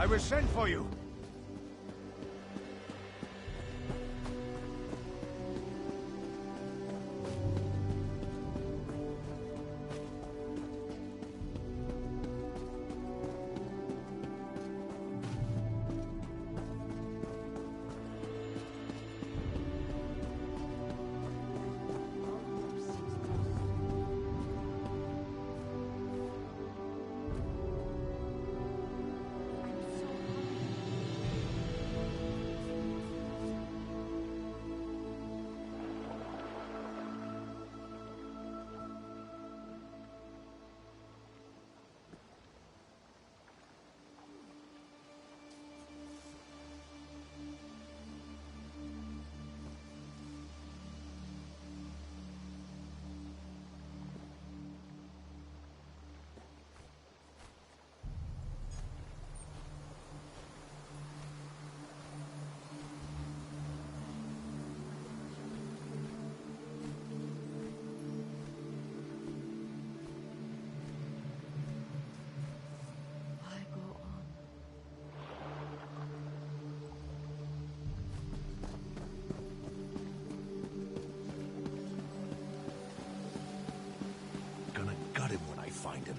I was sent for you. Gonna gut him when I find him.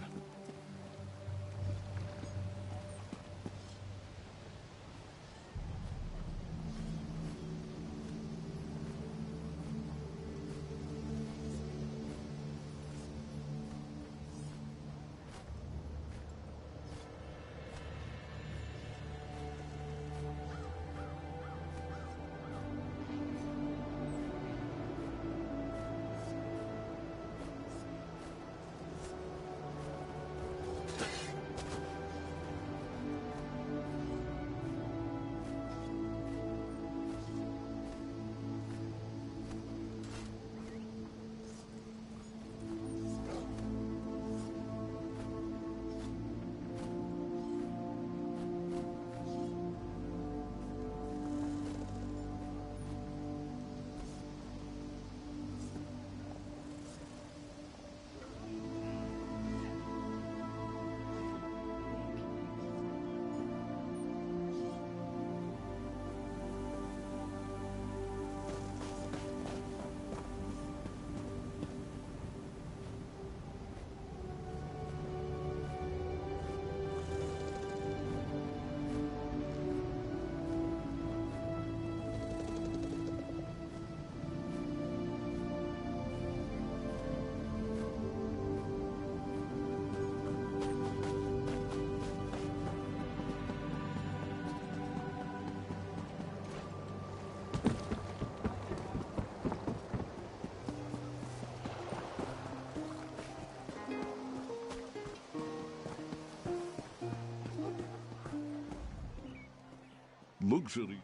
Luxury.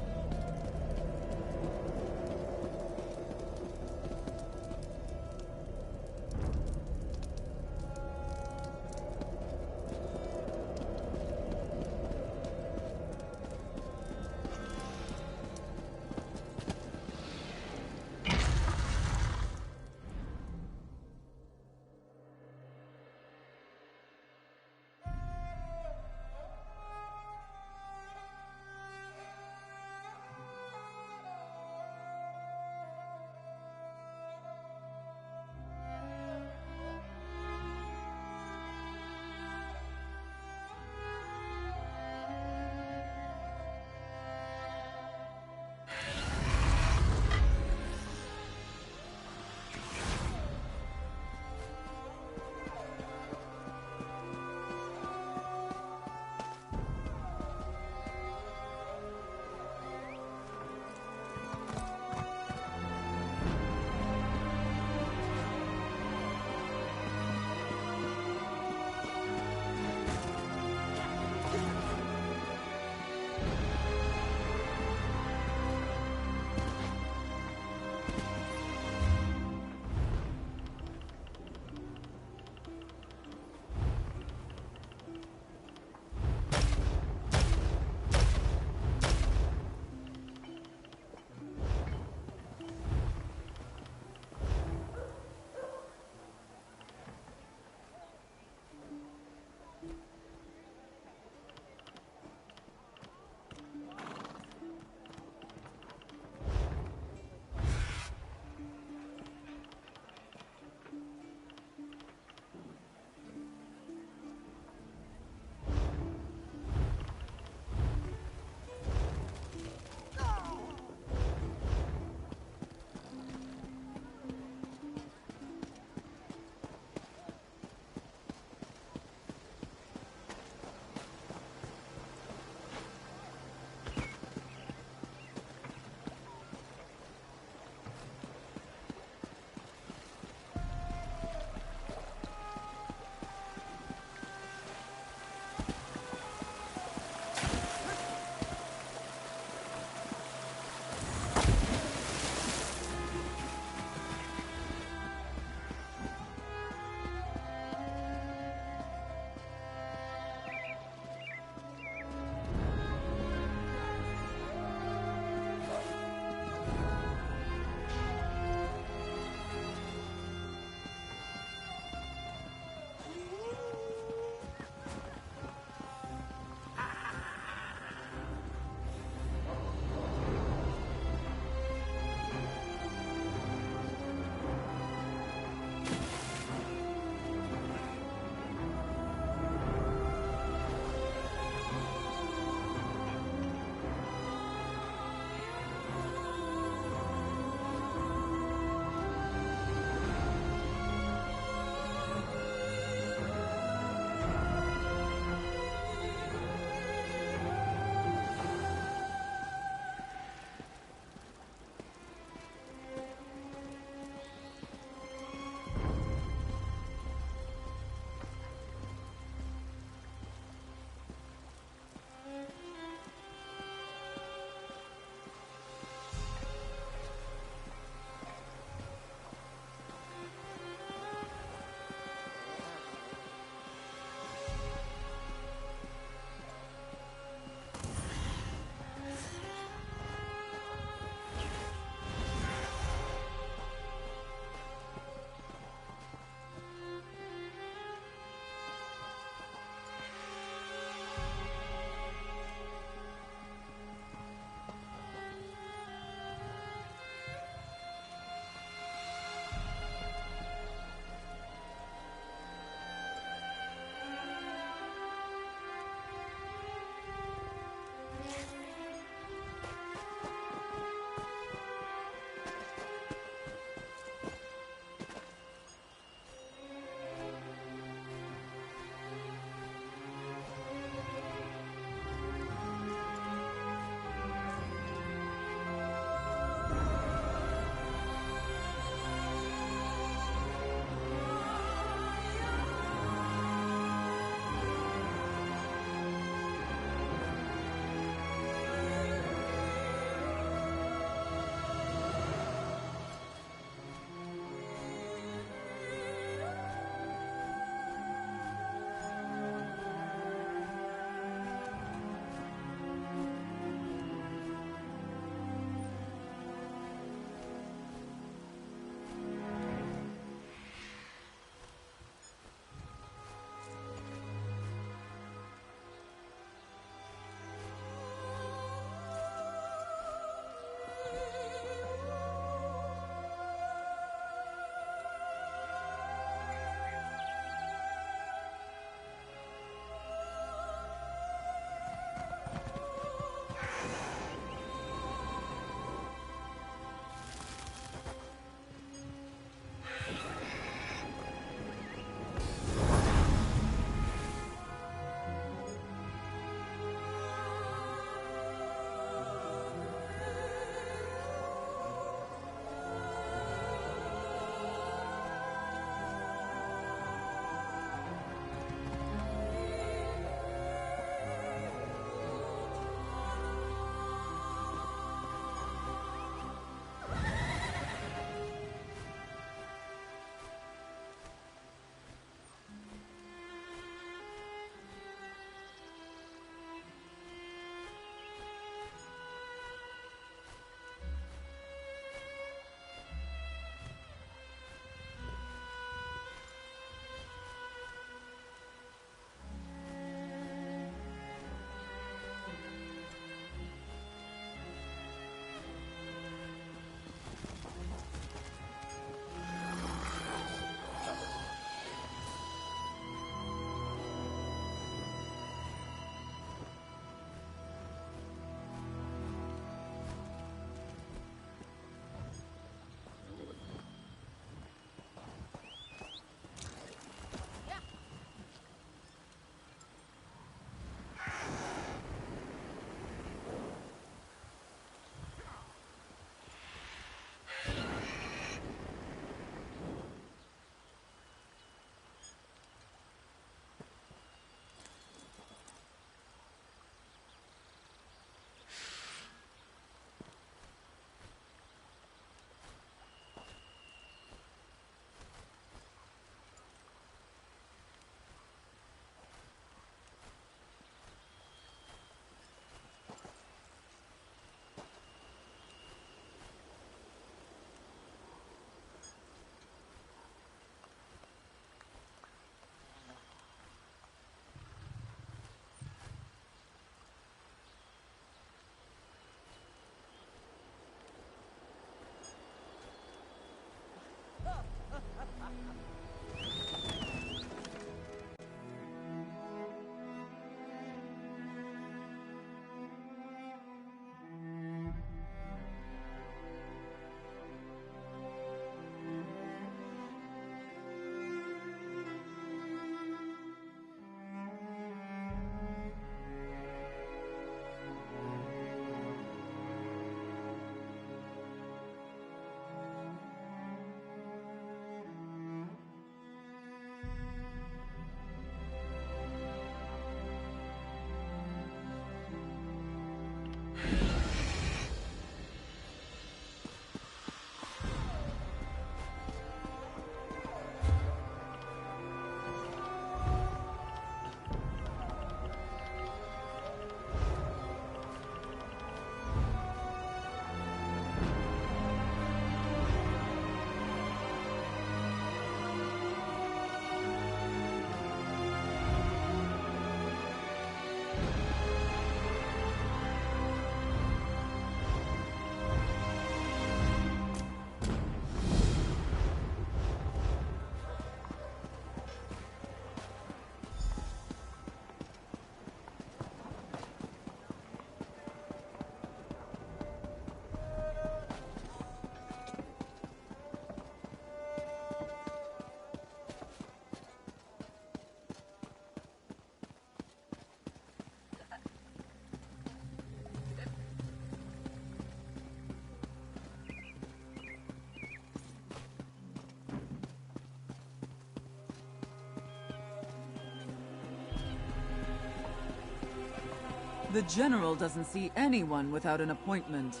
The General doesn't see anyone without an appointment.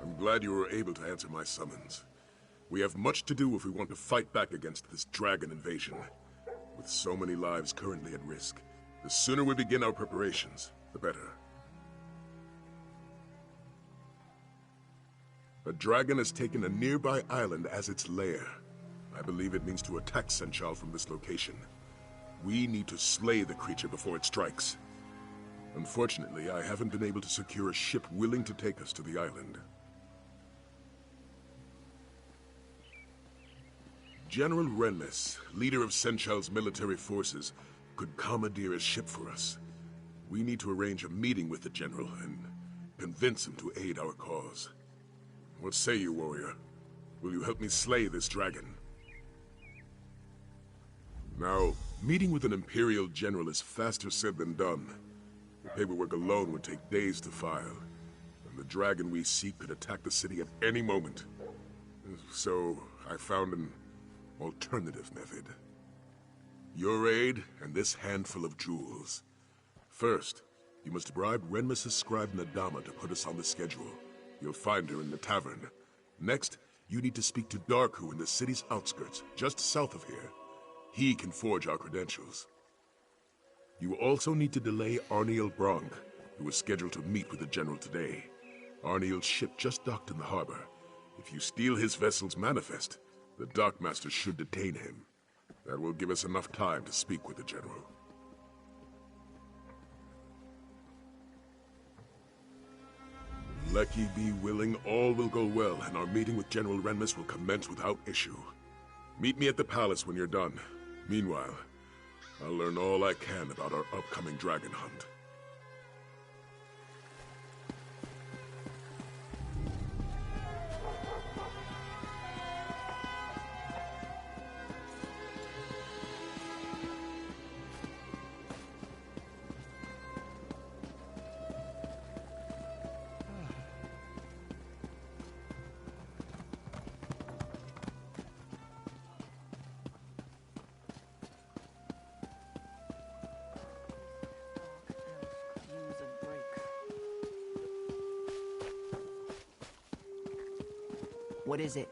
I'm glad you were able to answer my summons. We have much to do if we want to fight back against this dragon invasion. With so many lives currently at risk, the sooner we begin our preparations, the better. A dragon has taken a nearby island as its lair. I believe it means to attack Senchal from this location. We need to slay the creature before it strikes. Unfortunately, I haven't been able to secure a ship willing to take us to the island. General Renmus, leader of Senchal's military forces, could commandeer a ship for us. We need to arrange a meeting with the General and convince him to aid our cause. What say you, warrior? Will you help me slay this dragon? Now, meeting with an Imperial General is faster said than done. The paperwork alone would take days to file, and the dragon we seek could attack the city at any moment. So, I found an alternative method. Your aid and this handful of jewels. First, you must bribe Renmus' scribe Nadama to put us on the schedule. You'll find her in the tavern. Next, you need to speak to Darku in the city's outskirts, just south of here. He can forge our credentials. You also need to delay Arniel Bronk, who is scheduled to meet with the General today. Arniel's ship just docked in the harbor. If you steal his vessel's manifest, the Dockmaster should detain him. That will give us enough time to speak with the General. Lecky be willing, all will go well, and our meeting with General Renmus will commence without issue. Meet me at the palace when you're done. Meanwhile, I'll learn all I can about our upcoming dragon hunt. What is it?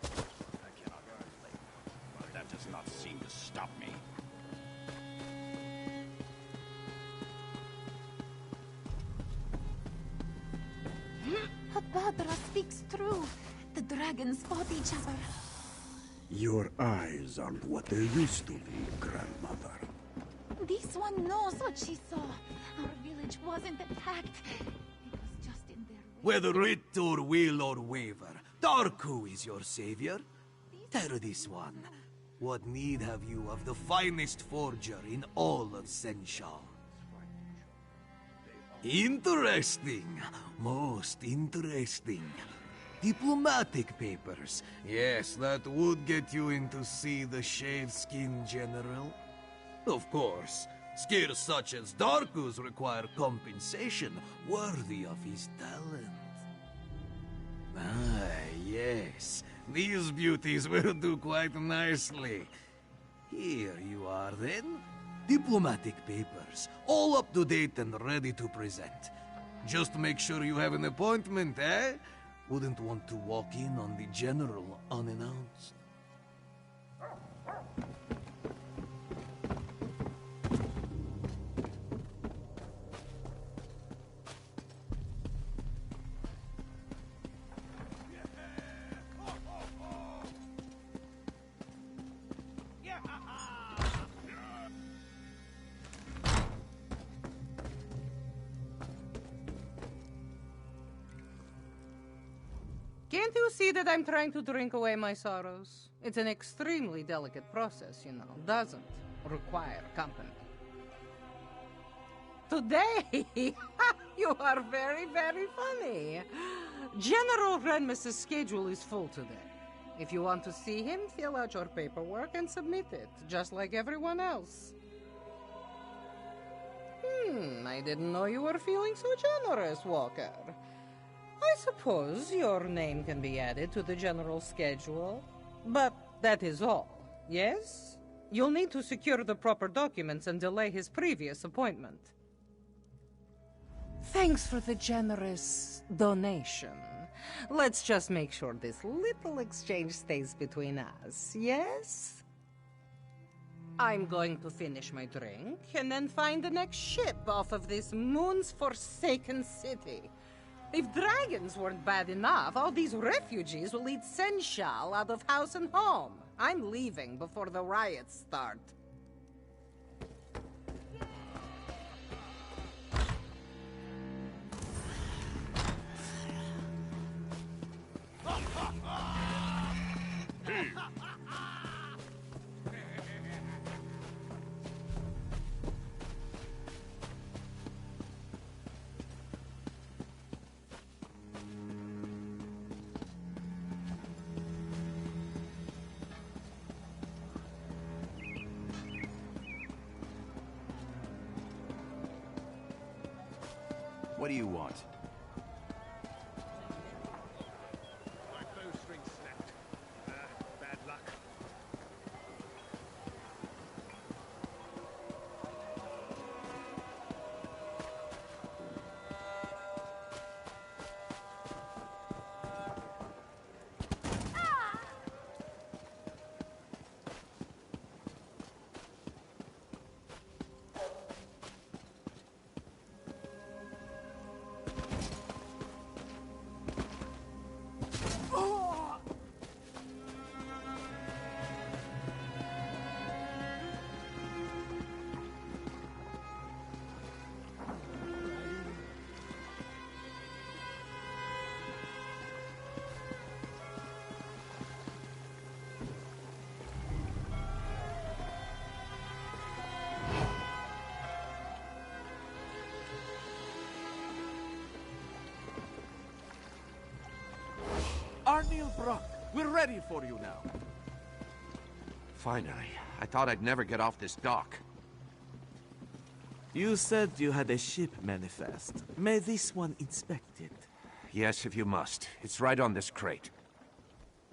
I cannot complain, but that does not seem to stop me. Habadra speaks true. The dragons fought each other. Your eyes aren't what they used to be, grandmother. This one knows what she saw. Our village wasn't attacked. It was just in their way. Whether it or will or waver, Darku is your savior. Tell this one, what need have you of the finest forger in all of Senchal? Interesting. Most interesting. Diplomatic papers. Yes, that would get you in to see the shaved-skin general. Of course, skills such as Darku's require compensation worthy of his talent. Ah, yes. These beauties will do quite nicely. Here you are, then. Diplomatic papers, all up to date and ready to present. Just make sure you have an appointment, eh? Wouldn't want to walk in on the General unannounced. Can't you see that I'm trying to drink away my sorrows? It's an extremely delicate process, you know. Doesn't require company. Today, you are very, very funny. General Renmus' schedule is full today. If you want to see him, fill out your paperwork and submit it, just like everyone else. I didn't know you were feeling so generous, Walker. I suppose your name can be added to the general schedule, but that is all, yes? You'll need to secure the proper documents and delay his previous appointment. Thanks for the generous donation. Let's just make sure this little exchange stays between us, yes? I'm going to finish my drink and then find the next ship off of this moon's forsaken city. If dragons weren't bad enough, all these refugees will eat sensual out of house and home. I'm leaving before the riots start. What do you want? My bowstring snapped. Bad luck. Arniel Brock, we're ready for you now. Finally. I thought I'd never get off this dock. You said you had a ship manifest. May this one inspect it? Yes, if you must. It's right on this crate.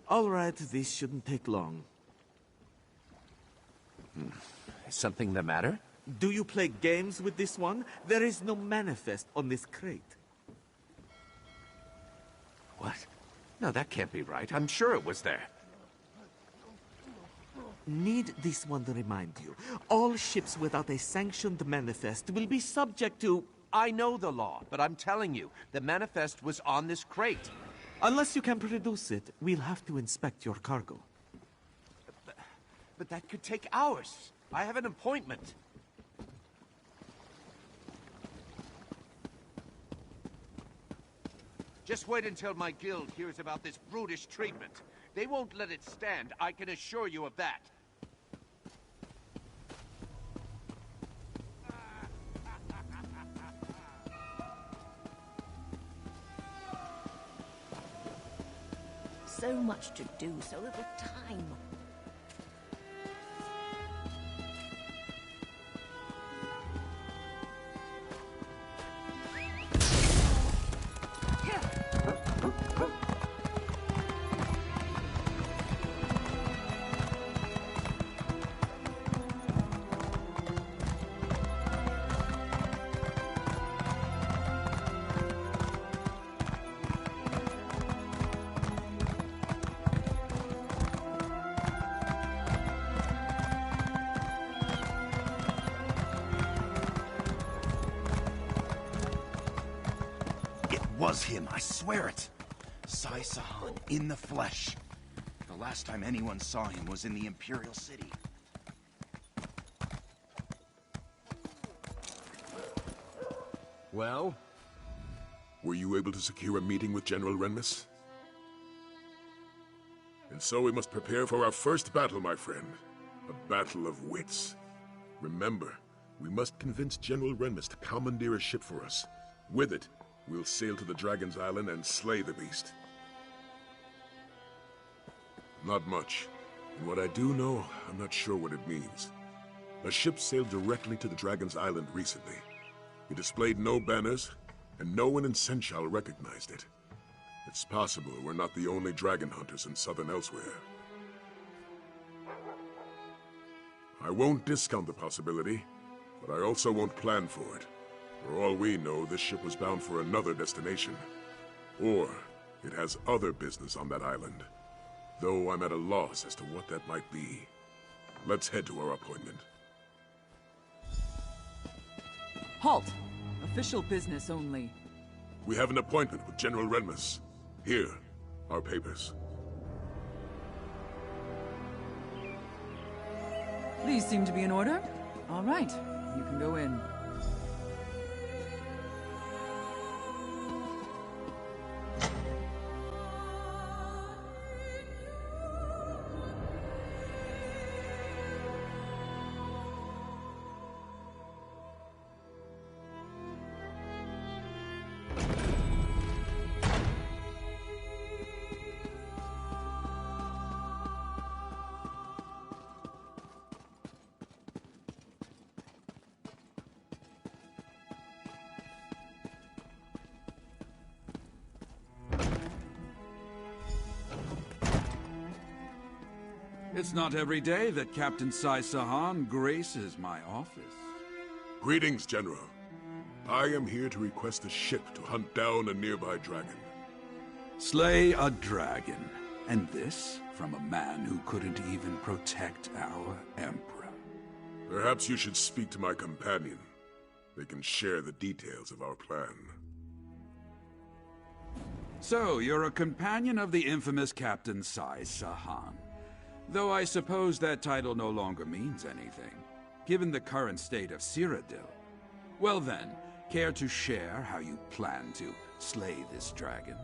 All right, this shouldn't take long. Is something the matter? Do you play games with this one? There is no manifest on this crate. What? No, that can't be right. I'm sure it was there. Need this one to remind you. All ships without a sanctioned manifest will be subject to... I know the law, but I'm telling you, the manifest was on this crate. Unless you can produce it, we'll have to inspect your cargo. But that could take hours. I have an appointment. Just wait until my guild hears about this brutish treatment. They won't let it stand, I can assure you of that. So much to do, so little time. Was him, I swear it. Sai Sahan, in the flesh. The last time anyone saw him was in the Imperial City. Well? Were you able to secure a meeting with General Renmus? And so we must prepare for our first battle, my friend. A battle of wits. Remember, we must convince General Renmus to commandeer a ship for us. With it, we'll sail to the Dragon's Island and slay the beast. Not much. And what I do know, I'm not sure what it means. A ship sailed directly to the Dragon's Island recently. It displayed no banners, and no one in Senchal recognized it. It's possible we're not the only dragon hunters in southern Elsewhere. I won't discount the possibility, but I also won't plan for it. For all we know, this ship was bound for another destination. Or it has other business on that island. Though I'm at a loss as to what that might be. Let's head to our appointment. Halt! Official business only. We have an appointment with General Renmus. Here, our papers. These seem to be in order. All right, you can go in. It's not every day that Captain Sai Sahan graces my office. Greetings, General. I am here to request a ship to hunt down a nearby dragon. Slay a dragon. And this from a man who couldn't even protect our Emperor. Perhaps you should speak to my companion. They can share the details of our plan. So, you're a companion of the infamous Captain Sai Sahan. Though I suppose that title no longer means anything, given the current state of Cyrodiil. Well then, care to share how you plan to slay this dragon?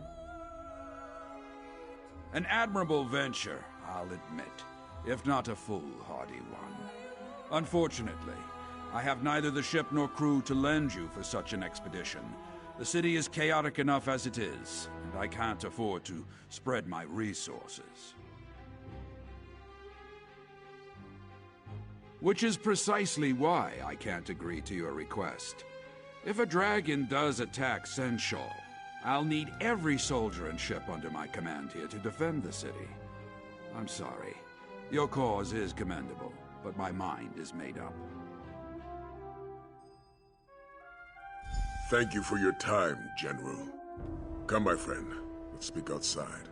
An admirable venture, I'll admit, if not a foolhardy one. Unfortunately, I have neither the ship nor crew to lend you for such an expedition. The city is chaotic enough as it is, and I can't afford to spread my resources. Which is precisely why I can't agree to your request. If a dragon does attack Senchal, I'll need every soldier and ship under my command here to defend the city. I'm sorry. Your cause is commendable, but my mind is made up. Thank you for your time, General. Come, my friend. Let's speak outside.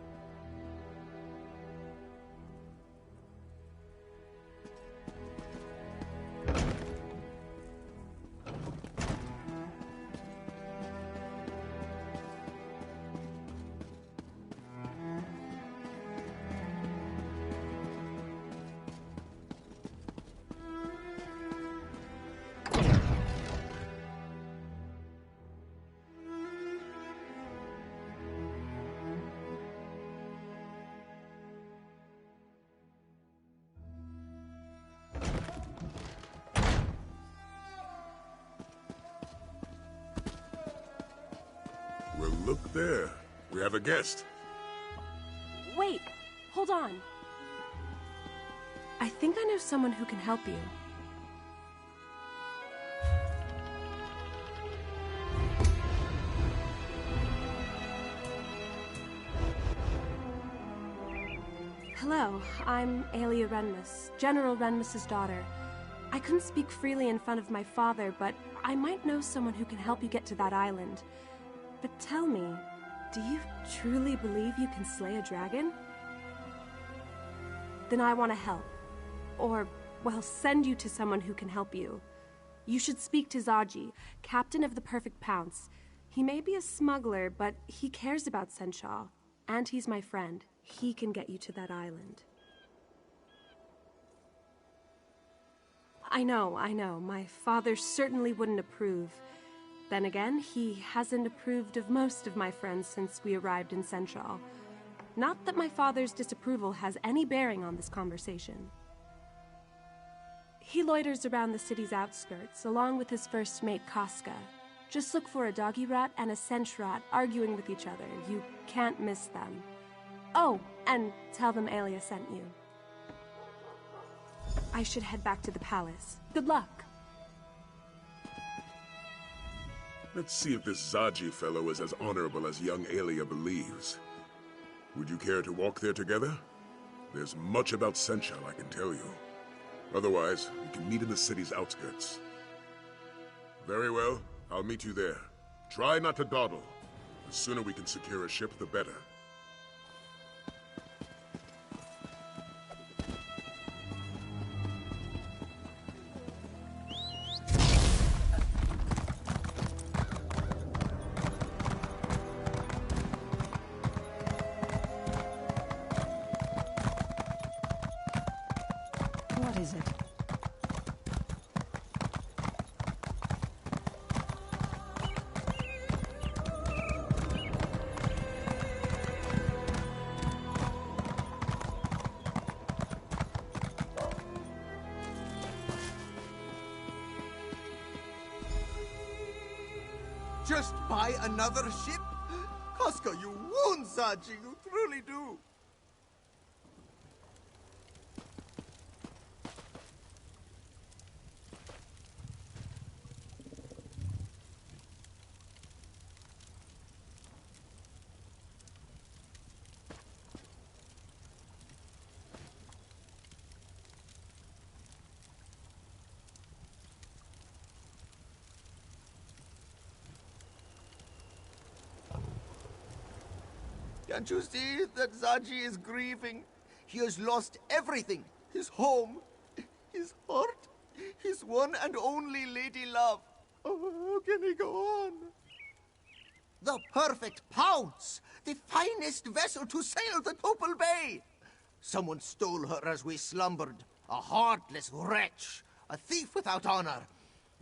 Well, look there. We have a guest. Wait, hold on. I think I know someone who can help you. Hello, I'm Aelia Renmus, General Renmus's daughter. I couldn't speak freely in front of my father, but I might know someone who can help you get to that island. But tell me, do you truly believe you can slay a dragon? Then I want to help. Or, well, send you to someone who can help you. You should speak to Zaji, captain of the Perfect Pounce. He may be a smuggler, but he cares about Senchal. And he's my friend. He can get you to that island. I know. My father certainly wouldn't approve. Then again, he hasn't approved of most of my friends since we arrived in Senchal. Not that my father's disapproval has any bearing on this conversation. He loiters around the city's outskirts, along with his first mate, Casca. Just look for a doggy rat and a sench rat arguing with each other. You can't miss them. Oh, and tell them Aelia sent you. I should head back to the palace. Good luck. Let's see if this Zaji fellow is as honorable as young Aelia believes. Would you care to walk there together? There's much about Senchal I can tell you. Otherwise, we can meet in the city's outskirts. Very well, I'll meet you there. Try not to dawdle. The sooner we can secure a ship, the better. What is it? Just buy another ship? Casca, you wound Zaji, you truly do. Can't you see that Zaji is grieving? He has lost everything. His home, his heart, his one and only lady love. Oh, how can he go on? The perfect pounce! The finest vessel to sail the Topal Bay! Someone stole her as we slumbered. A heartless wretch. A thief without honor.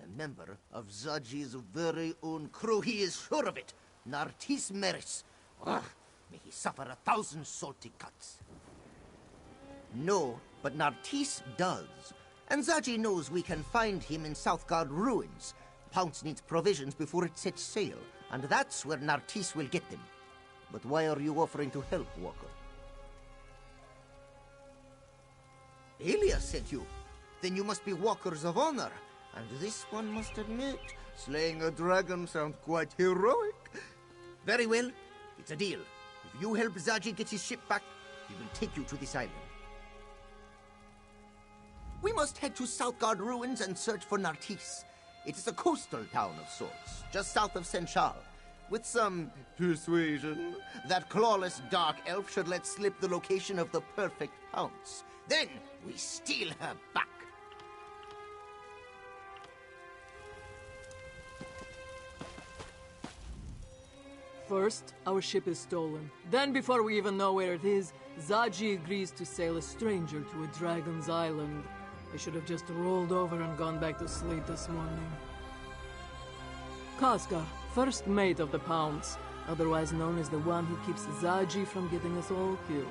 A member of Zaji's very own crew. He is sure of it. Nartis Meris. Ugh. May he suffer 1,000 salty cuts. No, but Nartis does. And Zaji knows we can find him in Southgard ruins. Pounce needs provisions before it sets sail, and that's where Nartis will get them. But why are you offering to help, Walker? Aelia sent you. Then you must be walkers of honor. And this one must admit, slaying a dragon sounds quite heroic. Very well, it's a deal. If you help Zaji get his ship back, he will take you to this island. We must head to Southgard ruins and search for Nartis. It is a coastal town of sorts, just south of Senchal. With some persuasion, that clawless dark elf should let slip the location of the perfect pounce. Then we steal her back. First, our ship is stolen. Then, before we even know where it is, Zaji agrees to sail a stranger to a dragon's island. I should have just rolled over and gone back to sleep this morning. Casca, first mate of the Pounce, otherwise known as the one who keeps Zaji from getting us all killed.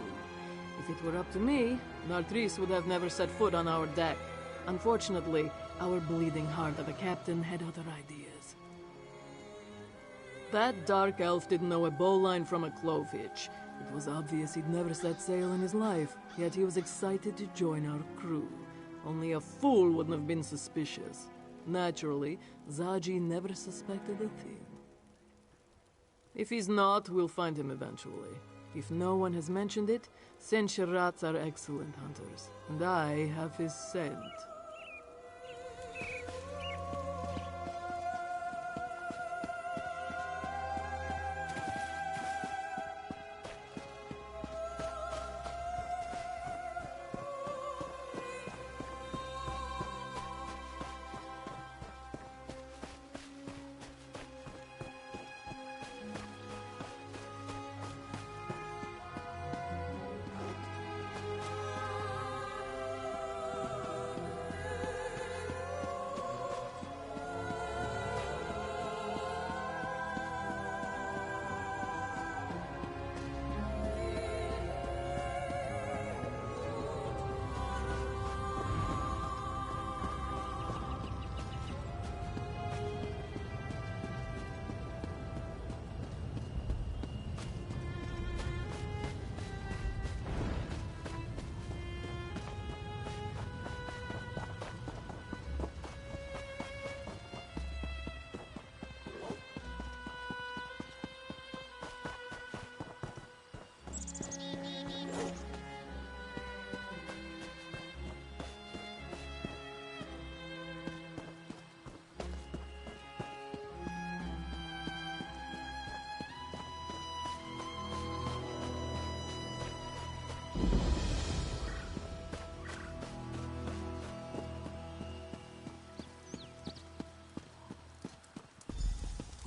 If it were up to me, Nartris would have never set foot on our deck. Unfortunately, our bleeding heart of a captain had other ideas. That dark elf didn't know a bowline from a clovehitch. It was obvious he'd never set sail in his life, yet he was excited to join our crew. Only a fool wouldn't have been suspicious. Naturally, Zaji never suspected a thing. If he's not, we'll find him eventually. If no one has mentioned it, Senchirats are excellent hunters, and I have his scent.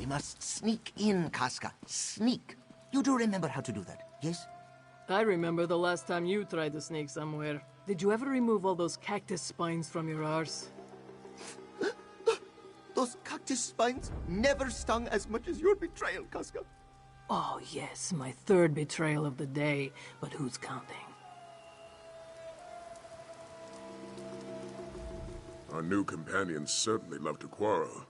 We must sneak in, Casca. Sneak. You do remember how to do that, yes? I remember the last time you tried to sneak somewhere. Did you ever remove all those cactus spines from your arse? Those cactus spines never stung as much as your betrayal, Casca. Oh, yes, my third betrayal of the day, but who's counting? Our new companions certainly love to quarrel.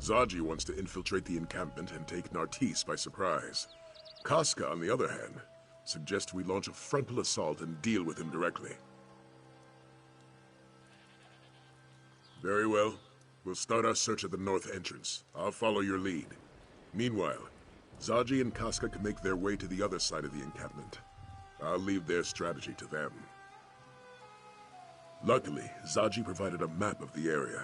Zaji wants to infiltrate the encampment and take Nartisse by surprise. Casca, on the other hand, suggests we launch a frontal assault and deal with him directly. Very well. We'll start our search at the north entrance. I'll follow your lead. Meanwhile, Zaji and Casca can make their way to the other side of the encampment. I'll leave their strategy to them. Luckily, Zaji provided a map of the area.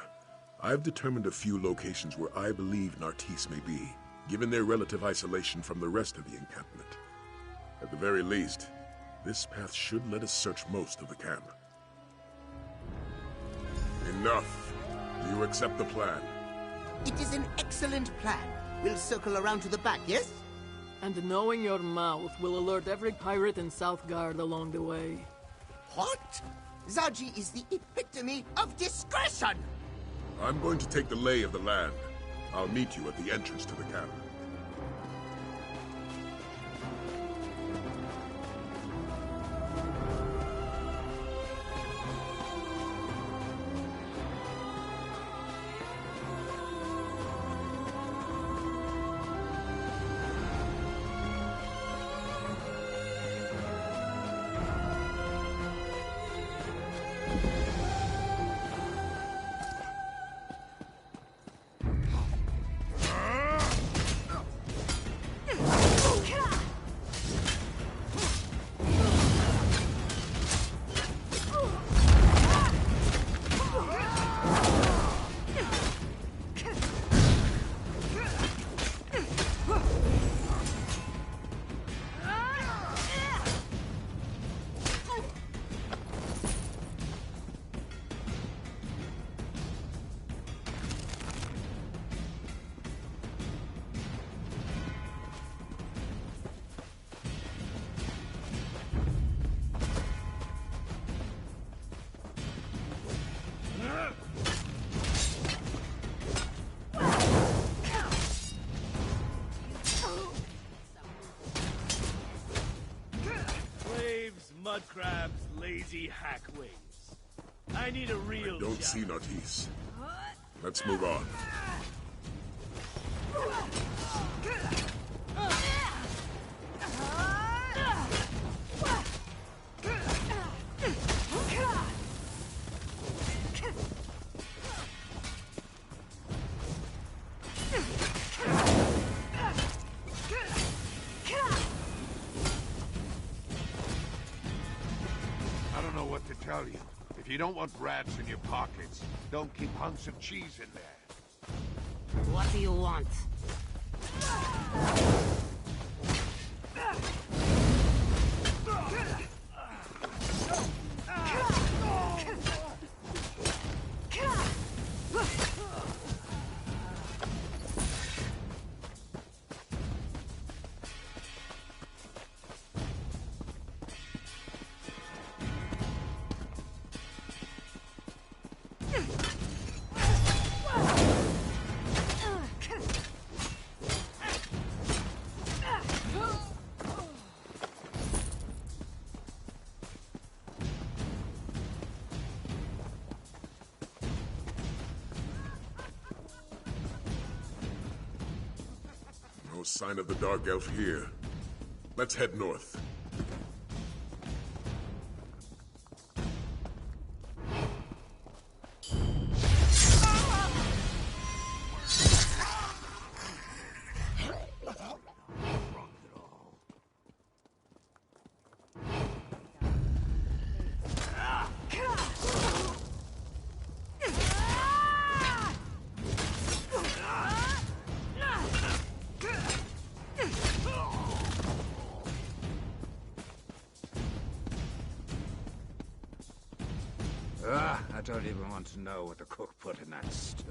I've determined a few locations where I believe Nartisse may be, given their relative isolation from the rest of the encampment. At the very least, this path should let us search most of the camp. Enough! Do you accept the plan? It is an excellent plan. We'll circle around to the back, yes? And knowing your mouth will alert every pirate in Southgard along the way. What? Zaji is the epitome of discretion! I'm going to take the lay of the land. I'll meet you at the entrance to the camp. Mud crabs, lazy hackwings. I need a real I don't see Nartisse. Let's move on. Tell you, if you don't want rats in your pockets, don't keep hunks of cheese in there. What do you want? No sign of the Dark Elf here. Let's head north. I don't even want to know what the cook put in that stew.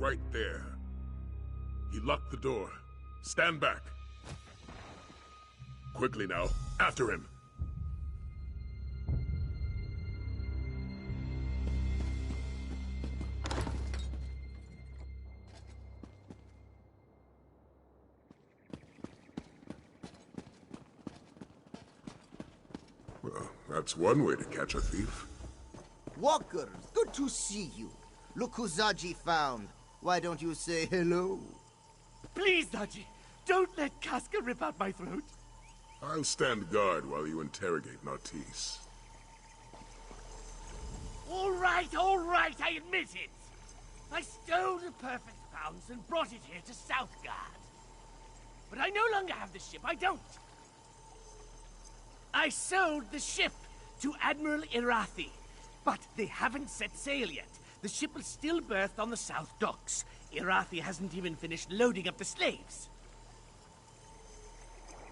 right there. He locked the door. Stand back. Quickly now, after him. Well, that's one way to catch a thief. Walkers, good to see you. Look who Zaji found. Why don't you say hello? Please, Zaji, don't let Casca rip out my throat. I'll stand guard while you interrogate Nartisse. All right, I admit it. I stole the perfect pounce and brought it here to Southgard. But I no longer have the ship, I don't. I sold the ship to Admiral Irathi, but they haven't set sail yet. The ship will still berth on the south docks. Irathi hasn't even finished loading up the slaves.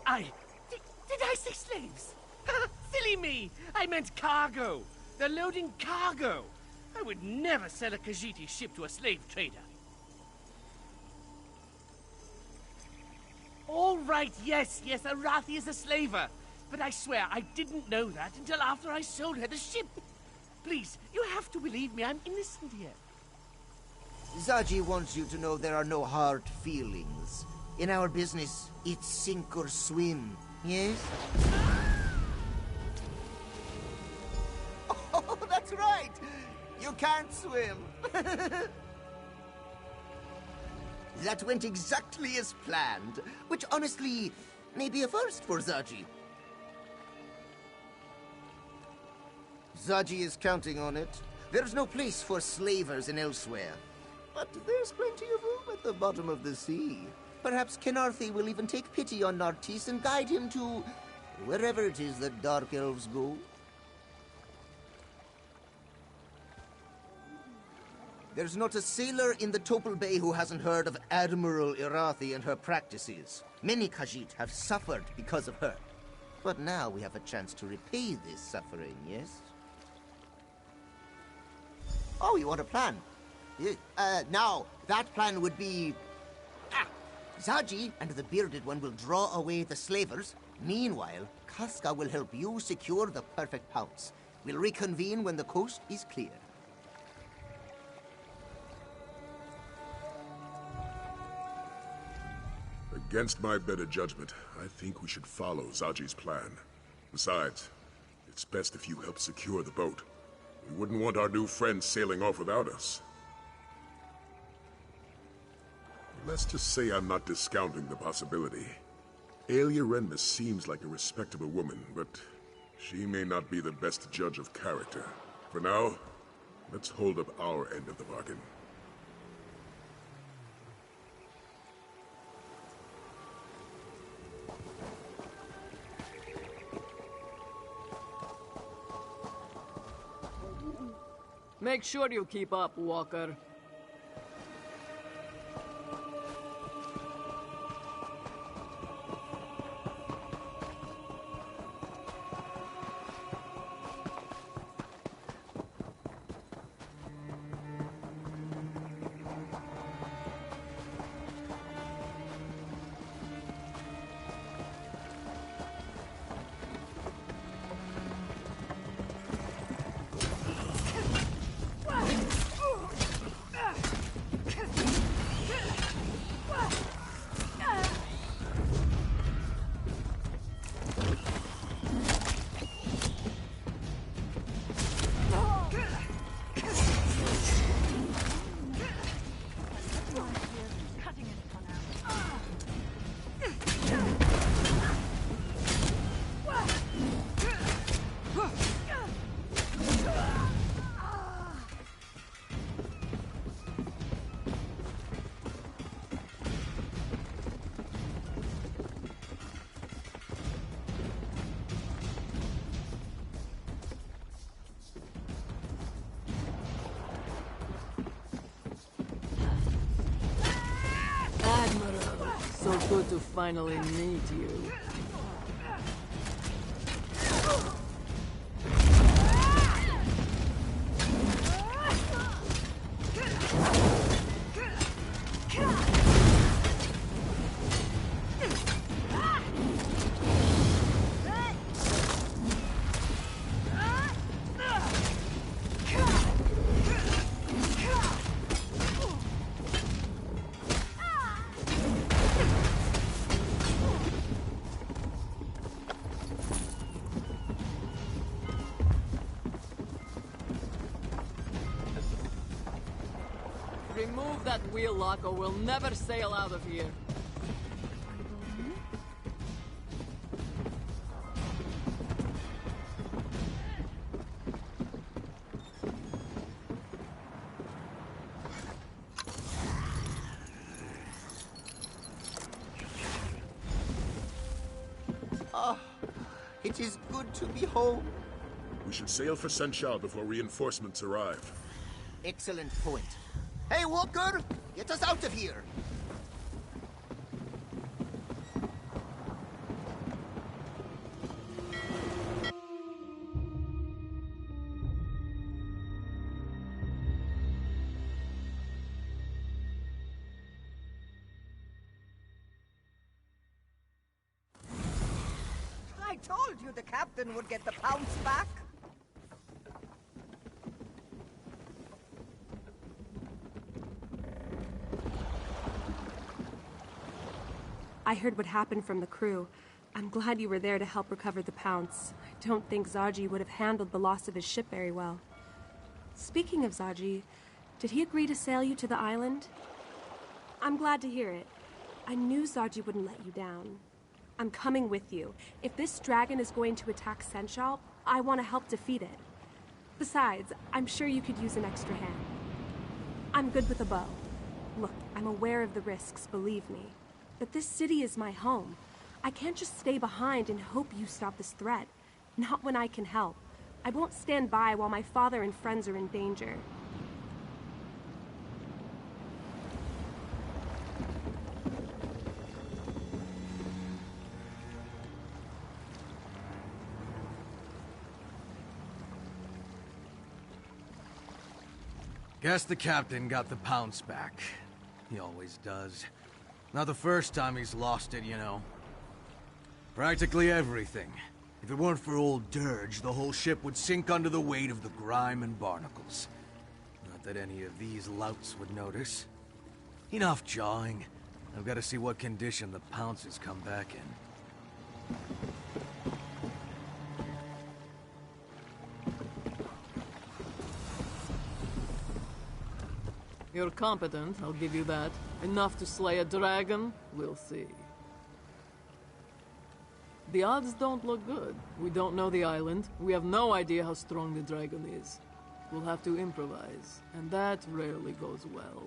Did I say slaves? Silly me! I meant cargo. They're loading cargo. I would never sell a Khajiiti ship to a slave trader. All right, yes, Irathi is a slaver. But I swear I didn't know that until after I sold her the ship. Please, you have to believe me. I'm innocent here. Zaji wants you to know there are no hard feelings. In our business, it's sink or swim, yes? Oh, that's right! You can't swim. That went exactly as planned, which honestly may be a first for Zaji. Zaji is counting on it. There's no place for slavers in elsewhere. But there's plenty of room at the bottom of the sea. Perhaps Kenarthi will even take pity on Nartisse and guide him to wherever it is that Dark Elves go. There's not a sailor in the Topal Bay who hasn't heard of Admiral Irathi and her practices. Many Khajiit have suffered because of her. But now we have a chance to repay this suffering, yes? Oh, you want a plan? Now, that plan would be... Zaji and the Bearded One will draw away the slavers. Meanwhile, Casca will help you secure the perfect pounce. We'll reconvene when the coast is clear. Against my better judgment, I think we should follow Zaji's plan. Besides, it's best if you help secure the boat. We wouldn't want our new friend sailing off without us. Let's just say I'm not discounting the possibility. Aelia Renmus seems like a respectable woman, but she may not be the best judge of character. For now, let's hold up our end of the bargain. Make sure you keep up, Walker. So good to finally meet you. Remove that wheel lock or we'll never sail out of here. It is good to be home. We should sail for Senchal before reinforcements arrive. Excellent point. Hey, Walker! Get us out of here! I told you the captain would get the pounce back. I heard what happened from the crew. I'm glad you were there to help recover the pounce. I don't think Zaji would have handled the loss of his ship very well. Speaking of Zaji, did he agree to sail you to the island? I'm glad to hear it. I knew Zaji wouldn't let you down. I'm coming with you. If this dragon is going to attack Senchal, I want to help defeat it. Besides, I'm sure you could use an extra hand. I'm good with a bow. Look, I'm aware of the risks, believe me. But this city is my home. I can't just stay behind and hope you stop this threat. Not when I can help. I won't stand by while my father and friends are in danger. Guess the captain got the pounce back. He always does. Not the first time he's lost it, you know. Practically everything. If it weren't for old Dirge, the whole ship would sink under the weight of the grime and barnacles. Not that any of these louts would notice. Enough jawing. I've got to see what condition the pounces come back in. You're competent, I'll give you that. Enough to slay a dragon? We'll see. The odds don't look good. We don't know the island. We have no idea how strong the dragon is. We'll have to improvise, and that rarely goes well.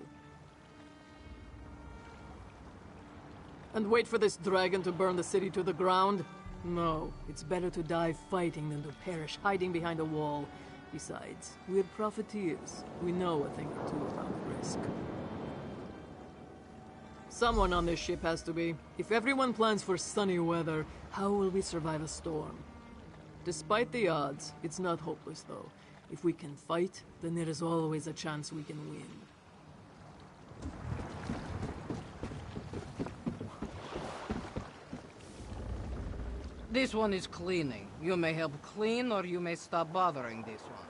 And wait for this dragon to burn the city to the ground? No, it's better to die fighting than to perish hiding behind a wall. Besides, we're profiteers. We know a thing or two about risk. Someone on this ship has to be. If everyone plans for sunny weather, how will we survive a storm? Despite the odds, it's not hopeless though. If we can fight, then there is always a chance we can win. This one is cleaning. You may help clean, or you may stop bothering this one.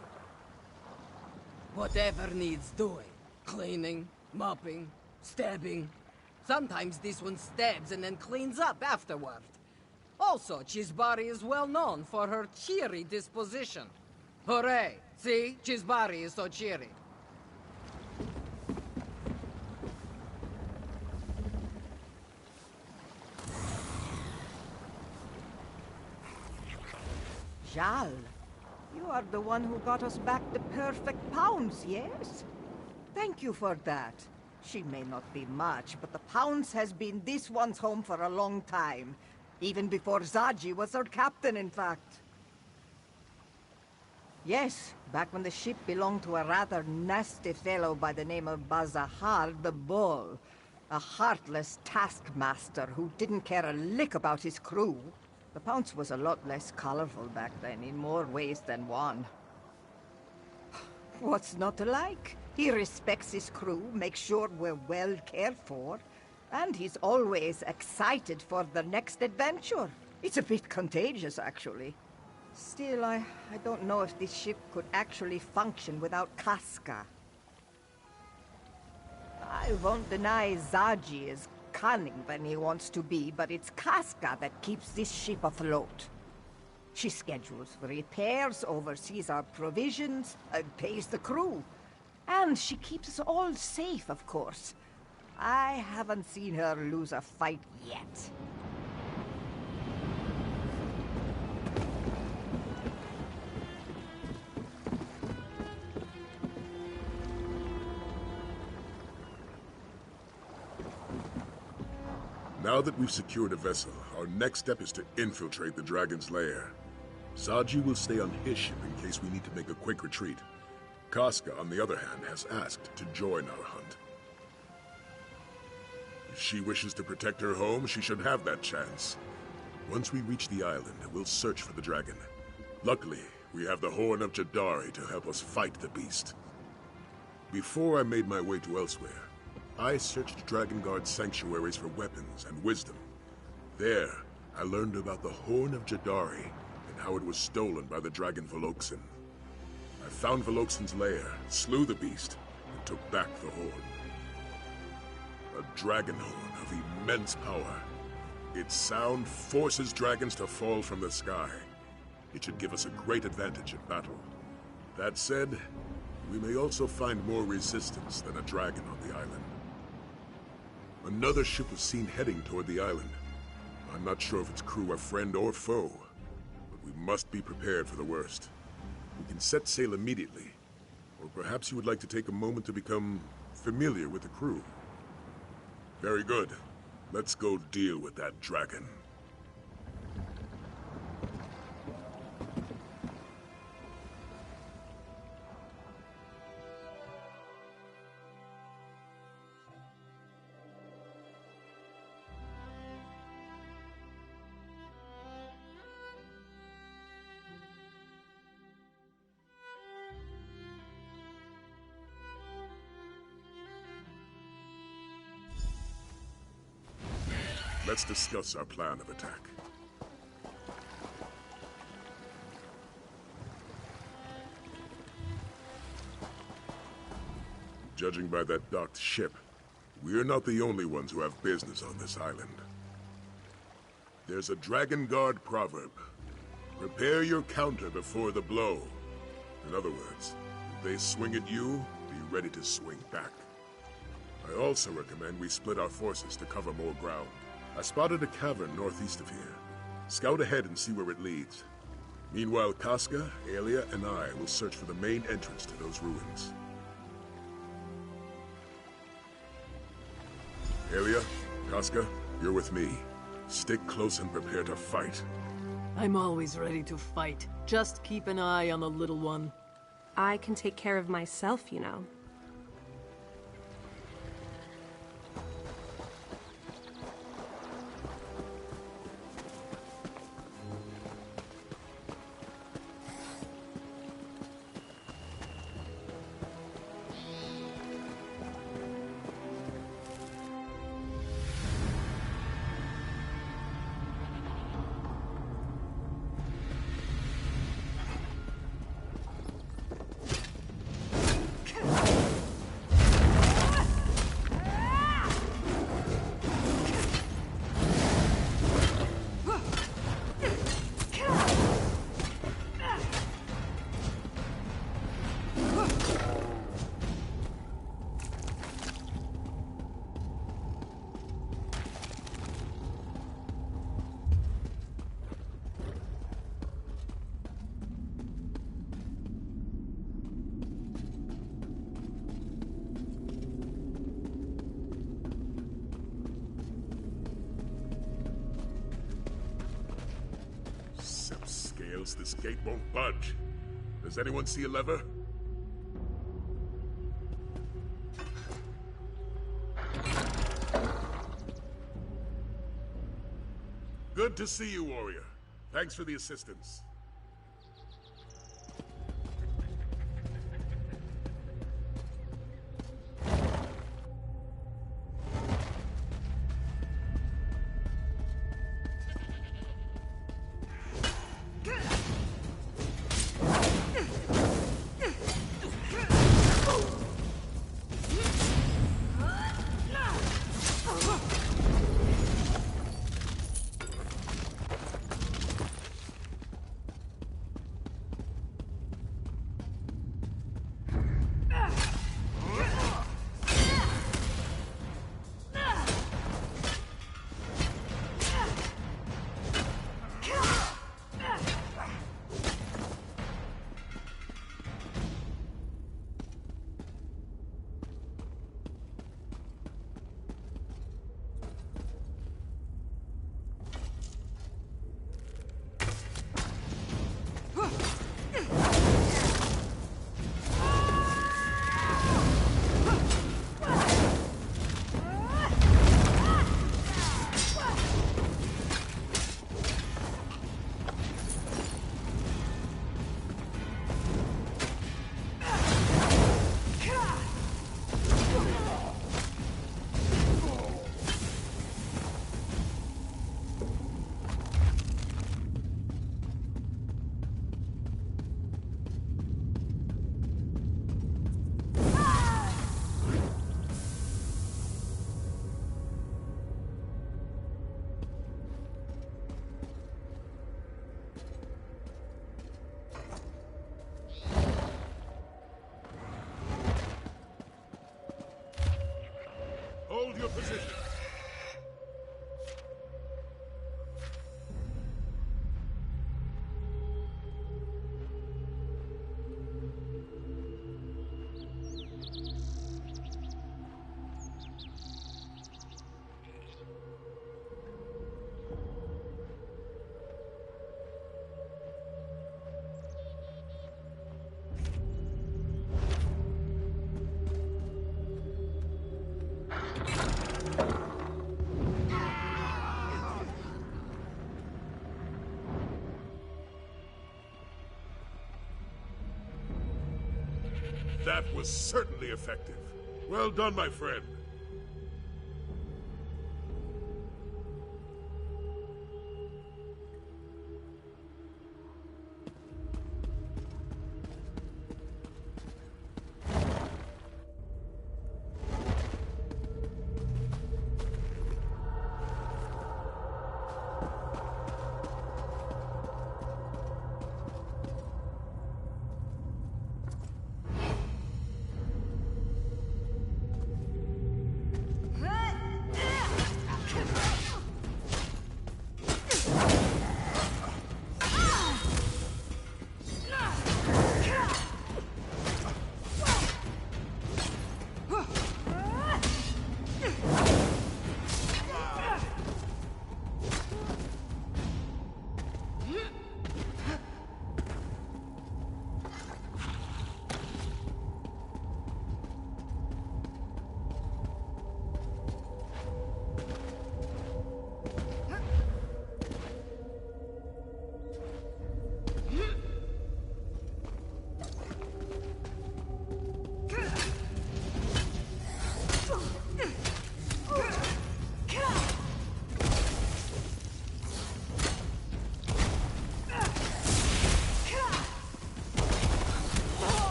Whatever needs doing. Cleaning, mopping, stabbing. Sometimes this one stabs and then cleans up afterward. Also, Chisbari is well known for her cheery disposition. Hooray! See? Chisbari is so cheery. Jal, you are the one who got us back the perfect pounds, yes? Thank you for that. She may not be much, but the pounds has been this one's home for a long time. Even before Zaji was our captain, in fact. Yes, back when the ship belonged to a rather nasty fellow by the name of Bazahar the Bull. A heartless taskmaster who didn't care a lick about his crew. The Pounce was a lot less colorful back then, in more ways than one. What's not to like? He respects his crew, makes sure we're well cared for, and he's always excited for the next adventure. It's a bit contagious, actually. Still, I don't know if this ship could actually function without Casca. I won't deny Zaji is cunning when he wants to be, but it's Casca that keeps this ship afloat. She schedules repairs, oversees our provisions, pays the crew. And she keeps us all safe, of course. I haven't seen her lose a fight yet. Now that we've secured a vessel, our next step is to infiltrate the dragon's lair. Zaji will stay on his ship in case we need to make a quick retreat. Casca, on the other hand, has asked to join our hunt. If she wishes to protect her home, she should have that chance. Once we reach the island, we'll search for the dragon. Luckily, we have the Horn of Jadari to help us fight the beast. Before I made my way to elsewhere, I searched Dragon Guard sanctuaries for weapons and wisdom. There, I learned about the Horn of Jadari and how it was stolen by the dragon Veloxin. I found Veloxin's lair, slew the beast, and took back the horn. A dragon horn of immense power. Its sound forces dragons to fall from the sky. It should give us a great advantage in battle. That said, we may also find more resistance than a dragon on the island. Another ship was seen heading toward the island. I'm not sure if its crew are friend or foe, but we must be prepared for the worst. We can set sail immediately, or perhaps you would like to take a moment to become familiar with the crew. Very good. Let's go deal with that dragon. Let's discuss our plan of attack. Judging by that docked ship, we're not the only ones who have business on this island. There's a Dragon Guard proverb. Prepare your counter before the blow. In other words, if they swing at you, be ready to swing back. I also recommend we split our forces to cover more ground. I spotted a cavern northeast of here. Scout ahead and see where it leads. Meanwhile, Casca, Aelia, and I will search for the main entrance to those ruins. Aelia, Casca, you're with me. Stick close and prepare to fight. I'm always ready to fight. Just keep an eye on the little one. I can take care of myself, you know. This gate won't budge. Does anyone see a lever? Good to see you, warrior. Thanks for the assistance. That was certainly effective. Well done, my friend.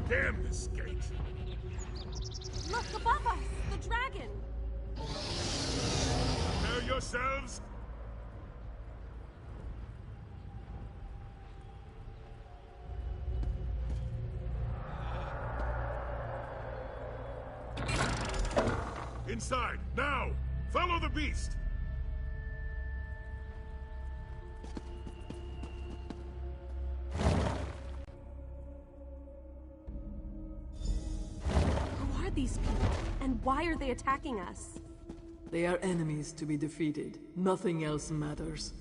Damn this gate! Look above us! The dragon! Prepare yourselves! Inside, now! Follow the beast! Who are these people? And why are they attacking us? They are enemies to be defeated. Nothing else matters.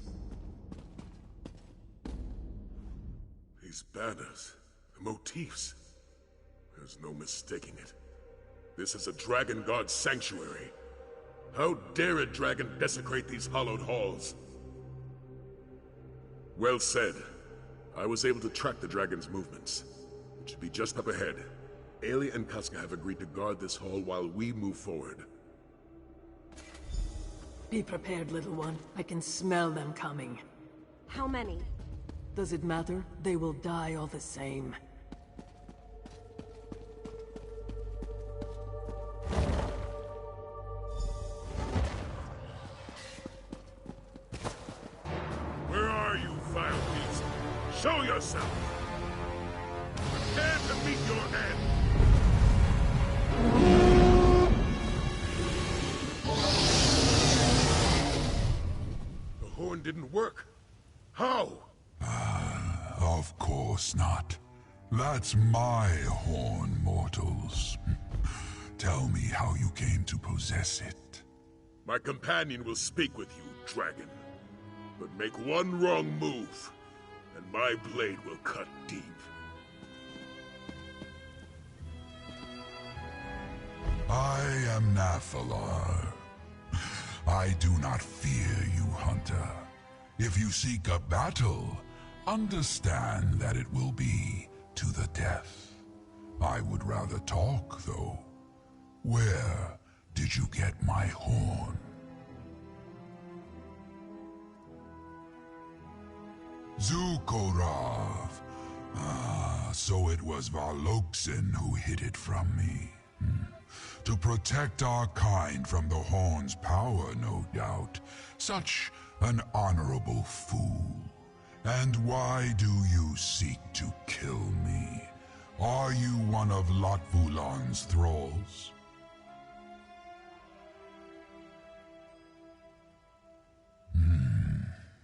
These banners, the motifs. There's no mistaking it. This is a dragon god's sanctuary. How dare a dragon desecrate these hallowed halls? Well said. I was able to track the dragon's movements. It should be just up ahead. Aelia and Casca have agreed to guard this hall while we move forward. Be prepared, little one. I can smell them coming. How many? Does it matter? They will die all the same. Where are you, vile beast? Show yourself! Prepare to meet your end! The horn didn't work. How? Of course not. That's my horn, mortals. Tell me how you came to possess it. My companion will speak with you, dragon. But make one wrong move, and my blade will cut deep. I am Nathalar. I do not fear you, hunter. If you seek a battle, understand that it will be to the death. I would rather talk, though. Where did you get my horn? Zukorav. Ah, so it was Valoksin who hid it from me. To protect our kind from the horn's power, no doubt. Such an honorable fool. And why do you seek to kill me? Are you one of Latvulan's thralls?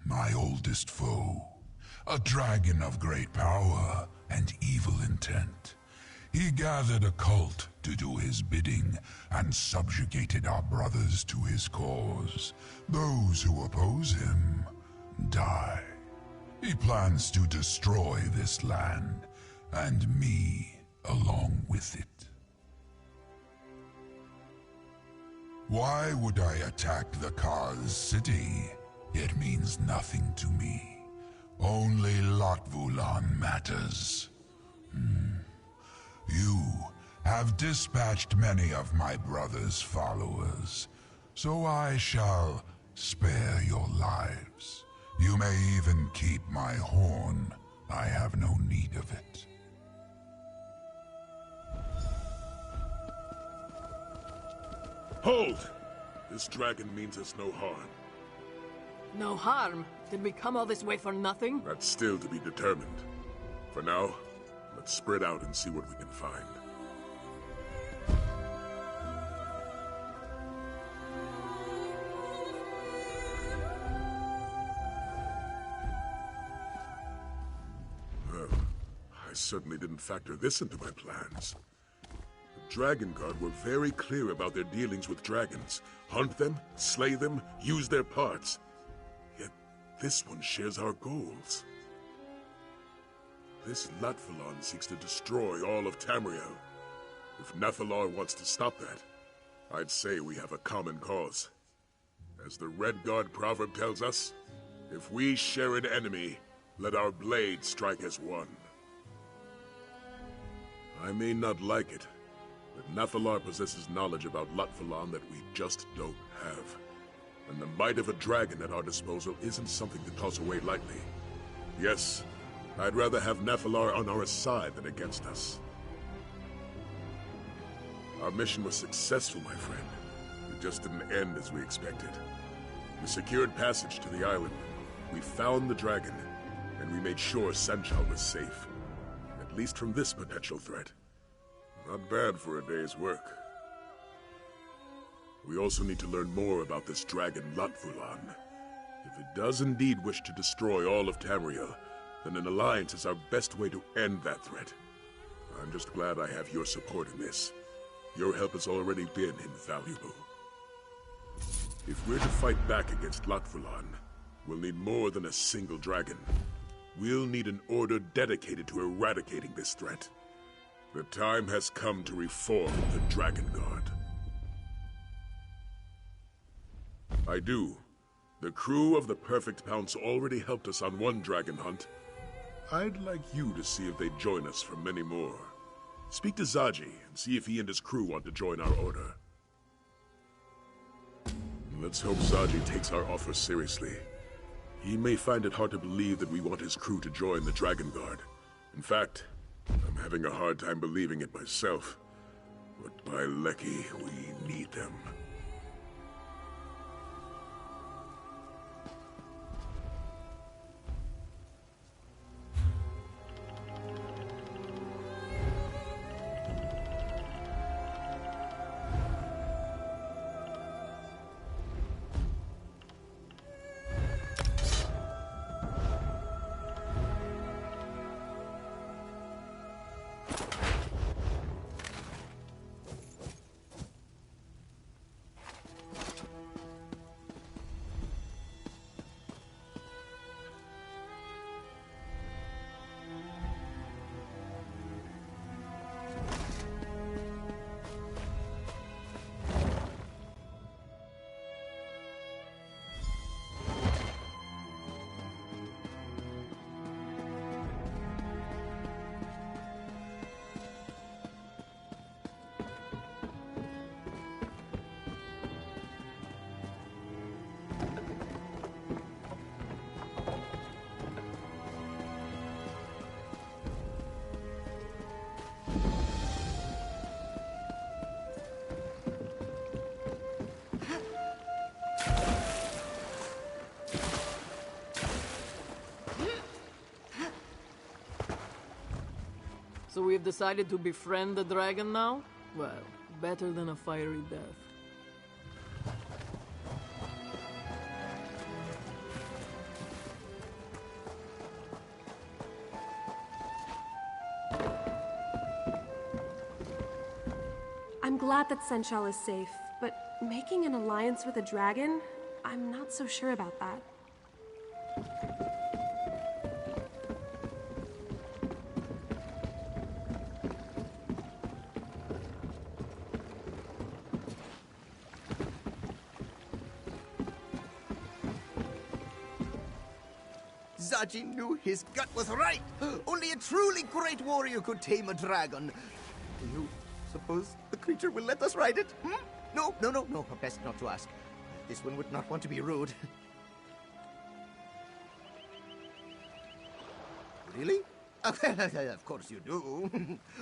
My oldest foe. A dragon of great power and evil intent. He gathered a cult to do his bidding and subjugated our brothers to his cause. Those who oppose him die. He plans to destroy this land, and me along with it. Why would I attack the Kaz city? It means nothing to me. Only Latvulan matters. You have dispatched many of my brother's followers, so I shall spare your lives. You may even keep my horn. I have no need of it. Hold! This dragon means us no harm. No harm? Did we come all this way for nothing? That's still to be determined. For now, let's spread out and see what we can find. Well, I certainly didn't factor this into my plans. The Dragon Guard were very clear about their dealings with dragons. Hunt them, slay them, use their parts. Yet this one shares our goals. This Latvulan seeks to destroy all of Tamriel. If Nathalar wants to stop that, I'd say we have a common cause. As the Red Guard proverb tells us, if we share an enemy, let our blades strike as one. I may not like it, but Nathalar possesses knowledge about Latvulan that we just don't have. And the might of a dragon at our disposal isn't something to toss away lightly. Yes, I'd rather have Nathalar on our side than against us. Our mission was successful, my friend. It just didn't end as we expected. We secured passage to the island. We found the dragon, and we made sure Sanchal was safe. At least from this potential threat. Not bad for a day's work. We also need to learn more about this dragon Latvulan. If it does indeed wish to destroy all of Tamriel, then an alliance is our best way to end that threat. I'm just glad I have your support in this. Your help has already been invaluable. If we're to fight back against Latvulan, we'll need more than a single dragon. We'll need an order dedicated to eradicating this threat. The time has come to reform the Dragon Guard. I do. The crew of the Perfect Pounce already helped us on one dragon hunt. I'd like you to see if they'd join us for many more. Speak to Zaji and see if he and his crew want to join our order. Let's hope Zaji takes our offer seriously. He may find it hard to believe that we want his crew to join the Dragon Guard. In fact, I'm having a hard time believing it myself. But by Lecky, we need them. we've decided to befriend the dragon now? Well, better than a fiery death. I'm glad that Senchal is safe, but making an alliance with a dragon? I'm not so sure about that. Zaji knew his gut was right. Only a truly great warrior could tame a dragon. Do you suppose the creature will let us ride it? Hmm? No. Best not to ask. This one would not want to be rude. Really? Of course you do.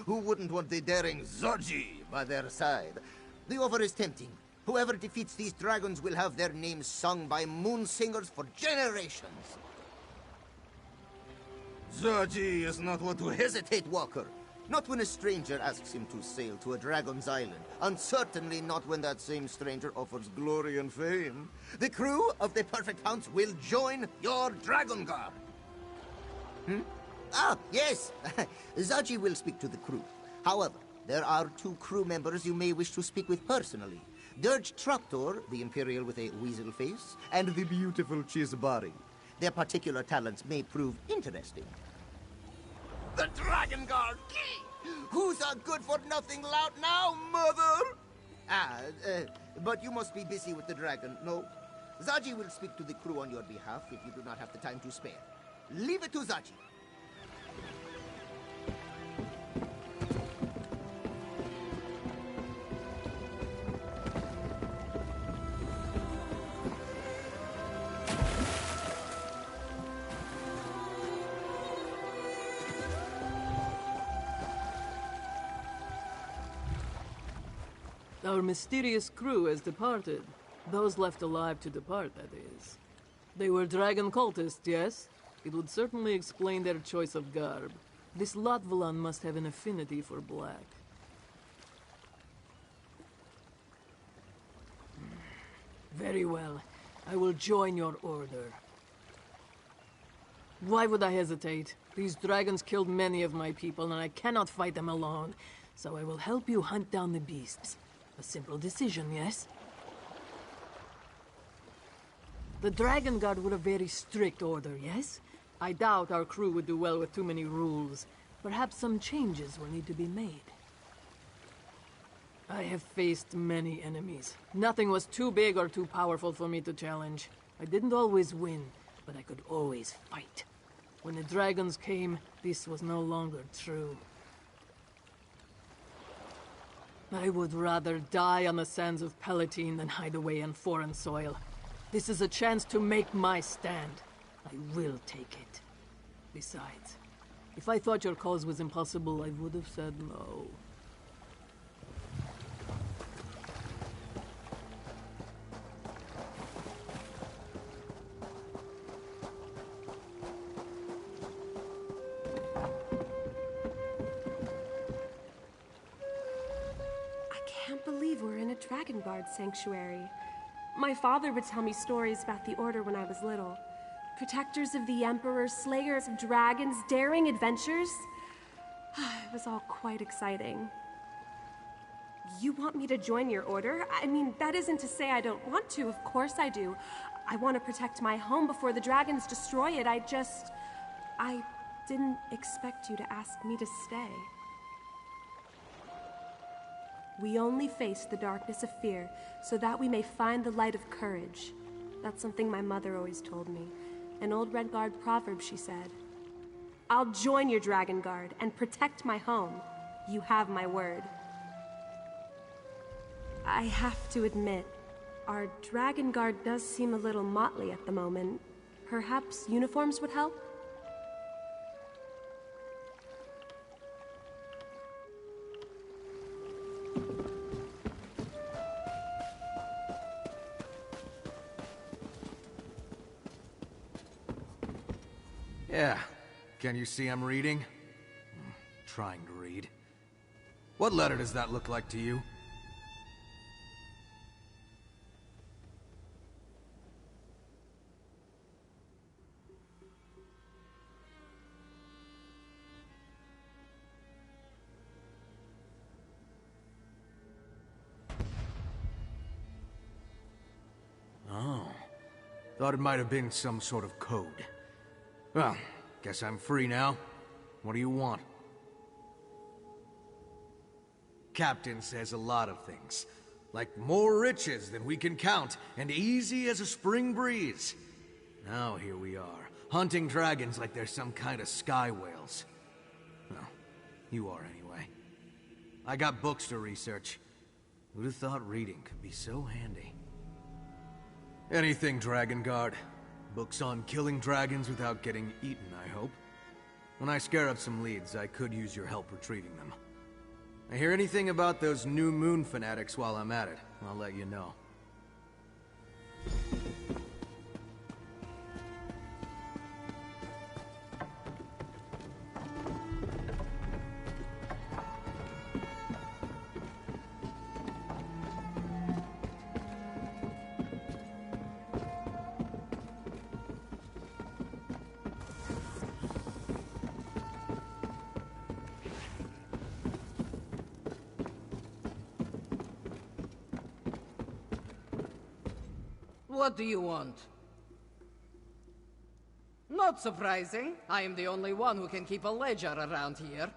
Who wouldn't want the daring Zaji by their side? The offer is tempting. Whoever defeats these dragons will have their names sung by moon singers for generations. Zaji is not one to hesitate, Walker. Not when a stranger asks him to sail to a dragon's island, and certainly not when that same stranger offers glory and fame. The crew of the Perfect Hounds will join your Dragon Guard. Ah, yes. Zaji will speak to the crew. However, there are 2 crew members you may wish to speak with personally. Dirge Traktor, the Imperial with a weasel face, and the beautiful Chizbari. Their particular talents may prove interesting. The Dragon Guard! Who's a good-for-nothing lout now, mother? But you must be busy with the dragon, no? Zaji will speak to the crew on your behalf if you do not have the time to spare. Leave it to Zaji. Our mysterious crew has departed. Those left alive to depart, that is. They were dragon cultists, yes? It would certainly explain their choice of garb. This Latvalan must have an affinity for black. Very well. I will join your order. Why would I hesitate? These dragons killed many of my people, and I cannot fight them alone. So I will help you hunt down the beasts. A simple decision, yes? The Dragon Guard were a very strict order, yes? I doubt our crew would do well with too many rules. Perhaps some changes will need to be made. I have faced many enemies. Nothing was too big or too powerful for me to challenge. I didn't always win, but I could always fight. When the dragons came, this was no longer true. I would rather die on the sands of Palatine than hide away on foreign soil. This is a chance to make my stand. I will take it. Besides, if I thought your cause was impossible, I would have said no. We're in a Dragon Guard sanctuary. My father would tell me stories about the Order when I was little. Protectors of the Emperor, slayers of dragons, daring adventures. It was all quite exciting. You want me to join your Order? I mean, that isn't to say I don't want to. Of course I do. I want to protect my home before the dragons destroy it. I didn't expect you to ask me to stay. We only face the darkness of fear, so that we may find the light of courage. That's something my mother always told me. An old Red Guard proverb, she said. I'll join your Dragon Guard and protect my home. You have my word. I have to admit, our Dragon Guard does seem a little motley at the moment. Perhaps uniforms would help? Yeah. Can you see I'm reading? Trying to read. What letter does that look like to you? Oh. Thought it might have been some sort of code. Well, guess I'm free now. What do you want? Captain says a lot of things. Like more riches than we can count, and easy as a spring breeze. Now here we are, hunting dragons like they're some kind of sky whales. Well, you are anyway. I got books to research. Who'd have thought reading could be so handy? Anything, Dragon Guard. Books on killing dragons without getting eaten, I hope. When I scare up some leads, I could use your help retrieving them. I hear anything about those new moon fanatics while I'm at it, I'll let you know. What do you want? Not surprising. I am the only one who can keep a ledger around here.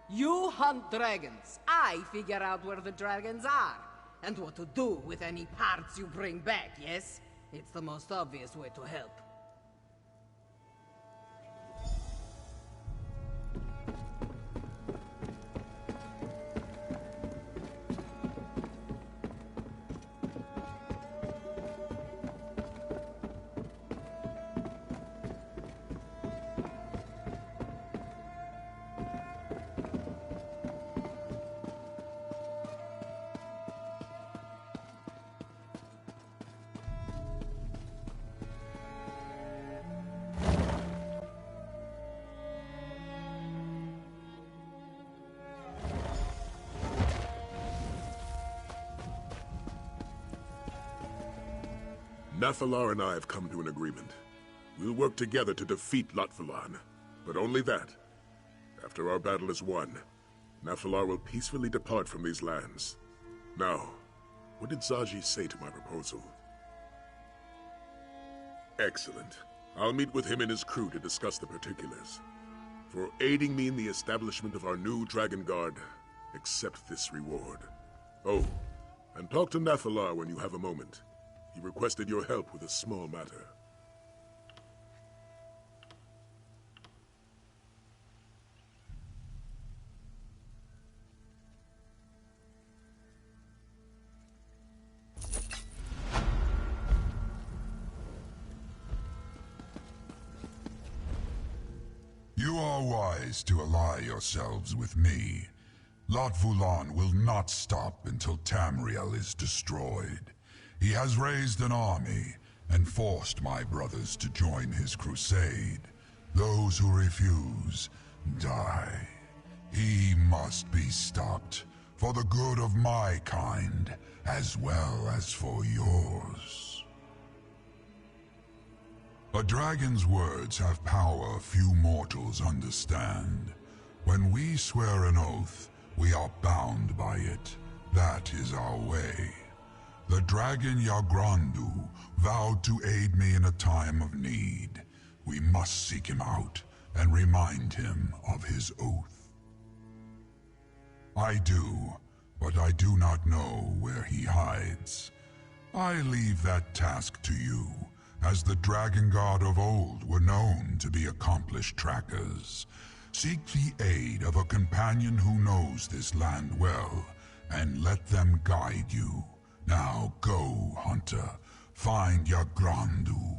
You hunt dragons. I figure out where the dragons are, and what to do with any parts you bring back, yes? It's the most obvious way to help. Nathalar and I have come to an agreement. We'll work together to defeat Lotfalan, but only that. After our battle is won, Nathalar will peacefully depart from these lands. Now, what did Zaji say to my proposal? Excellent. I'll meet with him and his crew to discuss the particulars. For aiding me in the establishment of our new Dragon Guard, accept this reward. Oh, and talk to Nathalar when you have a moment. He requested your help with a small matter. You are wise to ally yourselves with me. Lotfalan will not stop until Tamriel is destroyed. He has raised an army and forced my brothers to join his crusade. Those who refuse die. He must be stopped for the good of my kind as well as for yours. A dragon's words have power few mortals understand. When we swear an oath, we are bound by it. That is our way. The dragon Yagrandu vowed to aid me in a time of need. We must seek him out and remind him of his oath. I do, but I do not know where he hides. I leave that task to you, as the Dragon God of old were known to be accomplished trackers. Seek the aid of a companion who knows this land well, and let them guide you. Now go, hunter. Find Yagrandu.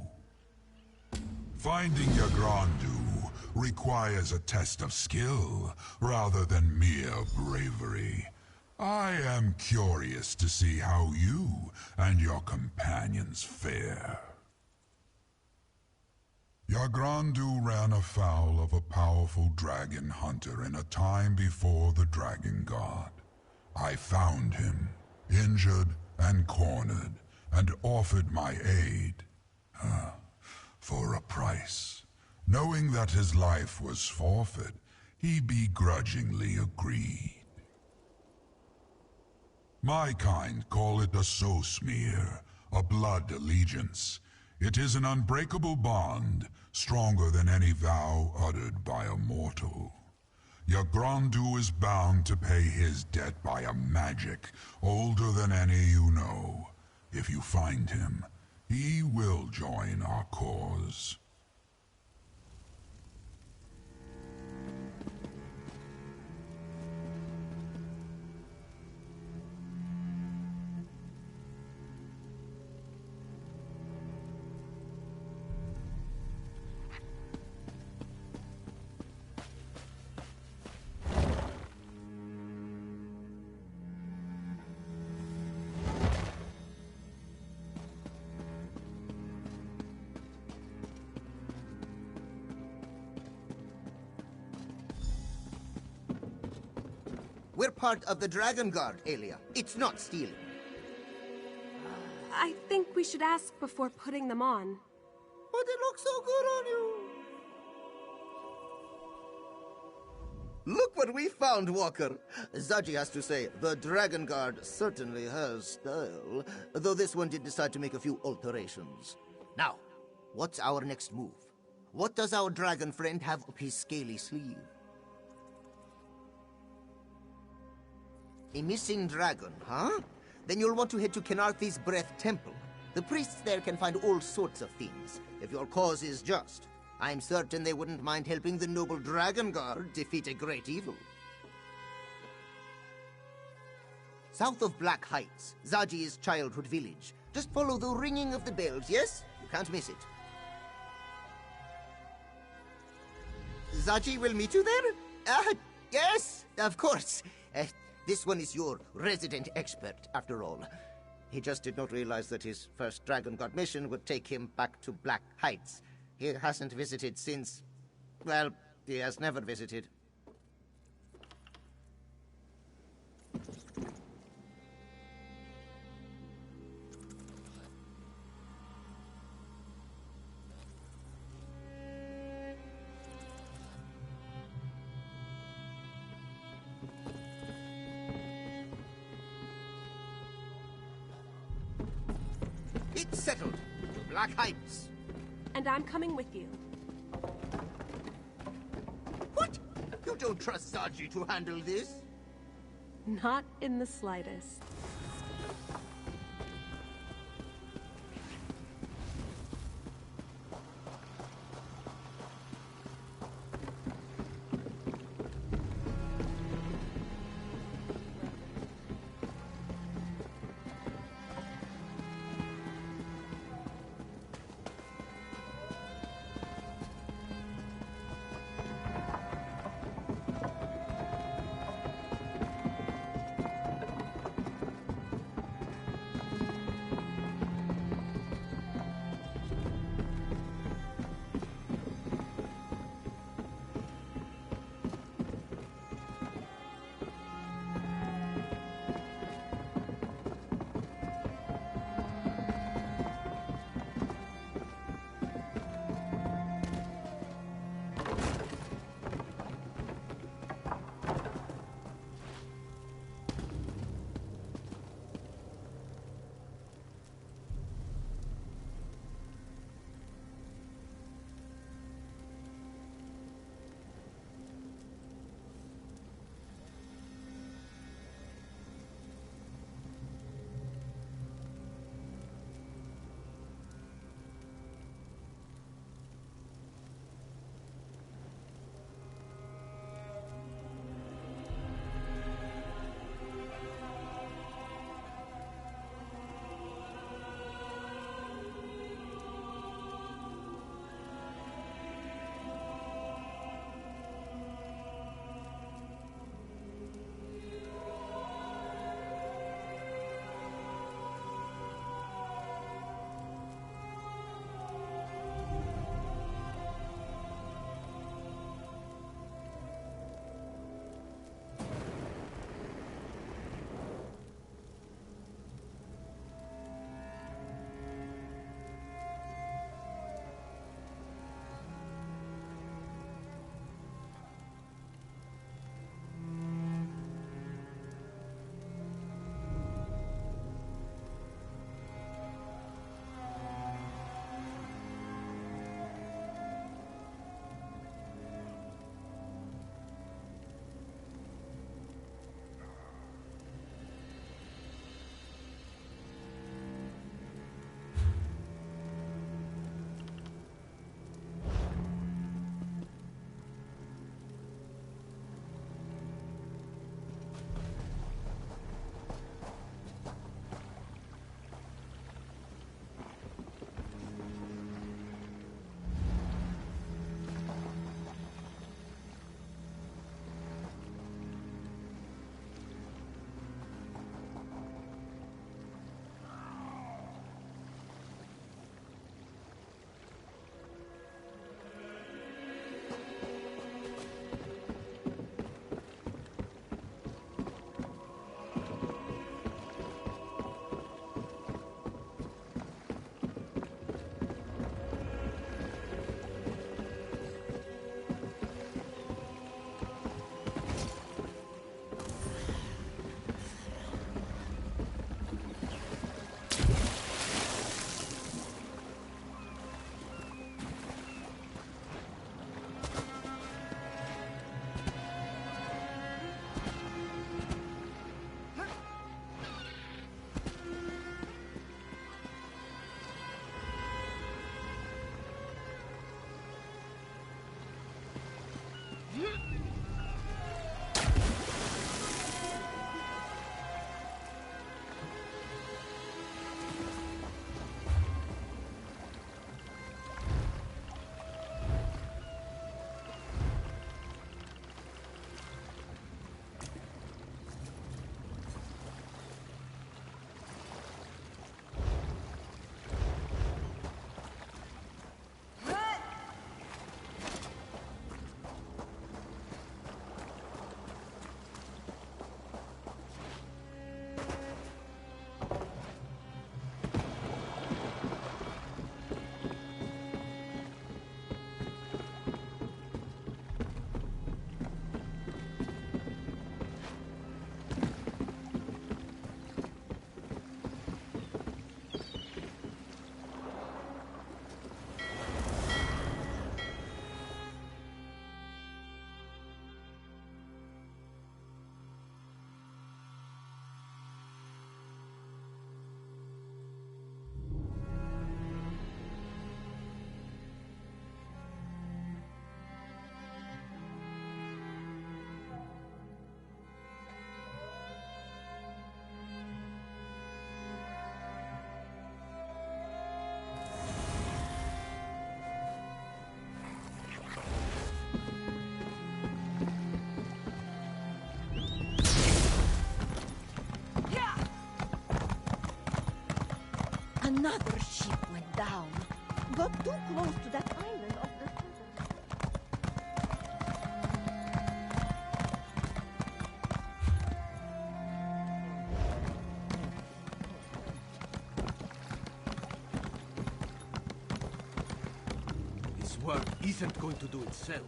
Finding Yagrandu requires a test of skill, rather than mere bravery. I am curious to see how you and your companions fare. Yagrandu ran afoul of a powerful dragon hunter in a time before the Dragon God. I found him, injured and cornered, and offered my aid. For a price. Knowing that his life was forfeit, he begrudgingly agreed. My kind call it a soul smear, a blood allegiance. It is an unbreakable bond, stronger than any vow uttered by a mortal. Yagrandu is bound to pay his debt by a magic older than any you know. If you find him, he will join our cause. We're part of the Dragon Guard, Aelia. It's not stealing. I think we should ask before putting them on. But it looks so good on you. Look what we found, Walker. Zaji has to say, the Dragon Guard certainly has style, though this one did decide to make a few alterations. Now, what's our next move? What does our dragon friend have up his scaly sleeve? A missing dragon, huh? Then you'll want to head to Kenarthi's Breath Temple. The priests there can find all sorts of things, if your cause is just. I'm certain they wouldn't mind helping the noble Dragon Guard defeat a great evil. South of Black Heights, Zaji's childhood village. Just follow the ringing of the bells, yes? You can't miss it. Zaji will meet you there? Yes, of course. This one is your resident expert, after all. He just did not realize that his first Dragon Guard mission would take him back to Black Heights. He hasn't visited since... well, he has never visited. It's settled. To Black Heights. And I'm coming with you. What? You don't trust Zaji to handle this? Not in the slightest. Another ship went down. Got too close to that island off the center. This work isn't going to do itself.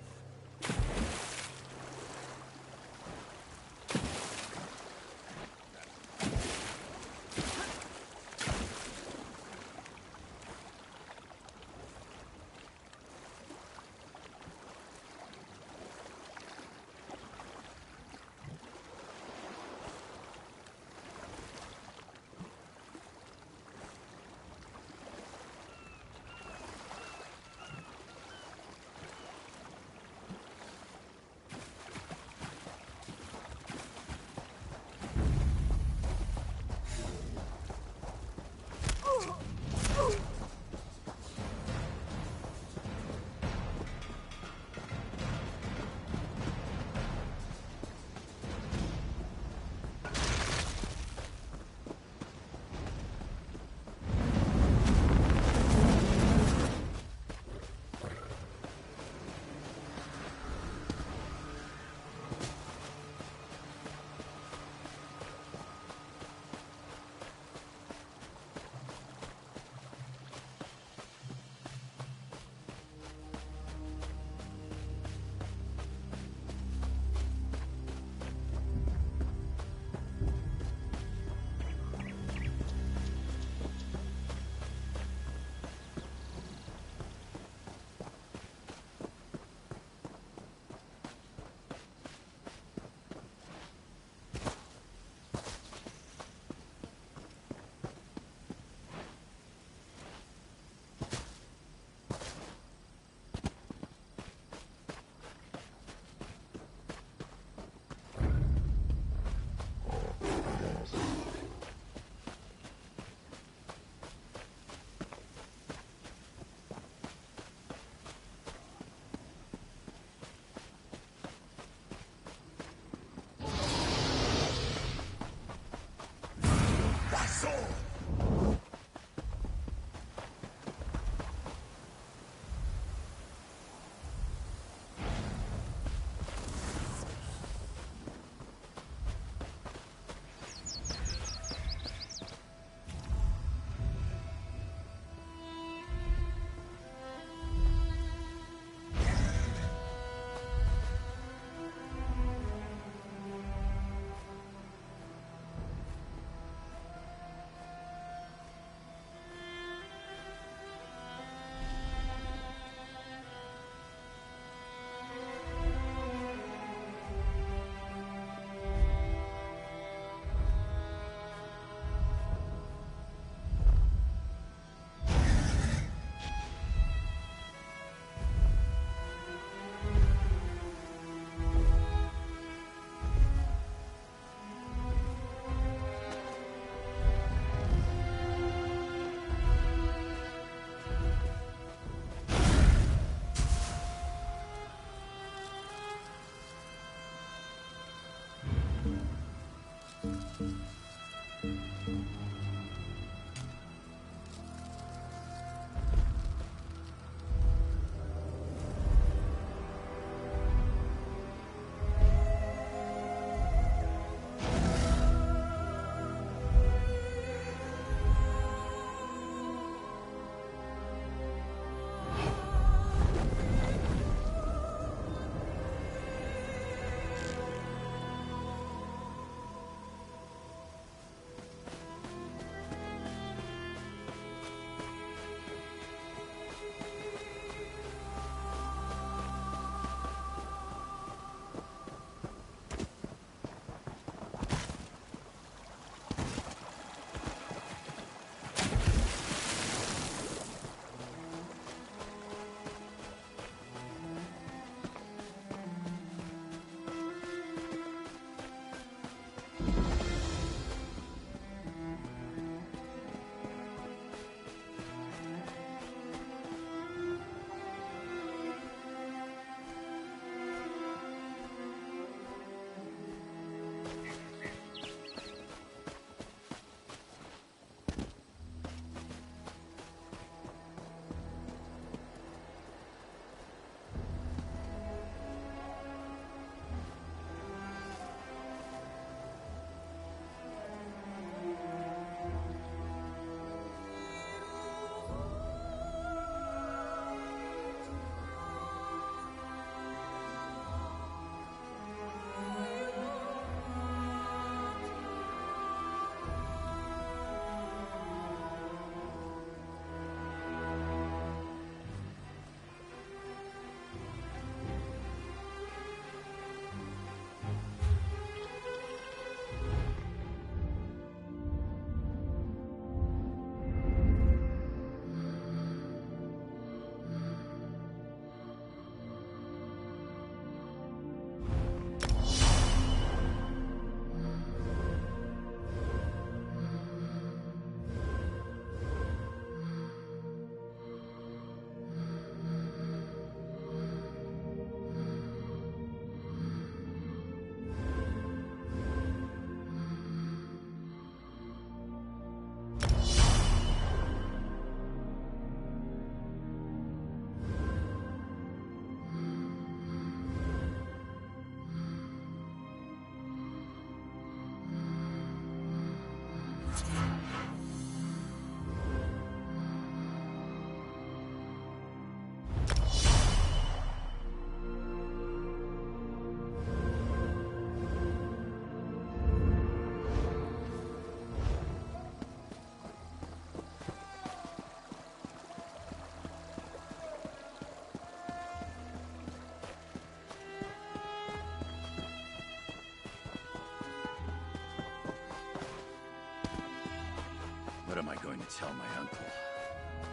What am I going to tell my uncle?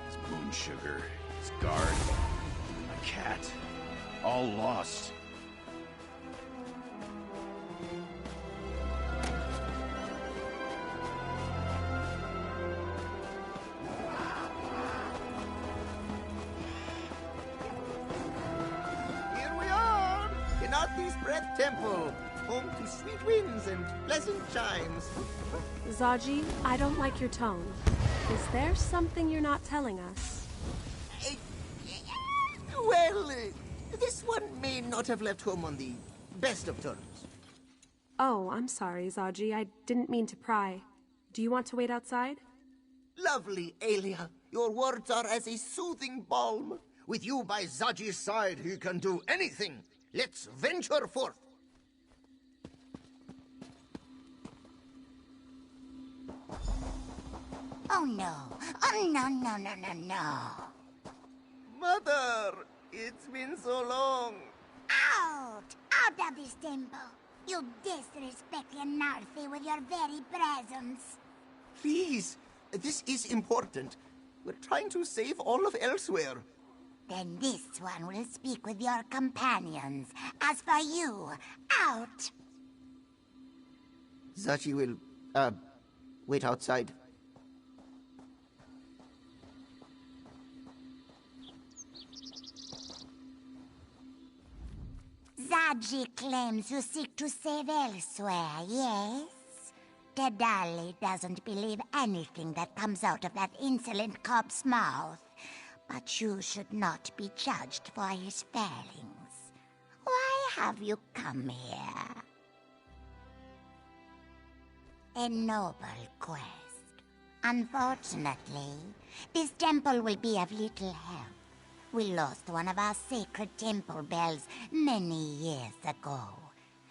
His moon sugar, his guard, my cat, all lost. Here we are! Kenathi's Breath Temple, home to sweet winds and pleasant chimes. Zaji, I don't like your tone. Is there something you're not telling us? Well, this one may not have left home on the best of terms. Oh, I'm sorry, Zaji. I didn't mean to pry. Do you want to wait outside? Lovely, Aelia. Your words are as a soothing balm. With you by Zaji's side, he can do anything. Let's venture forth. Oh no. Oh no, no, no, no, no. Mother, it's been so long. Out! Out of this temple! You disrespect Yanarthi with your very presence. Please, this is important. We're trying to save all of Elsewhere. Then this one will speak with your companions. As for you, out! Zaji will, wait outside. Zaji claims you seek to save Elsewhere, yes? Dedali doesn't believe anything that comes out of that insolent cob's mouth. But you should not be judged for his failings. Why have you come here? A noble quest. Unfortunately, this temple will be of little help. We lost one of our sacred temple bells many years ago.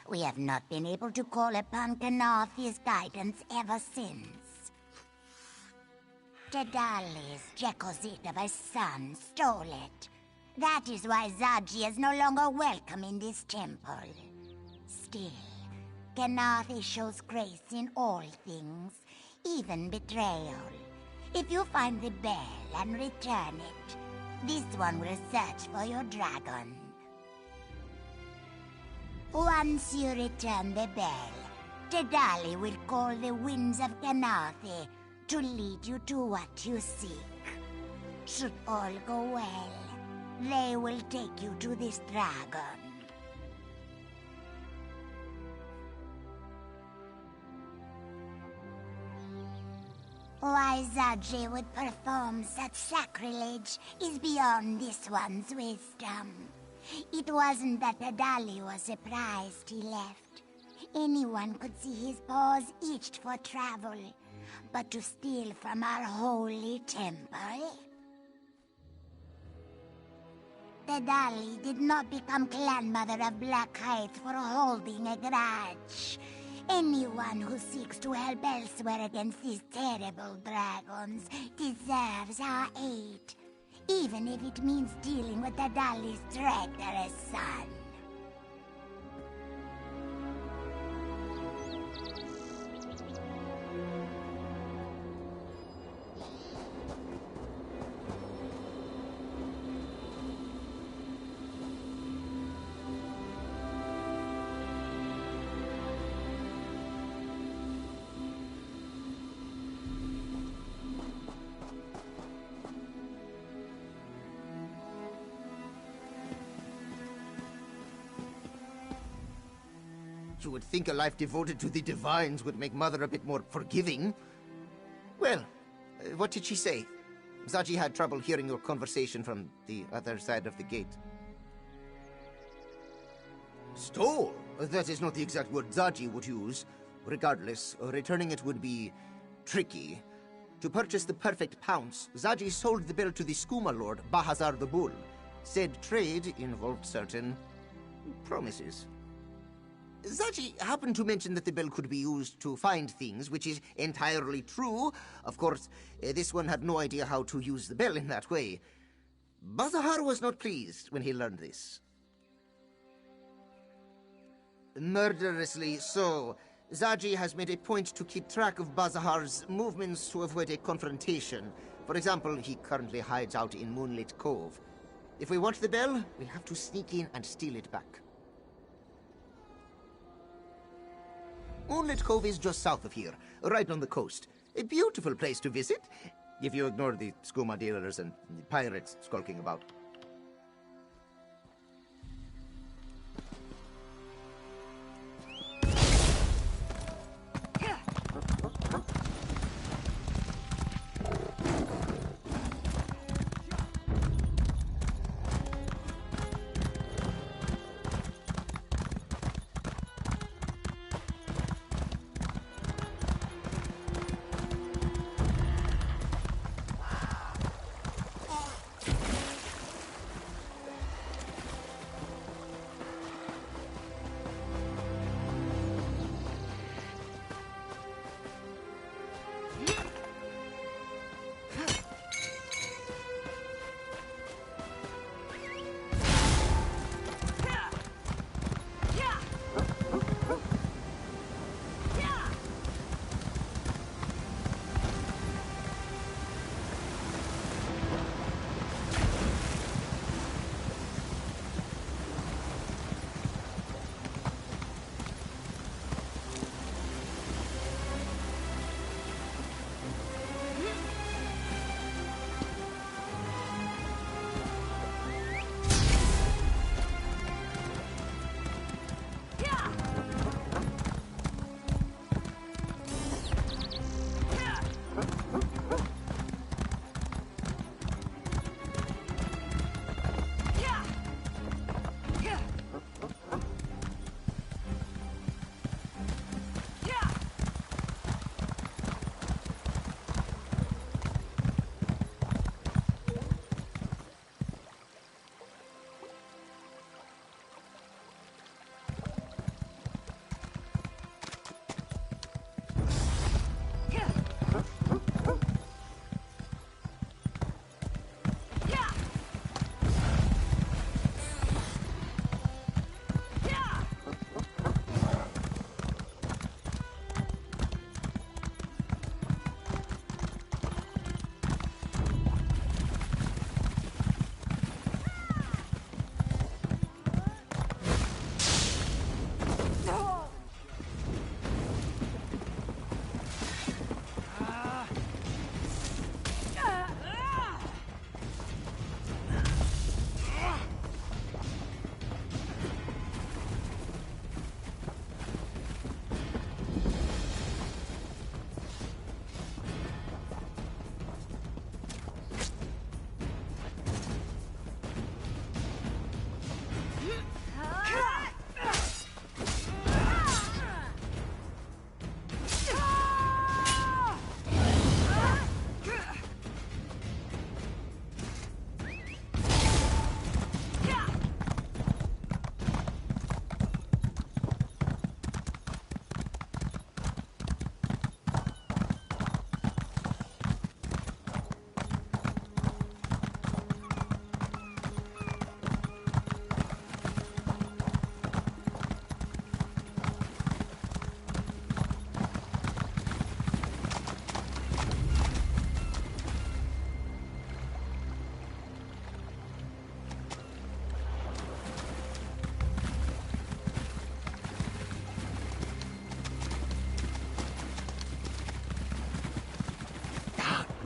We have not been able to call upon Kenathi's guidance ever since. Dedali's Jekozit of his son stole it. That is why Zaji is no longer welcome in this temple. Still, Kenathi shows grace in all things, even betrayal. If you find the bell and return it, this one will search for your dragon. Once you return the bell, Dedali will call the winds of Kenathi to lead you to what you seek. Should all go well, they will take you to this dragon. Why Zaji would perform such sacrilege is beyond this one's wisdom. It wasn't that Dedali was surprised he left. Anyone could see his paws itched for travel. But to steal from our holy temple? Dedali did not become clan mother of Black Height for holding a grudge. Anyone who seeks to help Elsewhere against these terrible dragons deserves our aid, even if it means dealing with Dedali's traitorous son. You would think a life devoted to the divines would make Mother a bit more forgiving. Well, what did she say? Zaji had trouble hearing your conversation from the other side of the gate. Stole? That is not the exact word Zaji would use. Regardless, returning it would be tricky. To purchase the perfect pounce, Zaji sold the bell to the Skooma Lord, Bahazar the Bull. Said trade involved certain promises. Zaji happened to mention that the bell could be used to find things, which is entirely true. Of course, this one had no idea how to use the bell in that way. Bahazar was not pleased when he learned this. Murderously so. Zaji has made a point to keep track of Bazahar's movements to avoid a confrontation. For example, he currently hides out in Moonlit Cove. If we want the bell, we'll have to sneak in and steal it back. Moonlit Cove is just south of here, right on the coast. A beautiful place to visit, if you ignore the skooma dealers and pirates skulking about.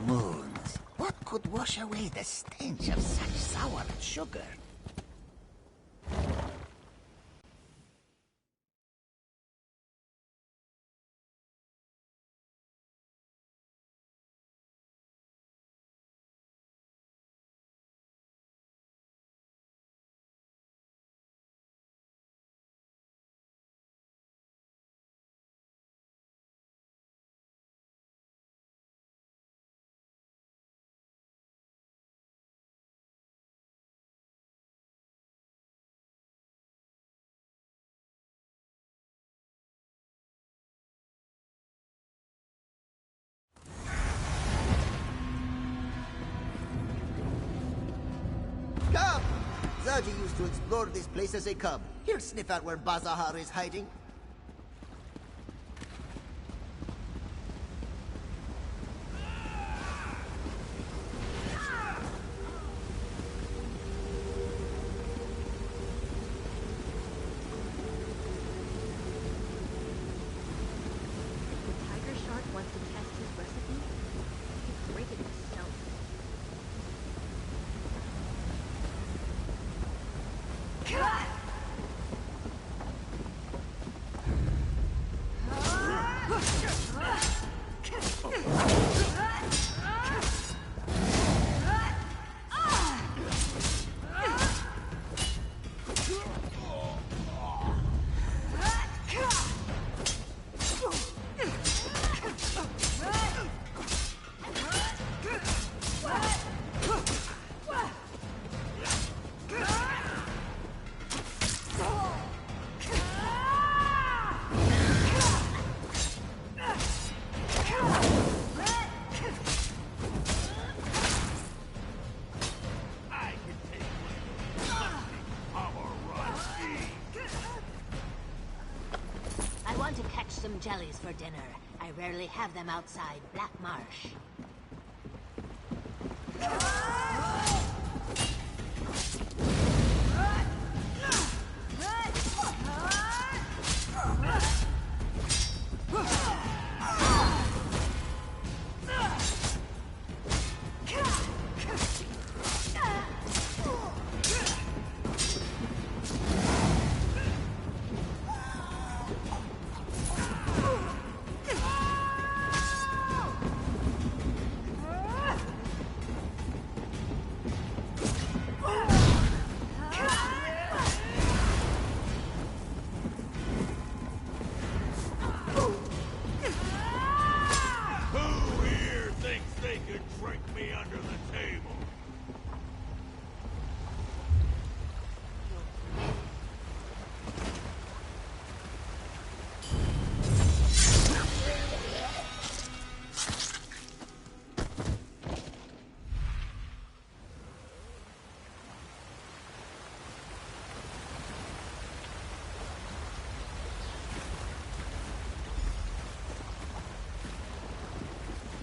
Moons. What could wash away the stench of such sour sugar? Come! Zaji used to explore this place as a cub. He'll sniff out where Bazahar is hiding. jellies for dinner. I rarely have them outside Black Marsh.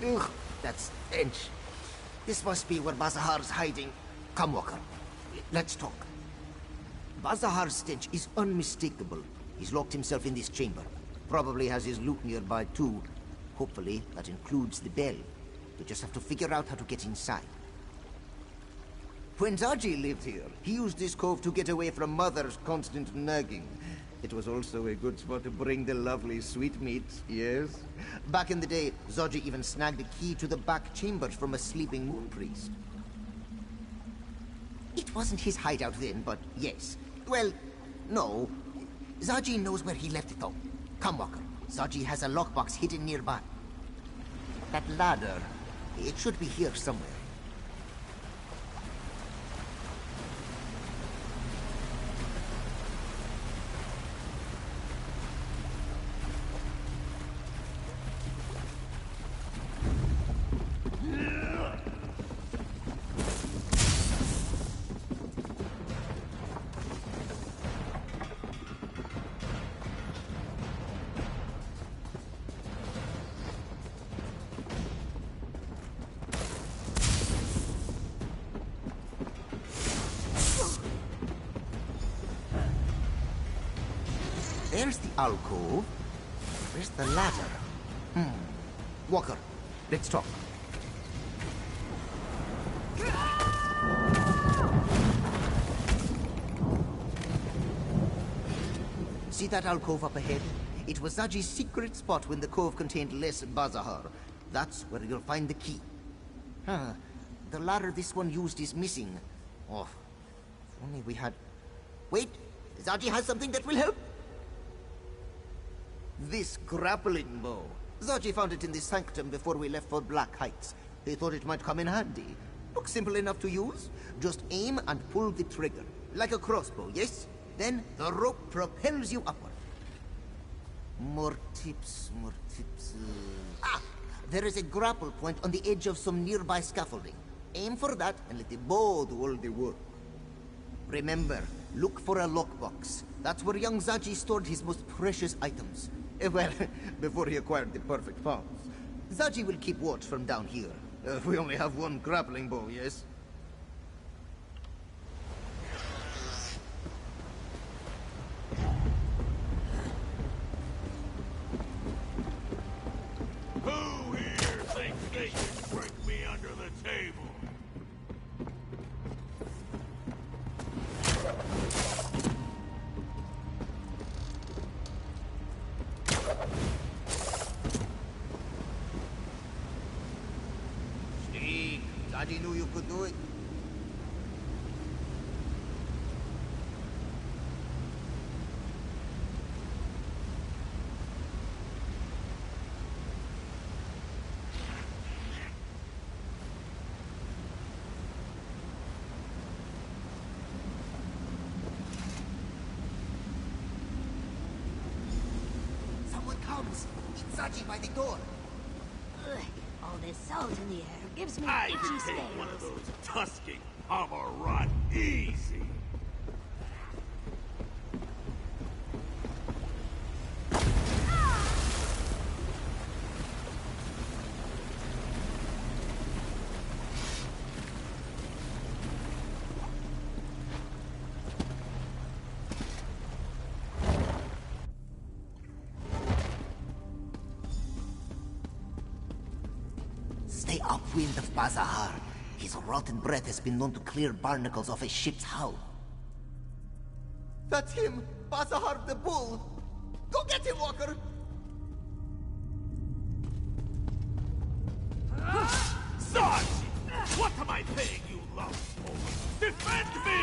Ugh, that stench. This must be where Bazahar's hiding. Come, Walker. Let's talk. Bazahar's stench is unmistakable. He's locked himself in this chamber. Probably has his loot nearby, too. Hopefully, that includes the bell. We just have to figure out how to get inside. When Zaji lived here, he used this cove to get away from Mother's constant nagging. It was also a good spot to bring the lovely sweetmeats, yes? Back in the day, Zaji even snagged a key to the back chambers from a sleeping moon priest. It wasn't his hideout then, but yes. Well, no. Zaji knows where he left it, though. Come, Walker. Zaji has a lockbox hidden nearby. That ladder, it should be here somewhere. There's the alcove. Where's the ladder? Walker, let's talk. See that alcove up ahead? It was Zaji's secret spot when the cove contained less Bazahar. That's where you'll find the key. The ladder this one used is missing. Oh, if only we had... Wait, Zaji has something that will help. This grappling bow. Zaji found it in the sanctum before we left for Black Heights. He thought it might come in handy. Looks simple enough to use. Just aim and pull the trigger. Like a crossbow, yes? Then the rope propels you upward. More tips, more tips. There is a grapple point on the edge of some nearby scaffolding. Aim for that and let the bow do all the work. Remember, look for a lockbox. That's where young Zaji stored his most precious items. Well, before he acquired the perfect palms. Zaji will keep watch from down here. We only have one grappling bow, yes? Who here thinks they can break me under the table? Steve, Zaji knew you could do it. Someone comes. It's Zaji by the door. Ugh, all this salt in the air gives me I itchy can take scales. one of those tusking Hamarot easy. upwind of Bazahar. His rotten breath has been known to clear barnacles off a ship's hull. That's him! Bazahar the Bull! Go get him, Walker! Sarge! What am I paying you, lost fool? Defend me!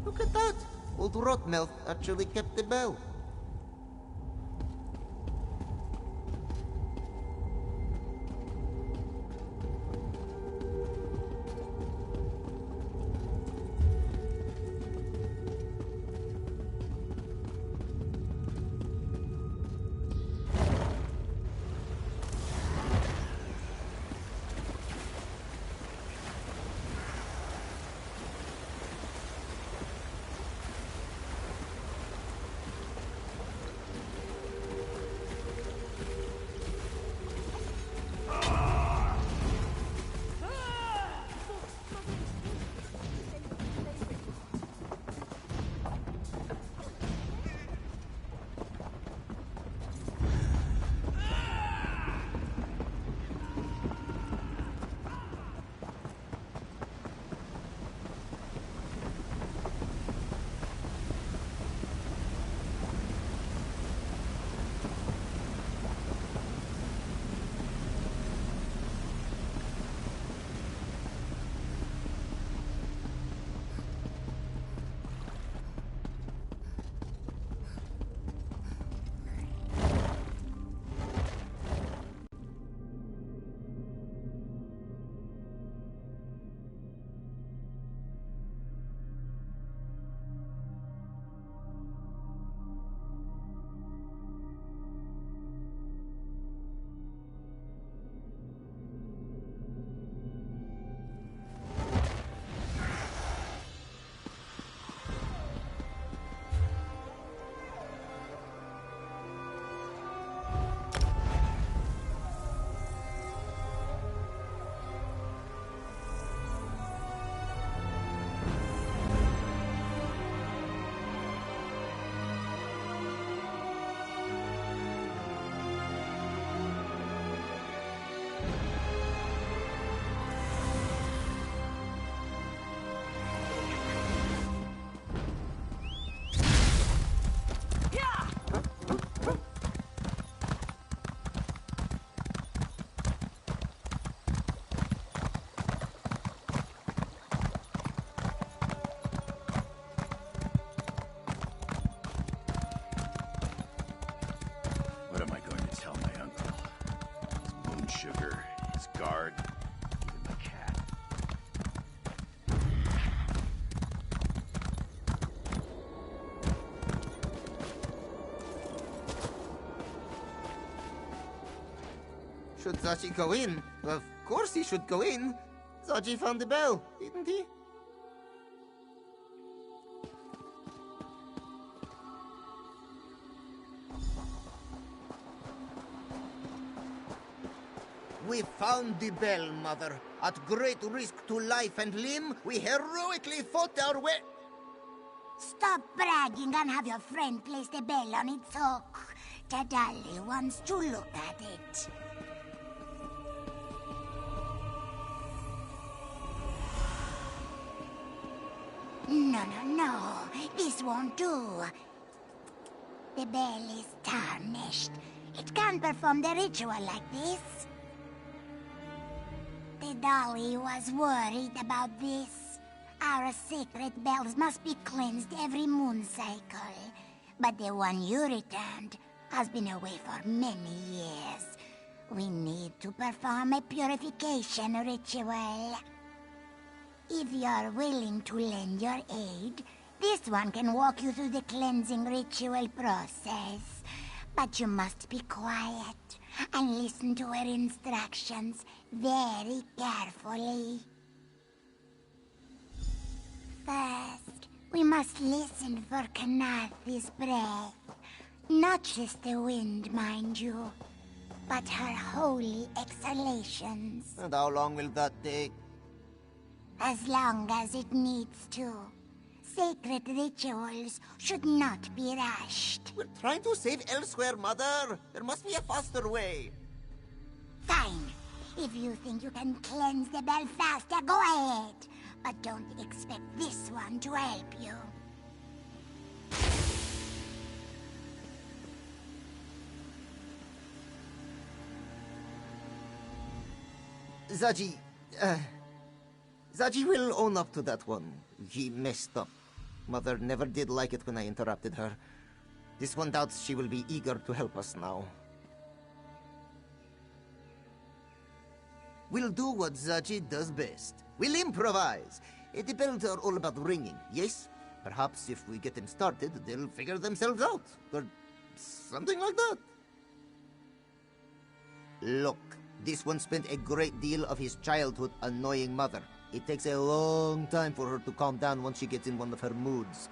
Look at that! Old Rotmouth actually kept the bell. Should Zachi go in? Of course he should go in. Zachi found the bell, didn't he? We found the bell, Mother. At great risk to life and limb, we heroically fought our way... Stop bragging and have your friend place the bell on its hook. Tadali wants to look at it. No. This won't do. The bell is tarnished. It can't perform the ritual like this. The Dolly was worried about this. Our sacred bells must be cleansed every moon cycle. But the one you returned has been away for many years. We need to perform a purification ritual. If you're willing to lend your aid, this one can walk you through the cleansing ritual process. But you must be quiet and listen to her instructions very carefully. First, we must listen for Kanathi's breath. Not just the wind, mind you, but her holy exhalations. And how long will that take? As long as it needs to. Sacred rituals should not be rushed. We're trying to save elsewhere, Mother. There must be a faster way. Fine. If you think you can cleanse the bell faster, go ahead. But don't expect this one to help you. Zaji, Zaji will own up to that one. He messed up. Mother never did like it when I interrupted her. This one doubts she will be eager to help us now. We'll do what Zaji does best. We'll improvise. The bells are all about ringing, yes? Perhaps if we get them started, they'll figure themselves out. Or something like that. Look, this one spent a great deal of his childhood annoying Mother. It takes a long time for her to calm down once she gets in one of her moods.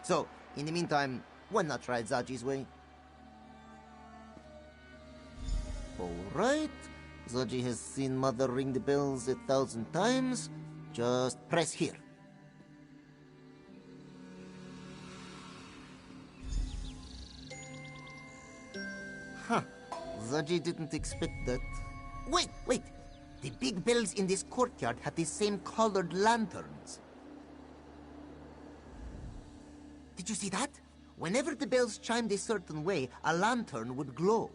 So, in the meantime, why not try Zaji's way? Alright. Zaji has seen Mother ring the bells 1,000 times. Just press here. Huh. Zaji didn't expect that. Wait! The big bells in this courtyard have the same colored lanterns. Did you see that? Whenever the bells chimed a certain way, a lantern would glow.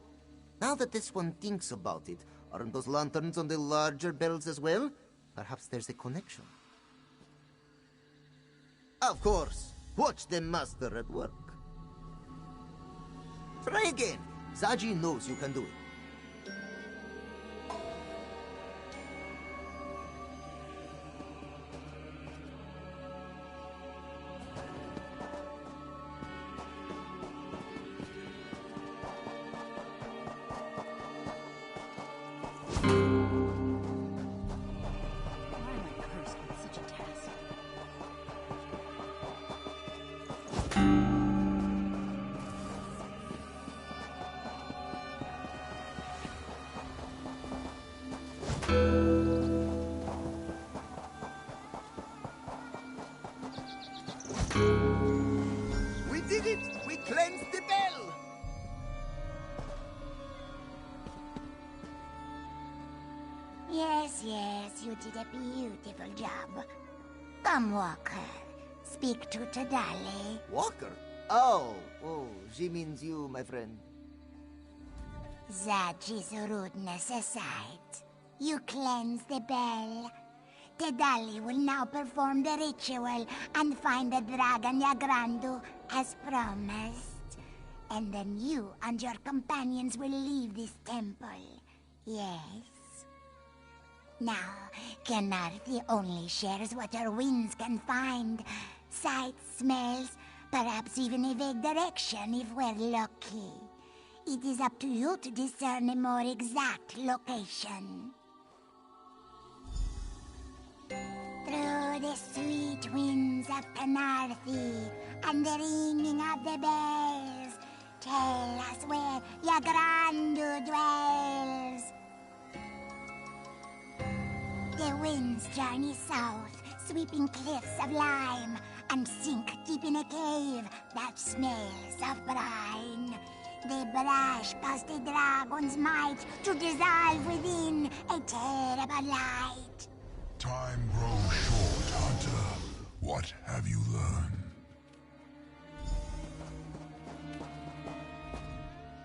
Now that this one thinks about it, aren't those lanterns on the larger bells as well? Perhaps there's a connection. Of course. Watch the master at work. Try again. Zaji knows you can do it. We did it! We cleansed the bell! Yes, you did a beautiful job. Come, Walker. Speak to Tadali. Walker? Oh, she means you, my friend. Zaji's rudeness aside, you cleanse the bell. Tadali will now perform the ritual and find the dragon Yagrandu as promised. And then you and your companions will leave this temple. Yes? Now, Kenarthi only shares what her winds can find. Sights, smells, perhaps even a vague direction if we're lucky. It is up to you to discern a more exact location. Through the sweet winds of Kenarthi and the ringing of the bells, tell us where Yagrandu dwells. The winds journey south, sweeping cliffs of lime, and sink deep in a cave that smells of brine. They brush past the dragon's might to dissolve within a terrible light. Time grows short, Hunter. What have you learned?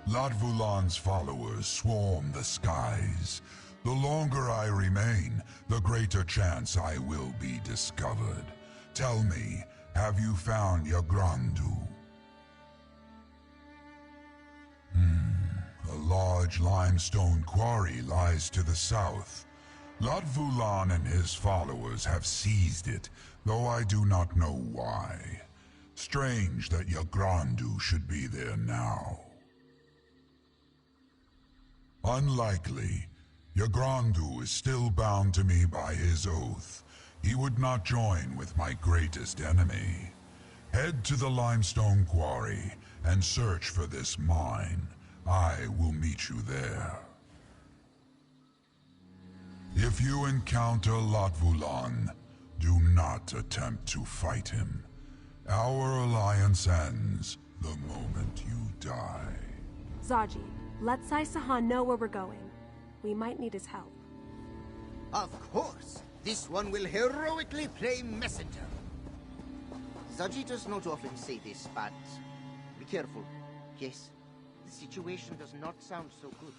Latvulan's followers swarm the skies. The longer I remain, the greater chance I will be discovered. Tell me, have you found Yagrandu? A large limestone quarry lies to the south. Latvulan and his followers have seized it, though I do not know why. Strange that Yagrandu should be there now. Unlikely. Yagrandu is still bound to me by his oath. He would not join with my greatest enemy. Head to the limestone quarry and search for this mine. I will meet you there. If you encounter Latvulan, do not attempt to fight him. Our alliance ends the moment you die. Zaji, let Sai-Sahan know where we're going. We might need his help. Of course. This one will heroically play messenger. Zaji does not often say this, but be careful. Yes, the situation does not sound so good.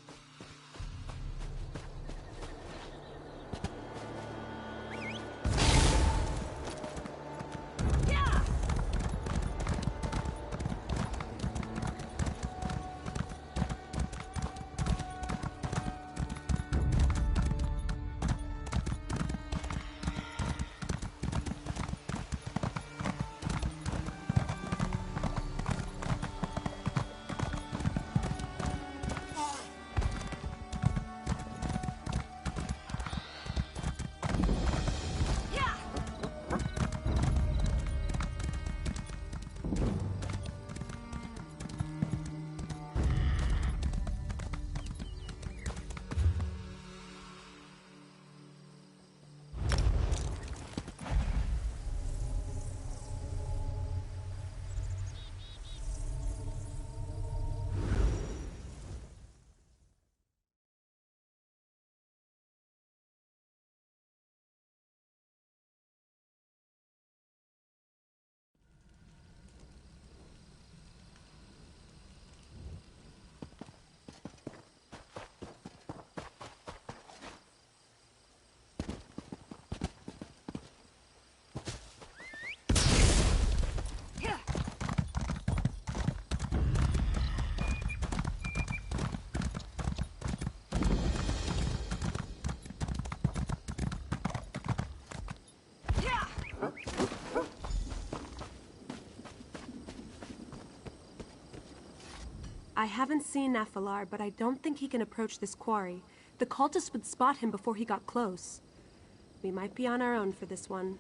I haven't seen Nephilar, but I don't think he can approach this quarry. The cultists would spot him before he got close. We might be on our own for this one.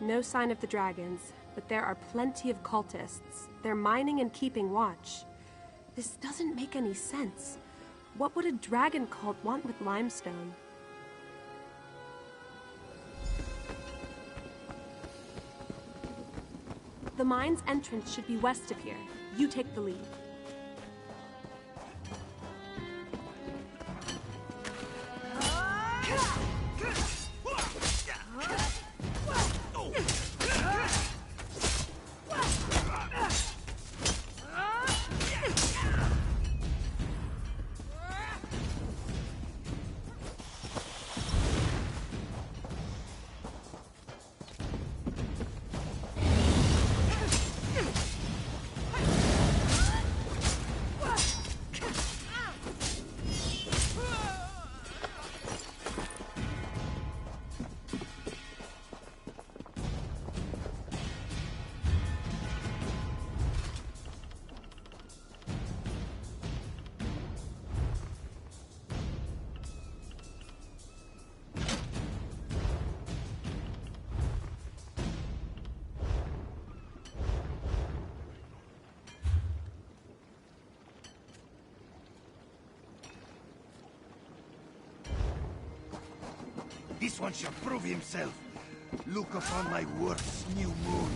No sign of the dragons, but there are plenty of cultists. They're mining and keeping watch. This doesn't make any sense. What would a dragon cult want with limestone? The mine's entrance should be west of here. You take the lead. This one shall prove himself. Look upon my worth's new moon.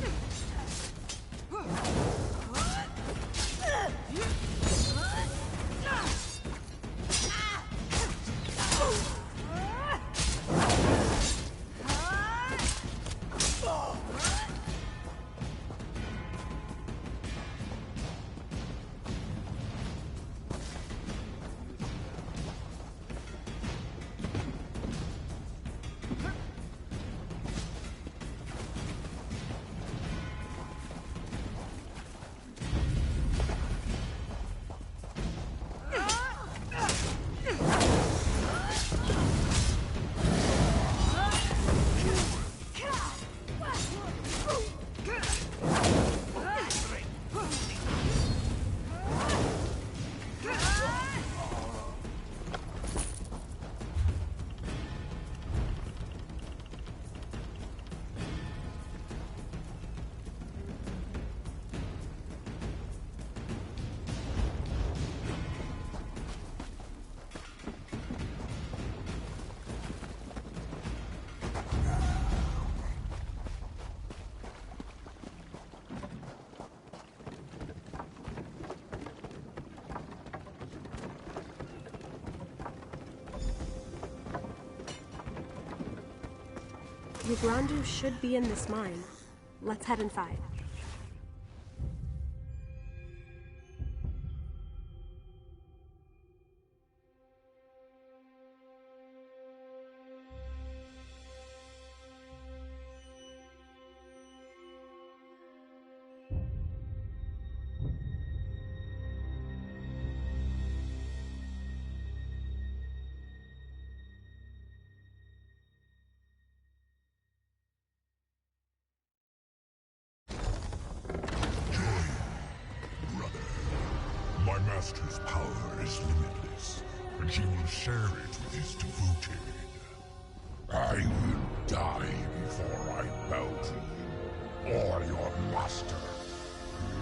Yggdrasil should be in this mine. Let's head inside. My master's power is limitless, and he will share it with his devoted. I will die before I bow to you, or your master,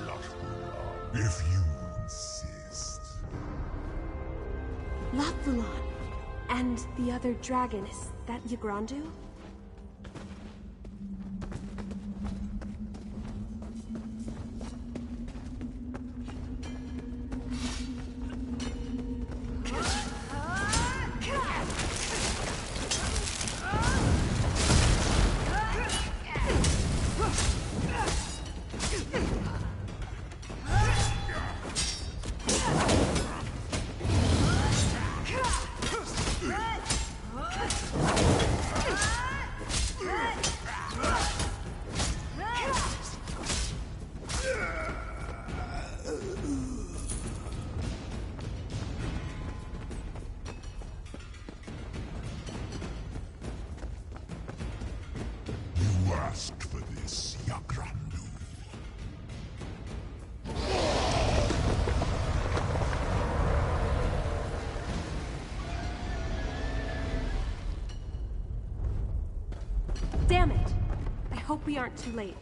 Lotfula, if you insist. Lotfulon! And the other dragon, is that Yggdrasil? You asked for this, Yggdrasil. Damn it! I hope we aren't too late.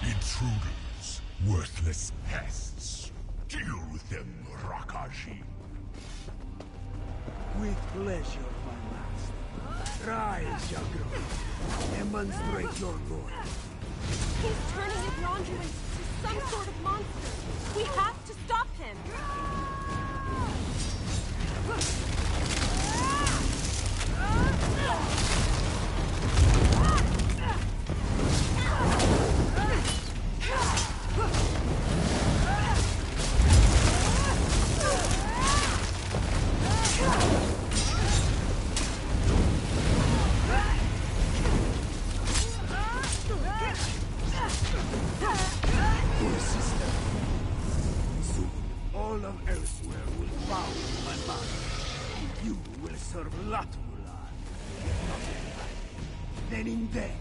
Intruders, worthless pests. Deal with them, Rakaji. With pleasure, my master. Rise, Yggdrasil. Demonstrate your glory. He's turning Yggdrasil into some sort of monster. We have to stop him. Soon, all of elsewhere will bow to my master. You will serve Lotfula. Then in death,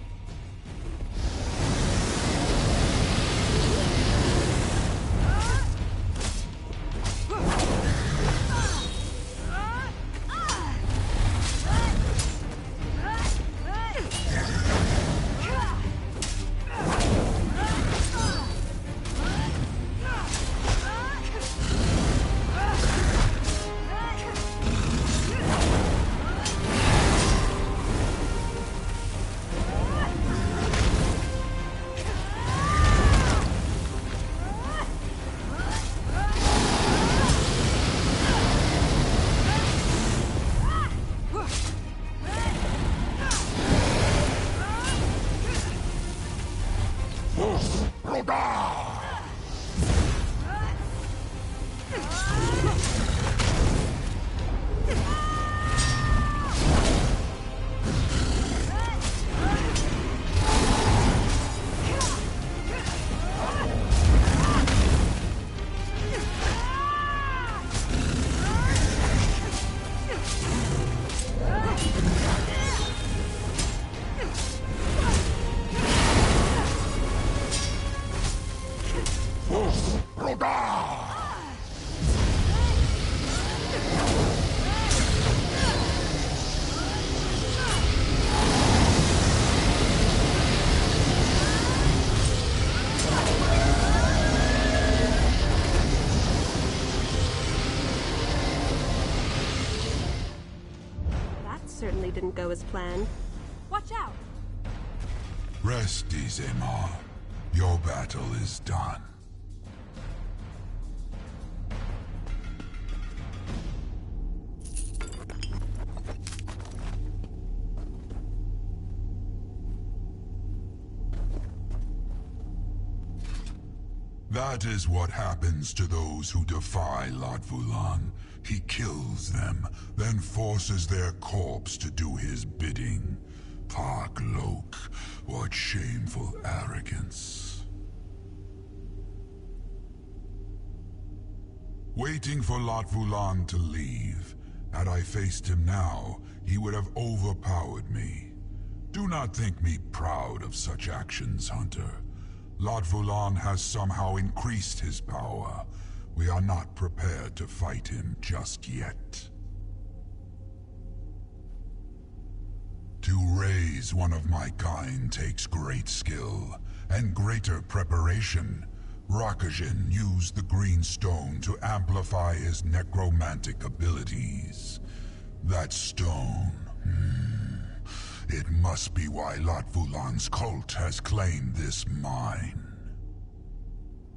certainly didn't go as planned. Watch out! Rest easy, Ma. Your battle is done. That is what happens to those who defy Latvulan. He kills them, then forces their corpse to do his bidding. Park Lok, what shameful arrogance. Waiting for Latvulan to leave. Had I faced him now, he would have overpowered me. Do not think me proud of such actions, Hunter. Latvulan has somehow increased his power. We are not prepared to fight him just yet. To raise one of my kind takes great skill and greater preparation. Rakajin used the green stone to amplify his necromantic abilities. That stone... It must be why Latvulan's cult has claimed this mine.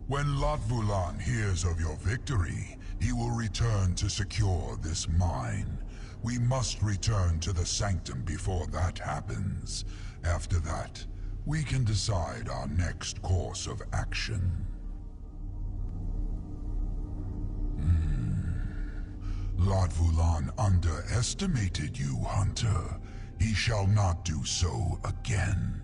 When Latvulan hears of your victory, he will return to secure this mine. We must return to the Sanctum before that happens. After that, we can decide our next course of action. Latvulan underestimated you, Hunter. He shall not do so again.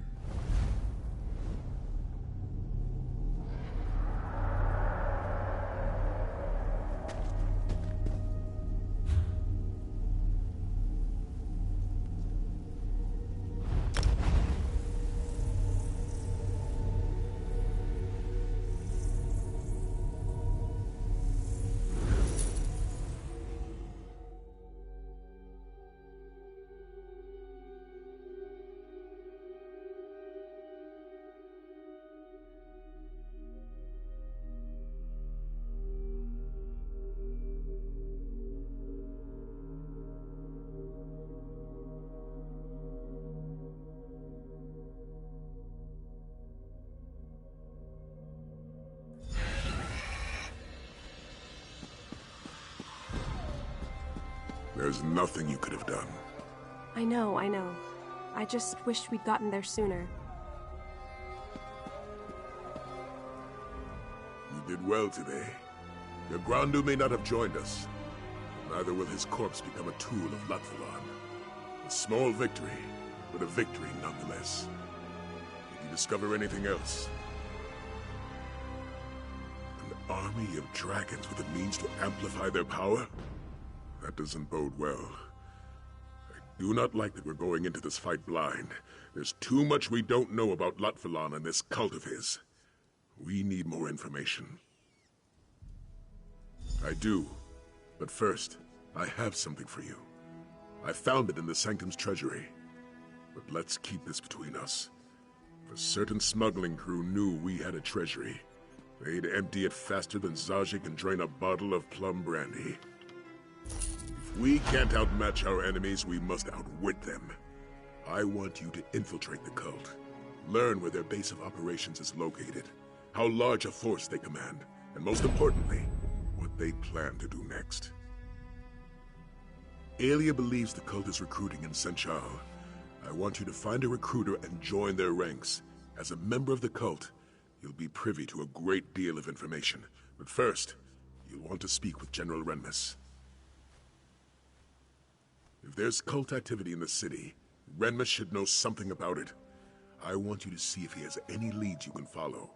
There's nothing you could have done. I know. I just wished we'd gotten there sooner. You did well today. Your Grandu may not have joined us. Neither will his corpse become a tool of Latvulan. A small victory, but a victory nonetheless. Did you discover anything else? An army of dragons with the means to amplify their power? That doesn't bode well. I do not like that we're going into this fight blind. There's too much we don't know about Latvulan and this cult of his. We need more information. I do. But first, I have something for you. I found it in the Sanctum's treasury. But let's keep this between us. If a certain smuggling crew knew we had a treasury, they'd empty it faster than Zaji can drain a bottle of plum brandy. If we can't outmatch our enemies, we must outwit them. I want you to infiltrate the cult. Learn where their base of operations is located, how large a force they command, and most importantly, what they plan to do next. Aelia believes the cult is recruiting in Senchal. I want you to find a recruiter and join their ranks. As a member of the cult, you'll be privy to a great deal of information. But first, you'll want to speak with General Renmus. If there's cult activity in the city, Renmus should know something about it. I want you to see if he has any leads you can follow.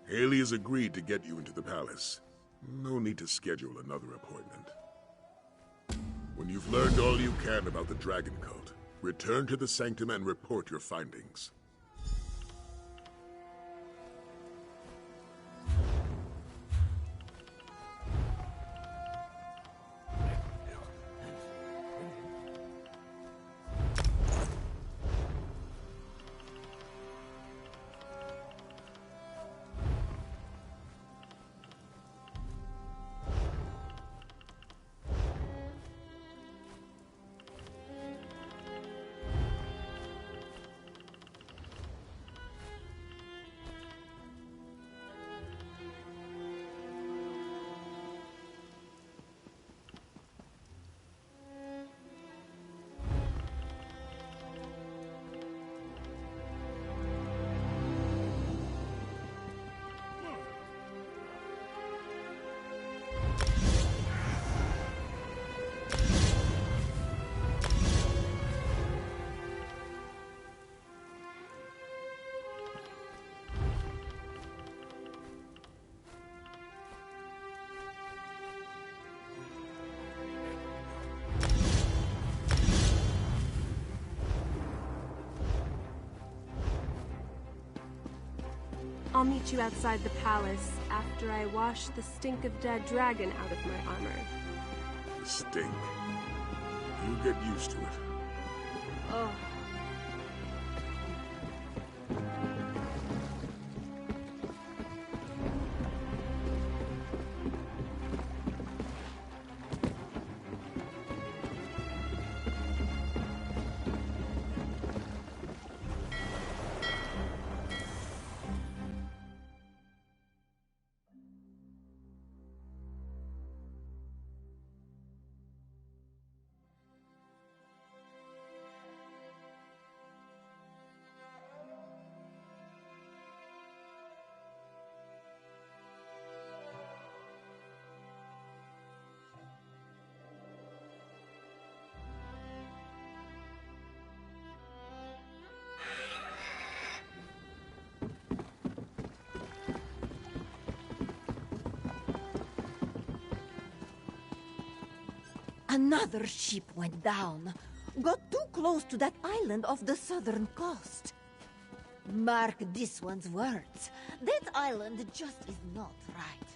Haley has agreed to get you into the palace. No need to schedule another appointment. When you've learned all you can about the Dragon Cult, return to the Sanctum and report your findings. I'll meet you outside the palace after I wash the stink of dead dragon out of my armor. The stink. You get used to it. Oh. Another ship went down. Got too close to that island off the southern coast. Mark this one's words. That island just is not right.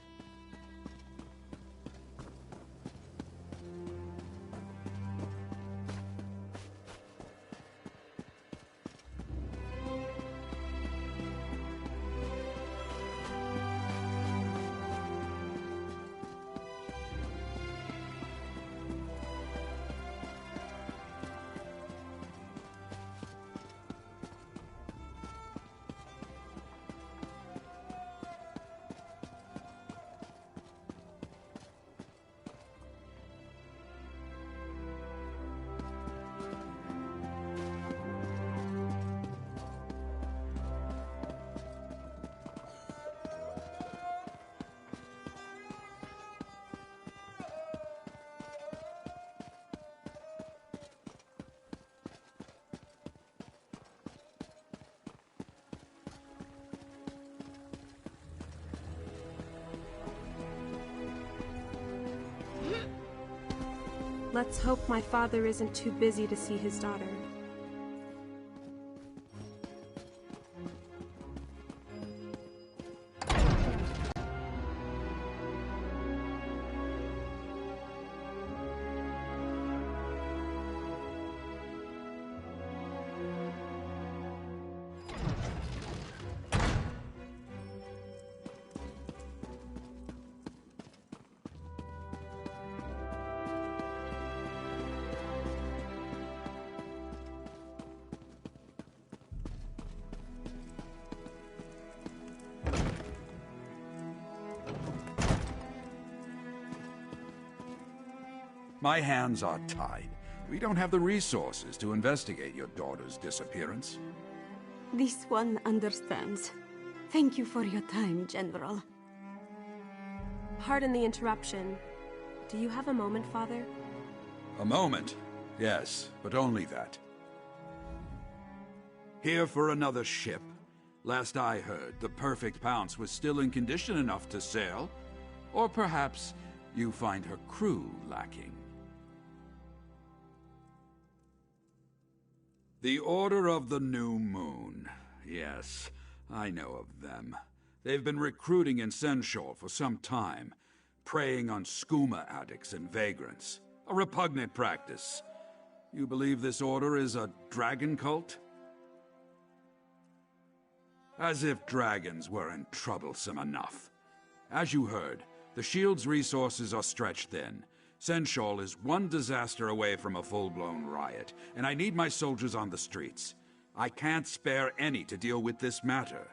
Let's hope my father isn't too busy to see his daughter. My hands are tied. We don't have the resources to investigate your daughter's disappearance. This one understands. Thank you for your time, General. Pardon the interruption. Do you have a moment, Father? A moment? Yes, but only that. Here for another ship. Last I heard, the Perfect Pounce was still in condition enough to sail. Or perhaps you find her crew lacking. The Order of the New Moon. Yes, I know of them. They've been recruiting in Senshal for some time, preying on skooma addicts and vagrants. A repugnant practice. You believe this order is a dragon cult? As if dragons weren't troublesome enough. As you heard, the Shield's resources are stretched thin. Senshal is one disaster away from a full-blown riot, and I need my soldiers on the streets. I can't spare any to deal with this matter.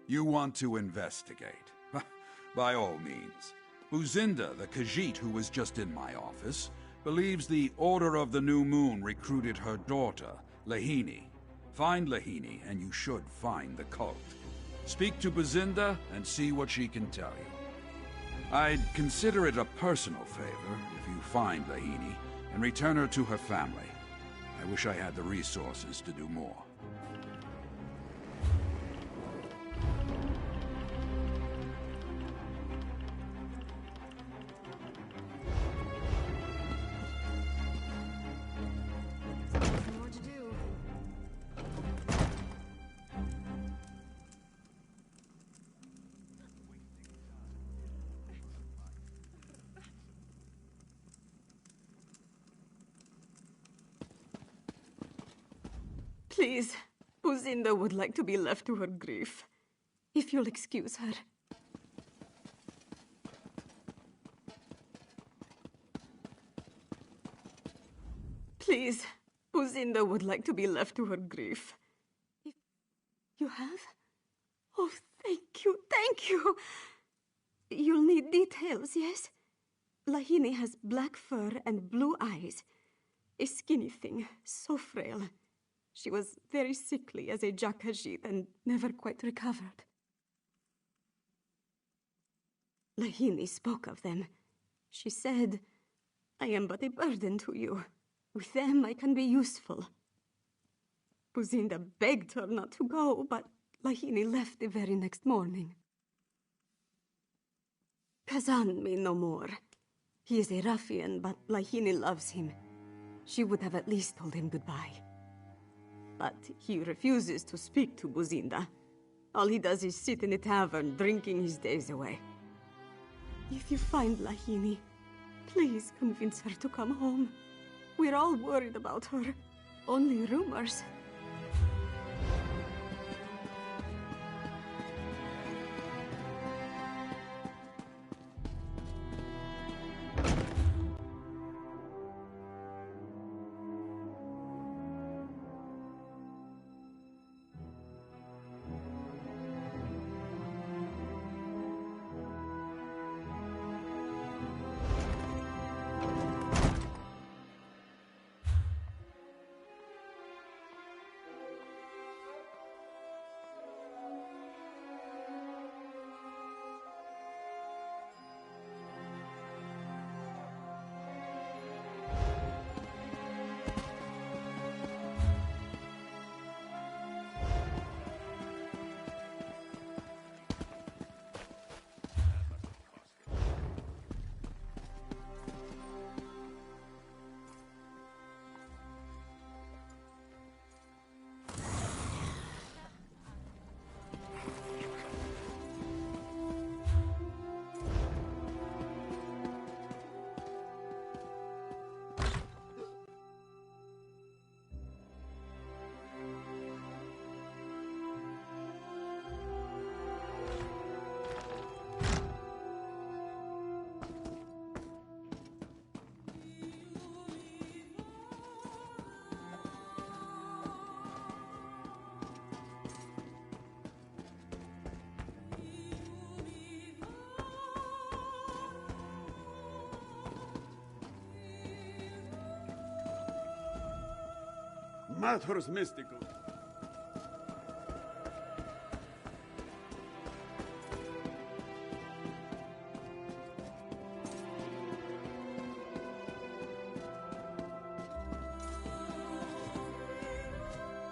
You want to investigate. By all means. Buzinda, the Khajiit who was just in my office, believes the Order of the New Moon recruited her daughter, Lahini. Find Lahini, and you should find the cult. Speak to Buzinda and see what she can tell you. I'd consider it a personal favor if you find Lahini and return her to her family. I wish I had the resources to do more. Please, Buzinda would like to be left to her grief. If you'll excuse her. Please, Buzinda would like to be left to her grief. If you have? Oh, thank you, thank you. You'll need details, yes? Lahini has black fur and blue eyes. A skinny thing, so frail. She was very sickly as a Jakajit and never quite recovered. Lahini spoke of them. She said, I am but a burden to you. With them I can be useful. Buzinda begged her not to go, but Lahini left the very next morning. Kazan me no more. He is a ruffian, but Lahini loves him. She would have at least told him goodbye. But he refuses to speak to Buzinda. All he does is sit in a tavern, drinking his days away. If you find Lahini, please convince her to come home. We're all worried about her. Only rumors. Matters mystical.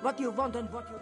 What you want and what you...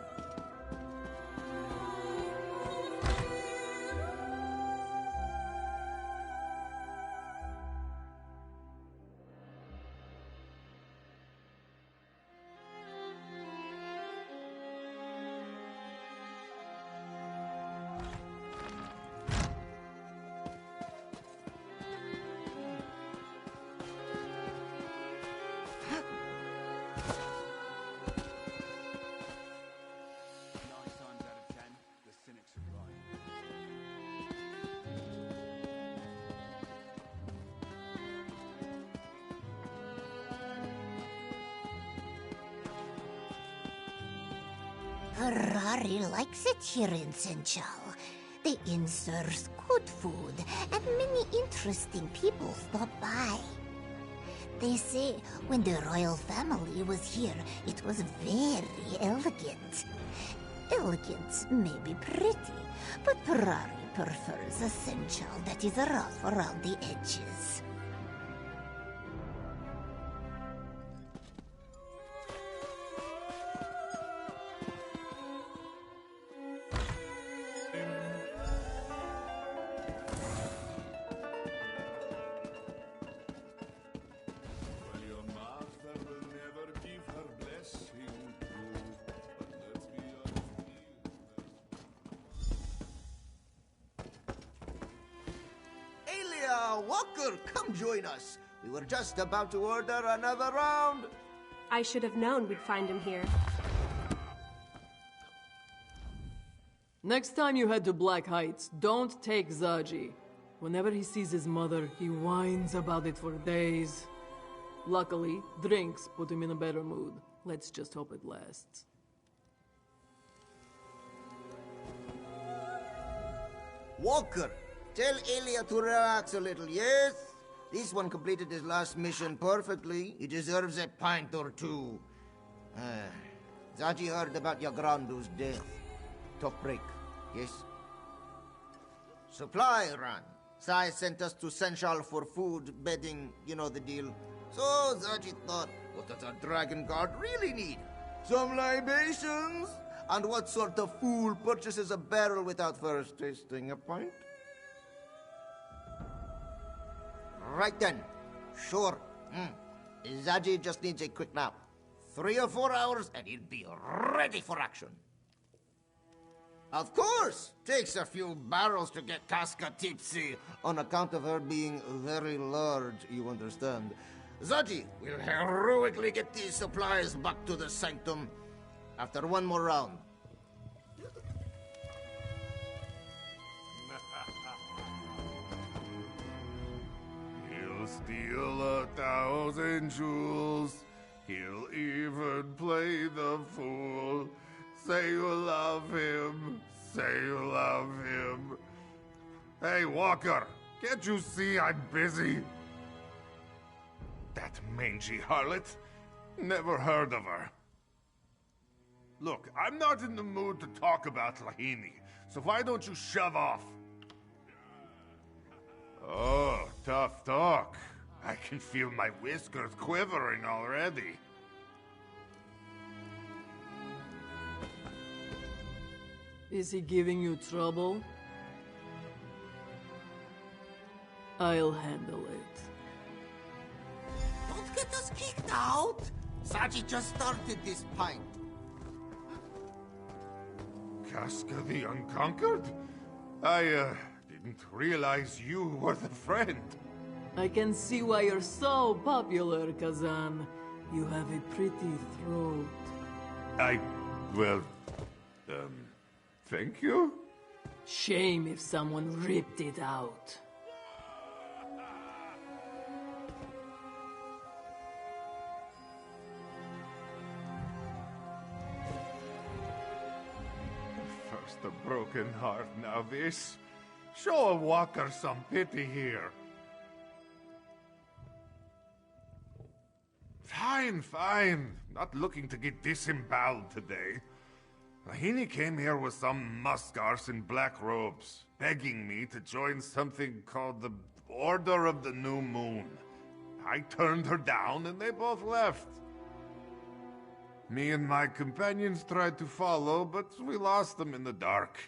Harari likes it here in Senchal. The inn serves good food, and many interesting people stop by. They say when the royal family was here, it was very elegant. Elegant may be pretty, but Ferrari prefers essential that is rough around the edges. Walker, come join us. We were just about to order another round. I should have known we'd find him here. Next time you head to Black Heights, don't take Zaji. Whenever he sees his mother, he whines about it for days. Luckily, drinks put him in a better mood. Let's just hope it lasts. Walker, tell Elia to relax a little, yes? This one completed his last mission perfectly. He deserves a pint or two. Zaji heard about Yagrandu's death. Tough break, yes? Supply run. Sai sent us to Senchal for food, bedding, you know the deal. So Zaji thought, what does a dragon guard really need? Some libations? And what sort of fool purchases a barrel without first tasting a pint? Right then. Sure. Zaji just needs a quick nap. 3 or 4 hours and he'll be ready for action. Of course! Takes a few barrels to get Casca tipsy, on account of her being very large, you understand. Zaji will heroically get these supplies back to the sanctum after one more round. He'll steal 1,000 jewels. He'll even play the fool. Say you love him. Say you love him. Hey, Walker, can't you see I'm busy? That mangy harlot? Never heard of her. Look, I'm not in the mood to talk about Lahini, so why don't you shove off? Oh, tough talk. I can feel my whiskers quivering already. Is he giving you trouble? I'll handle it. Don't get us kicked out! Zaji just started this pint. Casca the Unconquered? I, didn't realize you were the friend. I can see why you're so popular, Kazan. You have a pretty throat. Thank you? Shame if someone ripped it out. First a broken heart, now this. Show a walker some pity here. Fine, fine. Not looking to get disemboweled today. Lahini came here with some muskars in black robes, begging me to join something called the Order of the New Moon. I turned her down and they both left. Me and my companions tried to follow, but we lost them in the dark.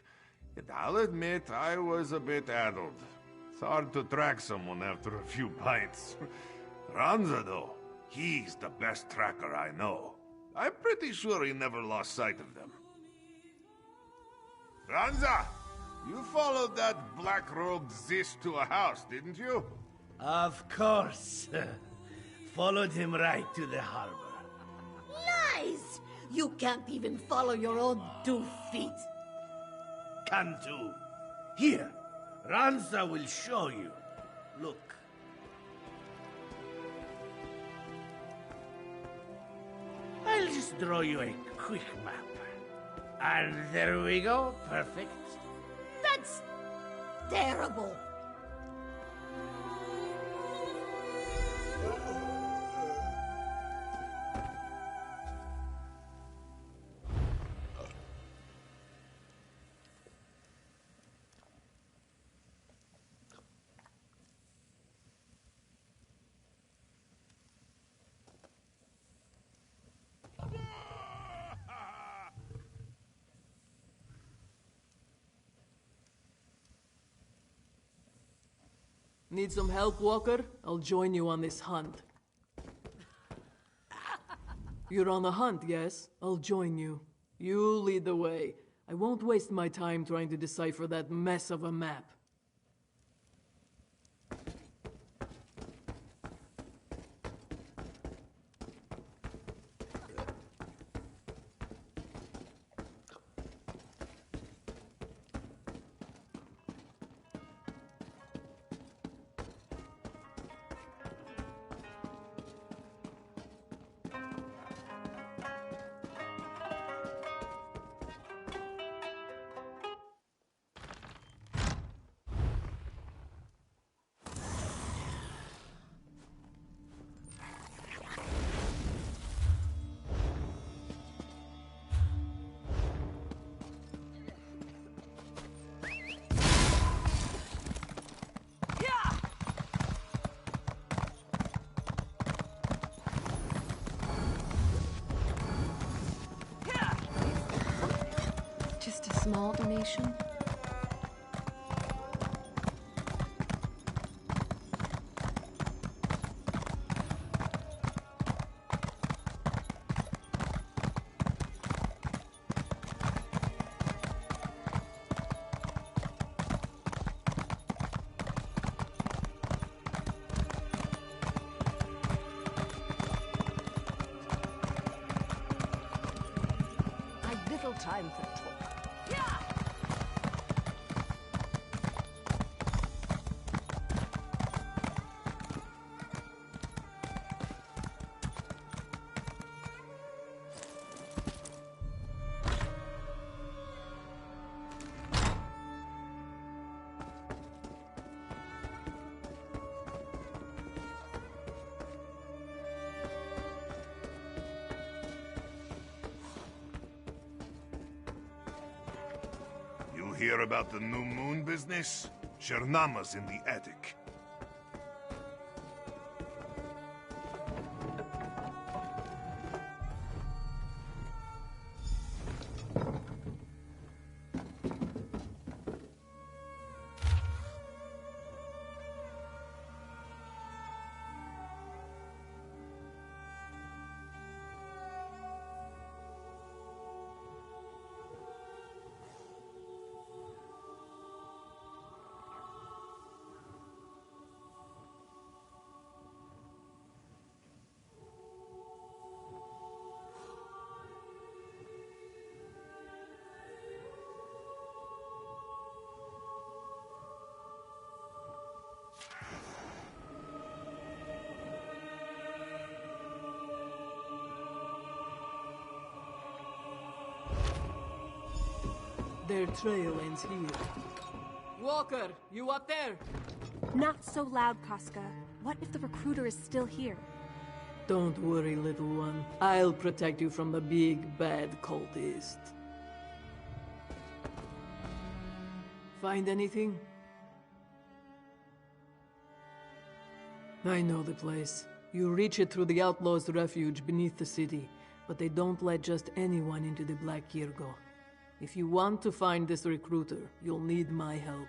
And I'll admit I was a bit addled. It's hard to track someone after a few pints. Ranza, though, he's the best tracker I know. I'm pretty sure he never lost sight of them. Ranza! You followed that black-robed Zish to a house, didn't you? Of course. Followed him right to the harbor. Lies! You can't even follow your own 2 feet. Cantu. Here, Ranza will show you. Look. I'll just draw you a quick map. And there we go. Perfect. That's terrible. Need some help, Walker? I'll join you on this hunt. You're on a hunt, yes? I'll join you. You lead the way. I won't waste my time trying to decipher that mess of a map. Just a small donation. I've little time for talk. You hear about the new moon business? Shernama's in the attic. Their trail ends here. Walker, you up there? Not so loud, Casca. What if the recruiter is still here? Don't worry, little one. I'll protect you from the big, bad cultist. Find anything? I know the place. You reach it through the Outlaws' refuge beneath the city, but they don't let just anyone into the Black Kirgo. If you want to find this recruiter, you'll need my help.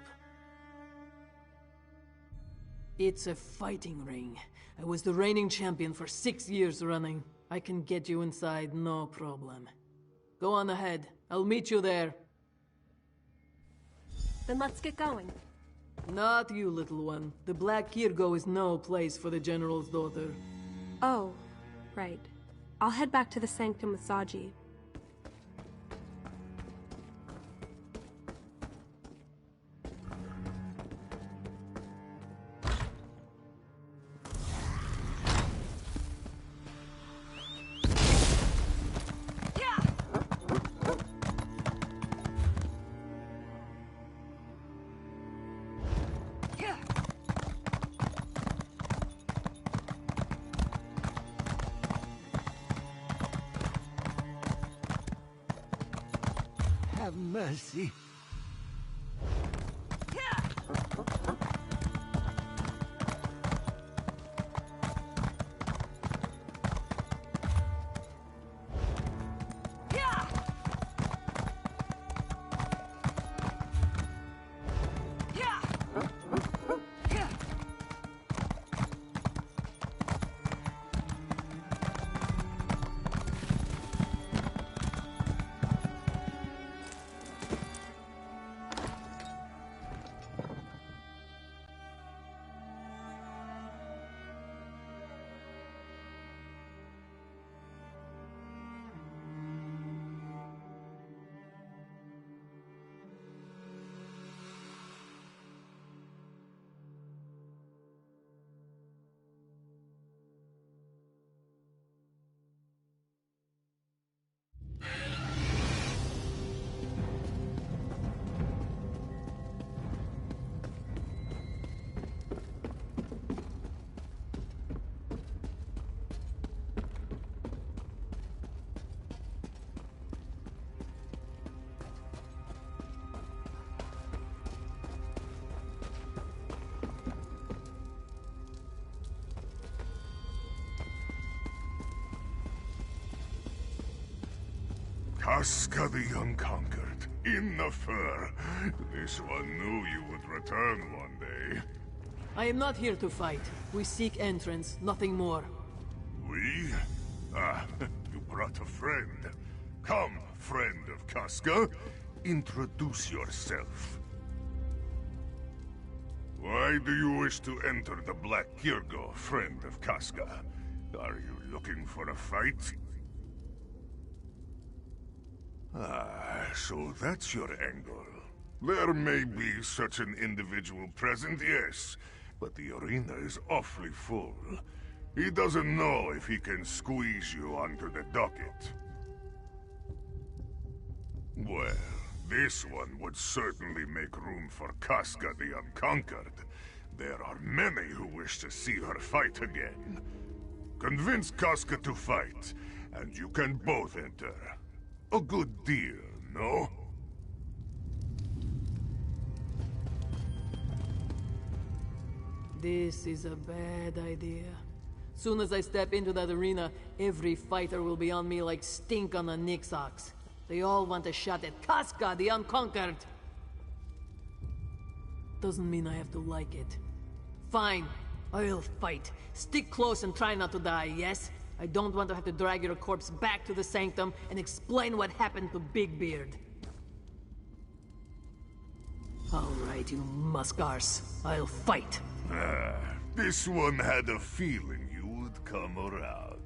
It's a fighting ring. I was the reigning champion for 6 years running. I can get you inside, no problem. Go on ahead. I'll meet you there. Then let's get going. Not you, little one. The Black Kirgo is no place for the General's daughter. Oh, right. I'll head back to the Sanctum with Zaji. Have mercy. Casca the Unconquered, in the fur. This one knew you would return one day. I am not here to fight. We seek entrance, nothing more. We? Ah, you brought a friend. Come, friend of Casca. Introduce yourself. Why do you wish to enter the Black Kirgo, friend of Casca? Are you looking for a fight? Ah, so that's your angle. There may be such an individual present, yes, but the arena is awfully full. He doesn't know if he can squeeze you onto the docket. Well, this one would certainly make room for Casca the Unconquered. There are many who wish to see her fight again. Convince Casca to fight, and you can both enter. A good deal, no? This is a bad idea. Soon as I step into that arena, every fighter will be on me like stink on a Nix ox. They all want a shot at Casca the Unconquered. Doesn't mean I have to like it. Fine, I'll fight. Stick close and try not to die, yes? I don't want to have to drag your corpse back to the sanctum and explain what happened to Big Beard. All right, you muskars. I'll fight. Ah, this one had a feeling you would come around.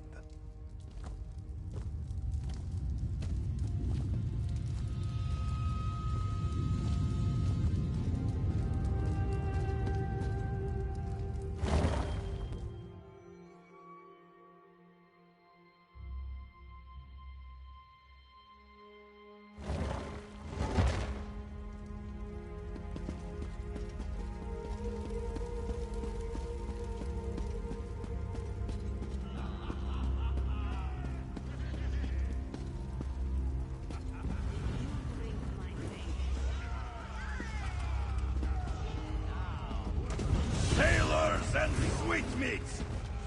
And sweetmeats,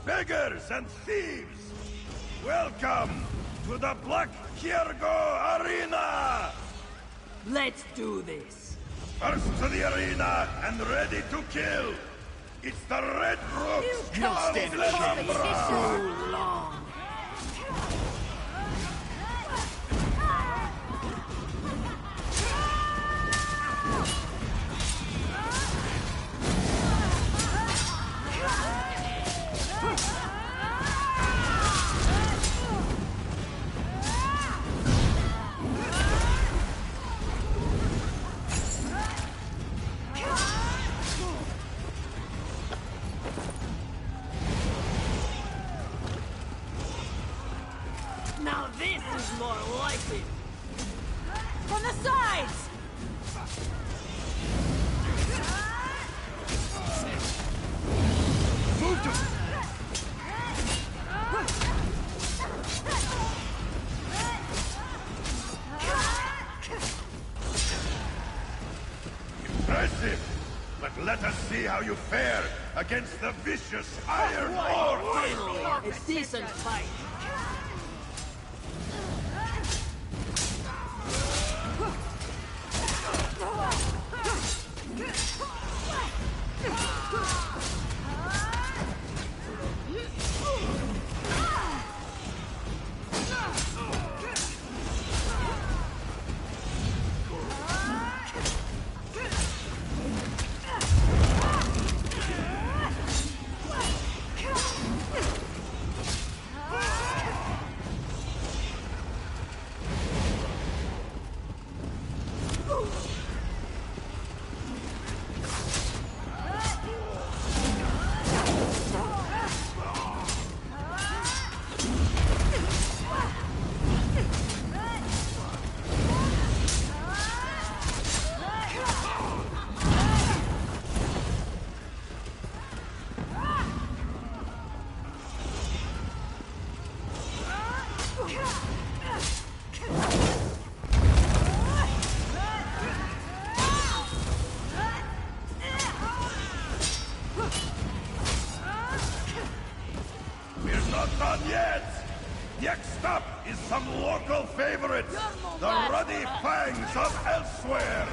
beggars and thieves, welcome to the Black Kirgo Arena! Let's do this! First to the arena and ready to kill! It's the Red Rooks of Alhambra! Too long! Now this is more likely! From the sides! Move to... impressive. But let us see how you fare against the vicious Iron Horde! Finally, a decent fight. We're not done yet! Next up is some local favorites, the Ruddy Fangs of Elsewhere!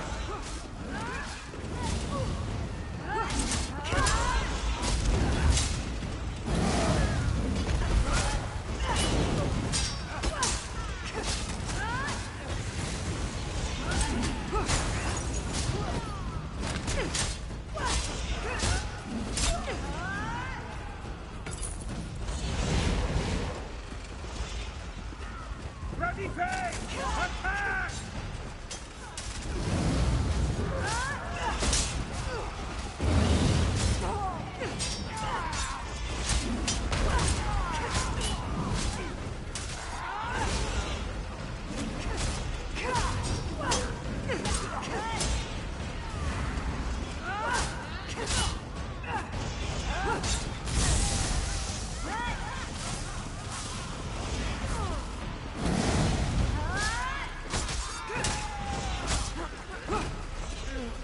Ruddy Fangs! Attack!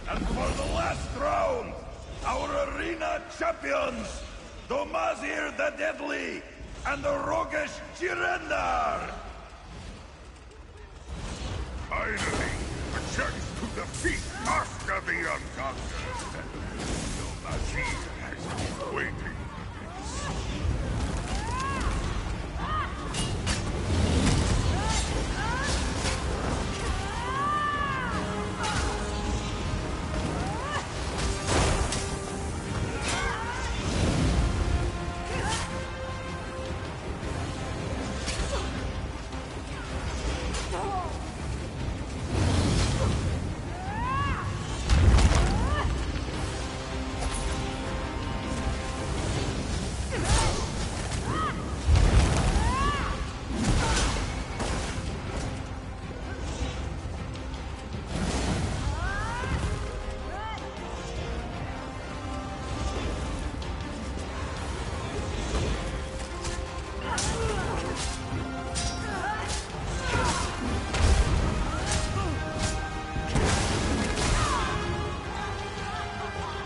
And for the last round, our arena champions, Domazir the Deadly and the roguish Jirendar! Finally, a chance to defeat after the unconquered. Domazir has been waiting.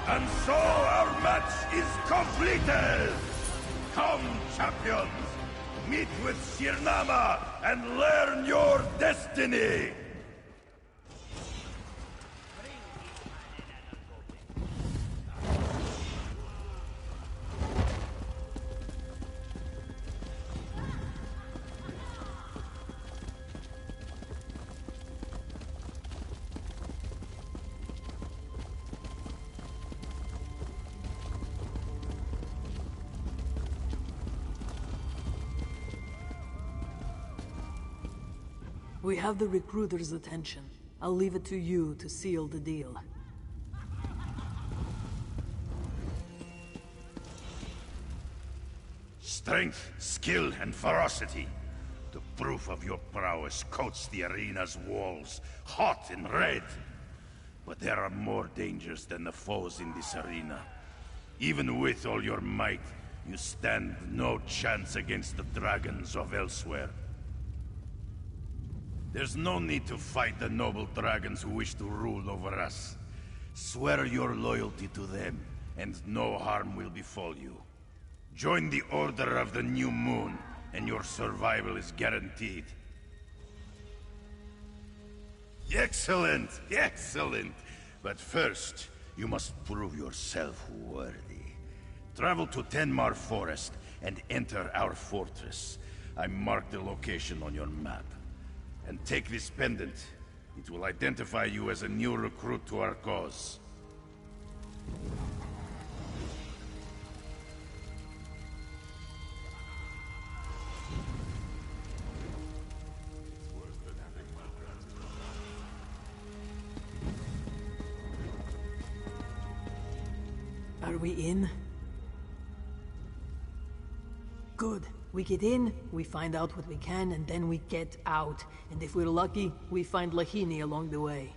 And so our match is completed! Come, champions! Meet with Shirnama and learn your destiny! We have the recruiter's attention. I'll leave it to you to seal the deal. Strength, skill, and ferocity. The proof of your prowess coats the arena's walls, hot and red. But there are more dangers than the foes in this arena. Even with all your might, you stand no chance against the dragons of Elsewhere. There's no need to fight the noble dragons who wish to rule over us. Swear your loyalty to them, and no harm will befall you. Join the Order of the New Moon, and your survival is guaranteed. Excellent! Excellent! But first, you must prove yourself worthy. Travel to Tenmar Forest and enter our fortress. I marked the location on your map. And take this pendant. It will identify you as a new recruit to our cause. Are we in? Good. We get in, we find out what we can, and then we get out. And if we're lucky, we find Lahini along the way.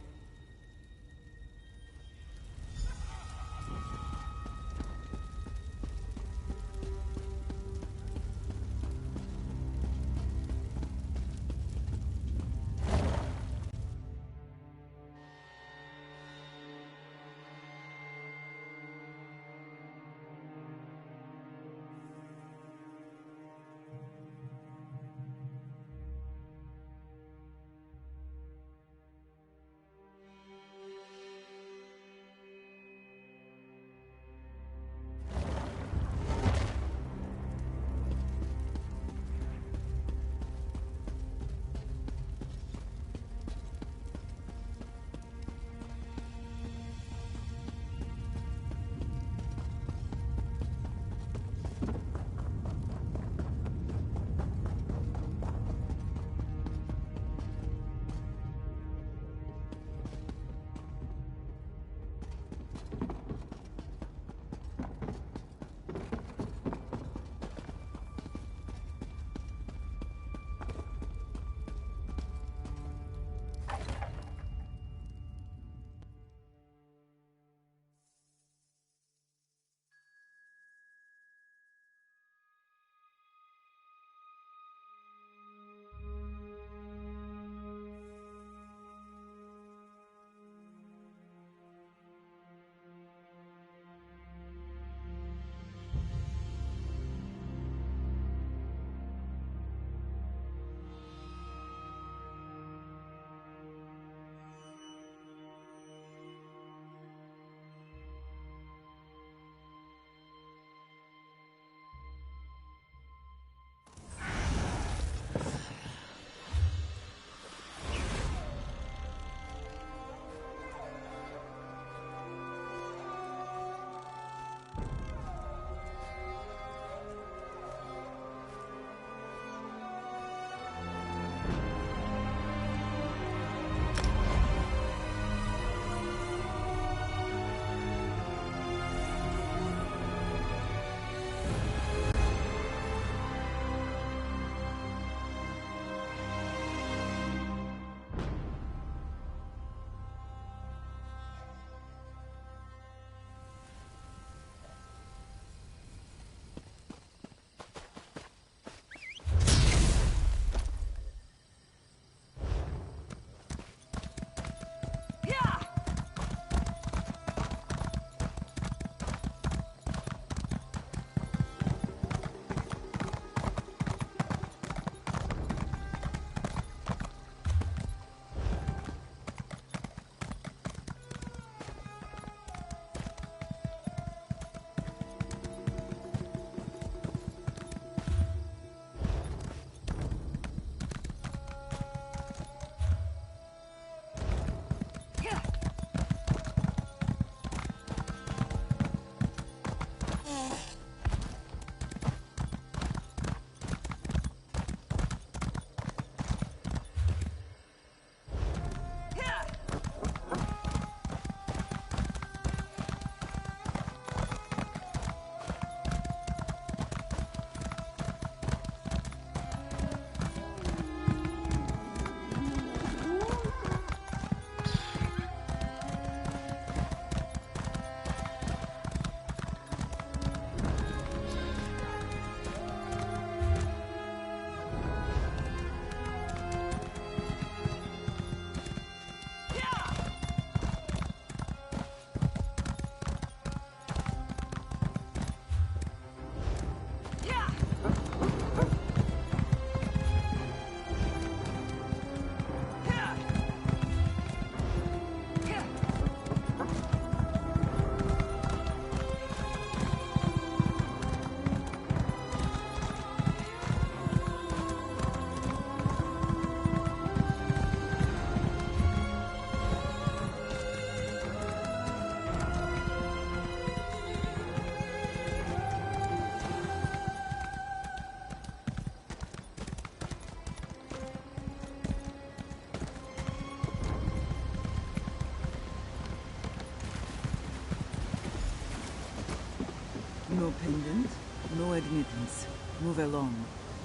No pendant, no admittance. Move along.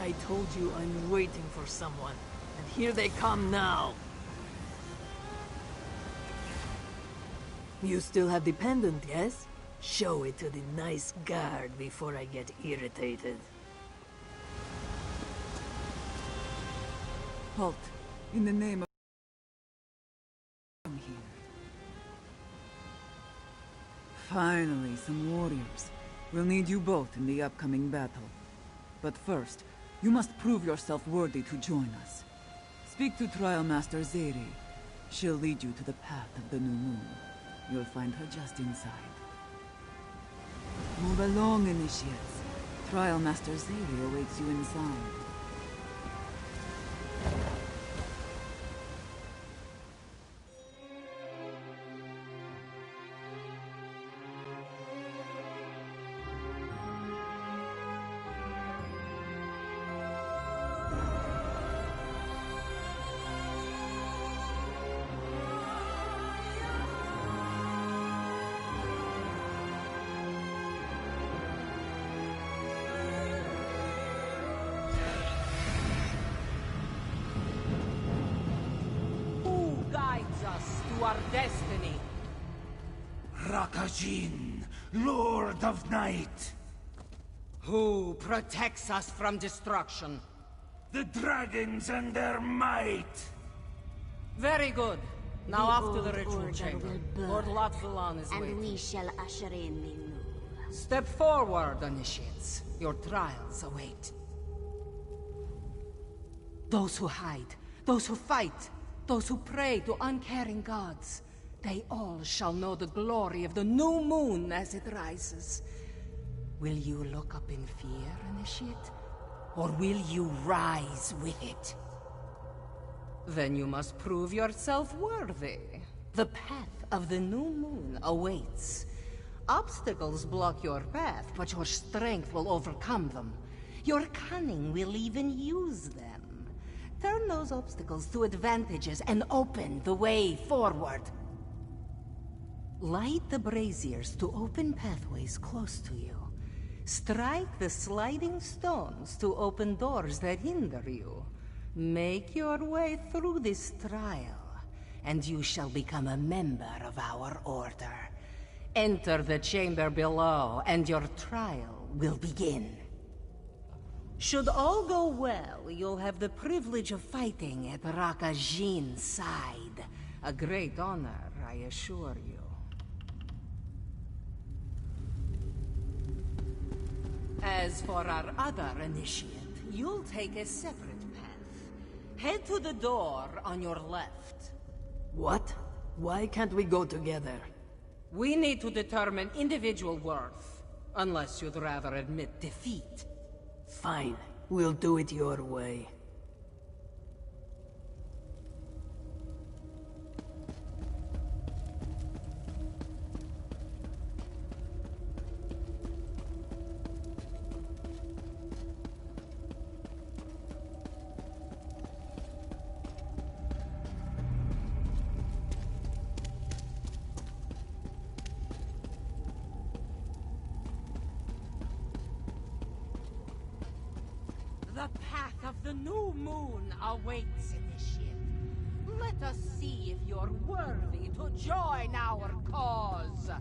I told you I'm waiting for someone, and here they come now. You still have the pendant, yes? Show it to the nice guard before I get irritated. Halt. In the name of... Come here. Finally, some warriors. We'll need you both in the upcoming battle. But first, you must prove yourself worthy to join us. Speak to Trial Master Zeri. She'll lead you to the path of the new moon. You'll find her just inside. Move along, initiates. Trial Master Zeri awaits you inside. Our destiny. Rakajin, Lord of Night. Who protects us from destruction? The dragons and their might. Very good. Now The off to the old ritual order chamber. will burn, Lord Lotfilan is and waiting. we shall usher in the new. Step forward, initiates. Your trials await. Those who hide, those who fight, those who pray to uncaring gods, they all shall know the glory of the new moon as it rises. Will you look up in fear, initiate? Or will you rise with it? Then you must prove yourself worthy. The path of the new moon awaits. Obstacles block your path, but your strength will overcome them. Your cunning will even use them. Turn those obstacles to advantages and open the way forward. Light the braziers to open pathways close to you. Strike the sliding stones to open doors that hinder you. Make your way through this trial, and you shall become a member of our order. Enter the chamber below, and your trial will begin. Should all go well, you'll have the privilege of fighting at Rakajin's side. A great honor, I assure you. As for our other initiate, you'll take a separate path. Head to the door on your left. What? Why can't we go together? We need to determine individual worth, unless you'd rather admit defeat. Fine. We'll do it your way. The path of the new moon awaits, initiate. Let us see if you're worthy to join our cause.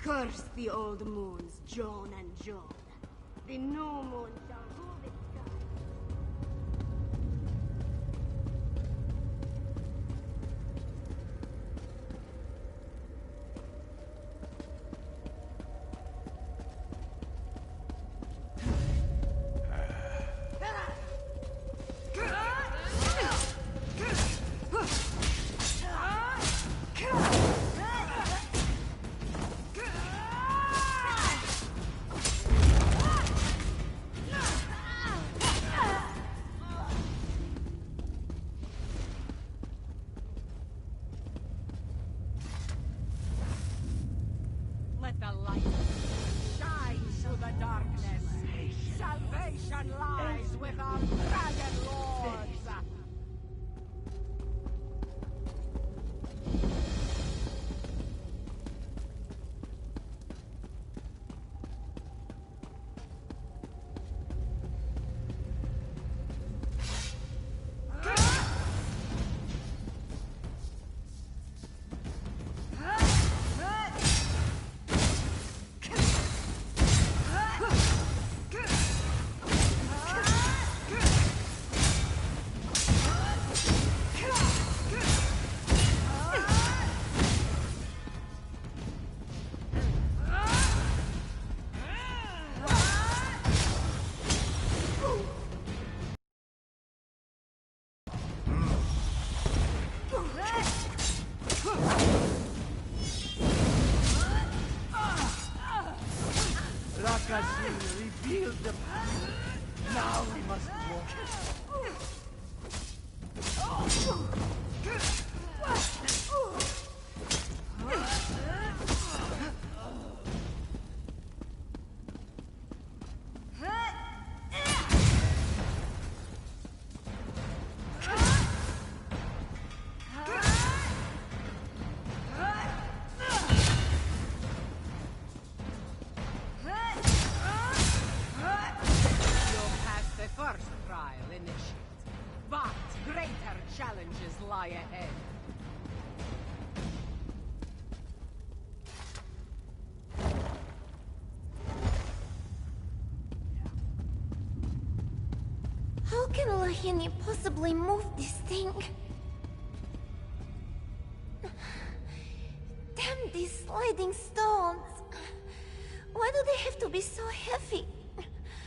Curse the old moons, John and John. The new moon shall rule the sky. destruction lies with our dragon lords! Rakazin revealed the path. Now we must walk. Challenges lie ahead. How can Lahini possibly move this thing? Damn these sliding stones! Why do they have to be so heavy?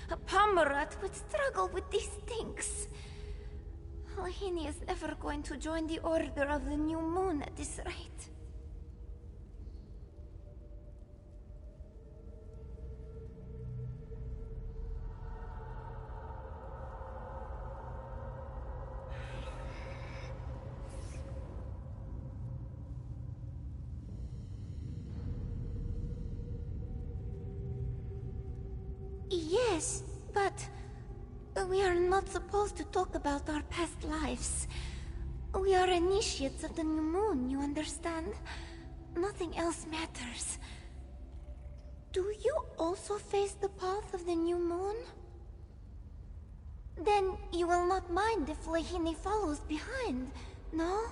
A Pomerat would struggle with these things. Lahini is never going to join the Order of the New Moon at this rate. Yes, but we are not supposed to talk about our past lives. We are initiates of the New Moon, you understand? Nothing else matters. Do you also face the path of the New Moon? Then you will not mind if Lahini follows behind, no?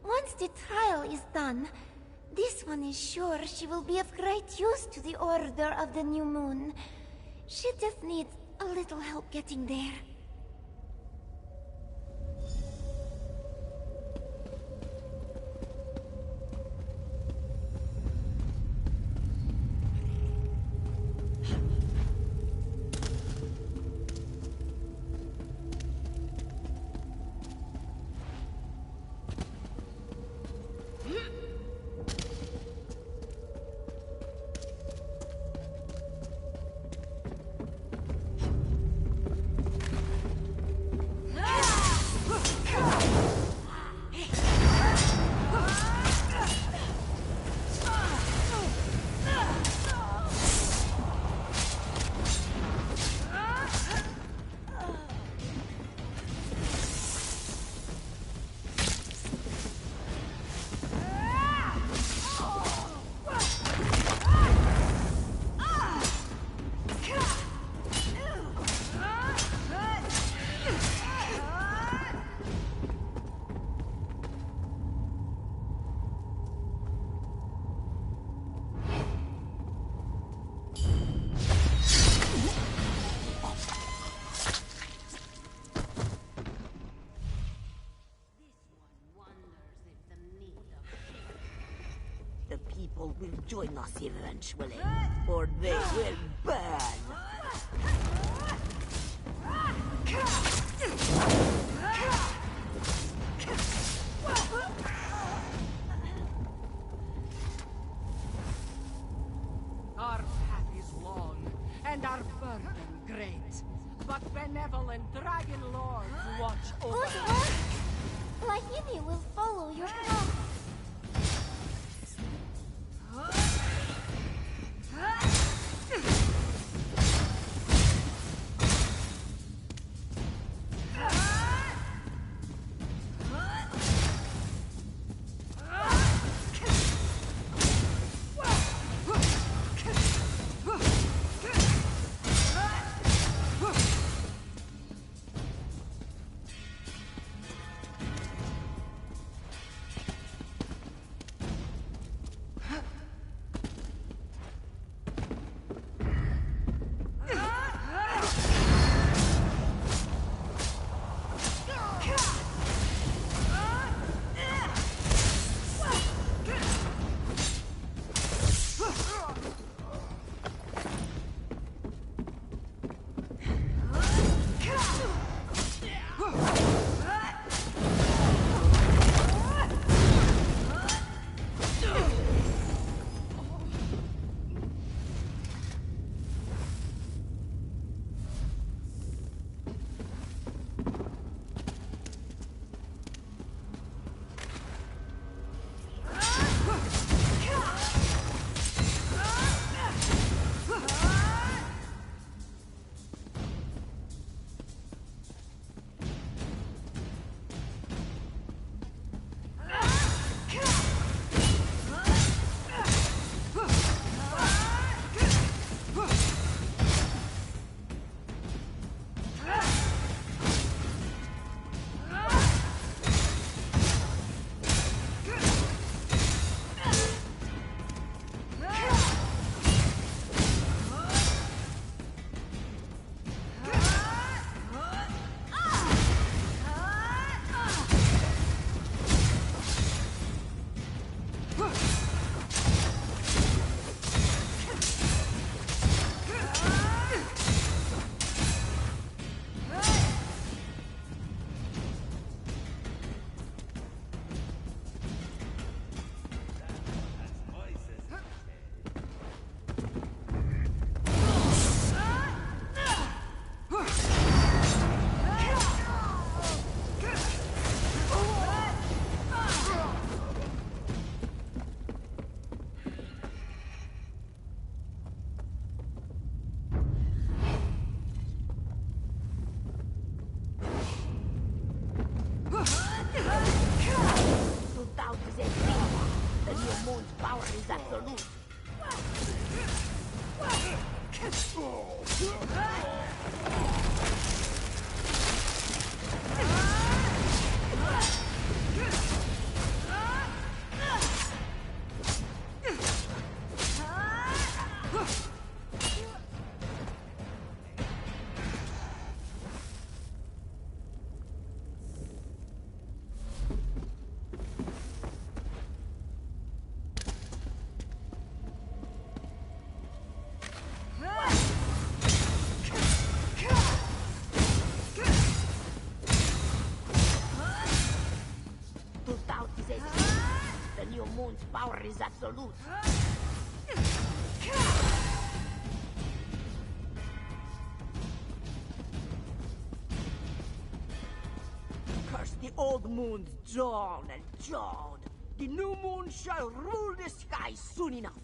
Once the trial is done, this one is sure she will be of great use to the Order of the New Moon. She just needs a little help getting there. The people will join us eventually, or they will burn. Our path is long, and our burden great. But benevolent dragon lords watch over us. Lahini will follow your path. To doubt is a sin. The new moon's power is absolute. Curse the old moon's dawn and dawn. The new moon shall rule the sky soon enough.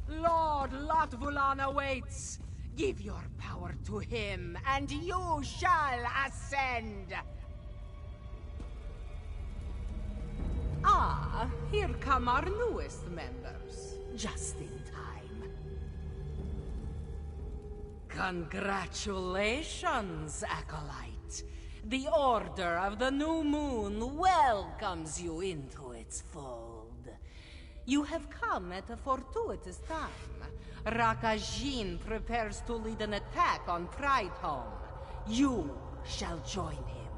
Lord Lotvulan awaits. Give your power to him, and you shall ascend. Ah, here come our newest members. Just in time. Congratulations, Acolyte. The Order of the New Moon welcomes you into its fold. You have come at a fortuitous time. Rakajin prepares to lead an attack on Pride Home. You shall join him.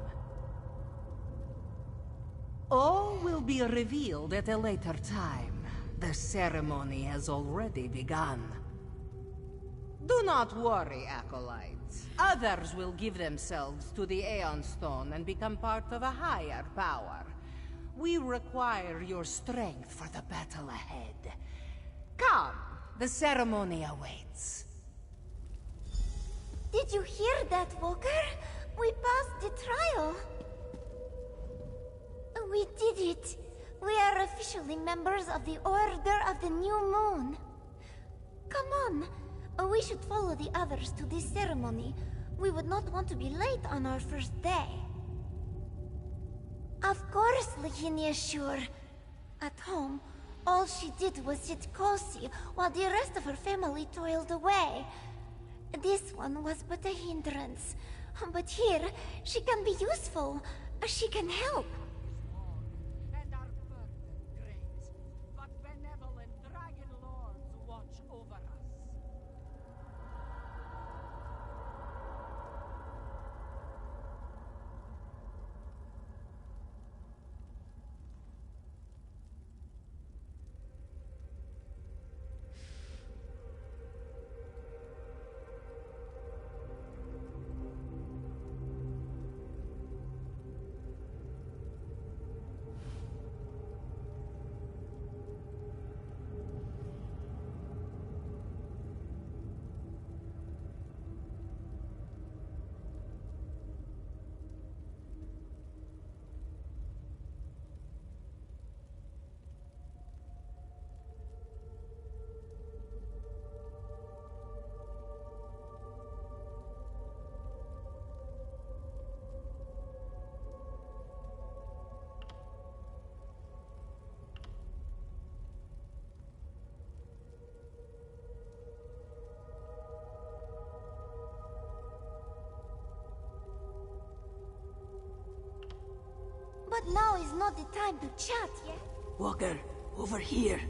All will be revealed at a later time. The ceremony has already begun. Do not worry, Acolytes. Others will give themselves to the Aeon Stone and become part of a higher power. We require your strength for the battle ahead. Come, the ceremony awaits. Did you hear that, Walker? We passed the trial. We did it. We are officially members of the Order of the New Moon. Come on. We should follow the others to this ceremony. We would not want to be late on our first day. Of course, Lavinia, sure. At home, all she did was sit cozy while the rest of her family toiled away. This one was but a hindrance. But here, she can be useful. She can help. And our further grace. Now is not the time to chat, yeah? Walker, over here.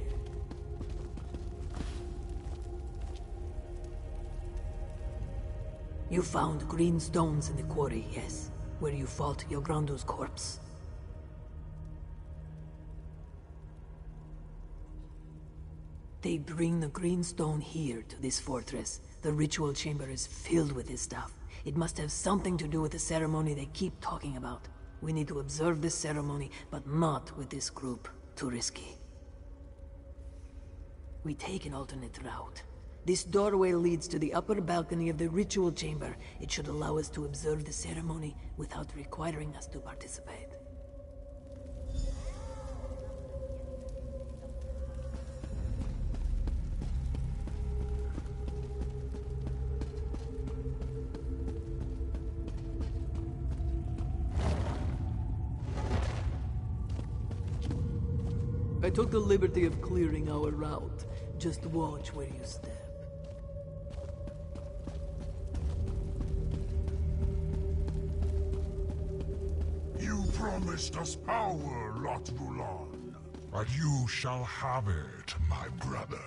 You found green stones in the quarry, yes? Where you fought Yograndu's corpse. They bring the green stone here to this fortress. The ritual chamber is filled with this stuff. It must have something to do with the ceremony they keep talking about. We need to observe this ceremony, but not with this group. Too risky. We take an alternate route. This doorway leads to the upper balcony of the ritual chamber. It should allow us to observe the ceremony without requiring us to participate. I took the liberty of clearing our route. Just watch where you step. You promised us power, Lot Bulan. But you shall have it, my brother.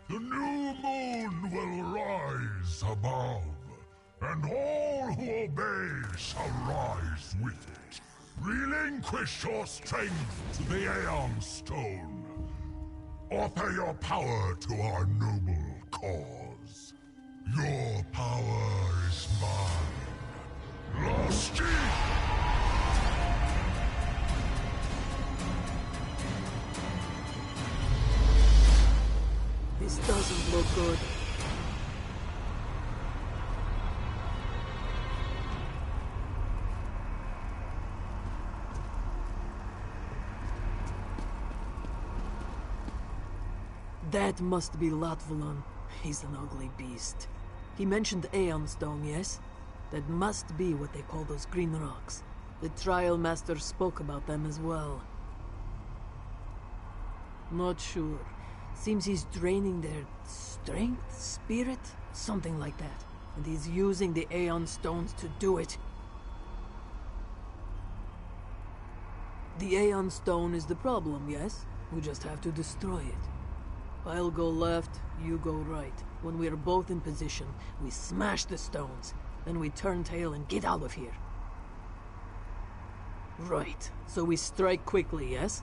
The new moon will rise above, and all who obey shall rise with it. Relinquish your strength to the Aeon Stone. Offer your power to our noble cause. Your power is mine. Lost ye! This doesn't look good. That must be Latvalan. He's an ugly beast. He mentioned Aeon Stone, yes? That must be what they call those green rocks. The Trial Master spoke about them as well. Not sure. Seems he's draining their strength, spirit, something like that. And he's using the Aeon Stones to do it. The Aeon Stone is the problem, yes? We just have to destroy it. I'll go left, you go right. When we're both in position, we smash the stones. Then we turn tail and get out of here. Right, so we strike quickly, yes?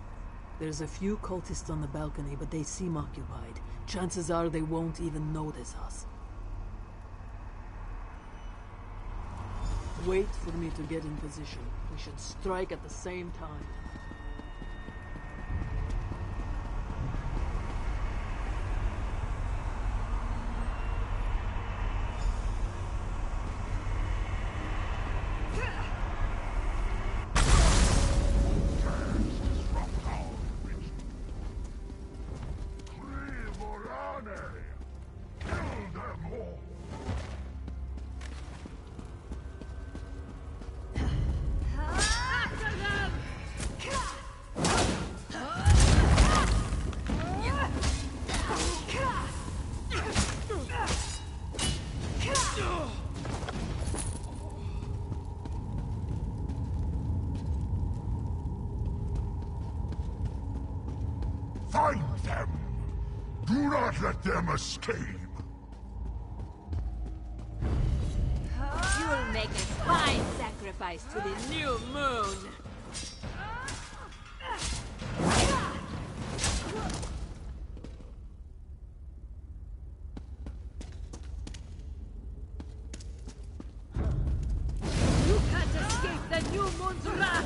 There's a few cultists on the balcony, but they seem occupied. Chances are they won't even notice us. Wait for me to get in position. We should strike at the same time. Find them! Do not let them escape! You'll make a fine sacrifice to the new moon! You can't escape the new moon's wrath!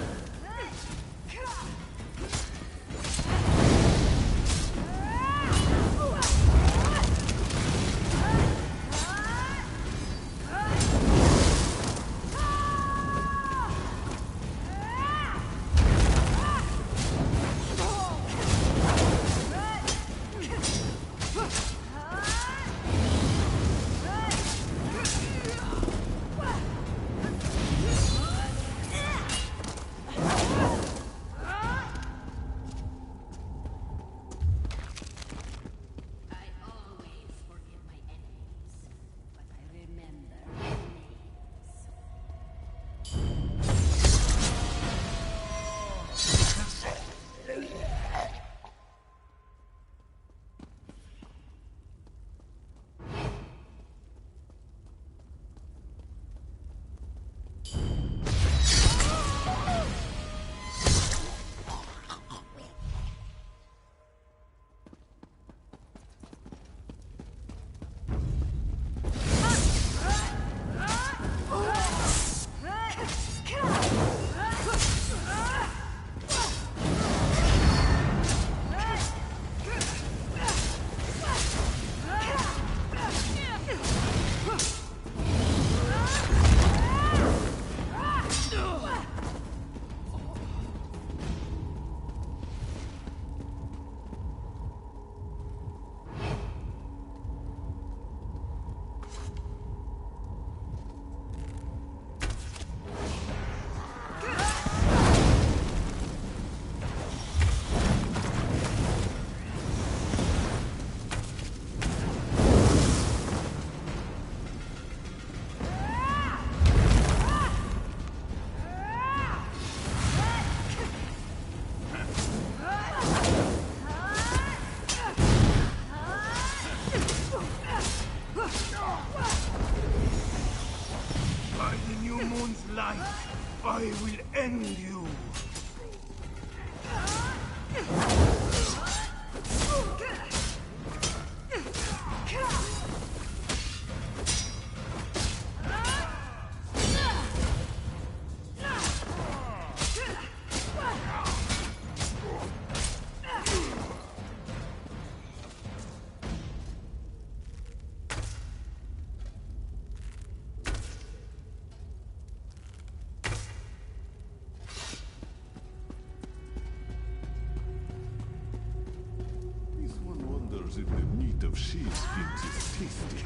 knows if the meat of sheepskins is tasty.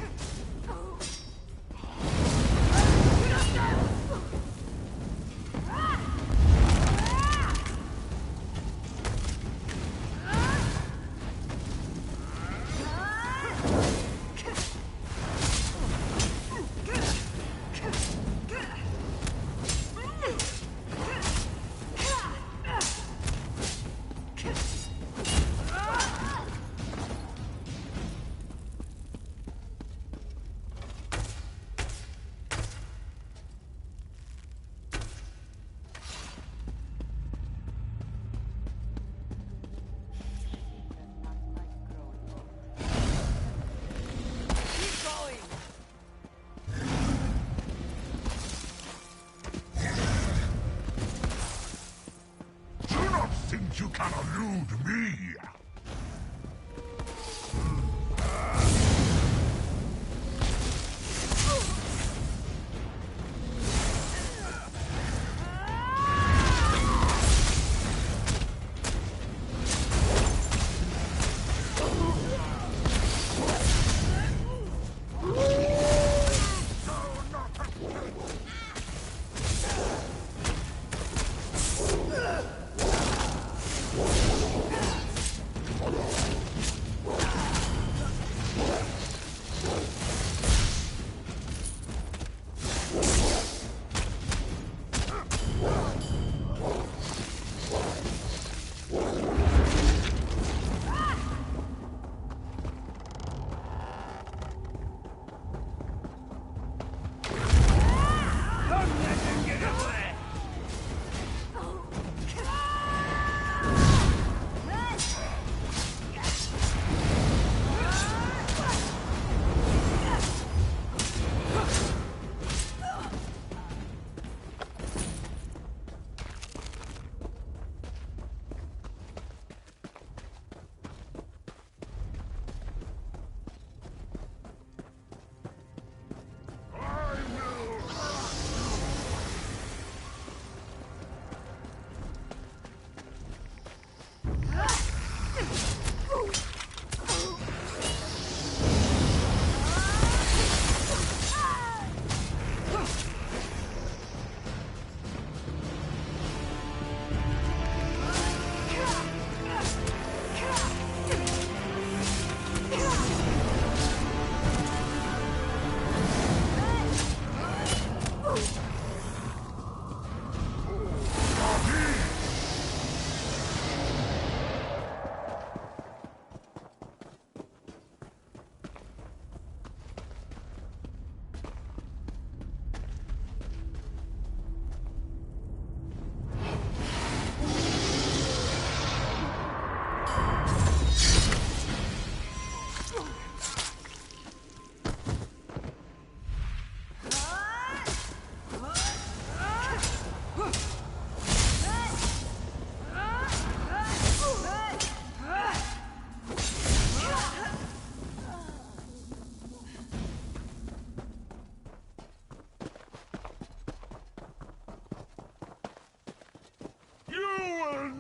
You can elude me!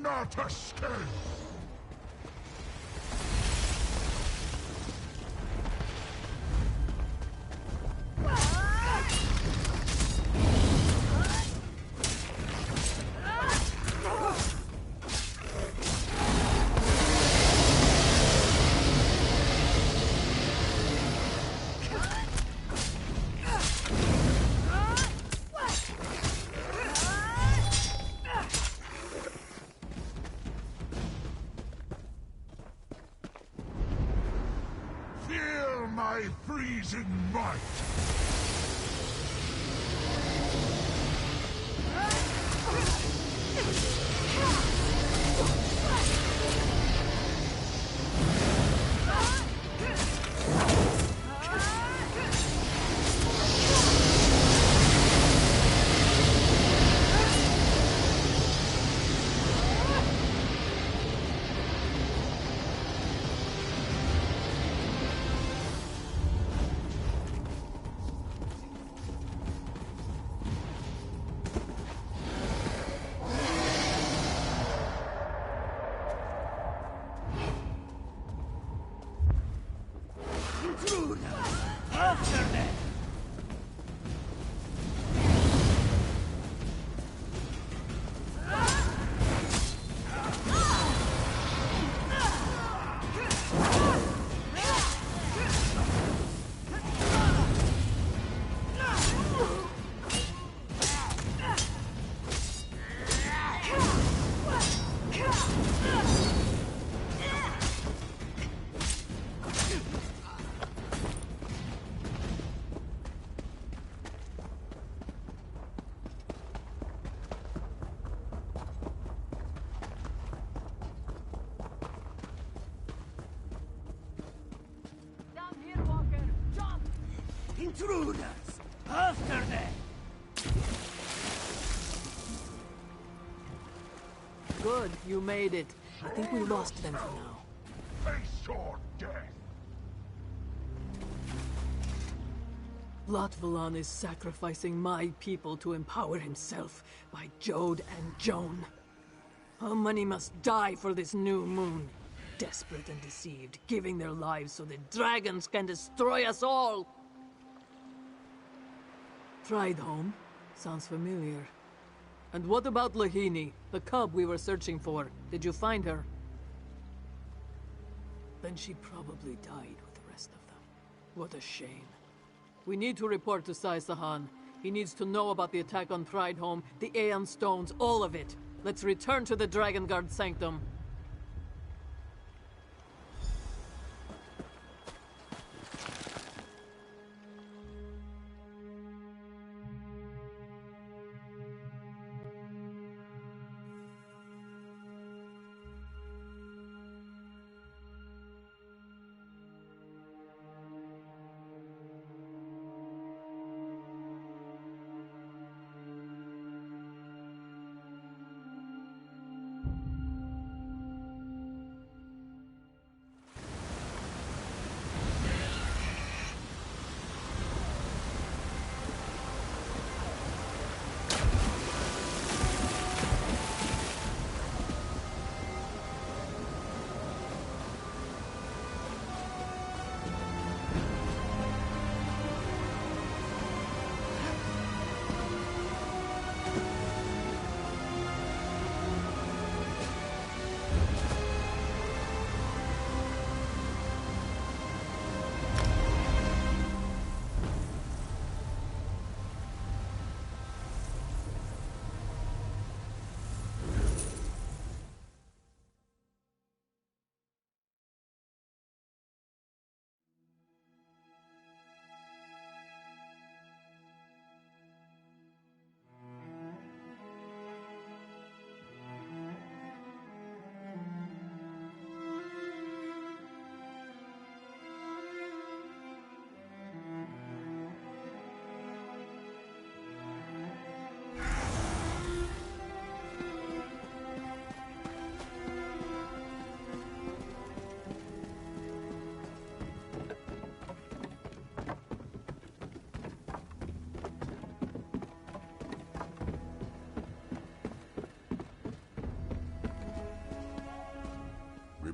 Not escape! My freezing might! Intruders! After them! Good, you made it. I think we lost them for now. Face your death! Latvalan is sacrificing my people to empower himself by Jode and Joan. How many must die for this new moon? Desperate and deceived, giving their lives so the dragons can destroy us all! Thridholm? Sounds familiar. And what about Lahini, the cub we were searching for? Did you find her? Then she probably died with the rest of them. What a shame. We need to report to Sai Sahan. He needs to know about the attack on Thridholm, the Aeon Stones, all of it. Let's return to the Dragon Guard Sanctum.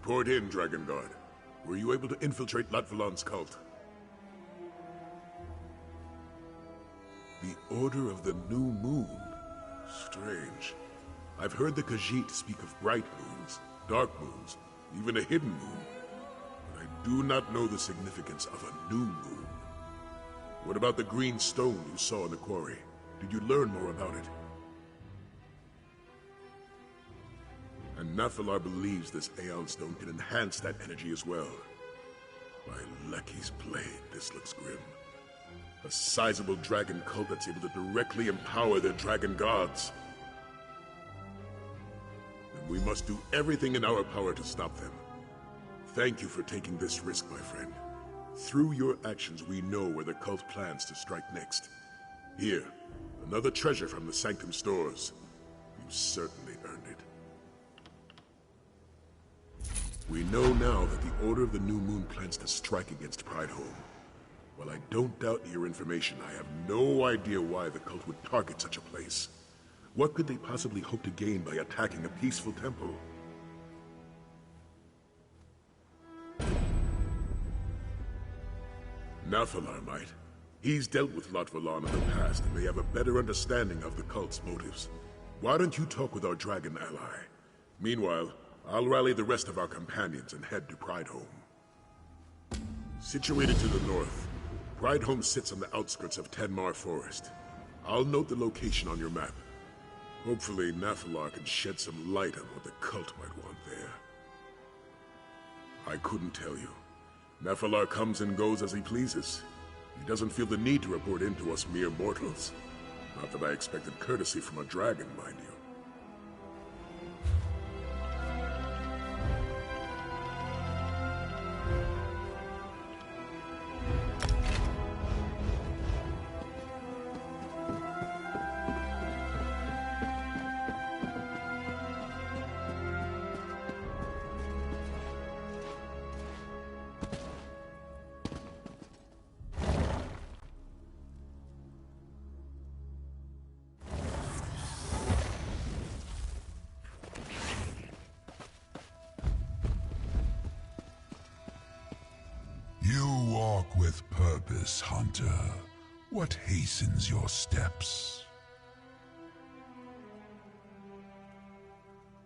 Report in, Dragon Guard. Were you able to infiltrate Latvalan's cult? The Order of the New Moon? Strange. I've heard the Khajiit speak of bright moons, dark moons, even a hidden moon. But I do not know the significance of a new moon. What about the green stone you saw in the quarry? Did you learn more about it? And Nathalar believes this Aeon Stone can enhance that energy as well. By Lecky's blade, this looks grim. A sizable dragon cult that's able to directly empower their dragon gods. And we must do everything in our power to stop them. Thank you for taking this risk, my friend. Through your actions, we know where the cult plans to strike next. Here, another treasure from the Sanctum stores. You certainly earned it. We know now that the Order of the New Moon plans to strike against Prideholm. While I don't doubt your information, I have no idea why the cult would target such a place. What could they possibly hope to gain by attacking a peaceful temple? Nathalar might. He's dealt with Latvalan in the past and may have a better understanding of the cult's motives. Why don't you talk with our dragon ally? Meanwhile, I'll rally the rest of our companions and head to Prideholm. Situated to the north, Prideholm sits on the outskirts of Tenmar Forest. I'll note the location on your map. Hopefully, Nathalar can shed some light on what the cult might want there. I couldn't tell you. Nathalar comes and goes as he pleases. He doesn't feel the need to report in to us mere mortals. Not that I expected courtesy from a dragon, mind you. with purpose, Hunter. What hastens your steps?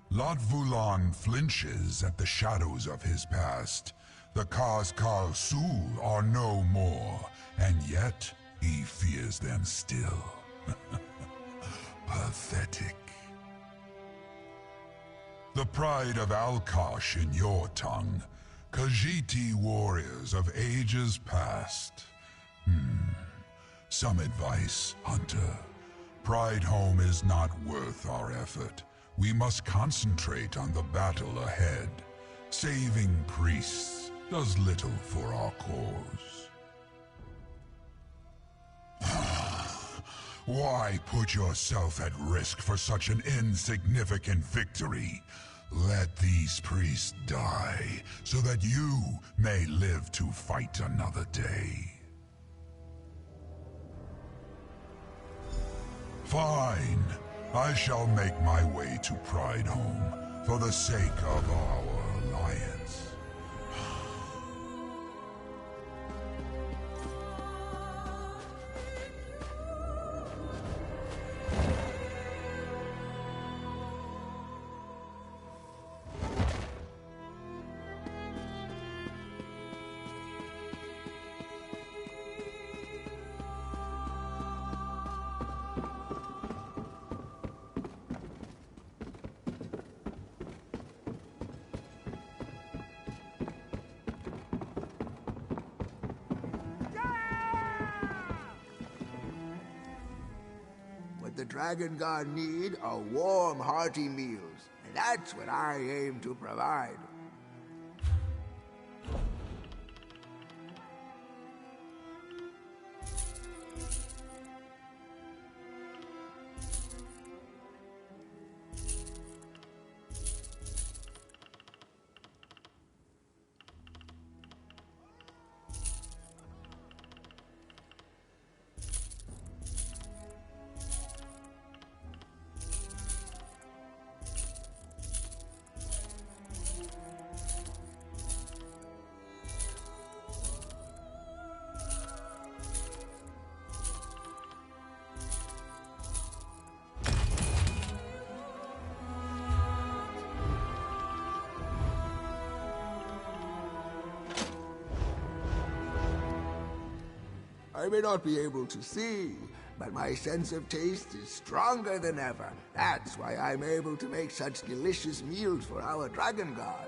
Lord Vulan flinches at the shadows of his past. The Kaz Sul are no more, and yet he fears them still. Pathetic. The pride of Alkosh in your tongue. Khajiit warriors of ages past. Some advice, Hunter. Pride home is not worth our effort. We must concentrate on the battle ahead. Saving priests does little for our cause. Why put yourself at risk for such an insignificant victory? Let these priests die, so that you may live to fight another day. Fine. I shall make my way to Pride Home, for the sake of our alliance. The Dragon God need are warm, hearty meals, and that's what I aim to provide. I may not be able to see, but my sense of taste is stronger than ever. That's why I'm able to make such delicious meals for our Dragon God.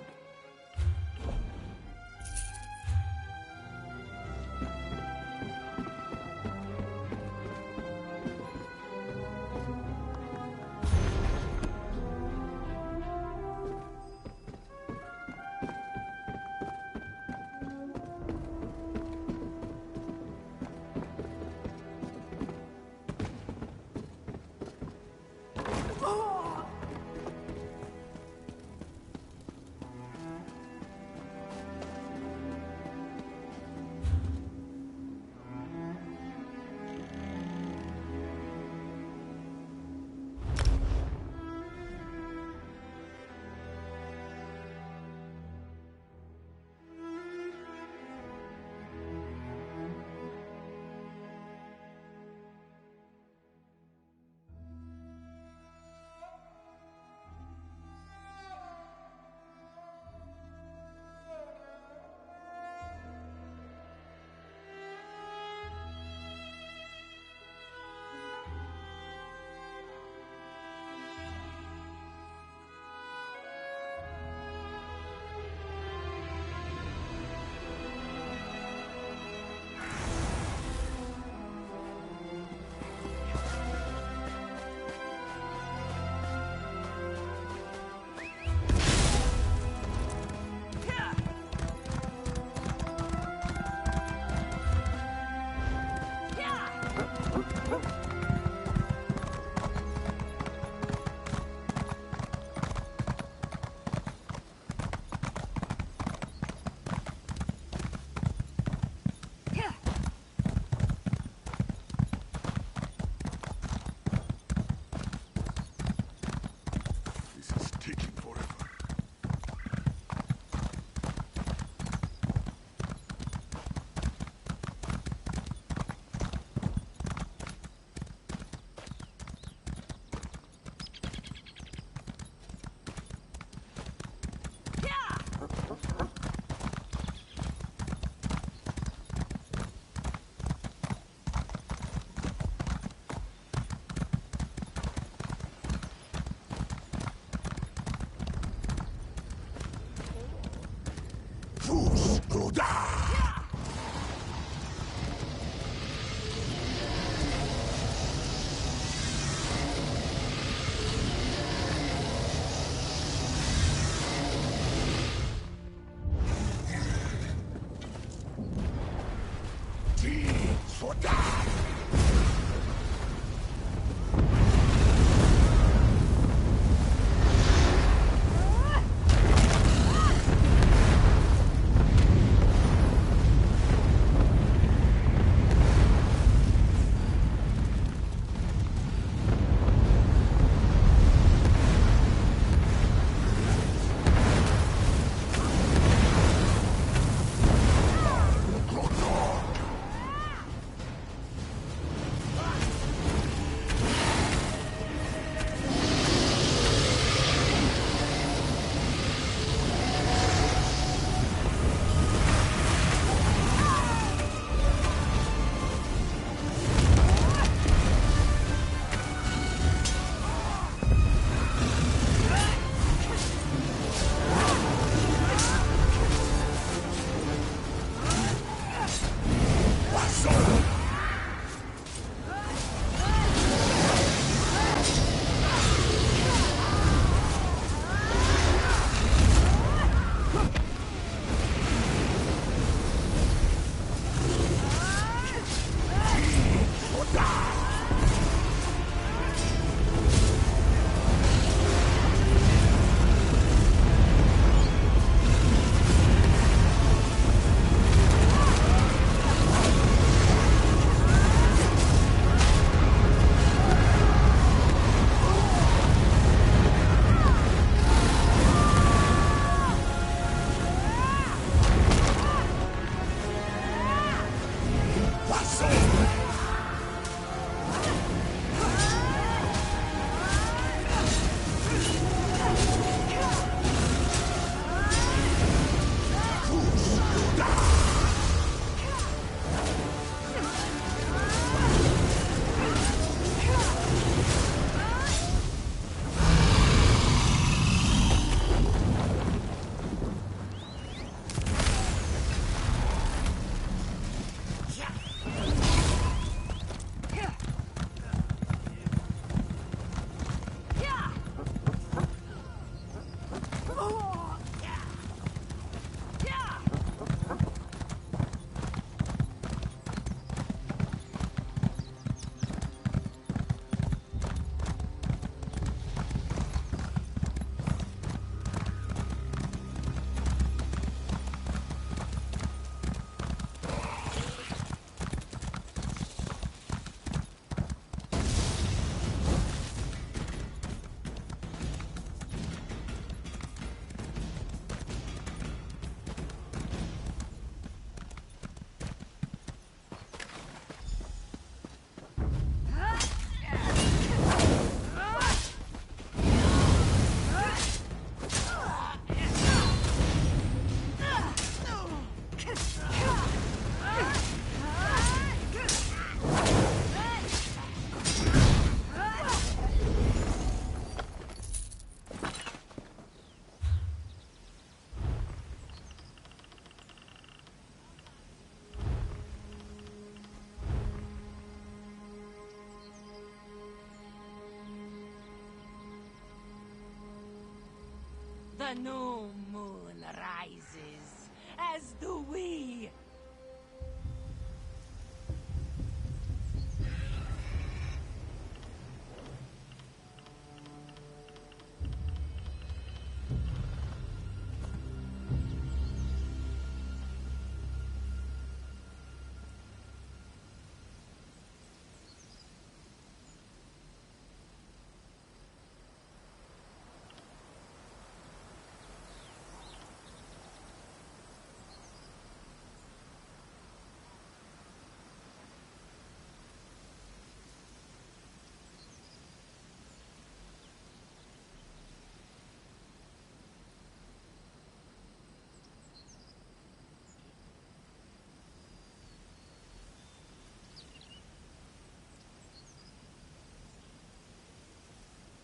The new moon rises, as do we.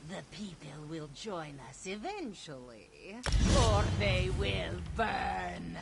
The people will join us eventually, or they will burn.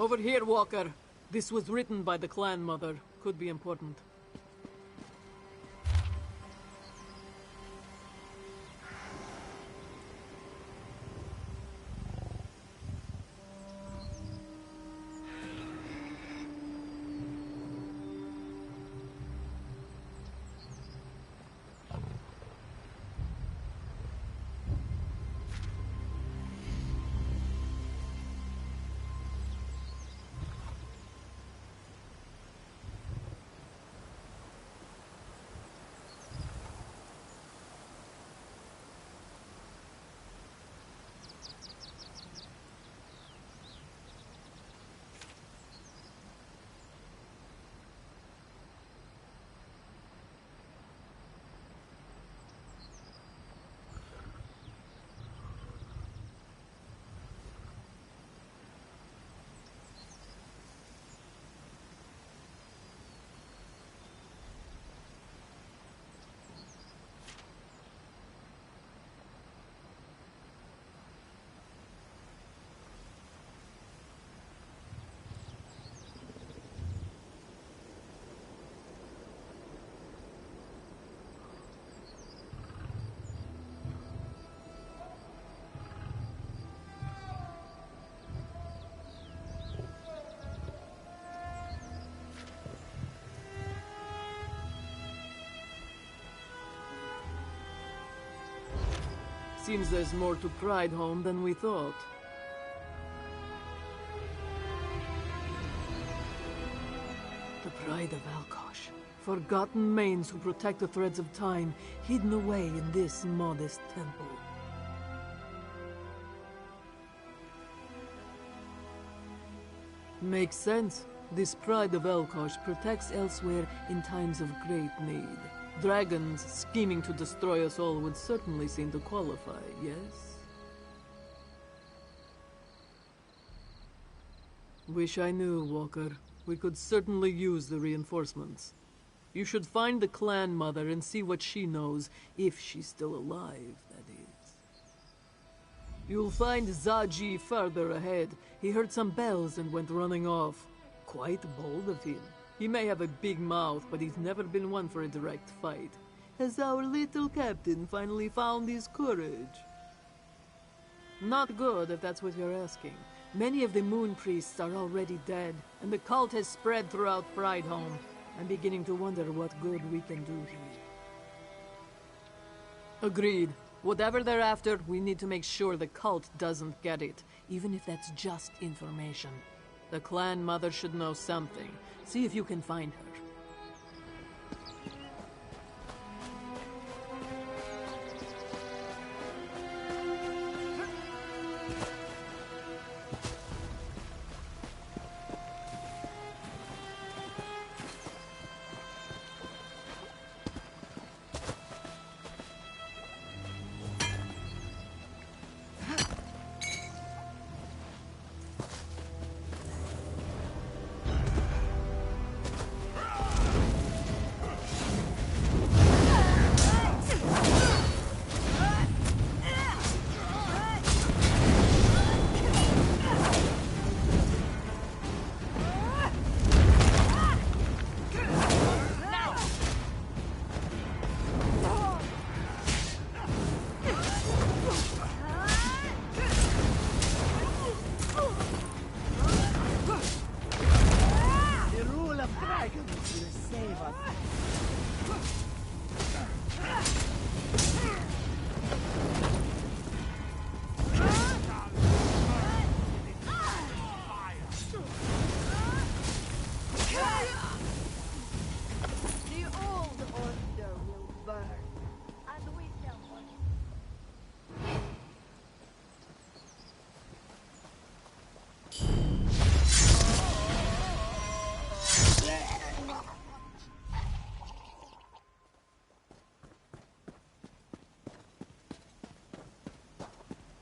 Over here, Walker. This was written by the clan mother. Could be important. Seems there's more to Pride Home than we thought. The Pride of Alkosh. Forgotten mains who protect the threads of time, hidden away in this modest temple. Makes sense. This Pride of Alkosh protects elsewhere in times of great need. Dragons scheming to destroy us all would certainly seem to qualify, yes? Wish I knew, Walker. We could certainly use the reinforcements. You should find the clan mother and see what she knows, if she's still alive, that is. You'll find Zaji further ahead. He heard some bells and went running off. Quite bold of him. He may have a big mouth, but he's never been one for a direct fight. Has our little captain finally found his courage? Not good, if that's what you're asking. Many of the moon priests are already dead, and the cult has spread throughout Pride Home. I'm beginning to wonder what good we can do here. Agreed. Whatever they're after, we need to make sure the cult doesn't get it, even if that's just information. The clan mother should know something. See if you can find her.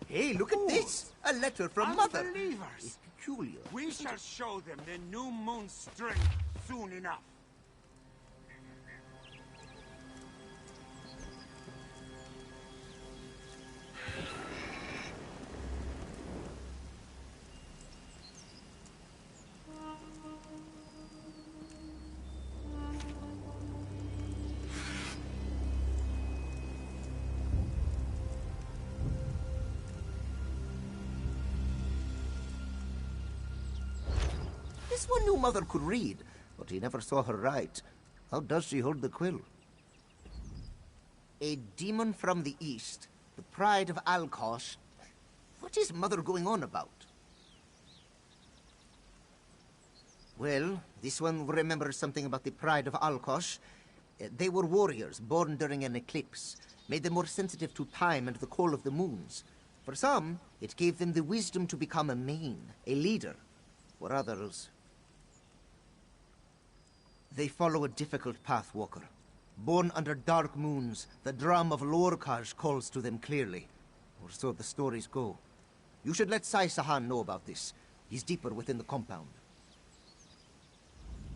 Hey, look at this! A letter from Mother. Unbelievers! It's peculiar. We shall show them the new moon's strength soon enough. This one knew Mother could read, but he never saw her write. How does she hold the quill? A demon from the east, the pride of Alkosh. What is Mother going on about? Well, this one remembers something about the pride of Alkosh. They were warriors born during an eclipse, made them more sensitive to time and the call of the moons. For some, it gave them the wisdom to become a main, a leader. For others, they follow a difficult path, Walker. Born under dark moons, the drum of Lorkaj calls to them clearly. Or so the stories go. You should let Sai Sahan know about this. He's deeper within the compound.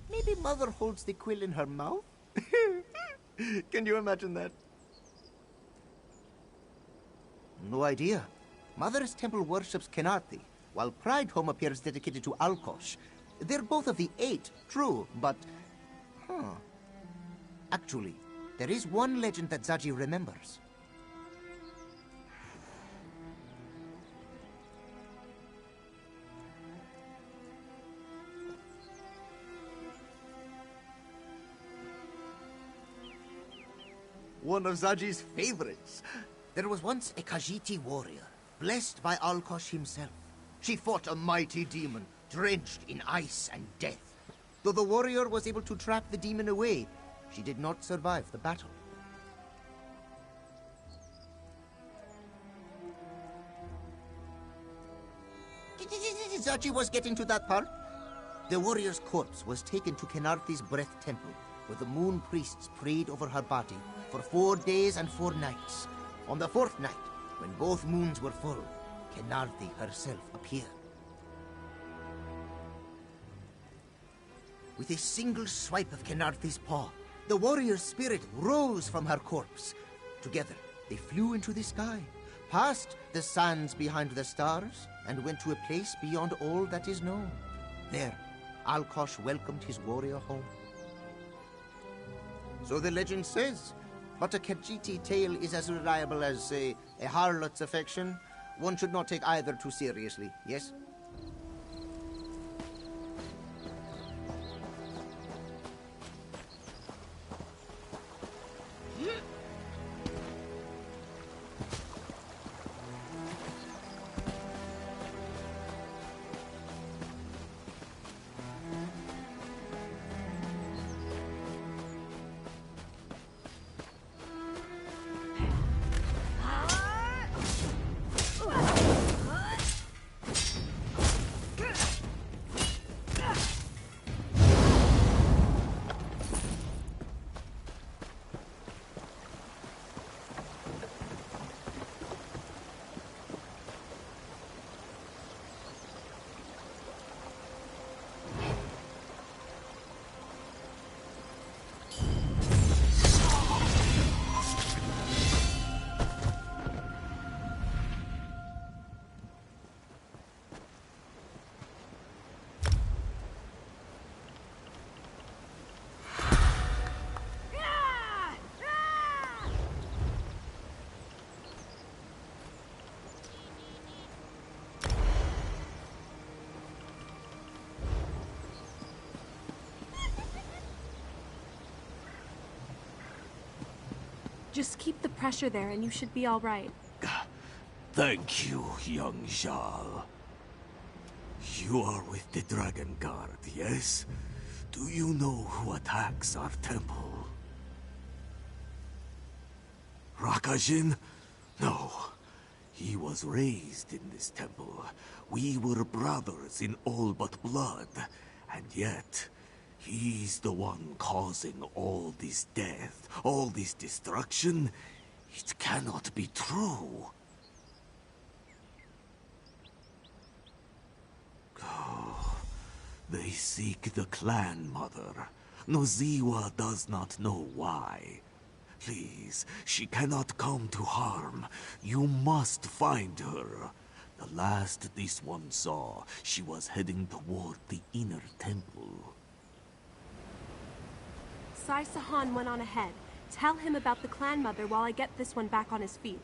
Maybe Mother holds the quill in her mouth? Can you imagine that? No idea. Mother's temple worships Kenarthi, while Pride Home appears dedicated to Alkosh. They're both of the 8, true, but... Actually, there is one legend that Zaji remembers. One of Zaji's favorites. There was once a Khajiiti warrior, blessed by Alkosh himself. She fought a mighty demon, drenched in ice and death. Though the warrior was able to trap the demon away, she did not survive the battle. Zaji was getting to that part. The warrior's corpse was taken to Kenarthi's Breath Temple, where the moon priests prayed over her body for 4 days and 4 nights. On the 4th night, when both moons were full, Kenarthi herself appeared. With a single swipe of Kenarthi's paw, the warrior's spirit rose from her corpse. Together, they flew into the sky, past the sands behind the stars, and went to a place beyond all that is known. There, Alkosh welcomed his warrior home. So the legend says, but a Khajiiti tale is as reliable as, say, a harlot's affection. One should not take either too seriously, yes? Just keep the pressure there and you should be all right. Thank you, young Jarl. You are with the Dragon Guard, yes? Do you know who attacks our temple? Rakajin? No. He was raised in this temple. We were brothers in all but blood. And yet, he's the one causing all this death, all this destruction. It cannot be true. Oh, they seek the clan mother. Noziwa does not know why. Please, she cannot come to harm. You must find her. The last this one saw, she was heading toward the inner temple. Sai Sahan went on ahead. Tell him about the clan mother while I get this one back on his feet.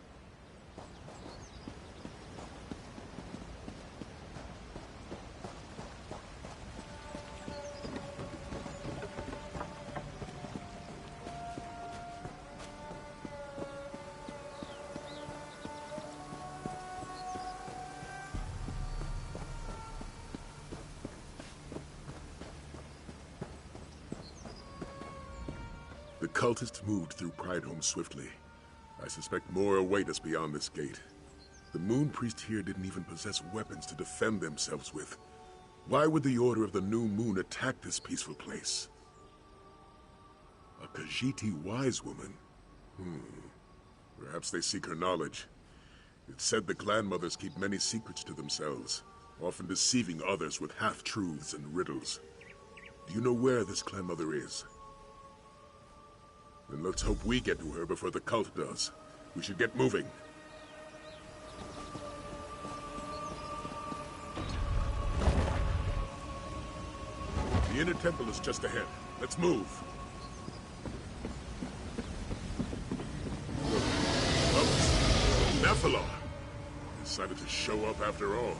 The cultists moved through Prideholme swiftly. I suspect more await us beyond this gate. The Moon Priest here didn't even possess weapons to defend themselves with. Why would the Order of the New Moon attack this peaceful place? A Khajiiti wise woman? Perhaps they seek her knowledge. It's said the clan mothers keep many secrets to themselves, often deceiving others with half-truths and riddles. Do you know where this clan mother is? Then let's hope we get to her before the cult does. We should get moving. The inner temple is just ahead. Let's move. Nephilim decided to show up after all.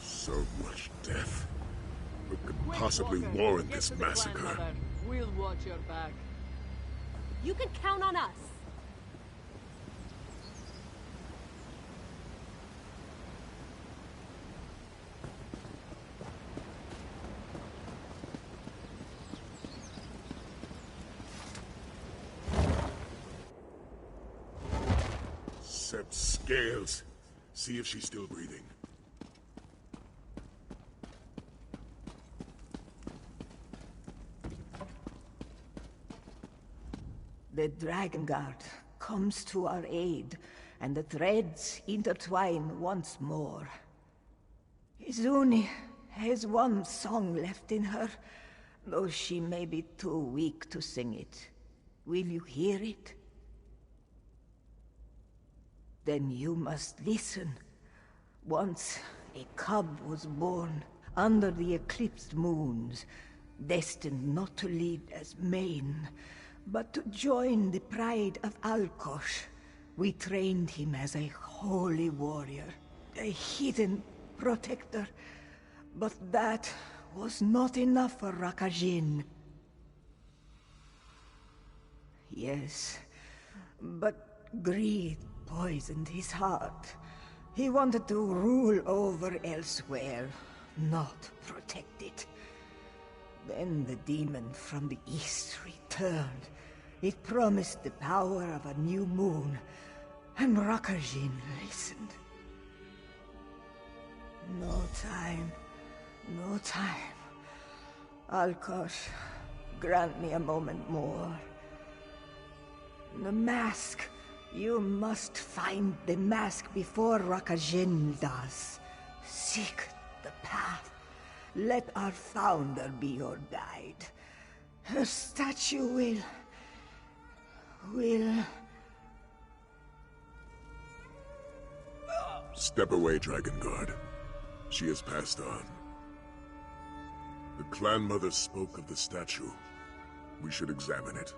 So much death. What could possibly warrant this massacre? We'll watch your back. You can count on us. Set scales. See if she's still breathing. The Dragon Guard comes to our aid, and the threads intertwine once more. Izuni has one song left in her, though she may be too weak to sing it. Will you hear it? Then you must listen. Once a cub was born under the eclipsed moons, destined not to lead as main, but to join the pride of Alkosh. We trained him as a holy warrior, a hidden protector. But that was not enough for Rakajin. Yes, but greed poisoned his heart. He wanted to rule over elsewhere, not protect it. Then the demon from the east returned. It promised the power of a new moon, and Rakajin listened. No time. No time. Alkosh, grant me a moment more. The mask. You must find the mask before Rakajin does. Seek the path. Let our founder be your guide. Her statue will... Step away, Dragon Guard. She has passed on. The clan mother spoke of the statue. We should examine it.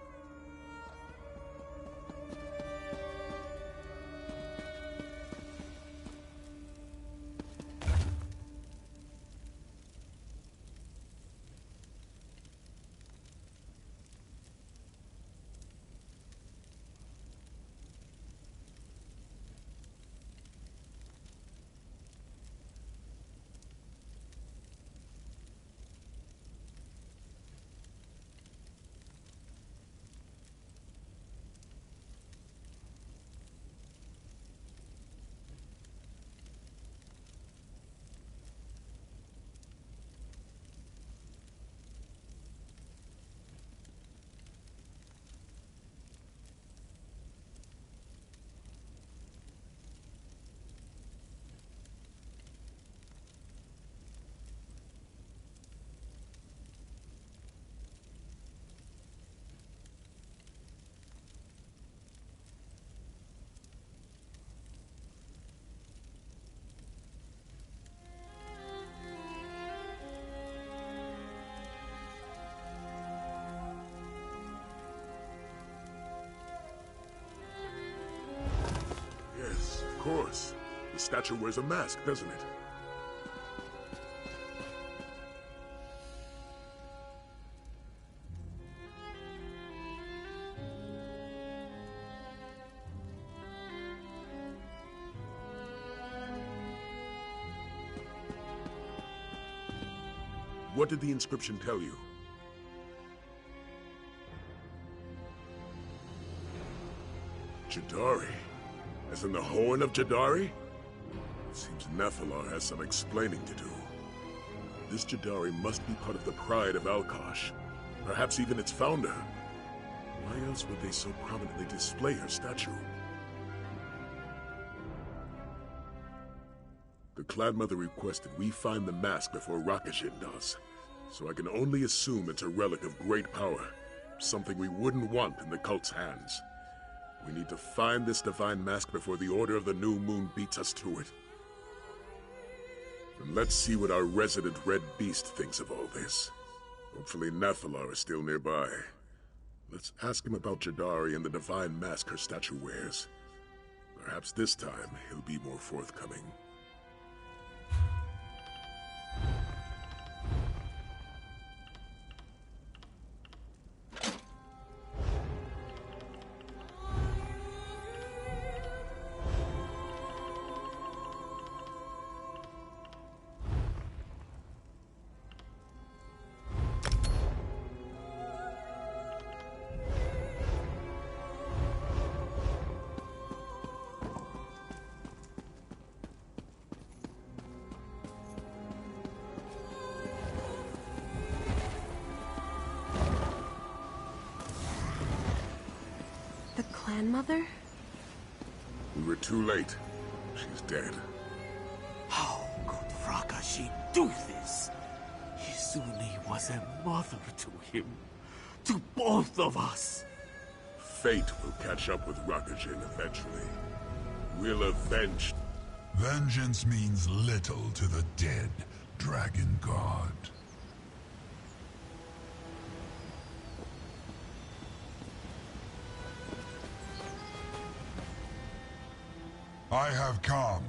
statue wears a mask, doesn't it? What did the inscription tell you? Jadari? As in the Horn of Jadari? It seems Nephilar has some explaining to do. This Jadari must be part of the pride of Alkosh. Perhaps even its founder. Why else would they so prominently display her statue? The Clan Mother requested we find the mask before Rakajin does. So I can only assume it's a relic of great power. Something we wouldn't want in the cult's hands. We need to find this divine mask before the Order of the New Moon beats us to it. And let's see what our resident Red Beast thinks of all this. Hopefully Nephilar is still nearby. Let's ask him about Jadari and the divine mask her statue wears. Perhaps this time he'll be more forthcoming. Grandmother? We were too late. She's dead. How could Rakashi do this? Izuni was a mother to him. To both of us. Fate will catch up with Rakajin eventually. We'll avenge. Vengeance means little to the dead, Dragon God. I have come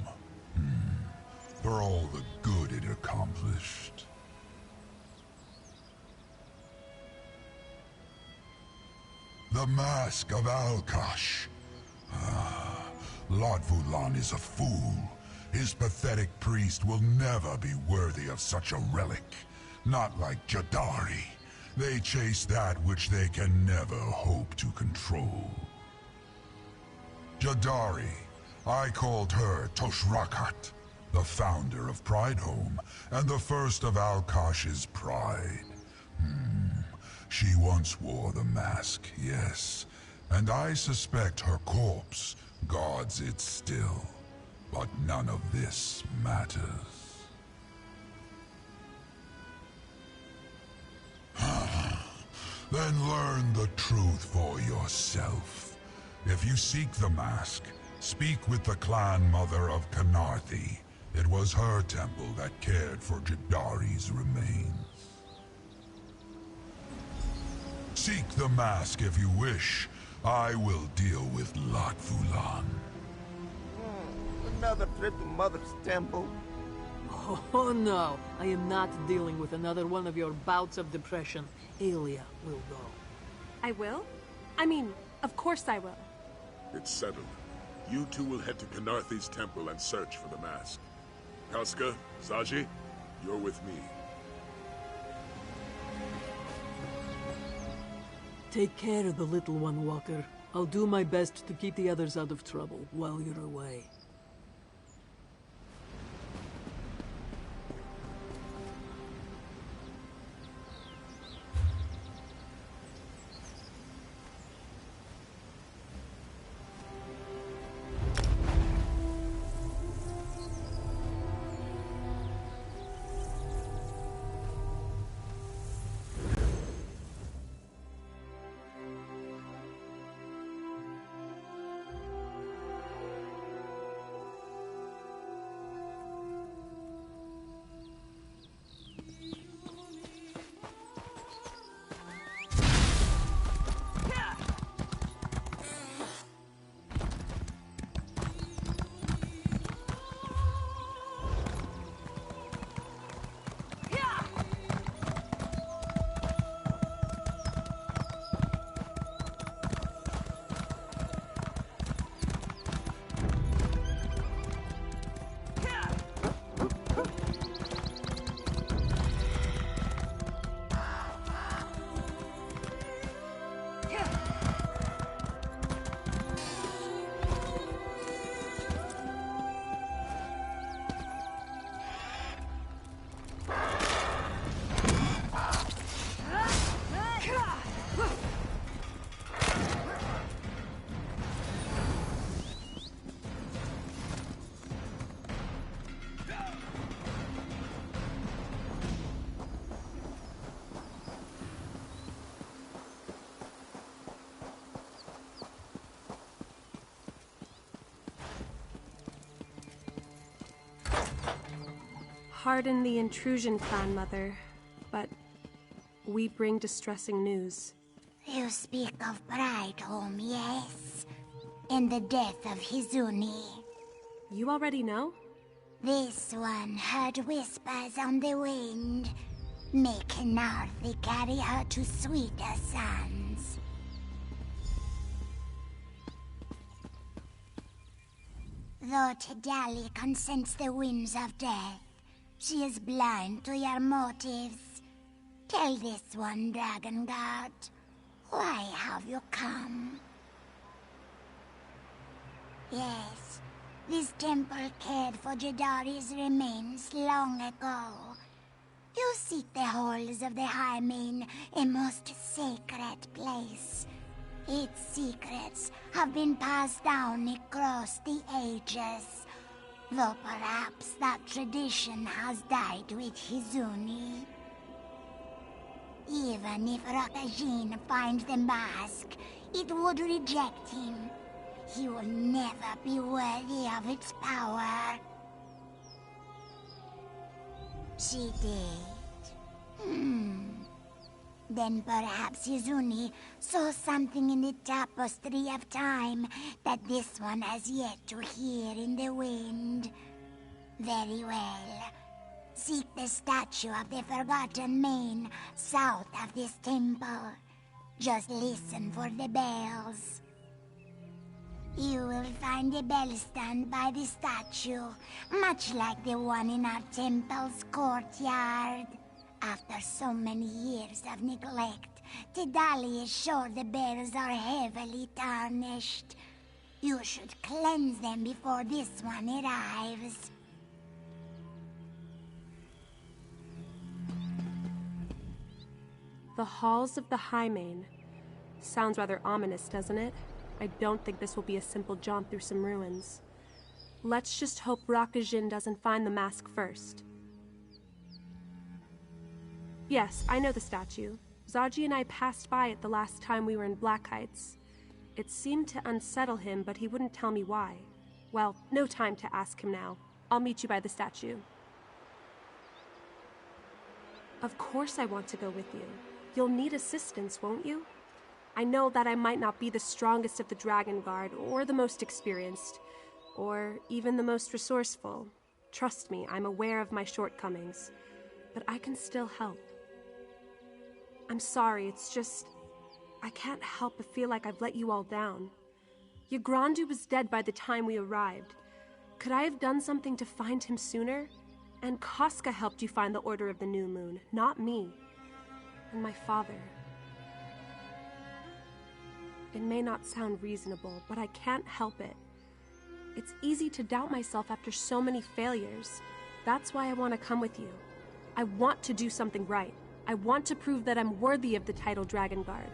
for all the good it accomplished. The Mask of Alkosh. Lord Vulan is a fool. His pathetic priest will never be worthy of such a relic. Not like Jadari. They chase that which they can never hope to control. Jadari. I called her Toshrakat, the founder of Pridehome, and the first of Alkosh's pride. She once wore the mask, yes, and I suspect her corpse guards it still. But none of this matters. Then learn the truth for yourself. If you seek the mask, speak with the clan mother of Kanarthi. It was her temple that cared for Jadari's remains. Seek the mask if you wish. I will deal with Lot Vulan. Another trip to Mother's temple. Oh no, I am not dealing with another one of your bouts of depression. Aelia will go. I will? I mean, of course I will. It's settled. You two will head to Kanarthi's temple and search for the mask. Kaska, Zaji, you're with me. Take care of the little one, Walker. I'll do my best to keep the others out of trouble while you're away. Pardon the intrusion, Clan Mother, but we bring distressing news. You speak of Brightholm, yes? And the death of Hizuni. You already know? This one heard whispers on the wind, making Arthur carry her to sweeter sands. Though Tidali can sense the winds of death, she is blind to your motives. Tell this one, Dragon Guard, why have you come? Yes, this temple cared for Jadari's remains long ago. You seek the halls of the Hymen, a most sacred place. Its secrets have been passed down across the ages, though perhaps that tradition has died with Hizuni. Even if Rakajin finds the mask, it would reject him. He will never be worthy of its power. She did. Then perhaps Hizuni saw something in the tapestry of time that this one has yet to hear in the wind. Very well. Seek the statue of the Forgotten Main south of this temple. Just listen for the bells. You will find a bell stand by the statue, much like the one in our temple's courtyard. After so many years of neglect, Tidali is sure the bells are heavily tarnished. You should cleanse them before this one arrives. The halls of the Hymen. Sounds rather ominous, doesn't it? I don't think this will be a simple jaunt through some ruins. Let's just hope Rakajin doesn't find the mask first. Yes, I know the statue. Zaji and I passed by it the last time we were in Black Heights. It seemed to unsettle him, but he wouldn't tell me why. Well, no time to ask him now. I'll meet you by the statue. Of course I want to go with you. You'll need assistance, won't you? I know that I might not be the strongest of the Dragon Guard, or the most experienced, or even the most resourceful. Trust me, I'm aware of my shortcomings, but I can still help. I'm sorry, it's just... I can't help but feel like I've let you all down. Yagrandu was dead by the time we arrived. Could I have done something to find him sooner? And Casca helped you find the Order of the New Moon, not me. And my father. It may not sound reasonable, but I can't help it. It's easy to doubt myself after so many failures. That's why I want to come with you. I want to do something right. I want to prove that I'm worthy of the title Dragon Guard.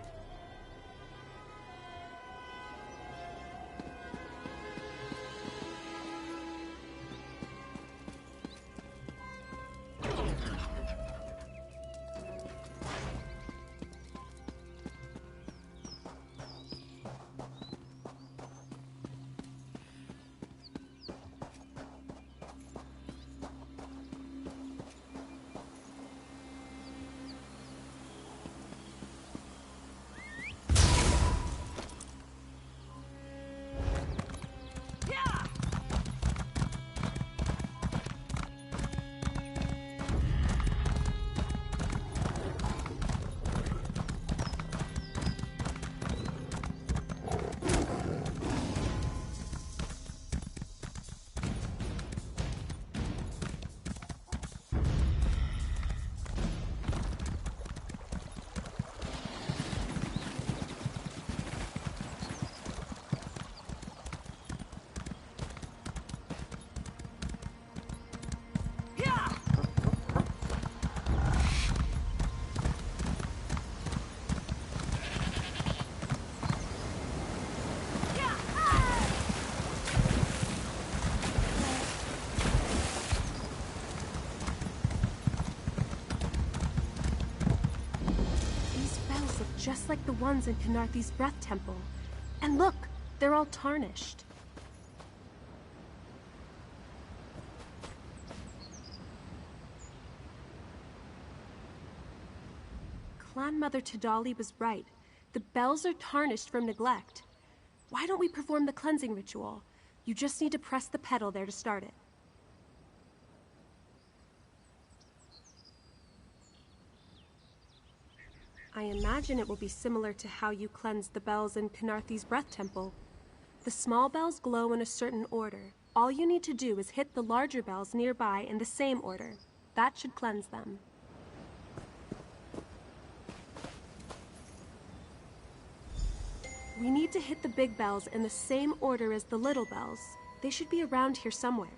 Just like the ones in Kanarthi's Breath Temple. And look, they're all tarnished. grandmother Dawny was right. The bells are tarnished from neglect. Why don't we perform the cleansing ritual? You just need to press the pedal there to start it. I imagine it will be similar to how you cleansed the bells in Kynarthi's Breath Temple. The small bells glow in a certain order. All you need to do is hit the larger bells nearby in the same order. That should cleanse them. We need to hit the big bells in the same order as the little bells. They should be around here somewhere.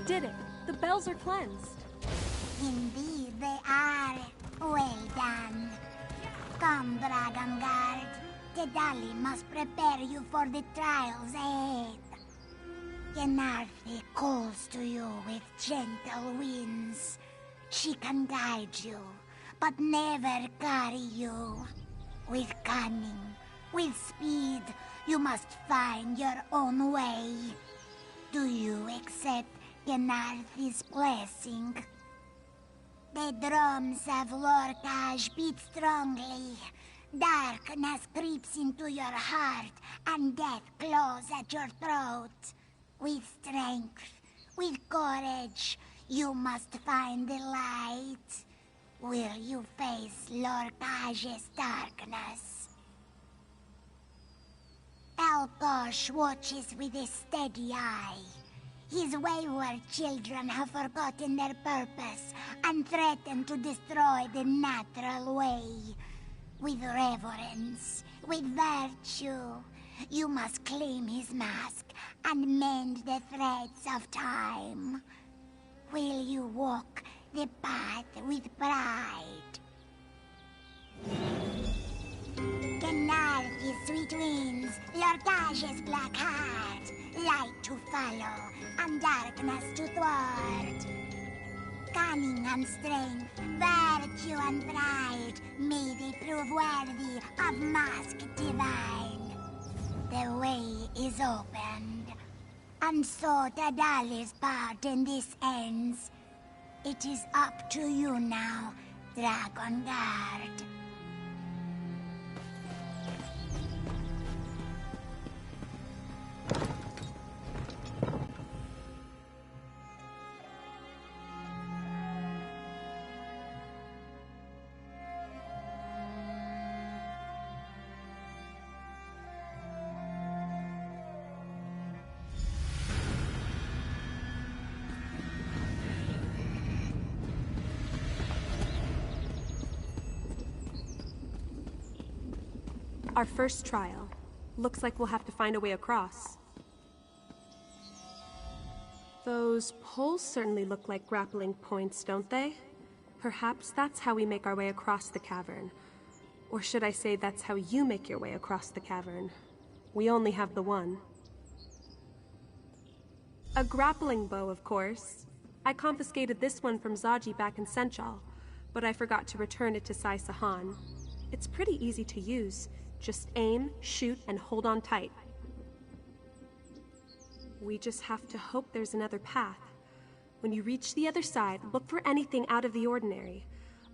Did it! The bells are cleansed. Indeed they are. Well done. Come, Dragon Guard. Dawny must prepare you for the trials ahead. Kynarthi calls to you with gentle winds. She can guide you, but never carry you. With cunning, with speed, you must find your own way. Do you accept Kynarthi's blessing? The drums of Lorkhaj beat strongly. Darkness creeps into your heart, and death claws at your throat. With strength, with courage, you must find the light. Will you face Lorkhaj's darkness? Elkosh watches with a steady eye. His wayward children have forgotten their purpose and threaten to destroy the natural way. With reverence, with virtue, you must claim his mask and mend the threads of time. Will you walk the path with pride? Kynarthi's sweet winds, Lorkhaj's black heart, light to follow and darkness to thwart. Cunning and strength, virtue and pride, may they prove worthy of mask divine. The way is opened, and so Dawny's part in this ends. It is up to you now, Dragon Guard. Our first trial. Looks like we'll have to find a way across. Those poles certainly look like grappling points, don't they? Perhaps that's how we make our way across the cavern. Or should I say that's how you make your way across the cavern. We only have the one. A grappling bow, of course. I confiscated this one from Zaji back in Senchal, but I forgot to return it to Sai Sahan. It's pretty easy to use. Just aim, shoot, and hold on tight. We just have to hope there's another path. When you reach the other side, look for anything out of the ordinary.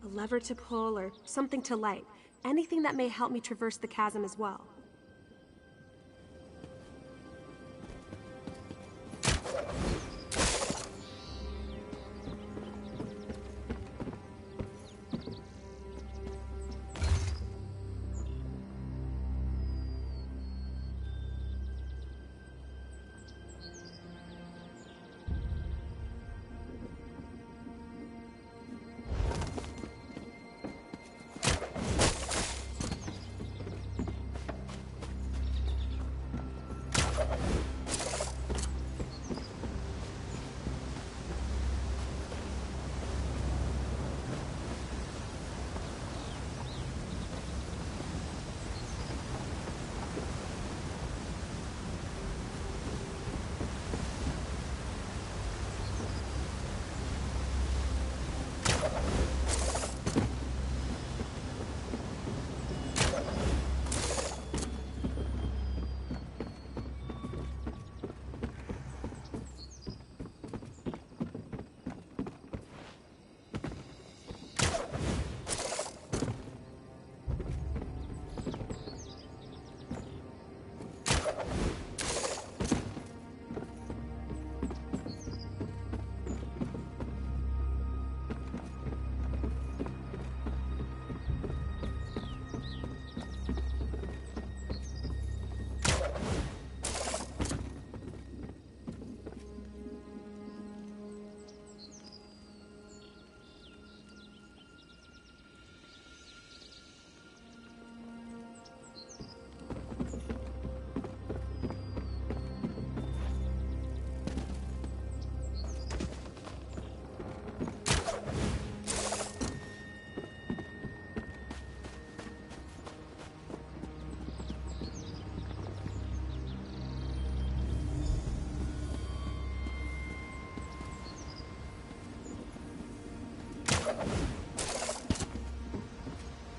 A lever to pull or something to light. Anything that may help me traverse the chasm as well.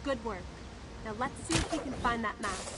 Good work. Now let's see if we can find that mask.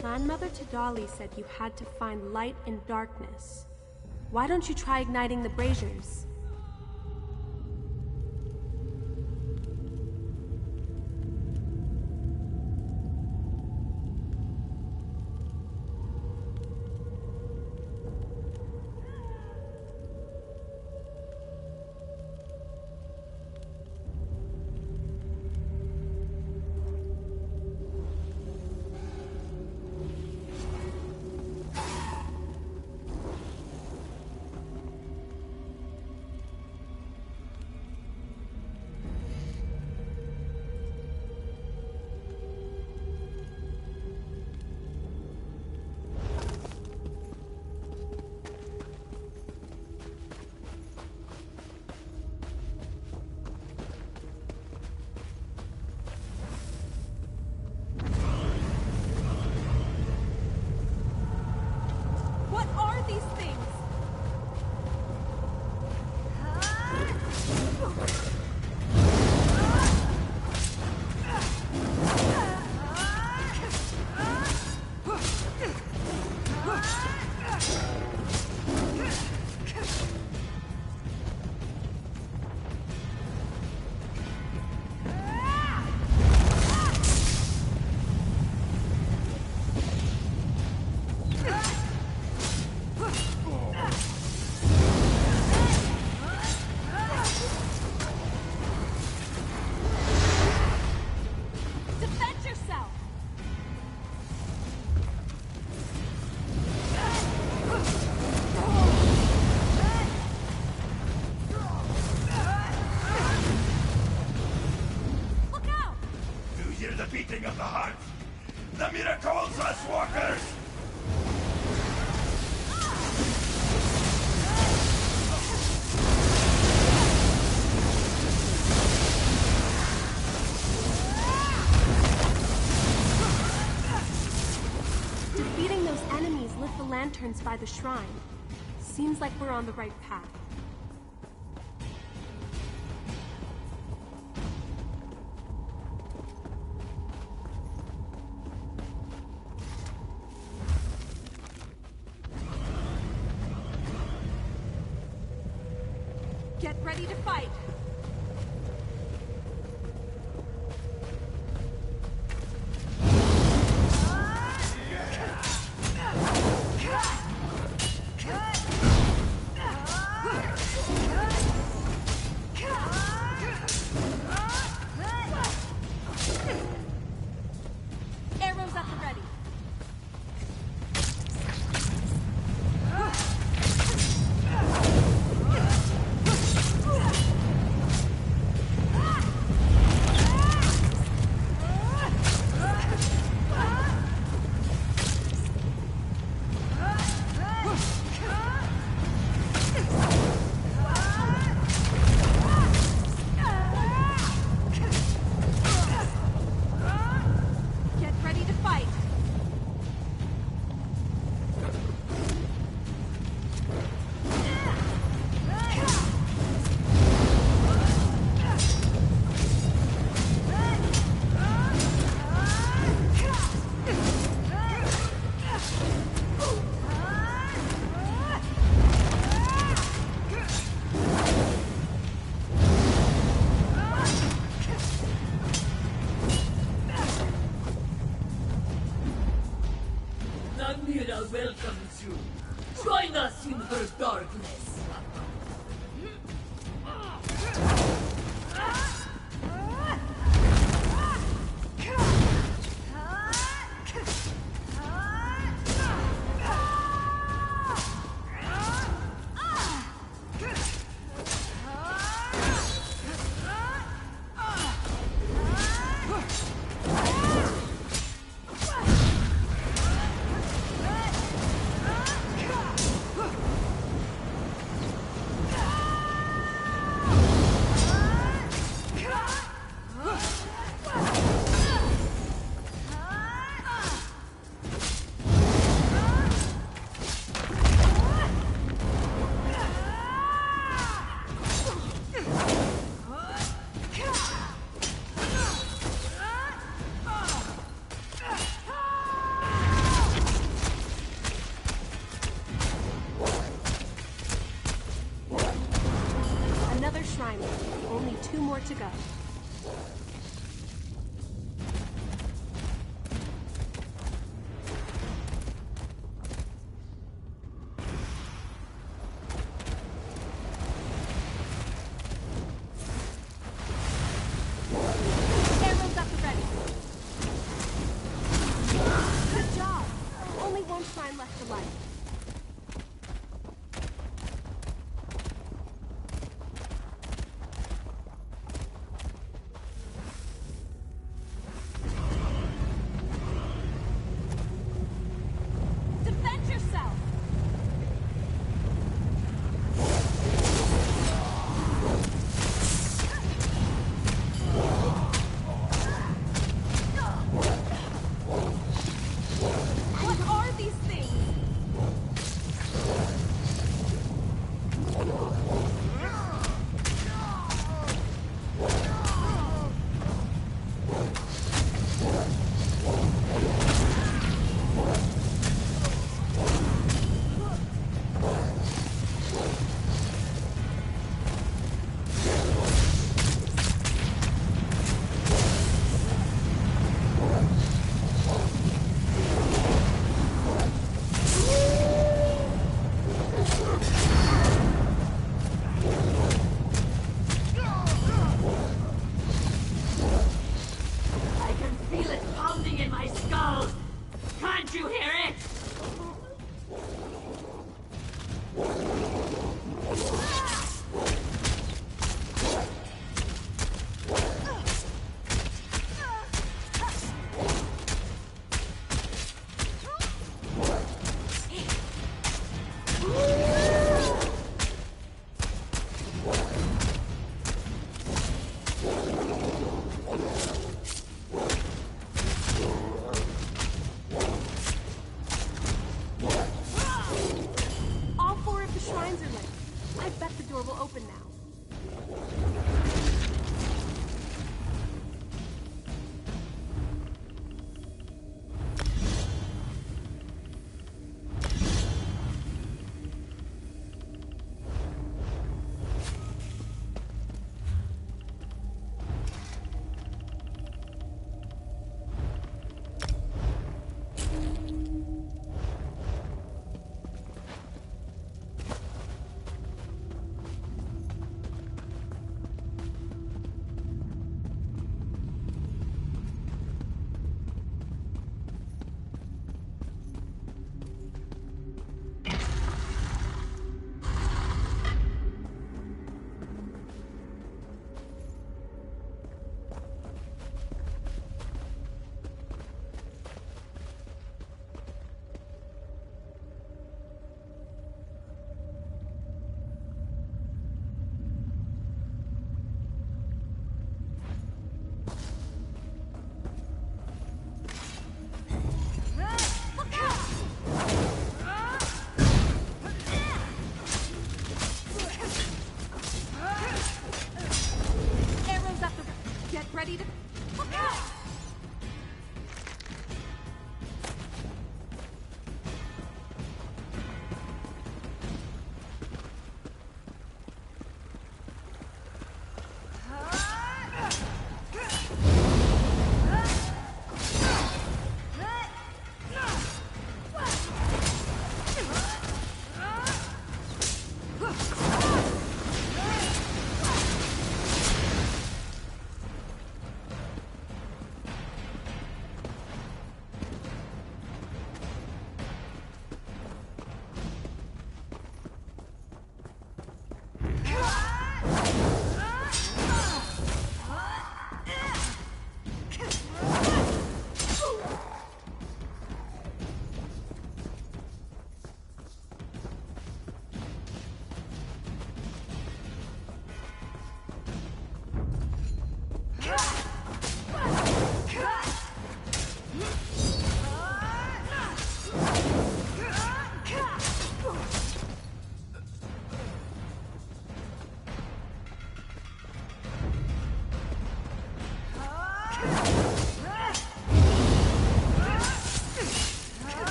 Grandmother Tadali said you had to find light in darkness. Why don't you try igniting the braziers? What are these things? Defend yourself! Look out! You hear the beating of the heart? The miracles, us walkers! Defeating those enemies lit the lanterns by the shrine. Seems like we're on the right path. Get ready to fight! Arrows at the ready. Get ready to fight! Namira welcomes you. Join us in her darkness. to go. Arrows up and ready. Good job. Only one shrine left to light. Defend yourself! What are these things? I can feel it pounding in my skull! Can't you hear it? All four of the shrines are lit. I bet the door will open now. Arrows up the... Get ready to... Look out!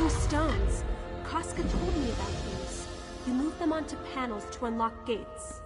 glowing stones. Koska told me about these. You move them onto panels to unlock gates.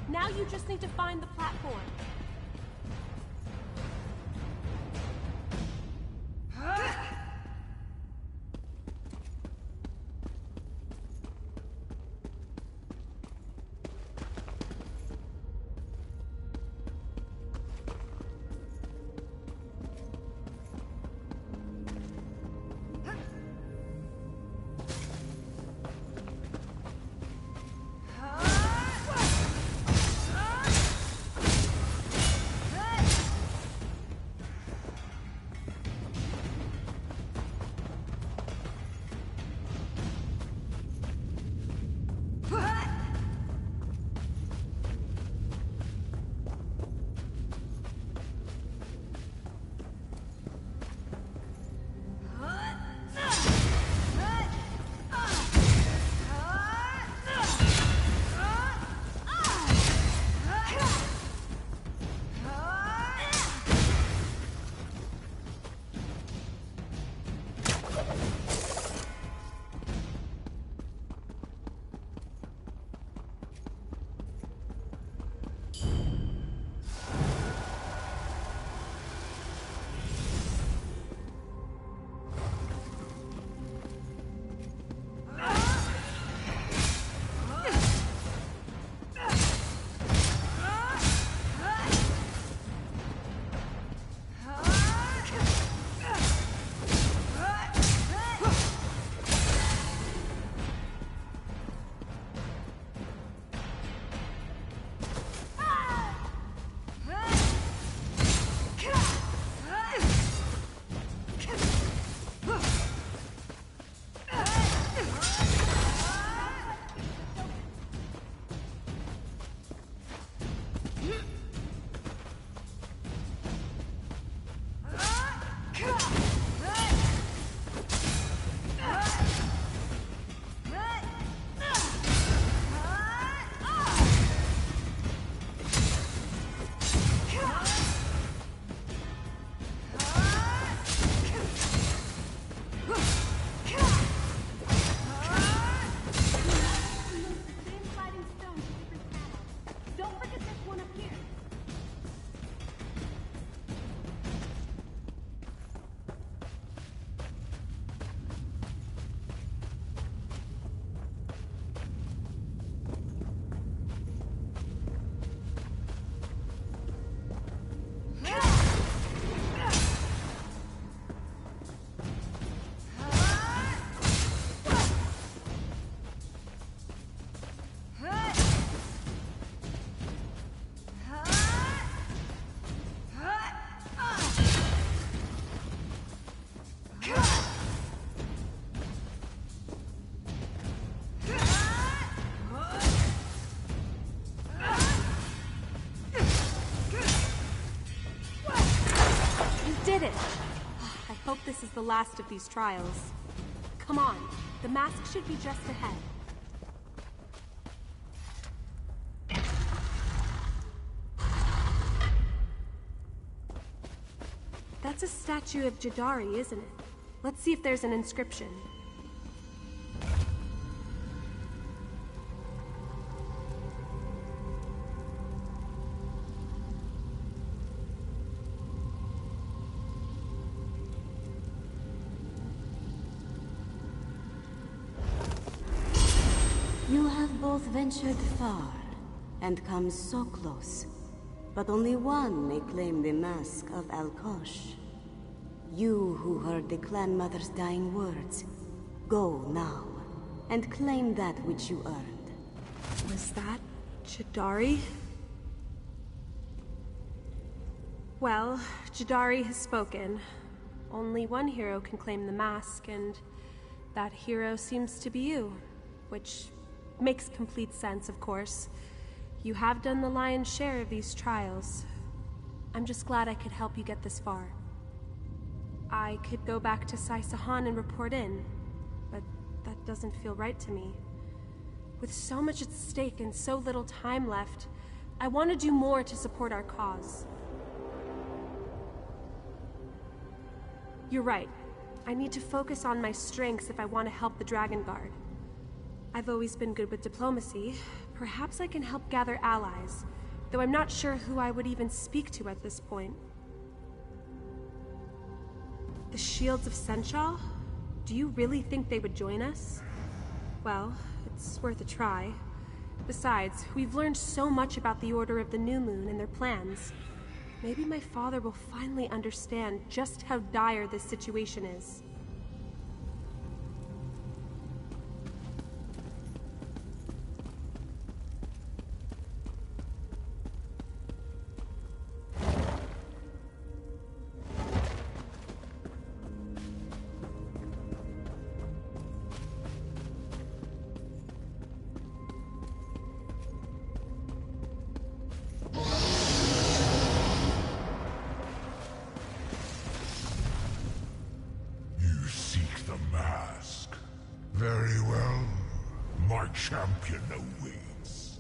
Now you just need to find the platform. Did it! I hope this is the last of these trials. Come on, the mask should be just ahead. That's a statue of Jadari, isn't it? Let's see if there's an inscription. You have both ventured far and come so close, but only one may claim the mask of Alkosh. You who heard the clan mother's dying words, go now, and claim that which you earned. Was that Jadari? Well, Jadari has spoken. Only one hero can claim the mask, and that hero seems to be you. Which makes complete sense, of course. You have done the lion's share of these trials. I'm just glad I could help you get this far. I could go back to Sai-Sahan and report in, but that doesn't feel right to me. With so much at stake and so little time left, I want to do more to support our cause. You're right. I need to focus on my strengths if I want to help the Dragon Guard. I've always been good with diplomacy. Perhaps I can help gather allies, though I'm not sure who I would even speak to at this point. The Shields of Senshal? Do you really think they would join us? Well, it's worth a try. Besides, we've learned so much about the Order of the New Moon and their plans. Maybe my father will finally understand just how dire this situation is. Very well. My champion awaits.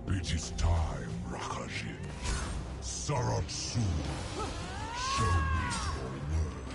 It is time, Rakajin. Saratsu, show me your word.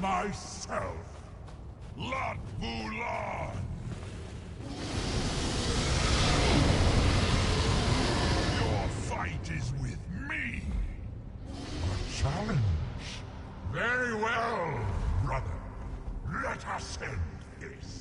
Myself, Lot Vulan. Your fight is with me. A challenge. Very well, brother. Let us end this.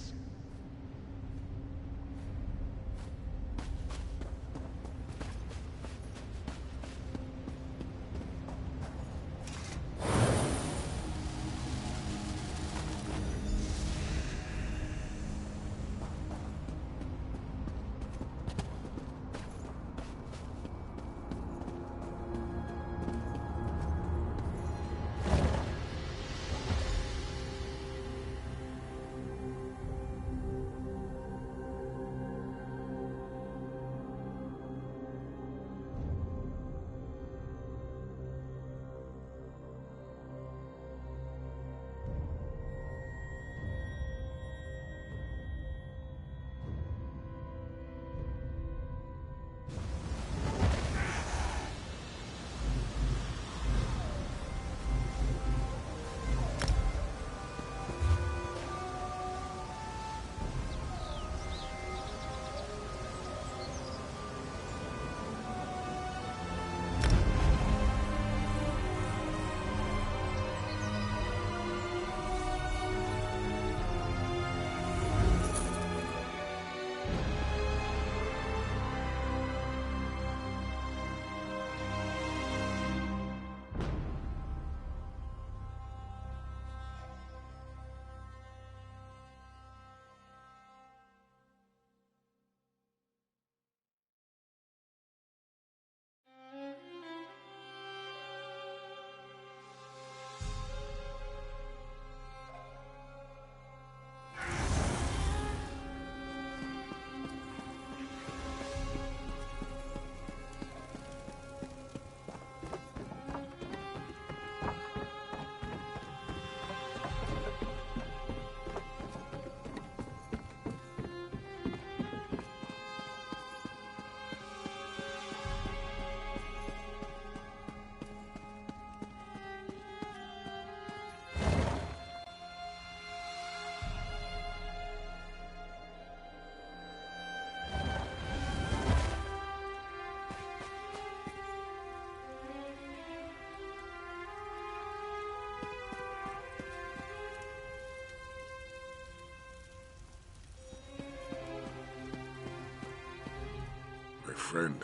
Friend,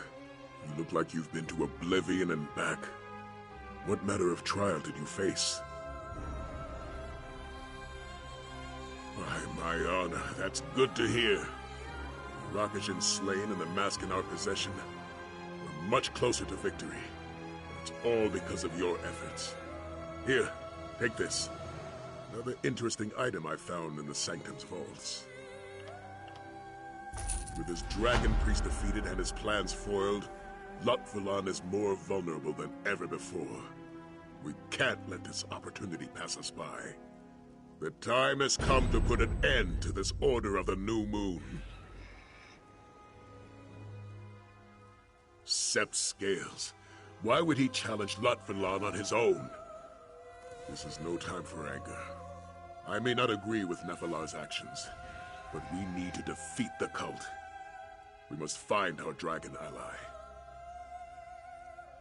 you look like you've been to oblivion and back. What manner of trial did you face? By my honor, that's good to hear. Rakajin slain and the mask in our possession. We're much closer to victory. It's all because of your efforts. Here, take this. Another interesting item I found in the Sanctum's vaults. With his dragon priest defeated and his plans foiled, Lot Vulan is more vulnerable than ever before. We can't let this opportunity pass us by. The time has come to put an end to this Order of the New Moon. Sept Scales. Why would he challenge Lot Vulan on his own? This is no time for anger. I may not agree with Nephilar's actions, but we need to defeat the cult. We must find our dragon ally.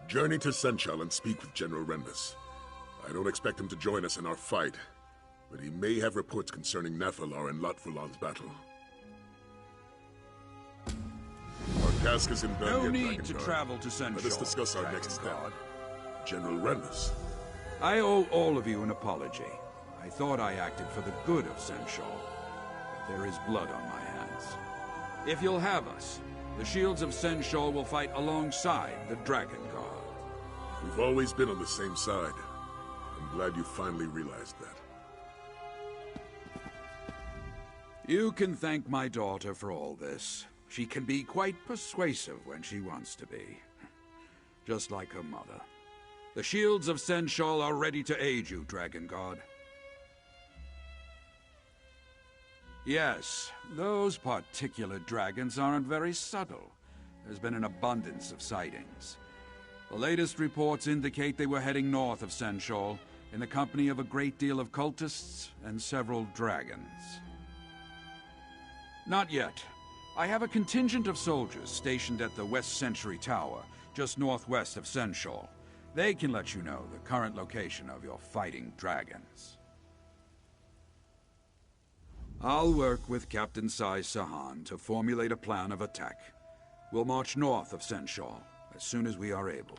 Journey to Senchal and speak with General Renmus. I don't expect him to join us in our fight, but he may have reports concerning Nephilar and Lot Vulan's battle. Our task is in No need to travel to Senchal. Let us discuss our next step. General Renmus. I owe all of you an apology. I thought I acted for the good of Senchal. there is blood on my hands. If you'll have us, the shields of Senshol will fight alongside the Dragon Guard. We've always been on the same side. I'm glad you finally realized that. You can thank my daughter for all this. She can be quite persuasive when she wants to be. Just like her mother. The shields of Senshol are ready to aid you, Dragon God. Yes, those particular dragons aren't very subtle. There's been an abundance of sightings. The latest reports indicate they were heading north of Senshol in the company of a great deal of cultists and several dragons. Not yet. I have a contingent of soldiers stationed at the West Century Tower, just northwest of Senshol. They can let you know the current location of your fighting dragons. I'll work with Captain Sai Sahan to formulate a plan of attack. We'll march north of Senshol as soon as we are able.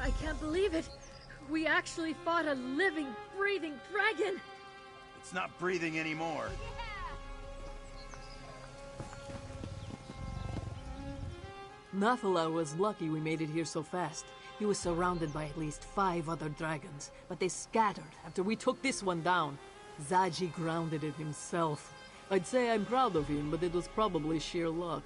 I can't believe it. We actually fought a living, breathing dragon. It's not breathing anymore. Nathala was lucky we made it here so fast. He was surrounded by at least 5 other dragons, but they scattered after we took this one down. Zaji grounded it himself. I'd say I'm proud of him, but it was probably sheer luck.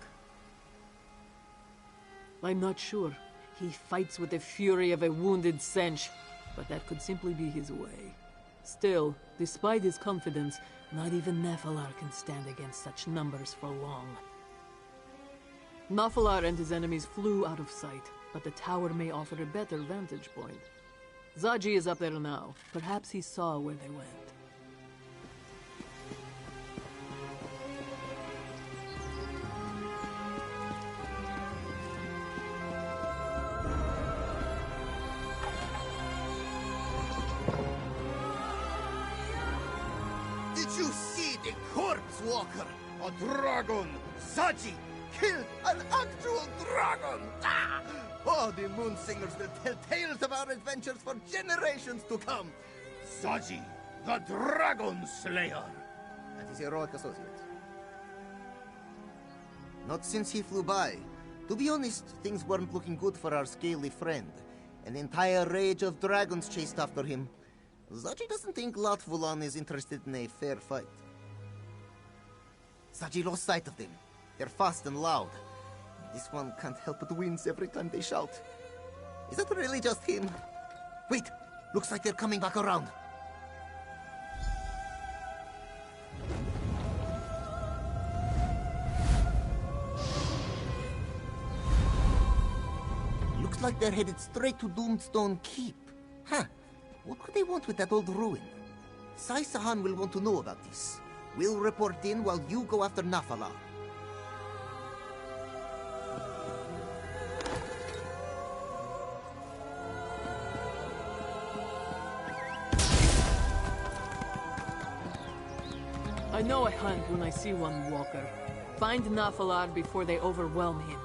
I'm not sure. He fights with the fury of a wounded Sench, but that could simply be his way. Still, despite his confidence, not even Nephilar can stand against such numbers for long. Nephilar and his enemies flew out of sight, but the tower may offer a better vantage point. Zaji is up there now. Perhaps he saw where they went. Did you see the corpse walker? A dragon! Zaji killed an actual dragon! Ah! Oh, the moon singers will tell tales of our adventures for generations to come. Zaji, the Dragon Slayer. That is heroic associate. Not since he flew by. To be honest, things weren't looking good for our scaly friend. An entire rage of dragons chased after him. Zaji doesn't think Latvulan is interested in a fair fight. Zaji lost sight of them. They're fast and loud. This one can't help but wince every time they shout. Is that really just him? Wait! Looks like they're coming back around. Looks like they're headed straight to Doomstone Keep. Huh. What could they want with that old ruin? Sai-Sahan will want to know about this. We'll report in while you go after Nafala. I know a hunt when I see one, Walker. Find Nafalar before they overwhelm him.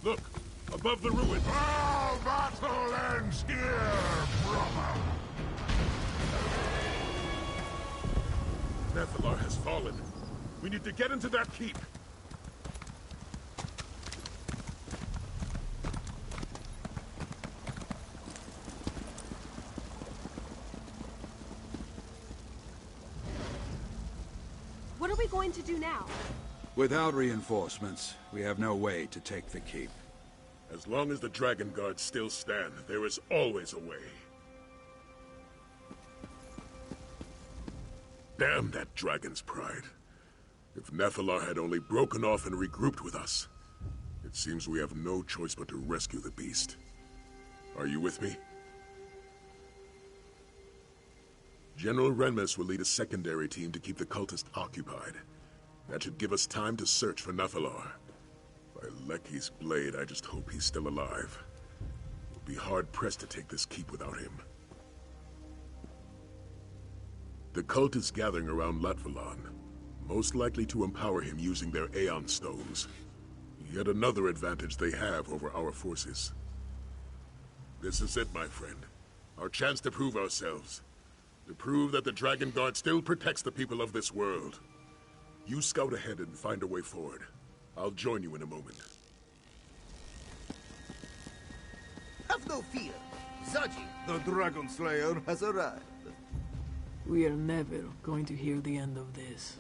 Look! Above the ruin! All battle ends here, brother! Nefalar has fallen. We need to get into that keep. What are we going to do now? Without reinforcements, we have no way to take the keep. As long as the Dragon Guards still stand, there is always a way. Damn that dragon's pride. If Nefalar had only broken off and regrouped with us, it seems we have no choice but to rescue the beast. Are you with me? General Renmus will lead a secondary team to keep the cultists occupied. That should give us time to search for Nefalar. By Lecky's blade, I just hope he's still alive. We'll be hard-pressed to take this keep without him. The cult is gathering around Latvalon, most likely to empower him using their Aeon Stones. Yet another advantage they have over our forces. This is it, my friend. Our chance to prove ourselves. To prove that the Dragon Guard still protects the people of this world. You scout ahead and find a way forward. I'll join you in a moment. Have no fear. Zaji, the Dragon Slayer, has arrived. We are never going to hear the end of this.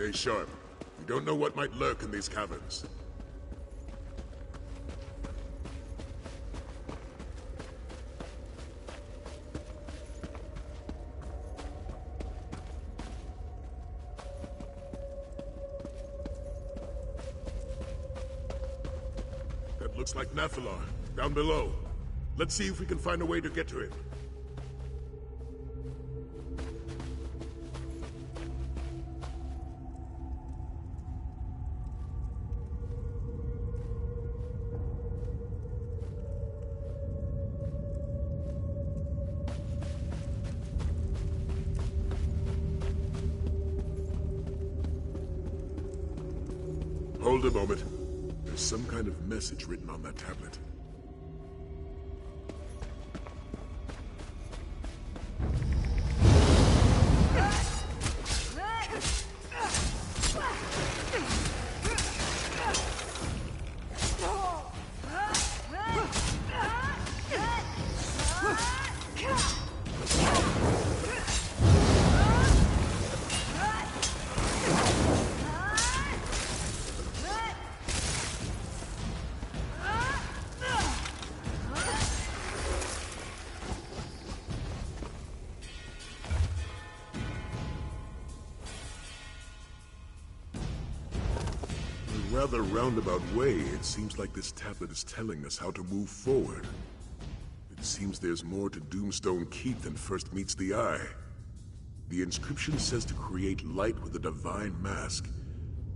Stay sharp. You don't know what might lurk in these caverns. That looks like Nephilar, down below. Let's see if we can find a way to get to it. Hold a moment. There's some kind of message written on that tablet. In a rather roundabout way, it seems like this tablet is telling us how to move forward. It seems there's more to Doomstone Keep than first meets the eye. The inscription says to create light with a divine mask,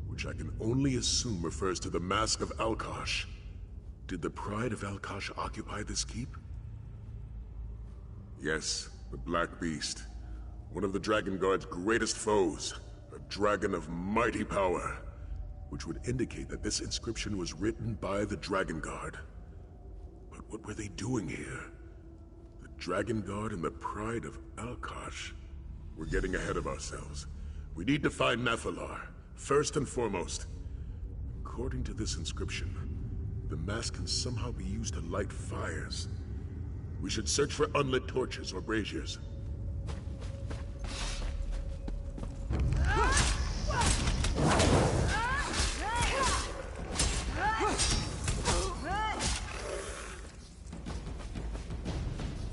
which I can only assume refers to the Mask of Alkosh. Did the Pride of Alkosh occupy this keep? Yes, the Black Beast. One of the Dragon Guard's greatest foes. A dragon of mighty power. Which would indicate that this inscription was written by the Dragon Guard. But what were they doing here? The Dragon Guard and the Pride of Alkosh? We're getting ahead of ourselves. We need to find Nephilar, first and foremost. According to this inscription, the mask can somehow be used to light fires. We should search for unlit torches or braziers.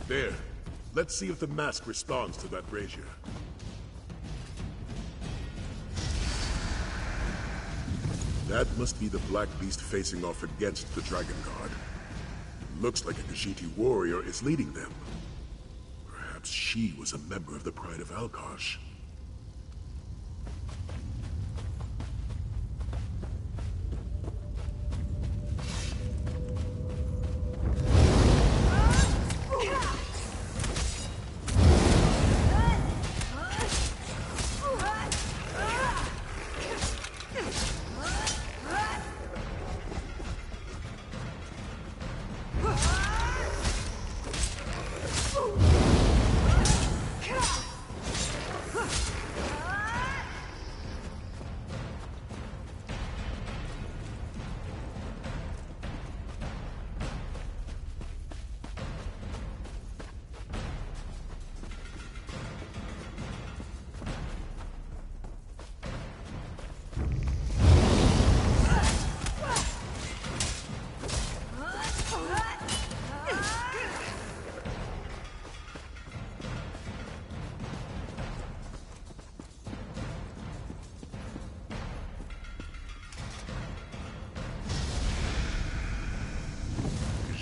There. Let's see if the mask responds to that brazier. That must be the Black Beast facing off against the Dragon Guard. Looks like a Khajiit warrior is leading them. Perhaps she was a member of the Pride of Alkosh.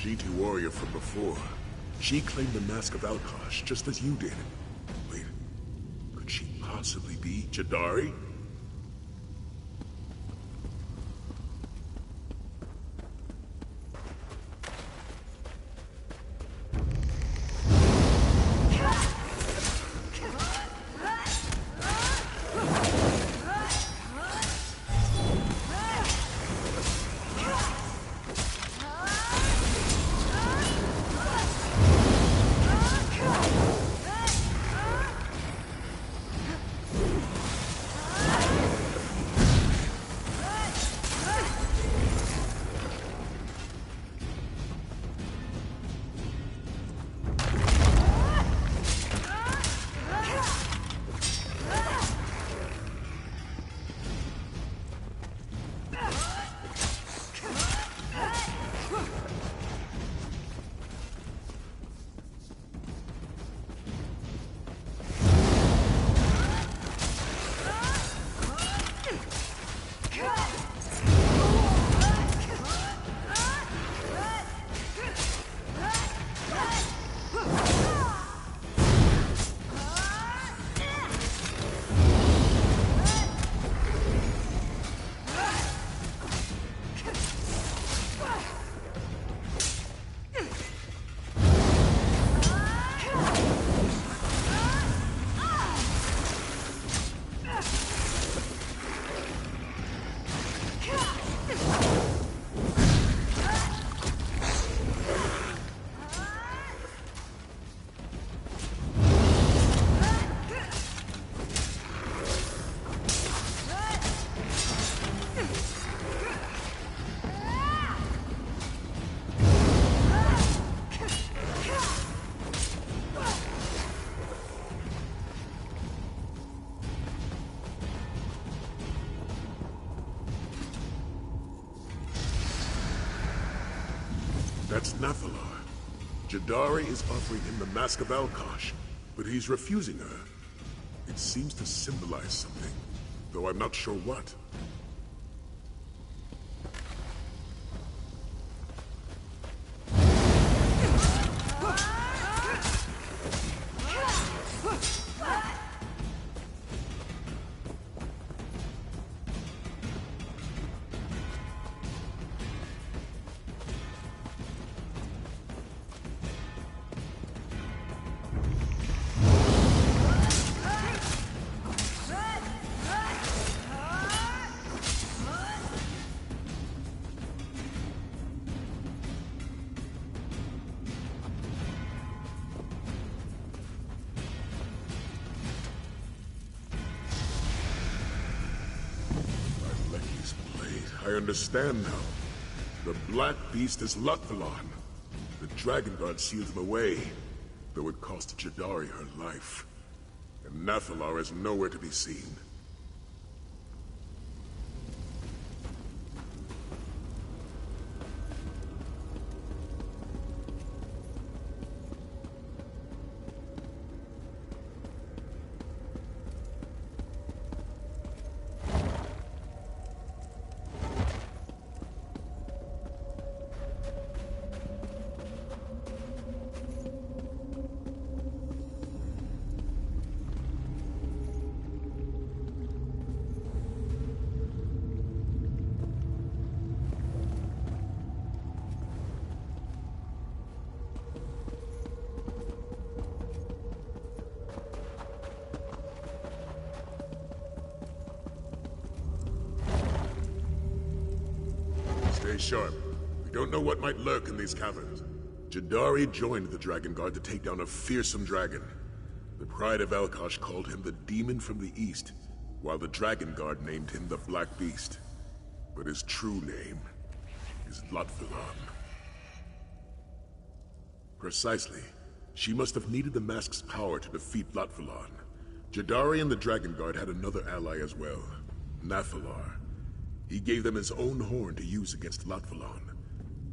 Khajiit warrior from before. She claimed the Mask of Alkosh, just as you did. Wait, could she possibly be Jadari? That's Nathalar. Jadari is offering him the Mask of Alkosh, but he's refusing her. It seems to symbolize something, though I'm not sure what. I understand now. The Black Beast is Latvalon. The Dragon Guard sealed him away, though it cost Jadari her life. And Nathalar is nowhere to be seen. Stay sharp. We don't know what might lurk in these caverns. Jadari joined the Dragon Guard to take down a fearsome dragon. The Pride of Alkosh called him the Demon from the East, while the Dragon Guard named him the Black Beast. But his true name is Latvalon. Precisely. She must have needed the mask's power to defeat Latvalon. Jadari and the Dragon Guard had another ally as well, Nathalar. He gave them his own horn to use against Latvalon,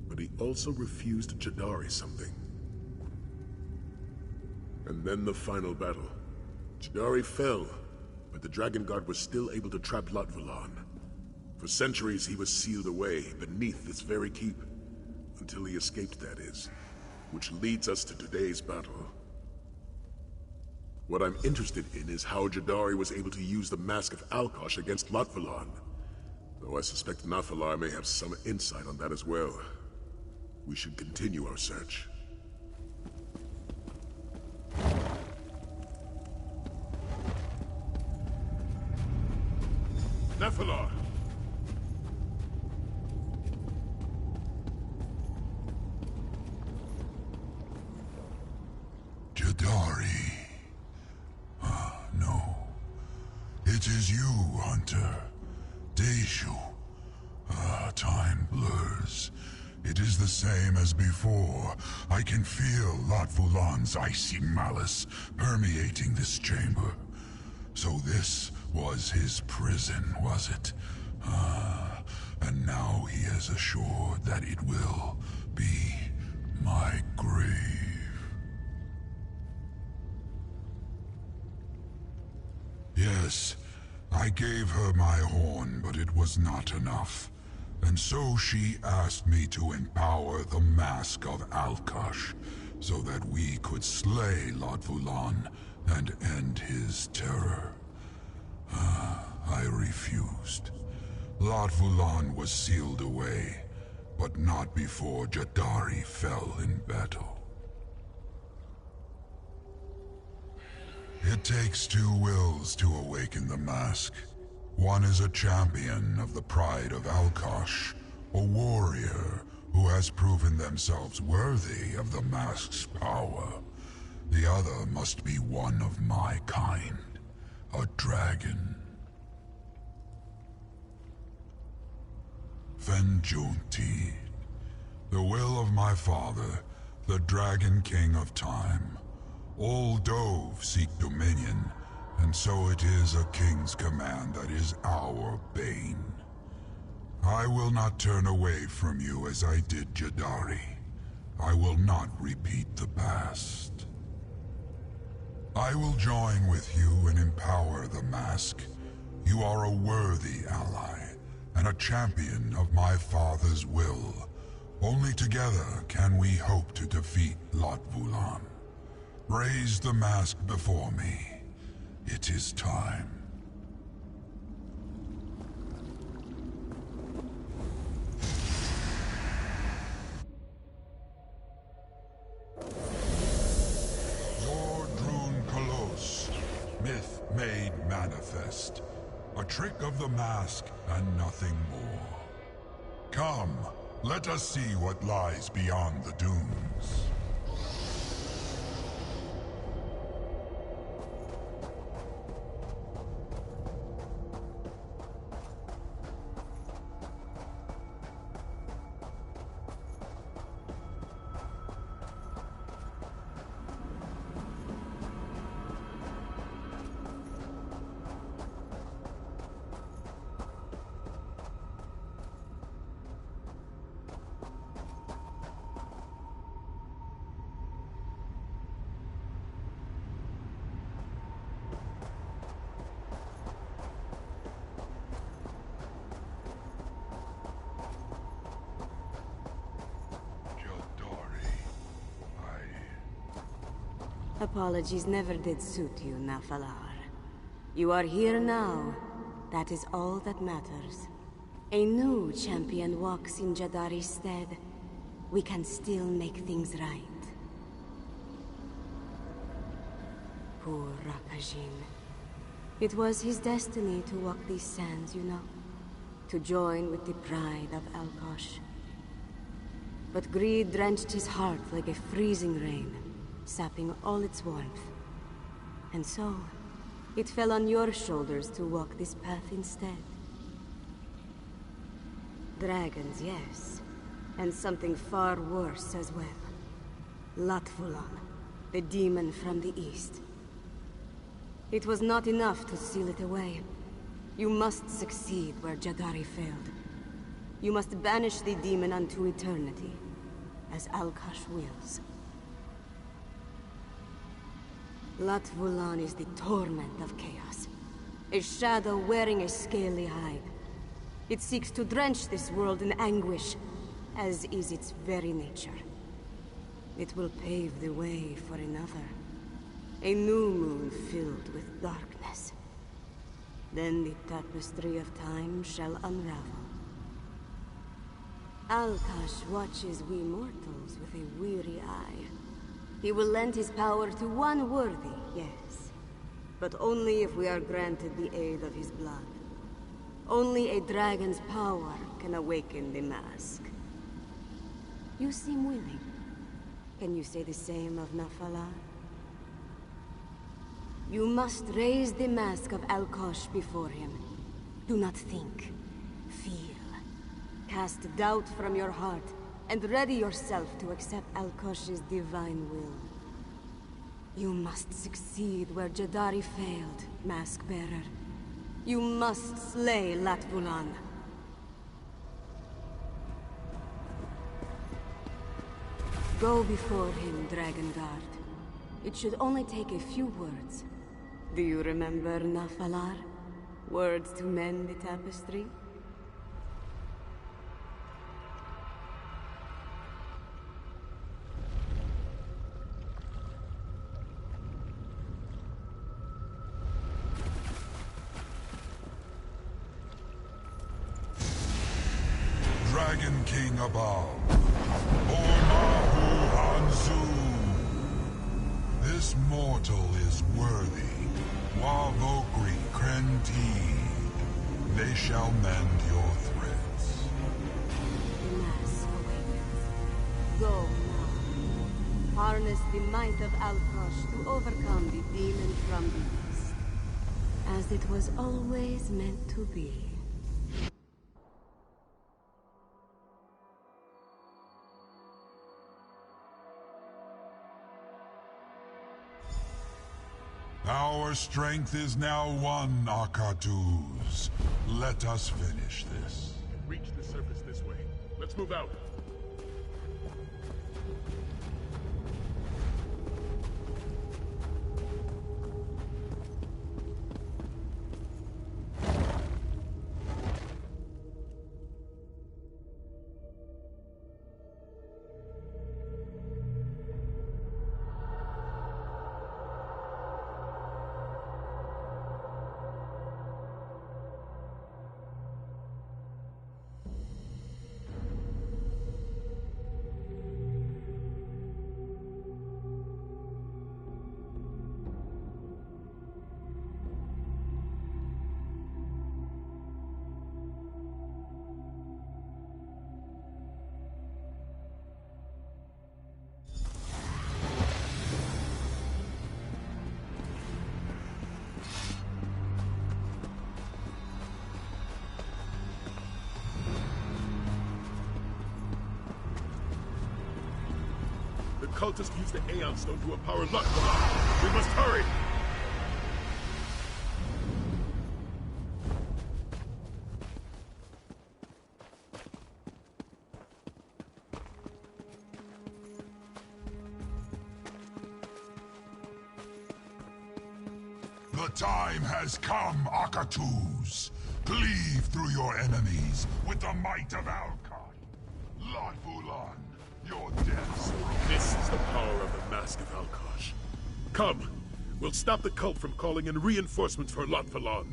but he also refused Jadari something. And then the final battle. Jadari fell, but the Dragon Guard was still able to trap Latvalon. For centuries he was sealed away beneath this very keep, until he escaped, that is, which leads us to today's battle. What I'm interested in is how Jadari was able to use the Mask of Alkosh against Latvalon. Though I suspect Nathalar may have some insight on that as well. We should continue our search. Nathalar! Jadari. No. It is you, Hunter. Deju. Time blurs. It is the same as before. I can feel Latvalon's icy malice permeating this chamber. So this was his prison, was it? And now he has assured that it will be my grave. Yes. I gave her my horn, but it was not enough. And so she asked me to empower the Mask of Alkosh, so that we could slay Latvalon and end his terror. I refused. Latvalon was sealed away, but not before Jadari fell in battle. It takes two wills to awaken the mask. One is a champion of the Pride of Alkosh, a warrior who has proven themselves worthy of the mask's power. The other must be one of my kind, a dragon. Venjunti, the will of my father, the Dragon King of Time. All Dove seek dominion, and so it is a king's command that is our bane. I will not turn away from you as I did Jadari. I will not repeat the past. I will join with you and empower the mask. You are a worthy ally, and a champion of my father's will. Only together can we hope to defeat Lot Vulan. Raise the mask before me. It is time. Myth made manifest. A trick of the mask and nothing more. Come, let us see what lies beyond the dunes. Apologies never did suit you, Nafalar. You are here now. That is all that matters. A new champion walks in Jadari's stead. We can still make things right. Poor Rakajin. It was his destiny to walk these sands, you know. To join with the pride of Alkosh. But greed drenched his heart like a freezing rain, sapping all its warmth. And so, it fell on your shoulders to walk this path instead. Dragons, yes. And something far worse as well. Latvulan, the demon from the east. It was not enough to seal it away. You must succeed where Jadari failed. You must banish the demon unto eternity, as Alkosh wills. Latvulan is the torment of chaos. A shadow wearing a scaly hide. It seeks to drench this world in anguish, as is its very nature. It will pave the way for another. A new moon filled with darkness. Then the tapestry of time shall unravel. Alkosh watches we mortals with a weary eye. He will lend his power to one worthy, yes. But only if we are granted the aid of his blood. Only a dragon's power can awaken the mask. You seem willing. Can you say the same of Nafalar? You must raise the mask of Alkosh before him. Do not think. Feel. Cast doubt from your heart, and ready yourself to accept Alkosh's divine will. You must succeed where Jadari failed, Mask-Bearer. You must slay Latvulan. Go before him, Dragon Guard. It should only take a few words. Do you remember, Nafalar? Words to mend the tapestry? Dragon King above, Ormahu Hanzu. This mortal is worthy. Wavokri Krenti. They shall mend your threads. The mask awakens. Go now. Harness the might of Alkosh to overcome the demon from the east. As it was always meant to be. Our strength is now one, Akatuz. Let us finish this. Reach the surface this way. Let's move out. The cultists used the Aeon Stone to empower Lutfalon. We must hurry! The time has come, Akatus. Cleave through your enemies with the might of Alkot. Lotfulan, your death. This is the power of the Mask of Alkosh. Come, we'll stop the cult from calling in reinforcements for Lotfalon.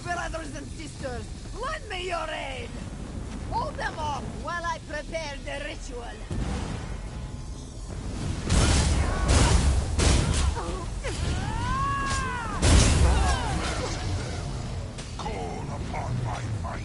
Brothers and sisters, lend me your aid! Hold them off while I prepare the ritual. Call upon my might.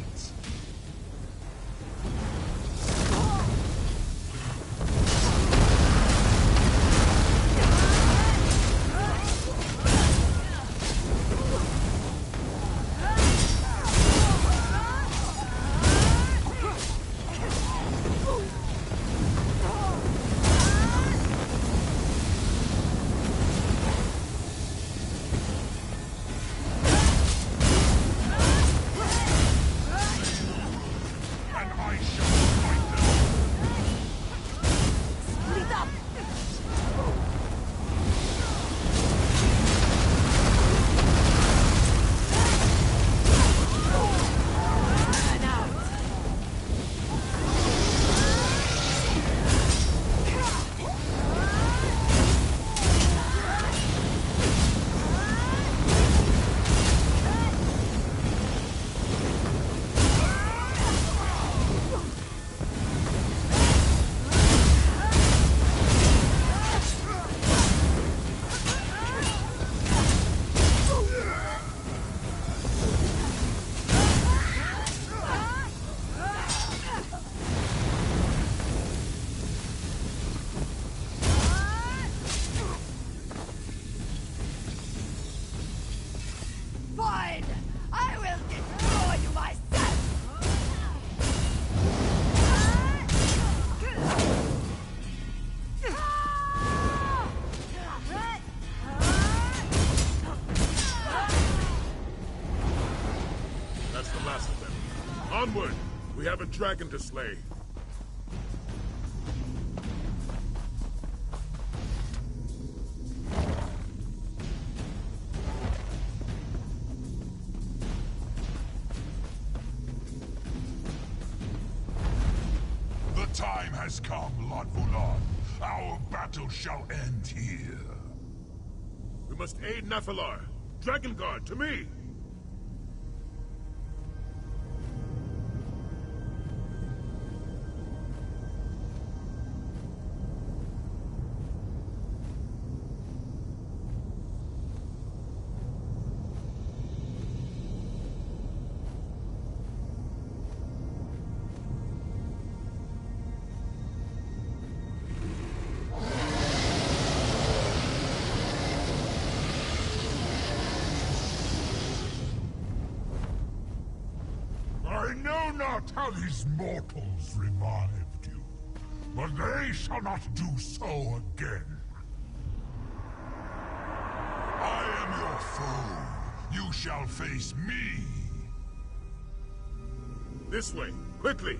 Fine! I will destroy you myself! That's the last of them. Onward! We have a dragon to slay. The time has come, Lotfulan. Our battle shall end here. We must aid Nephilar. Dragon Guard, to me! I know not how these mortals revived you, but they shall not do so again. I am your foe. You shall face me. This way, quickly!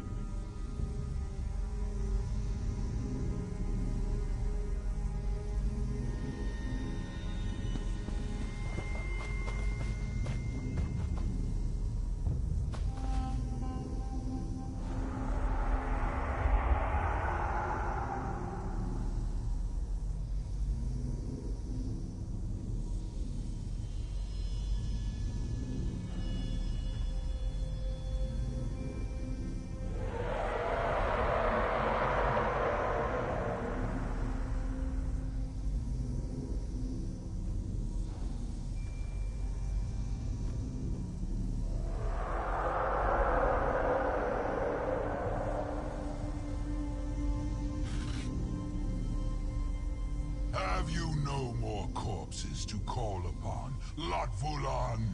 Have you no more corpses to call upon, Latvulan?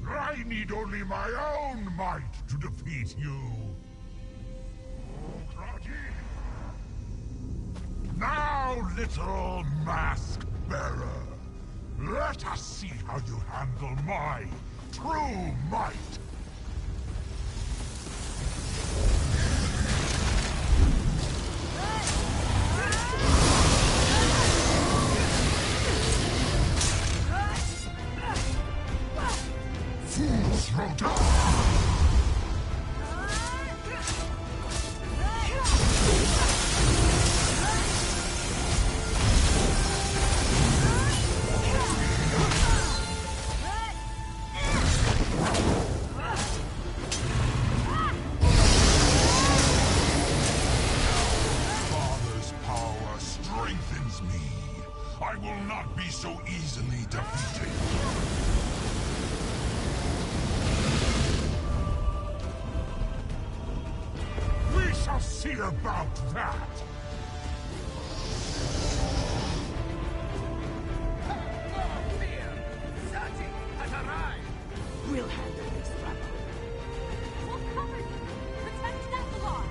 I need only my own might to defeat you. Now, little mask bearer, let us see how you handle my true might. Fools throw down! Father's power strengthens me. I will not be so easily defeated. We shall see about that! No fear! Zaji has arrived! We'll handle this battle. We'll cover you! Protect Nephilar!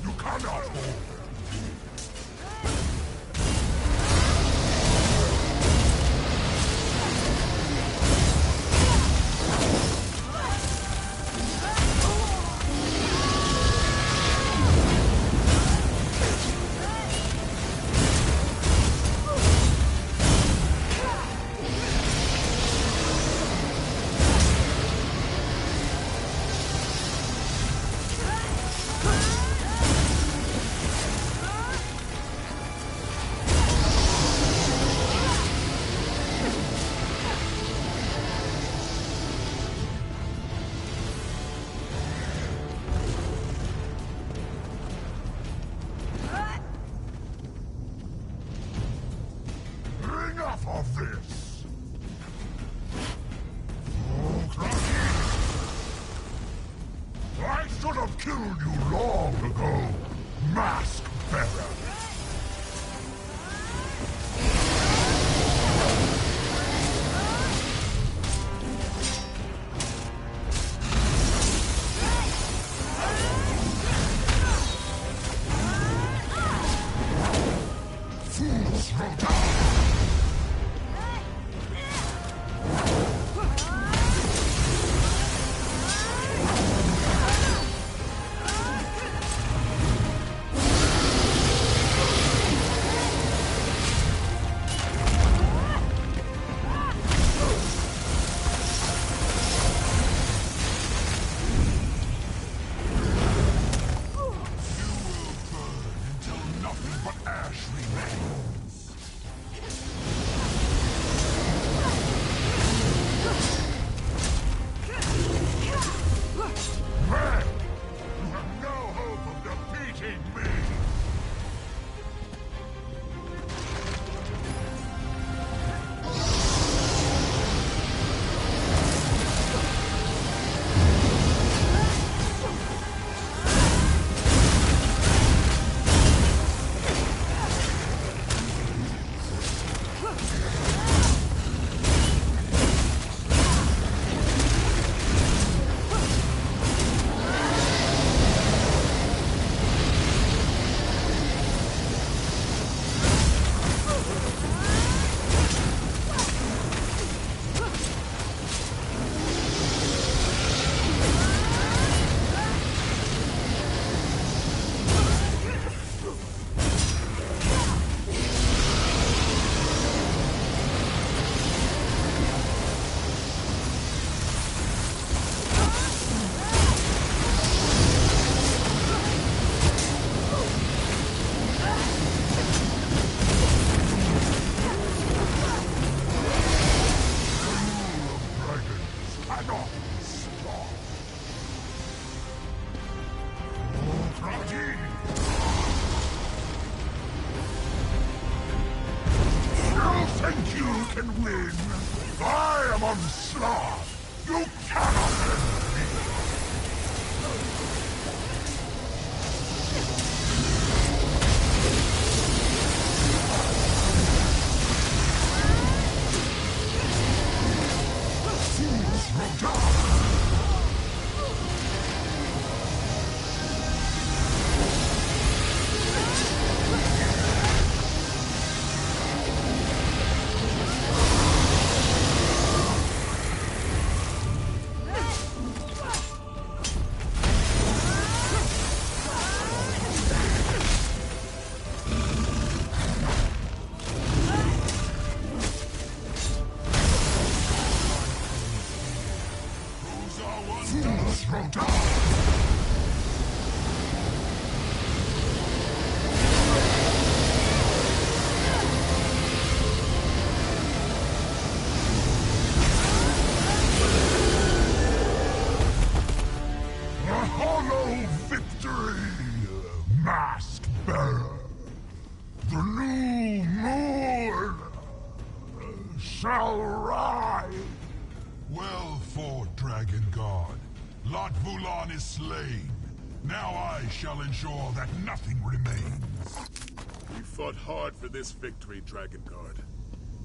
You cannot hold. think you can win? I am Onslaught! You cannot end me! Fools will die! Shall rise! Well fought, Dragon God. Lot Vulan is slain. Now I shall ensure that nothing remains. We fought hard for this victory, Dragon God.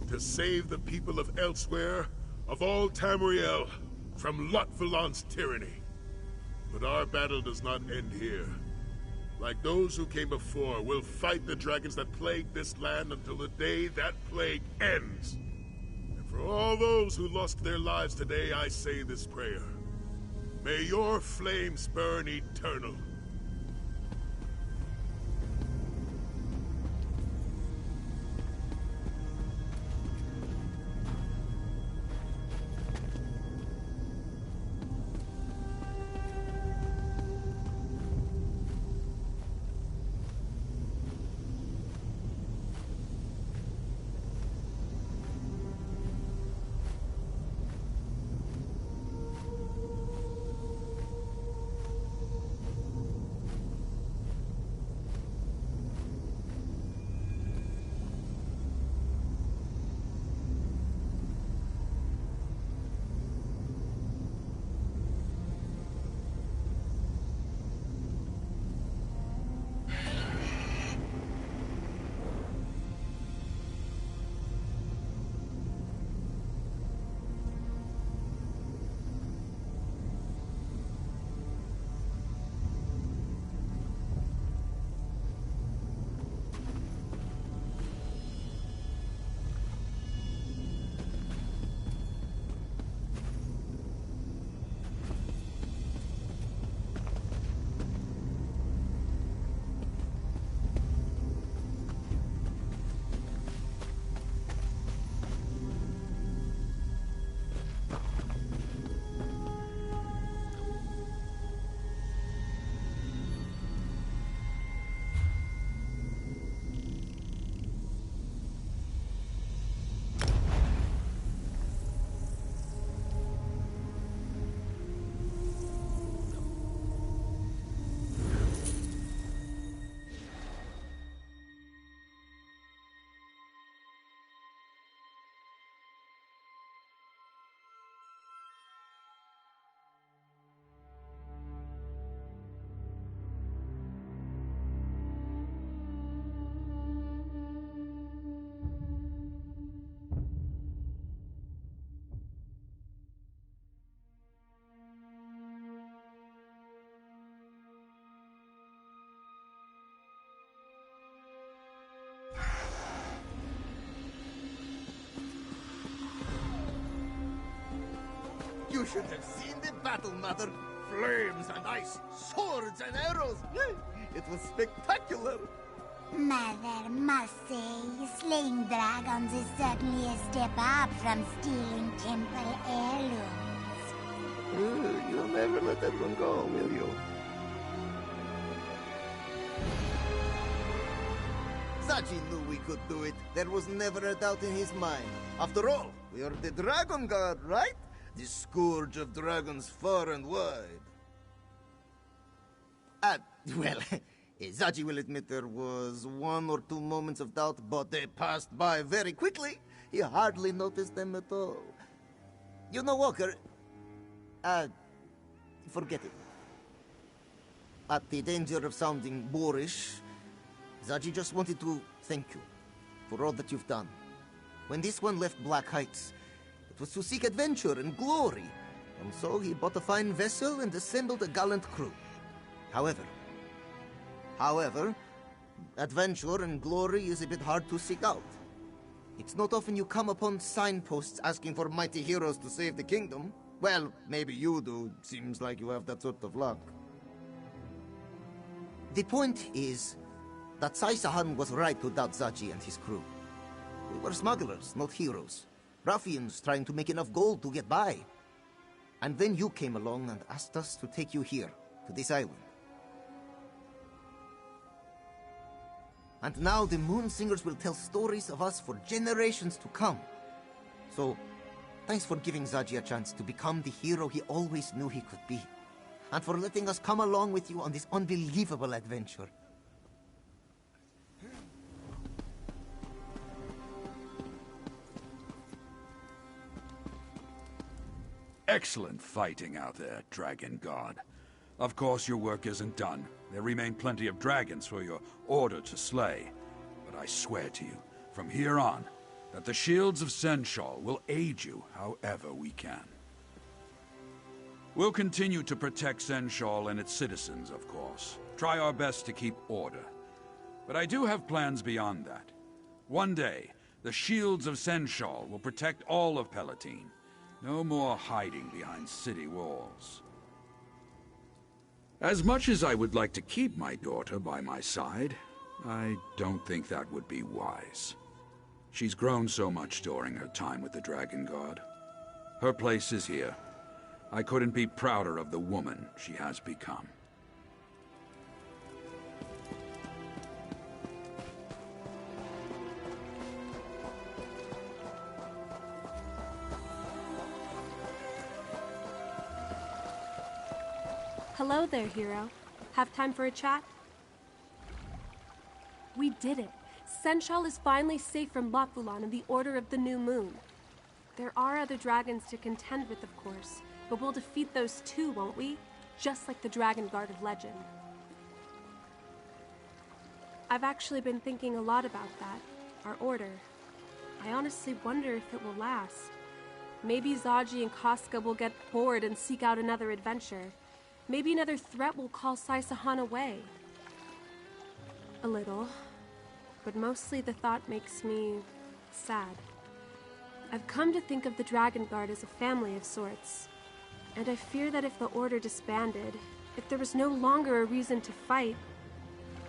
To save the people of Elsewhere, of all Tamriel, from Lot Vulan's tyranny. But our battle does not end here. Like those who came before, we'll fight the dragons that plague this land until the day that plague ends. For all those who lost their lives today, I say this prayer. May your flames burn eternal. You should have seen the battle, Mother. Flames and ice, swords and arrows. It was spectacular. Mother must say, slaying dragons is certainly a step up from stealing temple heirlooms. You'll never let that one go, will you? Zaji knew we could do it. There was never a doubt in his mind. After all, we are the Dragon God, right? The scourge of dragons far and wide. Well, Zaji will admit there was 1 or 2 moments of doubt, but they passed by very quickly. He hardly noticed them at all. You know, Walker, forget it. At the danger of sounding boorish, Zaji just wanted to thank you for all that you've done. When this one left Black Heights, it was to seek adventure and glory, and so he bought a fine vessel and assembled a gallant crew. However, adventure and glory is a bit hard to seek out. It's not often you come upon signposts asking for mighty heroes to save the kingdom. Well, maybe you do. Seems like you have that sort of luck. The point is that Sai-Sahan was right to doubt Zaji and his crew. We were smugglers, not heroes. Ruffians trying to make enough gold to get by. And then you came along and asked us to take you here, to this island. And now the Moon Singers will tell stories of us for generations to come. So, thanks for giving Zaji a chance to become the hero he always knew he could be. And for letting us come along with you on this unbelievable adventure. Excellent fighting out there, Dragon God. Of course, your work isn't done. There remain plenty of dragons for your order to slay. But I swear to you, from here on, that the shields of Senshal will aid you however we can. We'll continue to protect Senshal and its citizens, of course. Try our best to keep order. But I do have plans beyond that. One day, the shields of Senshal will protect all of Palatine. No more hiding behind city walls. As much as I would like to keep my daughter by my side, I don't think that would be wise. She's grown so much during her time with the Dragon God. Her place is here. I couldn't be prouder of the woman she has become. Hello there, hero. Have time for a chat? We did it. Senshal is finally safe from Lophulan and the Order of the New Moon. There are other dragons to contend with, of course, but we'll defeat those too, won't we? Just like the Dragon Guard of legend. I've actually been thinking a lot about that, our order. I honestly wonder if it will last. Maybe Zaji and Casca will get bored and seek out another adventure. Maybe another threat will call Sai-Sahan away. A little. But mostly the thought makes me sad. I've come to think of the Dragon Guard as a family of sorts. And I fear that if the Order disbanded, if there was no longer a reason to fight,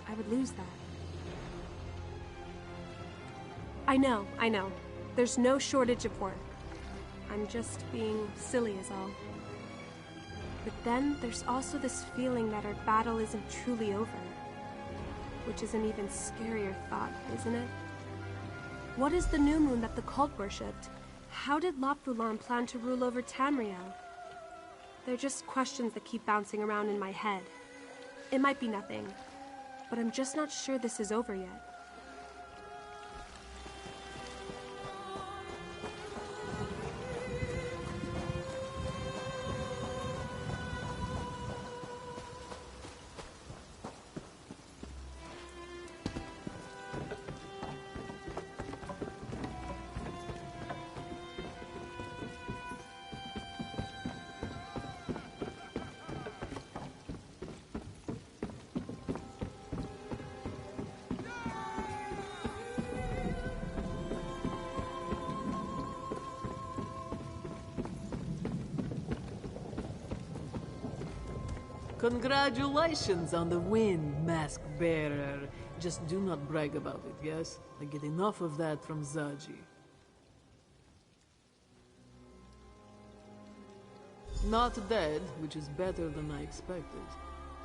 I would lose that. I know. There's no shortage of work. I'm just being silly is all. But then there's also this feeling that our battle isn't truly over. Which is an even scarier thought, isn't it? What is the new moon that the cult worshipped? How did Lophulan plan to rule over Tamriel? They're just questions that keep bouncing around in my head. It might be nothing, but I'm just not sure this is over yet. Congratulations on the win, Mask Bearer. Just do not brag about it, yes? I get enough of that from Zaji. Not dead, which is better than I expected.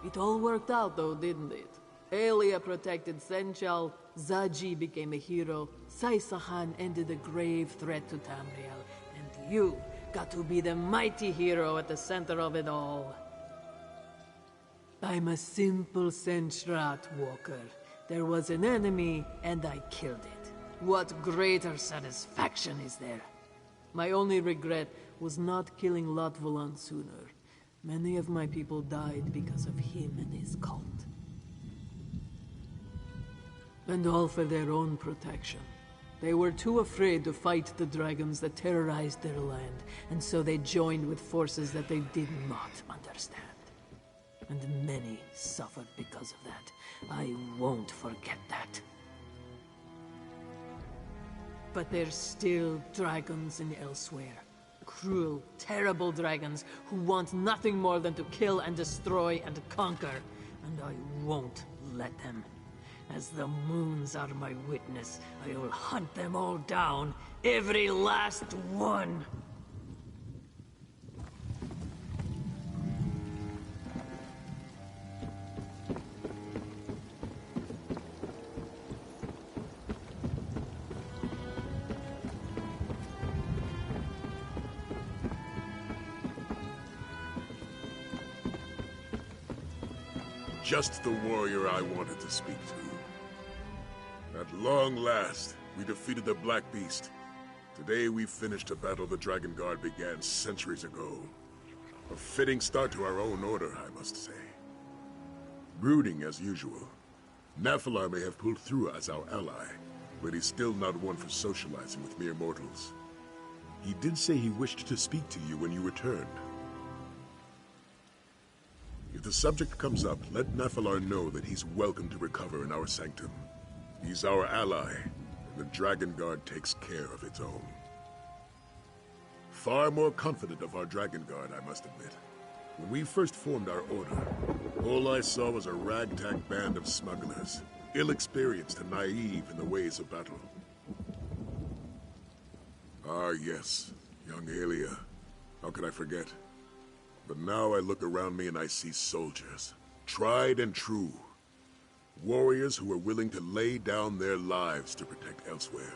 It all worked out though, didn't it? Aelia protected Senshal, Zaji became a hero, Sai-Sahan ended a grave threat to Tamriel, and you got to be the mighty hero at the center of it all. I'm a simple Sentrat walker. There was an enemy, and I killed it. What greater satisfaction is there? My only regret was not killing Latvolan sooner. Many of my people died because of him and his cult. And all for their own protection. They were too afraid to fight the dragons that terrorized their land, and so they joined with forces that they did not understand. And many suffered because of that. I won't forget that. But there's still dragons in Elsewhere. Cruel, terrible dragons who want nothing more than to kill and destroy and conquer. And I won't let them. As the moons are my witness, I will hunt them all down, every last one. Just the warrior I wanted to speak to. At long last, we defeated the Black Beast. Today we finished a battle the Dragon Guard began centuries ago. A fitting start to our own order, I must say. Brooding as usual. Nephilar may have pulled through as our ally, but he's still not one for socializing with mere mortals. He did say he wished to speak to you when you returned. If the subject comes up, let Nephilar know that he's welcome to recover in our sanctum. He's our ally, and the Dragon Guard takes care of its own. Far more confident of our Dragon Guard, I must admit. When we first formed our order, all I saw was a ragtag band of smugglers, ill-experienced and naive in the ways of battle. Ah, yes, young Aelia. How could I forget? But now I look around me and I see soldiers, tried and true. Warriors who are willing to lay down their lives to protect Elsewhere.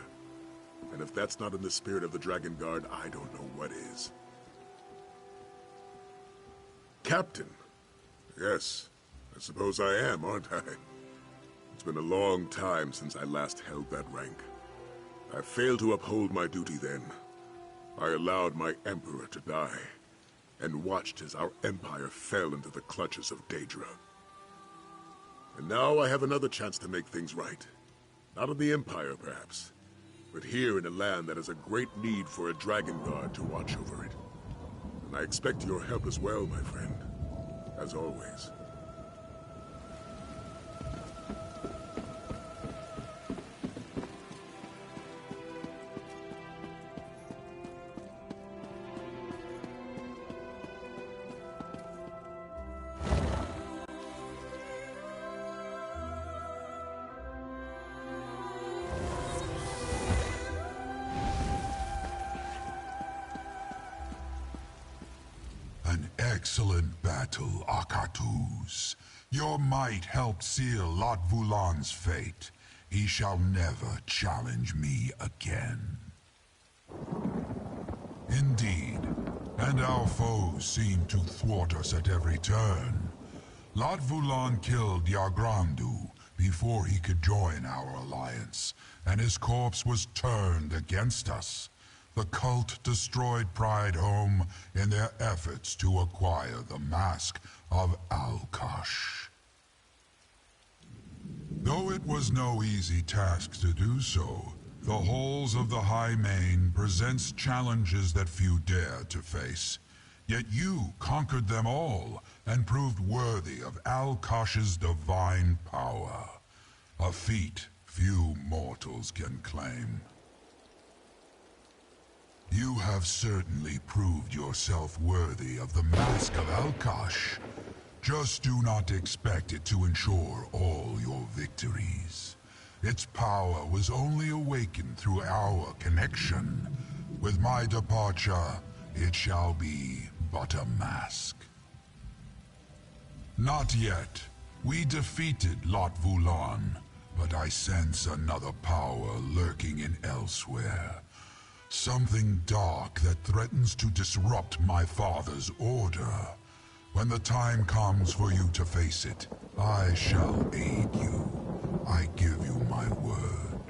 And if that's not in the spirit of the Dragon Guard, I don't know what is. Captain? Yes, I suppose I am, aren't I? It's been a long time since I last held that rank. I failed to uphold my duty then. I allowed my Emperor to die, and watched as our empire fell into the clutches of Daedra. And now I have another chance to make things right. Not in the Empire, perhaps, but here in a land that has a great need for a Dragon Guard to watch over it. And I expect your help as well, my friend. As always. Excellent battle, Akatus. Your might helped seal Latvulan's fate. He shall never challenge me again. Indeed, and our foes seem to thwart us at every turn. Latvulan killed Yagrandu before he could join our alliance, and his corpse was turned against us. The cult destroyed Pride Home in their efforts to acquire the mask of Alkash. Though it was no easy task to do so, the halls of the High Main presents challenges that few dare to face. Yet you conquered them all and proved worthy of Alkash's divine power. A feat few mortals can claim. You have certainly proved yourself worthy of the Mask of Alkash. Just do not expect it to ensure all your victories. Its power was only awakened through our connection. With my departure, it shall be but a mask. Not yet. We defeated Latvulan, but I sense another power lurking in Elsewhere. Something dark that threatens to disrupt my father's order. When the time comes for you to face it, I shall aid you. I give you my word.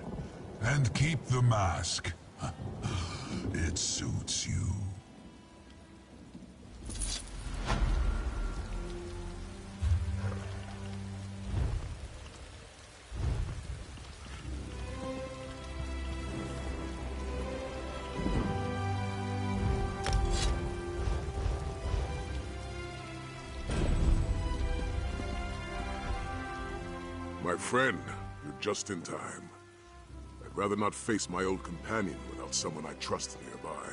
And keep the mask. It suits you. My friend, you're just in time. I'd rather not face my old companion without someone I trust nearby.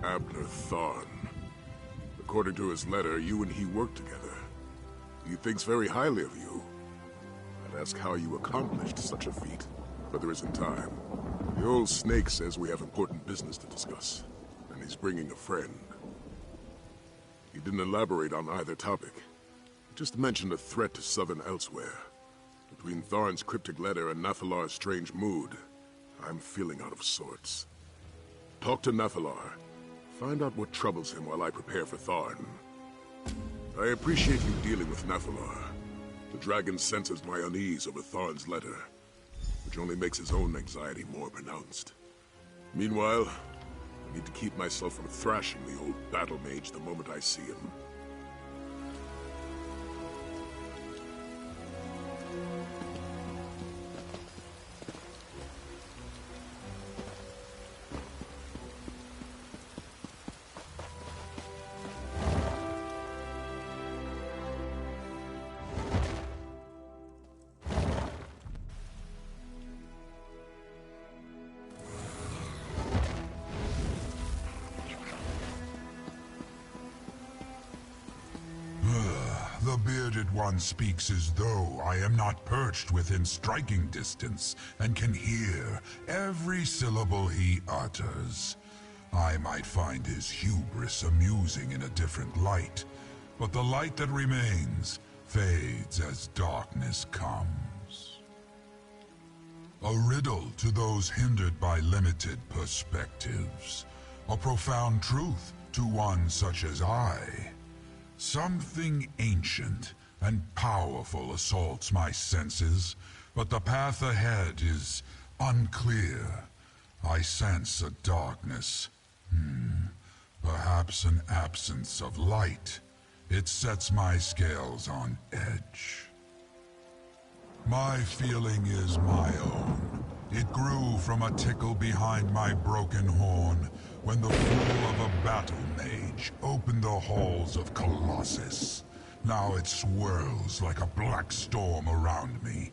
Abner Tharn. According to his letter, you and he work together. He thinks very highly of you. I'd ask how you accomplished such a feat, but there isn't time. The old snake says we have important business to discuss, and he's bringing a friend. He didn't elaborate on either topic. Just mentioned a threat to Southern elsewhere. Between Tharn's cryptic letter and Nathalar's strange mood, I'm feeling out of sorts. Talk to Nathalar. Find out what troubles him while I prepare for Tharn. I appreciate you dealing with Nathalar. The dragon senses my unease over Tharn's letter, which only makes his own anxiety more pronounced. Meanwhile, I need to keep myself from thrashing the old battle mage the moment I see him. The bearded one speaks as though I am not perched within striking distance and can hear every syllable he utters. I might find his hubris amusing in a different light, but the light that remains fades as darkness comes. A riddle to those hindered by limited perspectives. A profound truth to one such as I. Something ancient and powerful assaults my senses, but the path ahead is unclear. I sense a darkness. Perhaps an absence of light. It sets my scales on edge. My feeling is my own. It grew from a tickle behind my broken horn when the fool of a battle mage opened the halls of Colossus. Now it swirls like a black storm around me.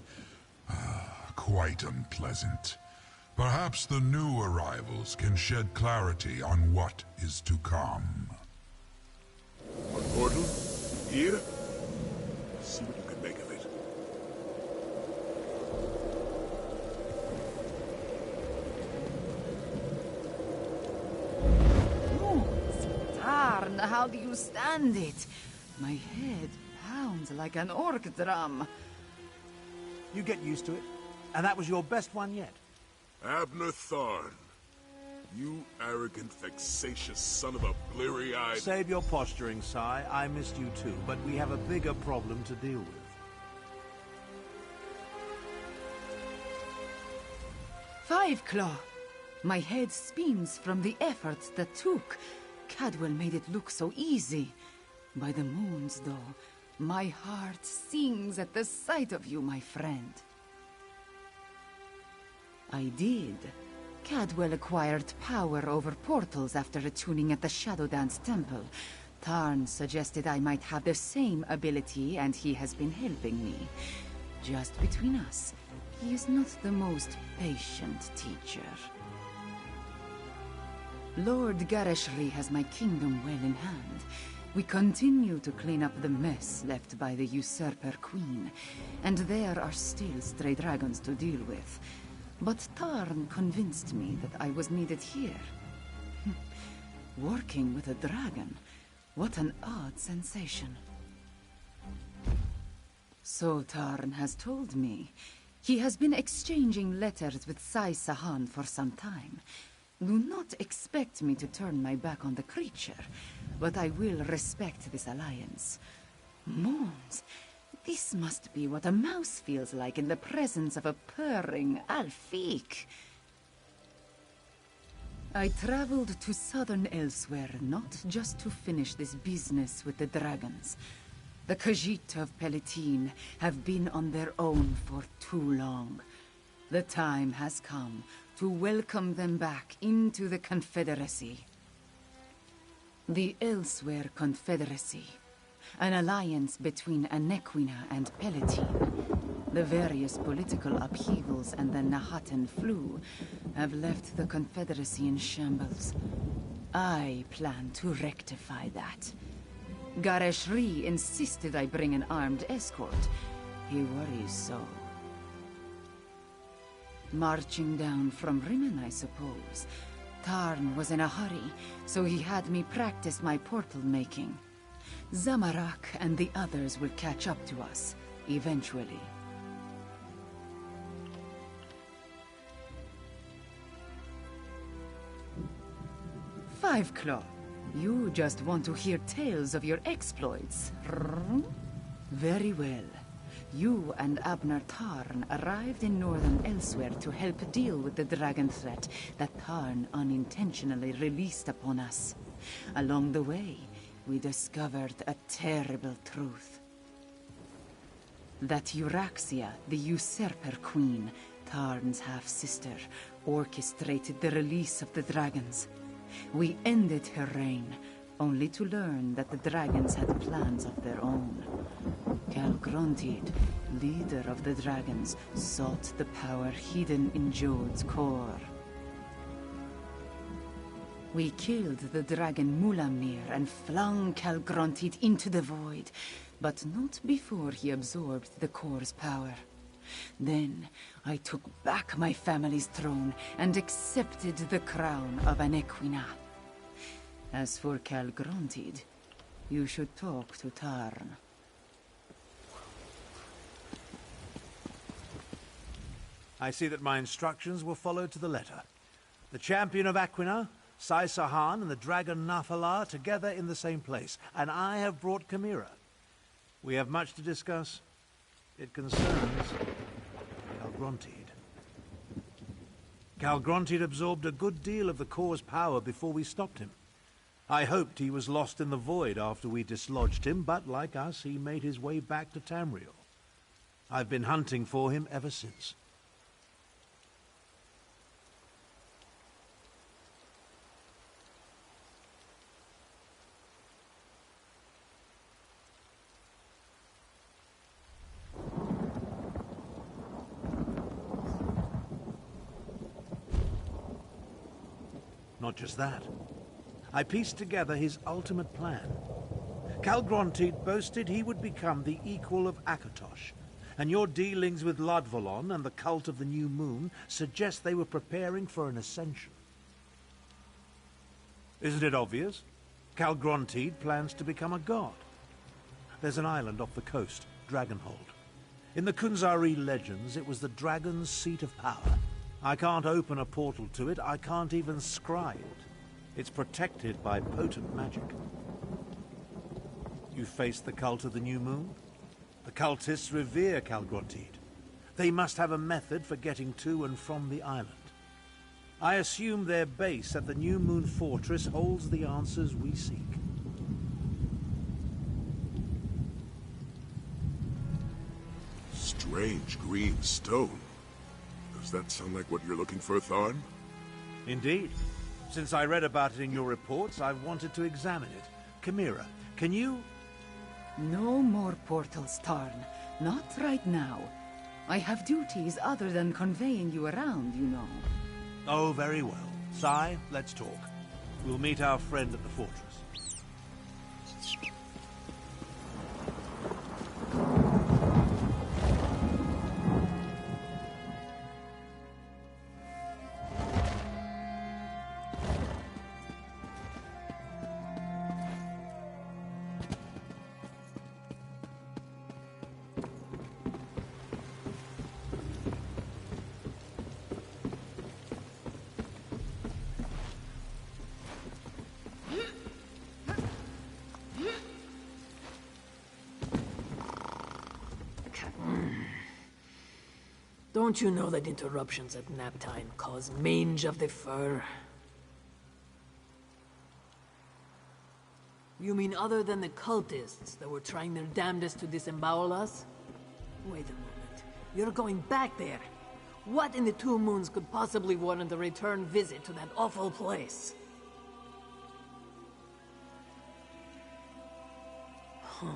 Quite unpleasant. Perhaps the new arrivals can shed clarity on what is to come. A portal? Here? See what you can make of it. Tarn, how do you stand it? My head pounds like an orc drum. You get used to it. And that was your best one yet. Abner Tharn. You arrogant, vexatious son of a bleary-eyed... Save your posturing, Sai. I missed you too, but we have a bigger problem to deal with. Five Claw. My head spins from the efforts that took. Cadwell made it look so easy. By the moons, though, my heart sings at the sight of you, my friend. I did. Cadwell acquired power over portals after attuning at the Shadow Dance Temple. Tarn suggested I might have the same ability, and he has been helping me. Just between us, he is not the most patient teacher. Lord Gareshri has my kingdom well in hand. We continue to clean up the mess left by the usurper queen, and there are still stray dragons to deal with. But Tarn convinced me that I was needed here. Working with a dragon, what an odd sensation. So Tarn has told me. He has been exchanging letters with Sai Sahan for some time. Do not expect me to turn my back on the creature, but I will respect this alliance. Moons, This must be what a mouse feels like in the presence of a purring Alfiq. I traveled to southern Elsewhere not just to finish this business with the dragons. The Khajiit of Palatine have been on their own for too long. The time has come to welcome them back into the Confederacy. The Elsewhere Confederacy, an alliance between Anequina and Palatine. The various political upheavals and the Nahatan flu have left the Confederacy in shambles. I plan to rectify that. Gareshri insisted I bring an armed escort. He worries so. Marching down from Rimmon, I suppose. Tarn was in a hurry, so he had me practice my portal making. Zamarak and the others will catch up to us, eventually. Five Claw, you just want to hear tales of your exploits. Very well. You and Abner Tarn arrived in northern Elsewhere to help deal with the dragon threat that Tarn unintentionally released upon us. Along the way, we discovered a terrible truth. That Euraxia, the Usurper Queen, Tarn's half-sister, orchestrated the release of the dragons. We ended her reign, only to learn that the dragons had plans of their own. Calgrontid, leader of the dragons, sought the power hidden in Jode's core. We killed the dragon Mulamnir and flung Calgrontid into the void, but not before he absorbed the core's power. Then I took back my family's throne and accepted the crown of Anequina. As for Calgrontid, you should talk to Tarn. I see that my instructions were followed to the letter. The champion of Aquina, Sai Sahan, and the dragon Nafalar together in the same place, and I have brought Chimera. We have much to discuss. It concerns Calgrontid. Calgrontid absorbed a good deal of the core's power before we stopped him. I hoped he was lost in the void after we dislodged him, but like us, he made his way back to Tamriel. I've been hunting for him ever since. Not just that. I pieced together his ultimate plan. Calgrontid boasted he would become the equal of Akatosh, and your dealings with Ladvolon and the cult of the New Moon suggest they were preparing for an ascension. Isn't it obvious? Calgrontid plans to become a god. There's an island off the coast, Dragonhold. In the Kunzari legends, it was the dragon's seat of power. I can't open a portal to it, I can't even scry it. It's protected by potent magic. You face the cult of the New Moon? The cultists revere Calgrontid. They must have a method for getting to and from the island. I assume their base at the New Moon Fortress holds the answers we seek. Strange green stone. Does that sound like what you're looking for, Tharn? Indeed. Since I read about it in your reports, I've wanted to examine it. Chimera, can you... No more portals, Tarn. Not right now. I have duties other than conveying you around, you know. Oh, very well. Sai, let's talk. We'll meet our friend at the fortress. Don't you know that interruptions at nap time cause mange of the fur? You mean other than the cultists that were trying their damnedest to disembowel us? Wait a moment. You're going back there. What in the Two Moons could possibly warrant a return visit to that awful place? Huh.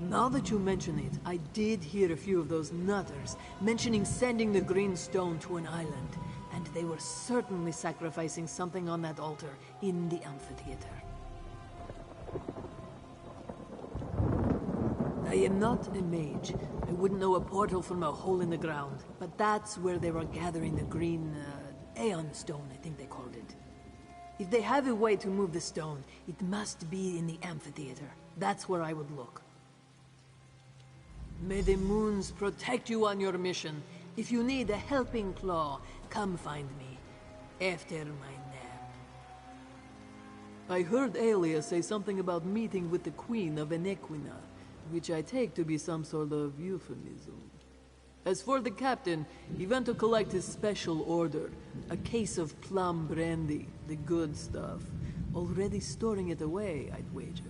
Now that you mention it, I did hear a few of those nutters mentioning sending the green stone to an island, and they were certainly sacrificing something on that altar in the amphitheater. I am not a mage. I wouldn't know a portal from a hole in the ground, but that's where they were gathering the green, Aeon stone, I think they called it. If they have a way to move the stone, it must be in the amphitheater. That's where I would look. May the moons protect you on your mission. If you need a helping claw, come find me after my nap. I heard Aelia say something about meeting with the Queen of Enequina, which I take to be some sort of euphemism. As for the captain, he went to collect his special order, a case of plum brandy, the good stuff. Already storing it away, I'd wager.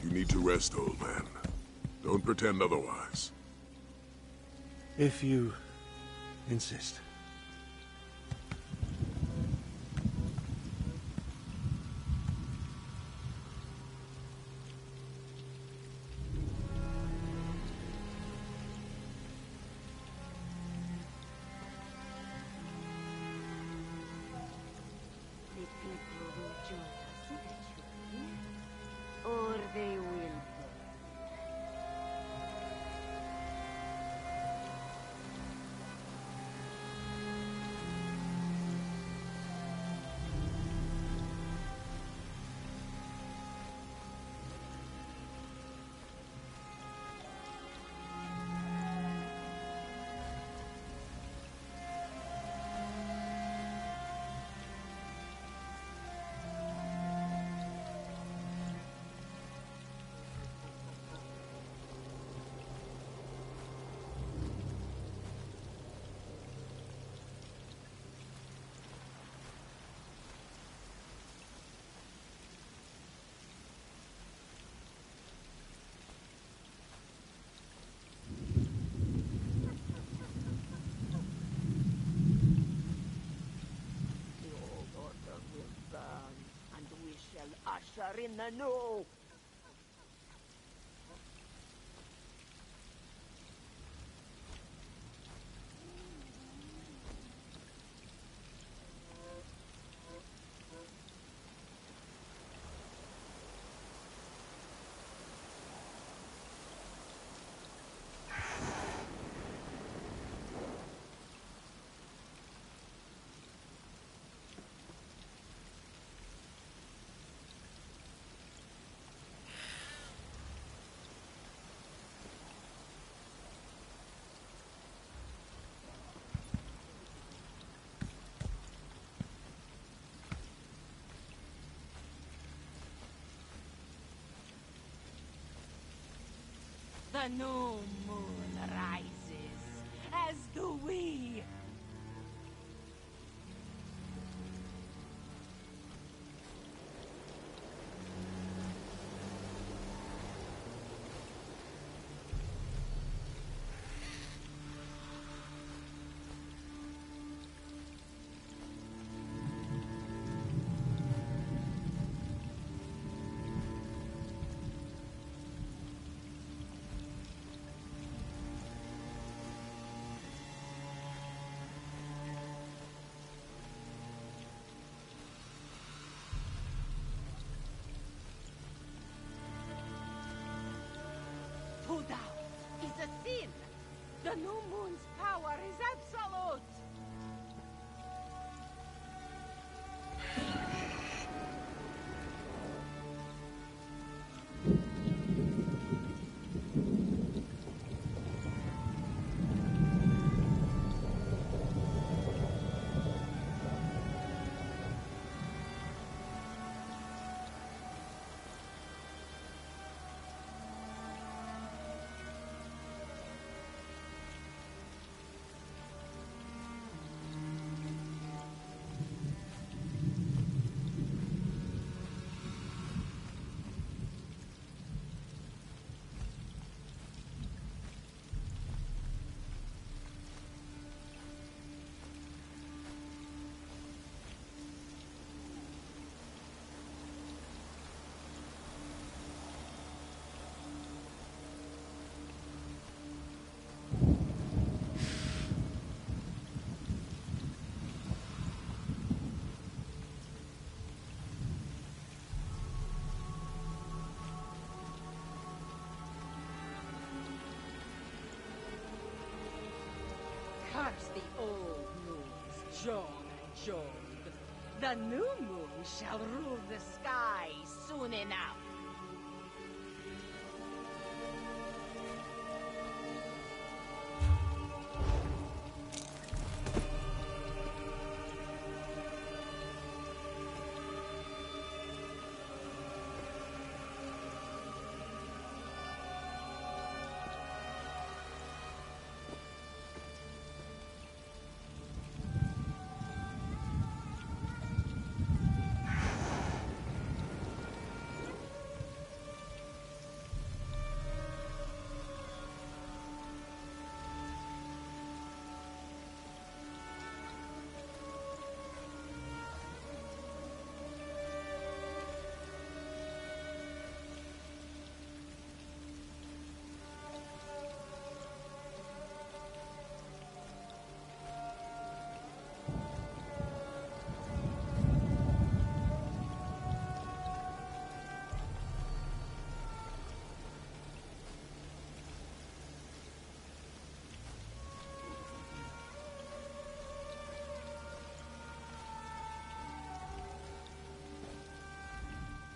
You need to rest, old man. Don't pretend otherwise. If you insist. The people will join us eventually, or they will burn. usher in the new. The new moon rises, as do we. To doubt is a sin. The new moon's power is absolute. Curse the old moons, John and Job. The new moon shall rule the sky soon enough.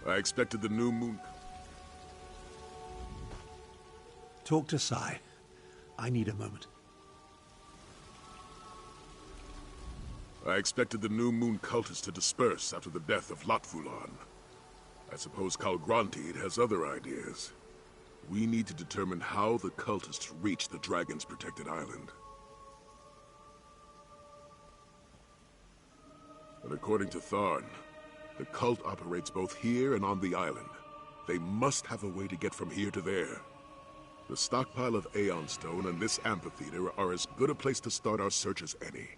I expected the new moon. Talk to Sai. I need a moment. I expected the new moon cultists to disperse after the death of Lotfulan. I suppose Calgrantid has other ideas. We need to determine how the cultists reached the dragon's protected island. But according to Tharn, the cult operates both here and on the island. They must have a way to get from here to there. The stockpile of Aeon Stone and this amphitheater are as good a place to start our search as any.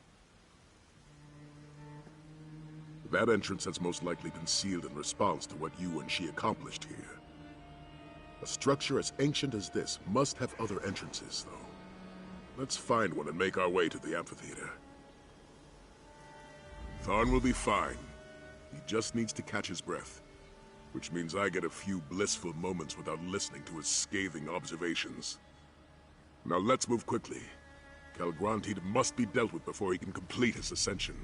That entrance has most likely been sealed in response to what you and she accomplished here. A structure as ancient as this must have other entrances, though. Let's find one and make our way to the amphitheater. Tharn will be fine. He just needs to catch his breath. Which means I get a few blissful moments without listening to his scathing observations. Now let's move quickly. Calgrantid must be dealt with before he can complete his ascension.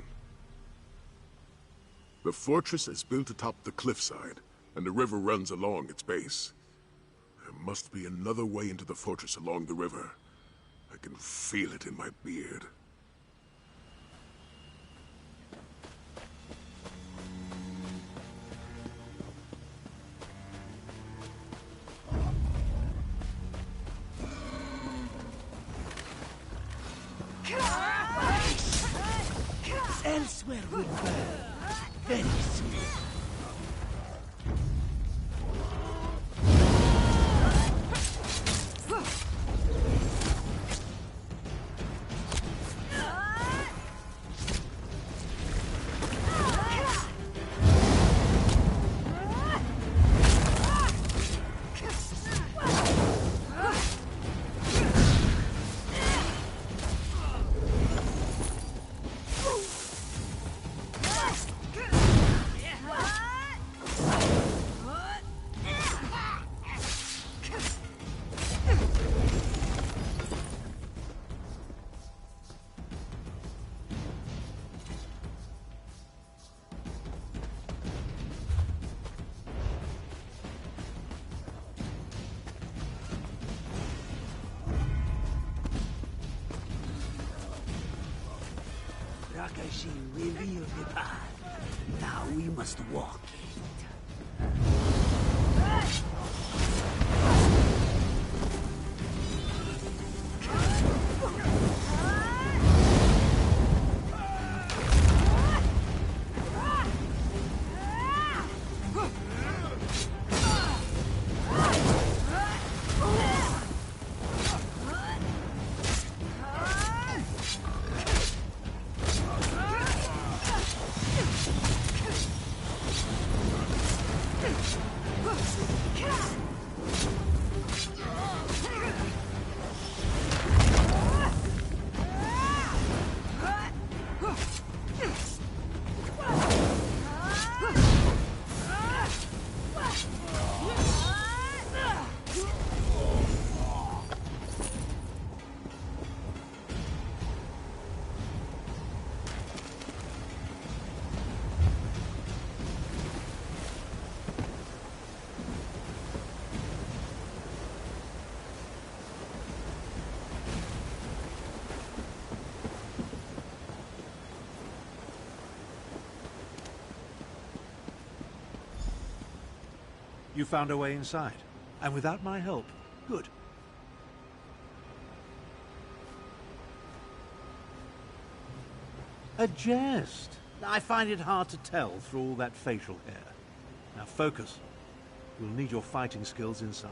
The fortress is built atop the cliffside, and the river runs along its base. There must be another way into the fortress along the river. I can feel it in my beard. Elsewhere will burn very soon. Rakashi revealed the path. Now we must walk it. You found a way inside, and without my help. Good. A jest. I find it hard to tell through all that facial hair. Now focus. You'll need your fighting skills inside.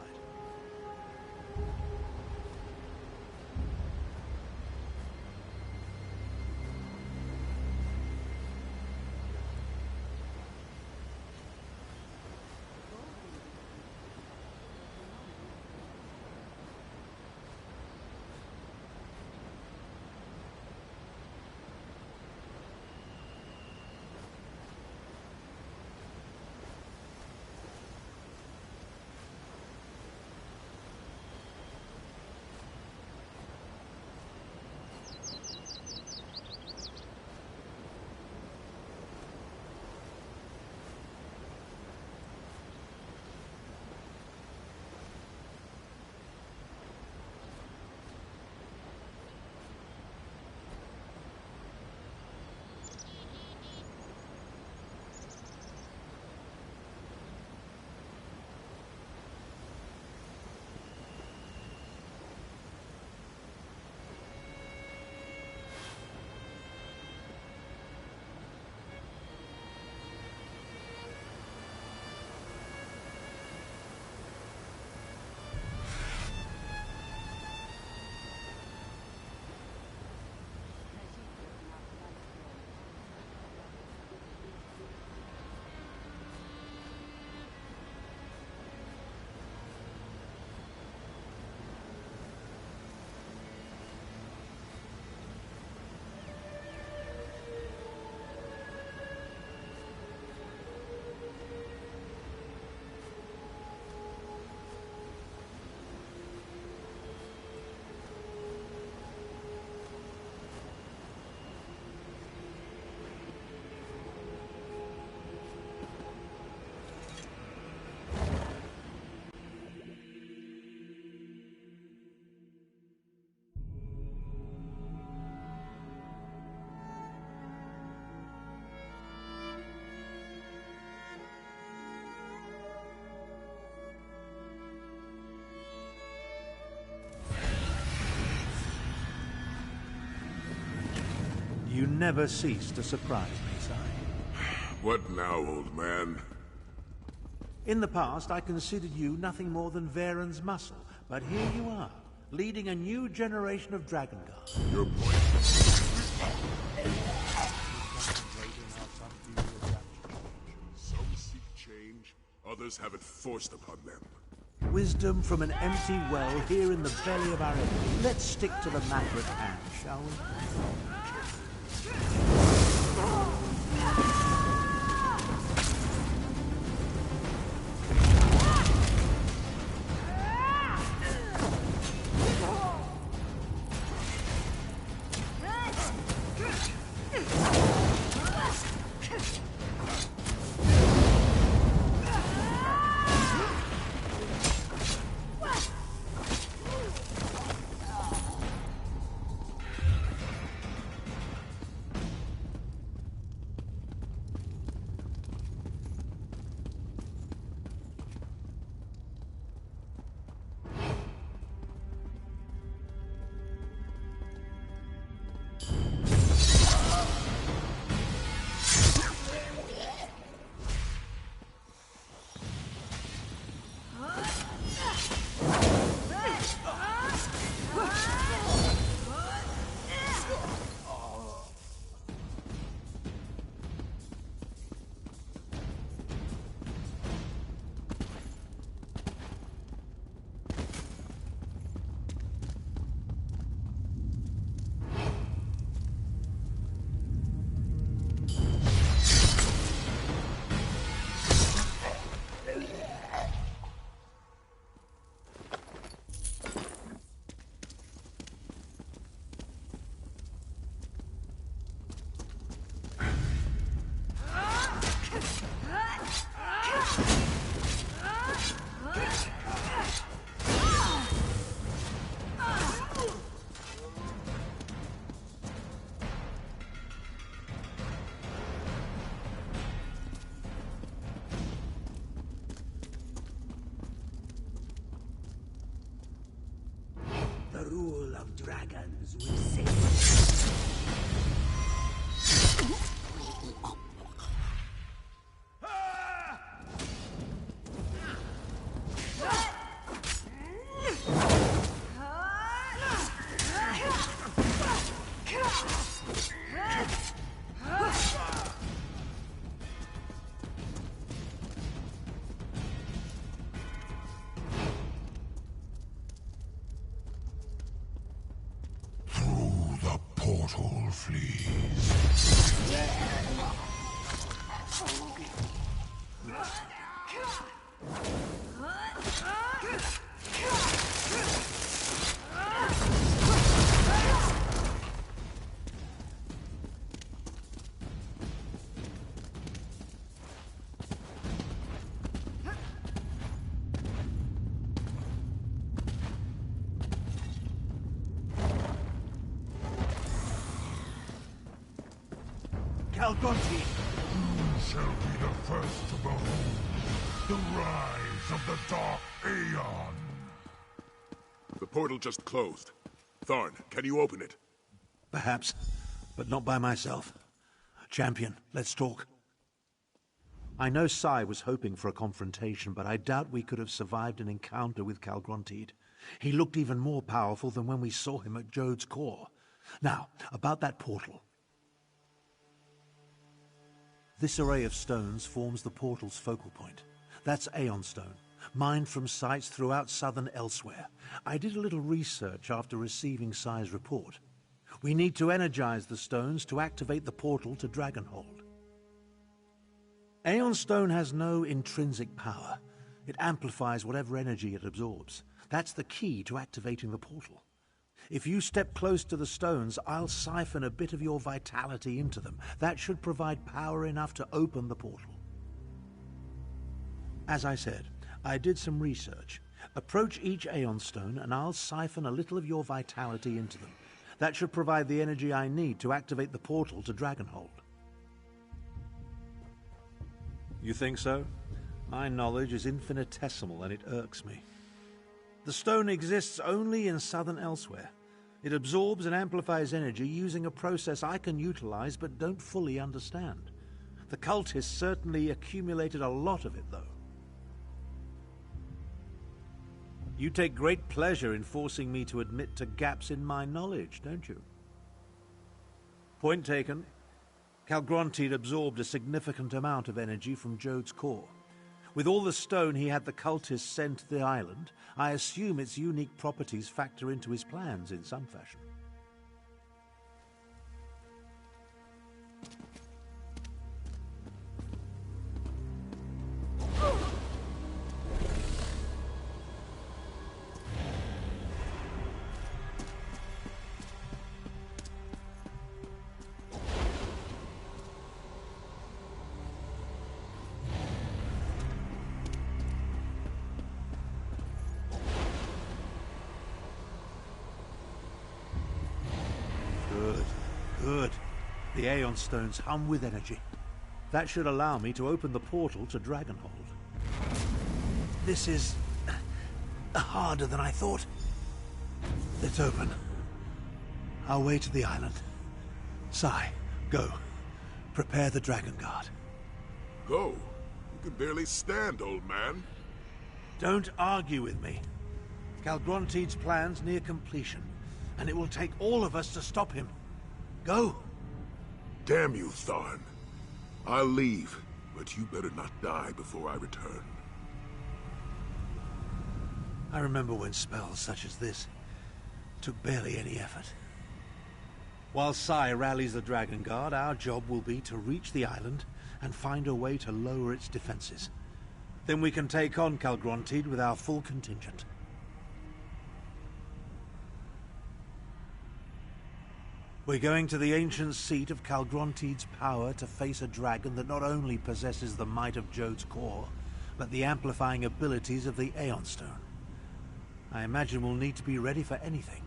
never cease to surprise me, sire. What now, old man? In the past, I considered you nothing more than Varen's muscle, but here you are, leading a new generation of Dragon Guard. Your point? Some seek change, others have it forced upon them. Wisdom from an empty well here in the belly of our enemy. Let's stick to the matter at hand, shall we? The rule of dragons will save Portal flees. Calgonti! You shall be the first to behold the rise of the Dark Aeon. The portal just closed. Tharn, can you open it? Perhaps, but not by myself. Champion, let's talk. I know Sai was hoping for a confrontation, but I doubt we could have survived an encounter with Calgrontide. He looked even more powerful than when we saw him at Jode's core. Now, about that portal. This array of stones forms the portal's focal point. That's Aeon Stone, mined from sites throughout southern Elsewhere. I did a little research after receiving Sai's report. We need to energize the stones to activate the portal to Dragonhold. Aeon Stone has no intrinsic power. It amplifies whatever energy it absorbs. That's the key to activating the portal. If you step close to the stones, I'll siphon a bit of your vitality into them. That should provide power enough to open the portal. As I said, I did some research. Approach each Aeon Stone and I'll siphon a little of your vitality into them. That should provide the energy I need to activate the portal to Dragonhold. You think so? My knowledge is infinitesimal and it irks me. The stone exists only in southern Elsewhere. It absorbs and amplifies energy using a process I can utilize but don't fully understand. The cultists certainly accumulated a lot of it, though. You take great pleasure in forcing me to admit to gaps in my knowledge, don't you? Point taken. Calgrontiid absorbed a significant amount of energy from Jode's core. With all the stone he had the cultists send to the island, I assume its unique properties factor into his plans in some fashion. Good. The Aeon Stones hum with energy. That should allow me to open the portal to Dragonhold. This is harder than I thought. It's open. Our way to the island. Sai, go. Prepare the Dragon Guard. Go? You can barely stand, old man. Don't argue with me. Calgrontiid's plan's near completion, and it will take all of us to stop him. Go! Damn you, Tharn. I'll leave, but you better not die before I return. I remember when spells such as this took barely any effort. While Sai rallies the Dragon Guard, our job will be to reach the island and find a way to lower its defenses. Then we can take on Calgrontiid with our full contingent. We're going to the ancient seat of Calgrontiid's power to face a dragon that not only possesses the might of Jode's core, but the amplifying abilities of the Aeon Stone. I imagine we'll need to be ready for anything.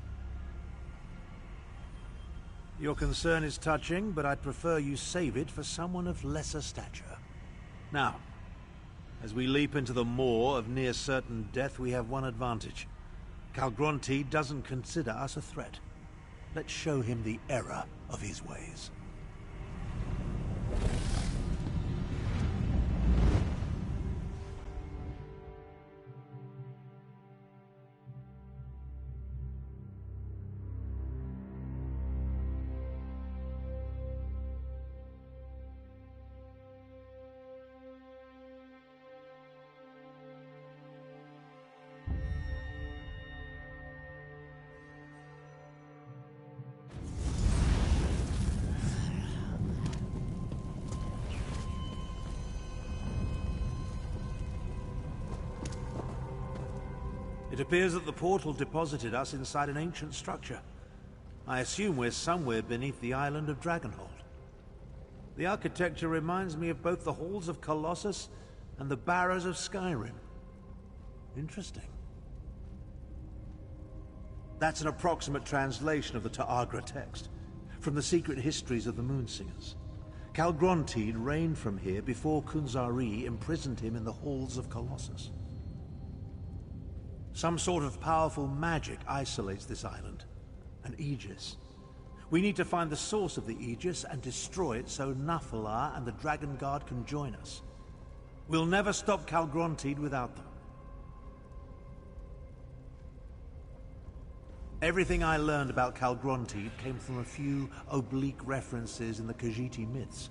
Your concern is touching, but I'd prefer you save it for someone of lesser stature. Now, as we leap into the maw of near-certain death, we have one advantage. Calgrontiid doesn't consider us a threat. Let's show him the error of his ways. It appears that the portal deposited us inside an ancient structure. I assume we're somewhere beneath the island of Dragonhold. The architecture reminds me of both the halls of Colossus and the barrows of Skyrim. Interesting. That's an approximate translation of the Ta'agra text, from the secret histories of the Moonsingers. Calgrontiid reigned from here before Kunzari imprisoned him in the halls of Colossus. Some sort of powerful magic isolates this island. An Aegis. We need to find the source of the Aegis and destroy it so Nafalar and the Dragon Guard can join us. We'll never stop Calgrontiid without them. Everything I learned about Calgrontiid came from a few oblique references in the Khajiit myths.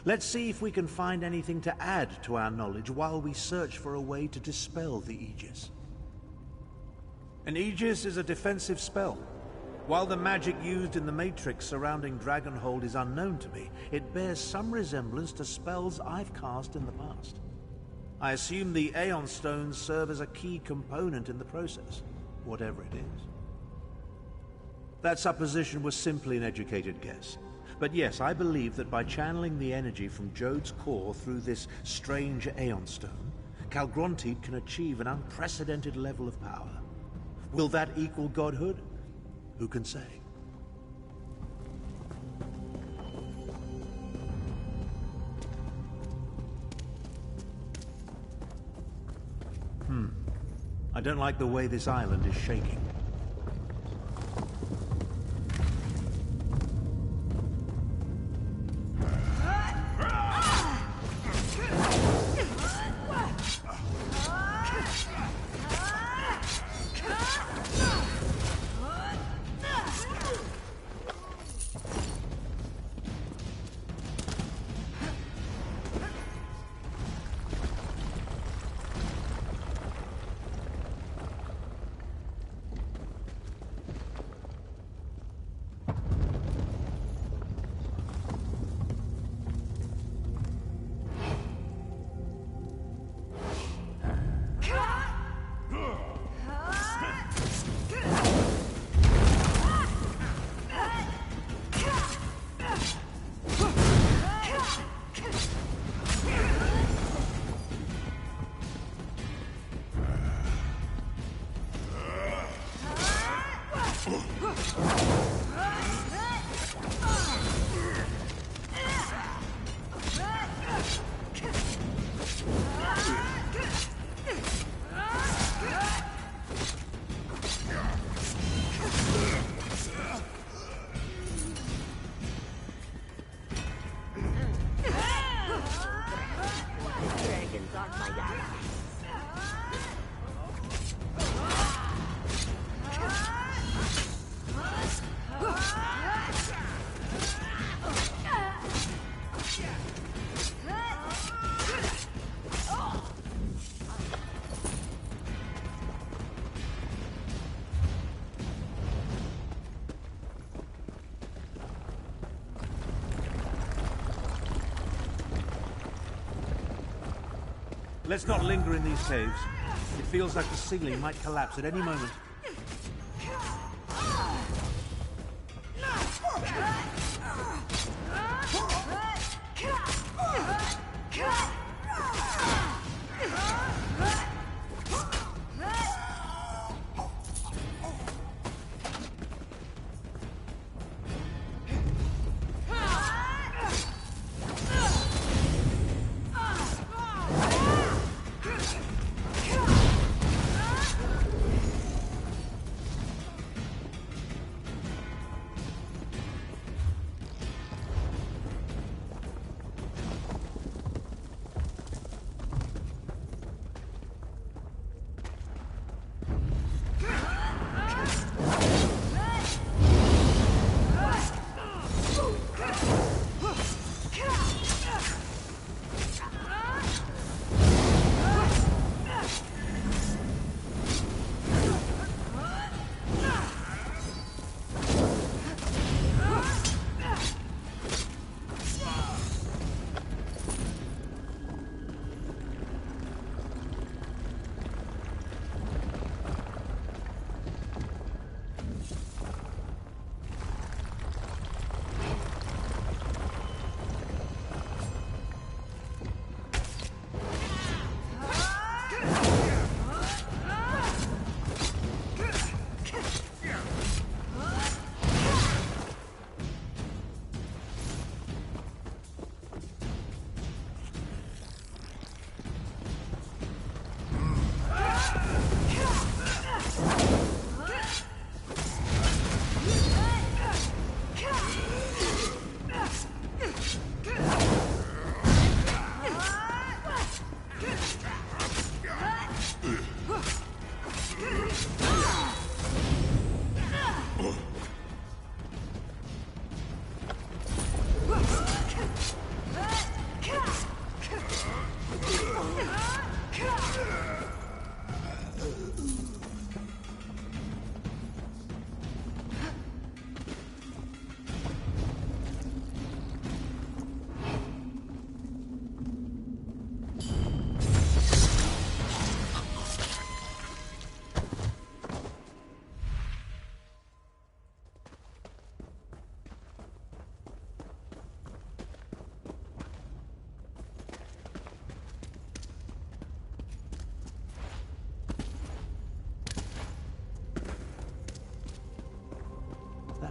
Let's see if we can find anything to add to our knowledge while we search for a way to dispel the Aegis. An Aegis is a defensive spell. While the magic used in the Matrix surrounding Dragonhold is unknown to me, it bears some resemblance to spells I've cast in the past. I assume the Aeon Stones serve as a key component in the process, whatever it is. That supposition was simply an educated guess. But yes, I believe that by channeling the energy from Jode's core through this strange Aeon Stone, Calgrontiid can achieve an unprecedented level of power. Will that equal godhood? Who can say? I don't like the way this island is shaking. Let's not linger in these caves. It feels like the ceiling might collapse at any moment.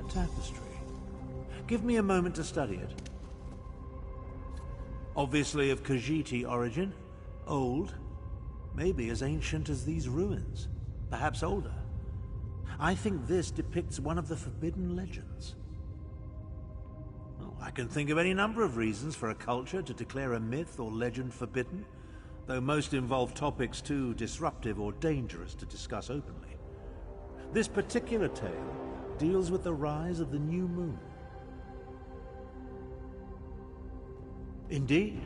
Tapestry. Give me a moment to study it. Obviously of Khajiiti origin, old, maybe as ancient as these ruins, perhaps older. I think this depicts one of the forbidden legends. Well, I can think of any number of reasons for a culture to declare a myth or legend forbidden, though most involve topics too disruptive or dangerous to discuss openly. This particular tale deals with the rise of the new moon. Indeed,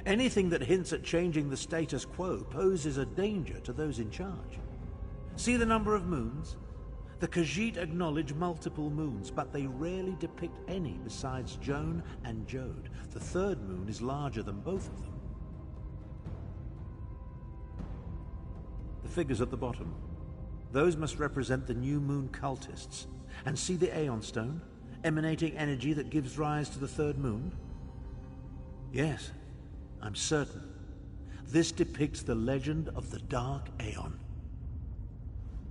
anything that hints at changing the status quo poses a danger to those in charge. See the number of moons? The Khajiit acknowledge multiple moons, but they rarely depict any besides Joan and Jode. The third moon is larger than both of them. The figures at the bottom. Those must represent the new moon cultists. And see the Aeon Stone, emanating energy that gives rise to the third moon? Yes, I'm certain. This depicts the legend of the Dark Aeon.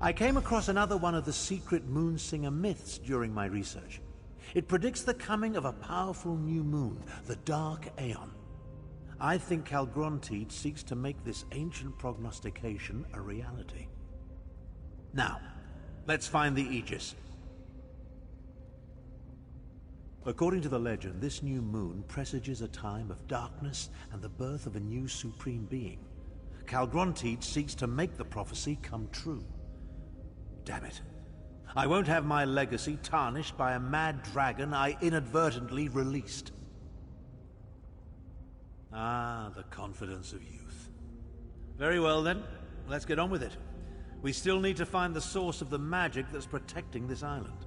I came across another one of the secret Moonsinger myths during my research. It predicts the coming of a powerful new moon, the Dark Aeon. I think Calgrontiid seeks to make this ancient prognostication a reality. Now, let's find the Aegis. According to the legend, this new moon presages a time of darkness and the birth of a new supreme being. Calgrontiid seeks to make the prophecy come true. Damn it. I won't have my legacy tarnished by a mad dragon I inadvertently released. Ah, the confidence of youth. Very well then, let's get on with it. We still need to find the source of the magic that's protecting this island.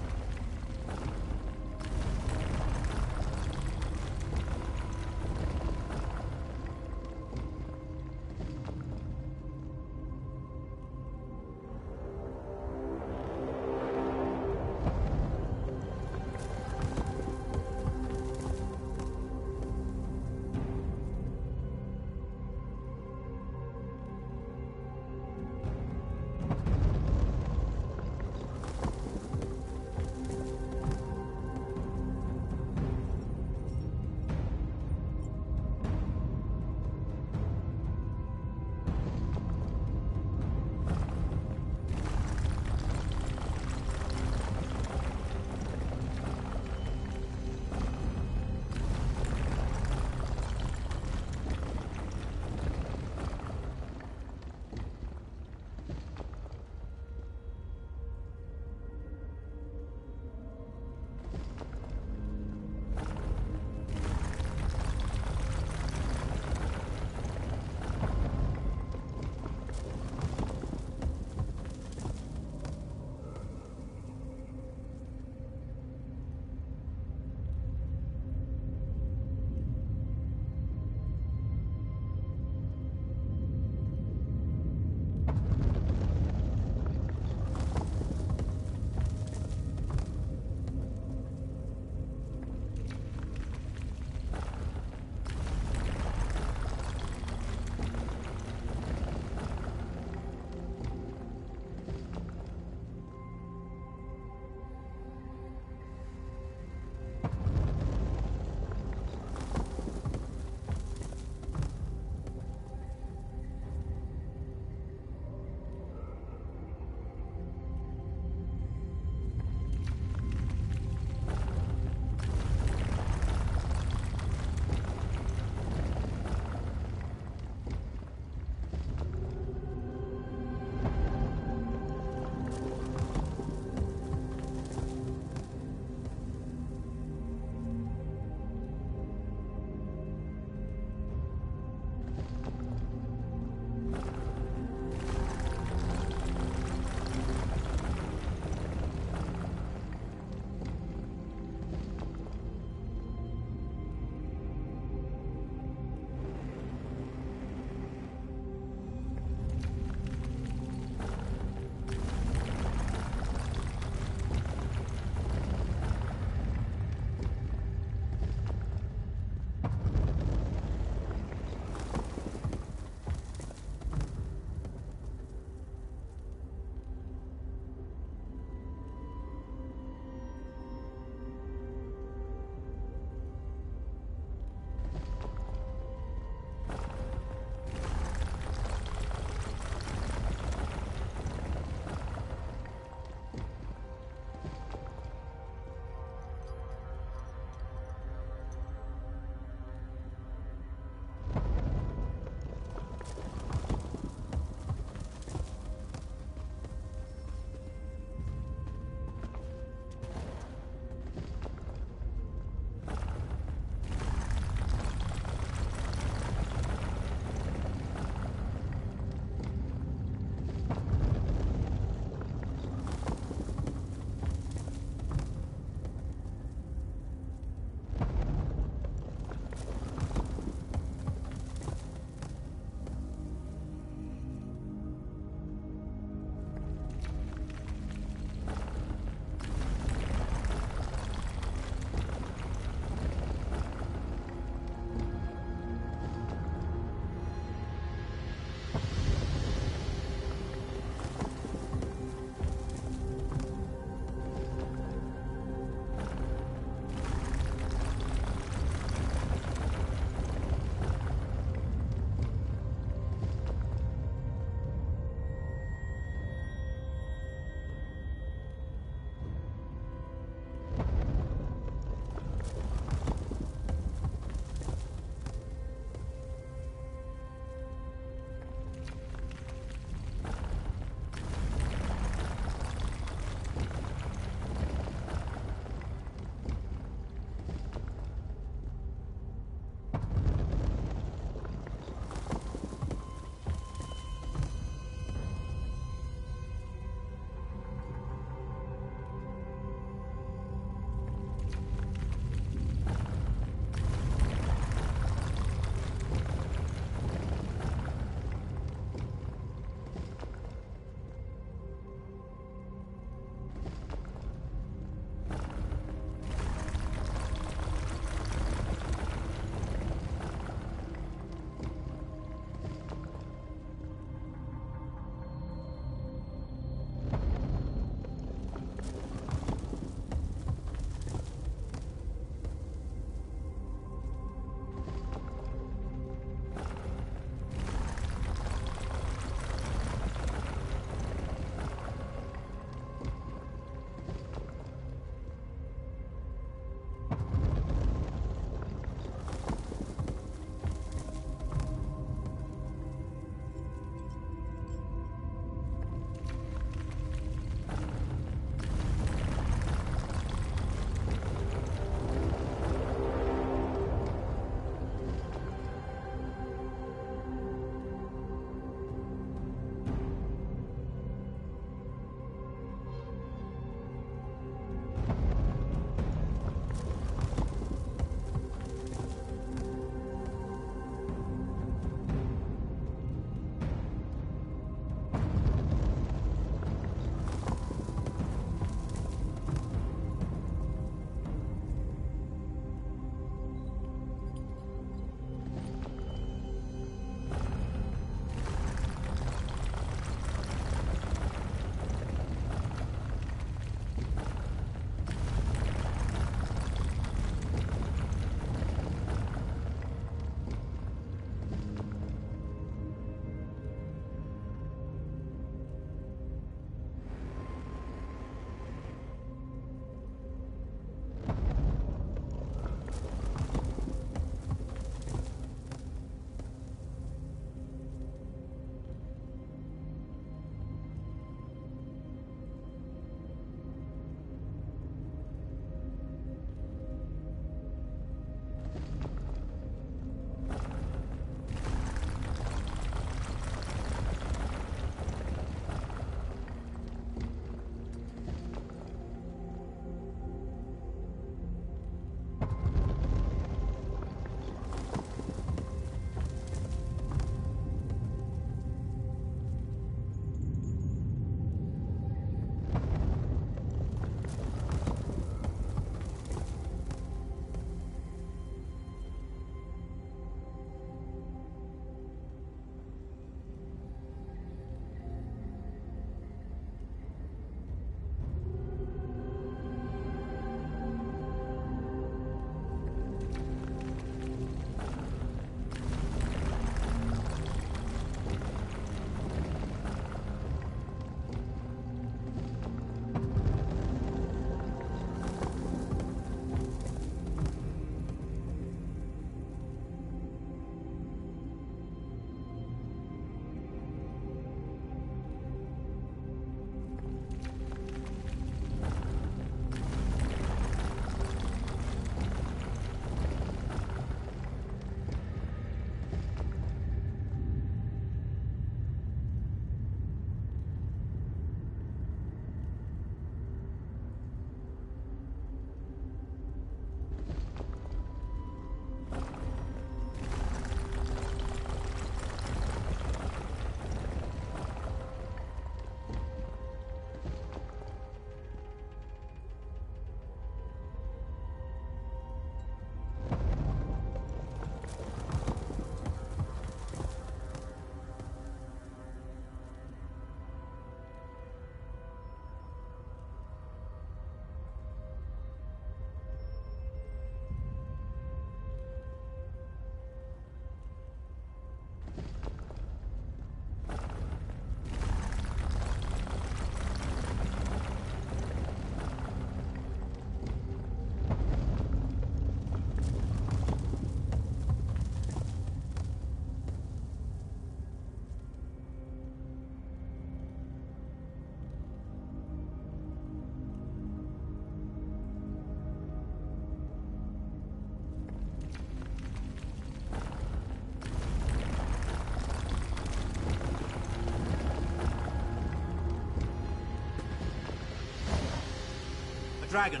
dragon,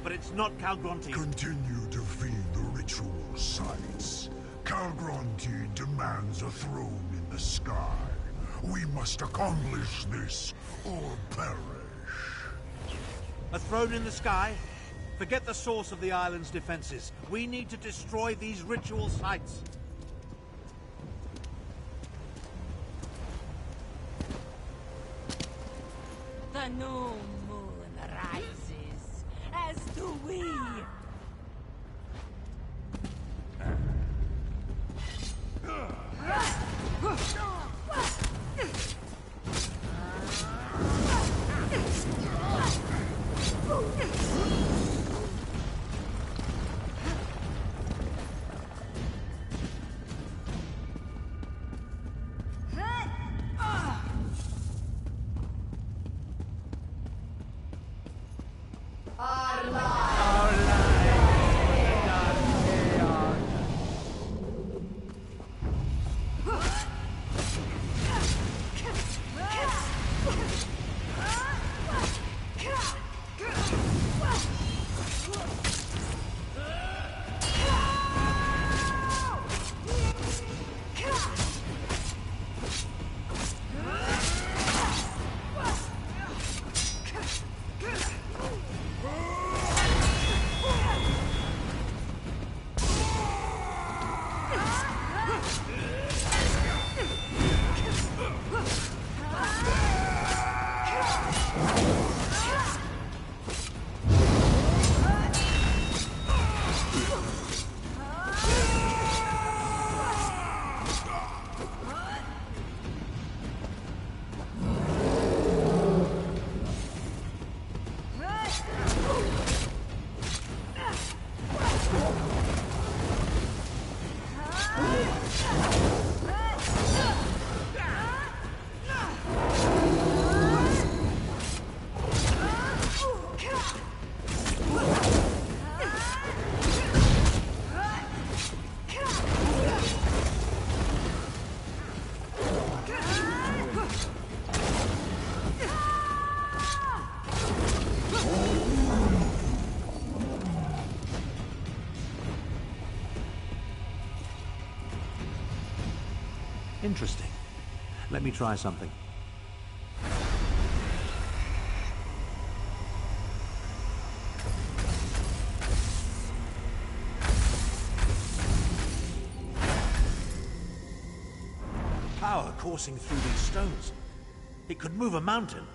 but it's not Calgronti. Continue to feed the ritual sites. Calgronti demands a throne in the sky. We must accomplish this, or perish. A throne in the sky? Forget the source of the island's defenses. We need to destroy these ritual sites. The new moon rises, as do we. Interesting. Let me try something. Power coursing through these stones. It could move a mountain.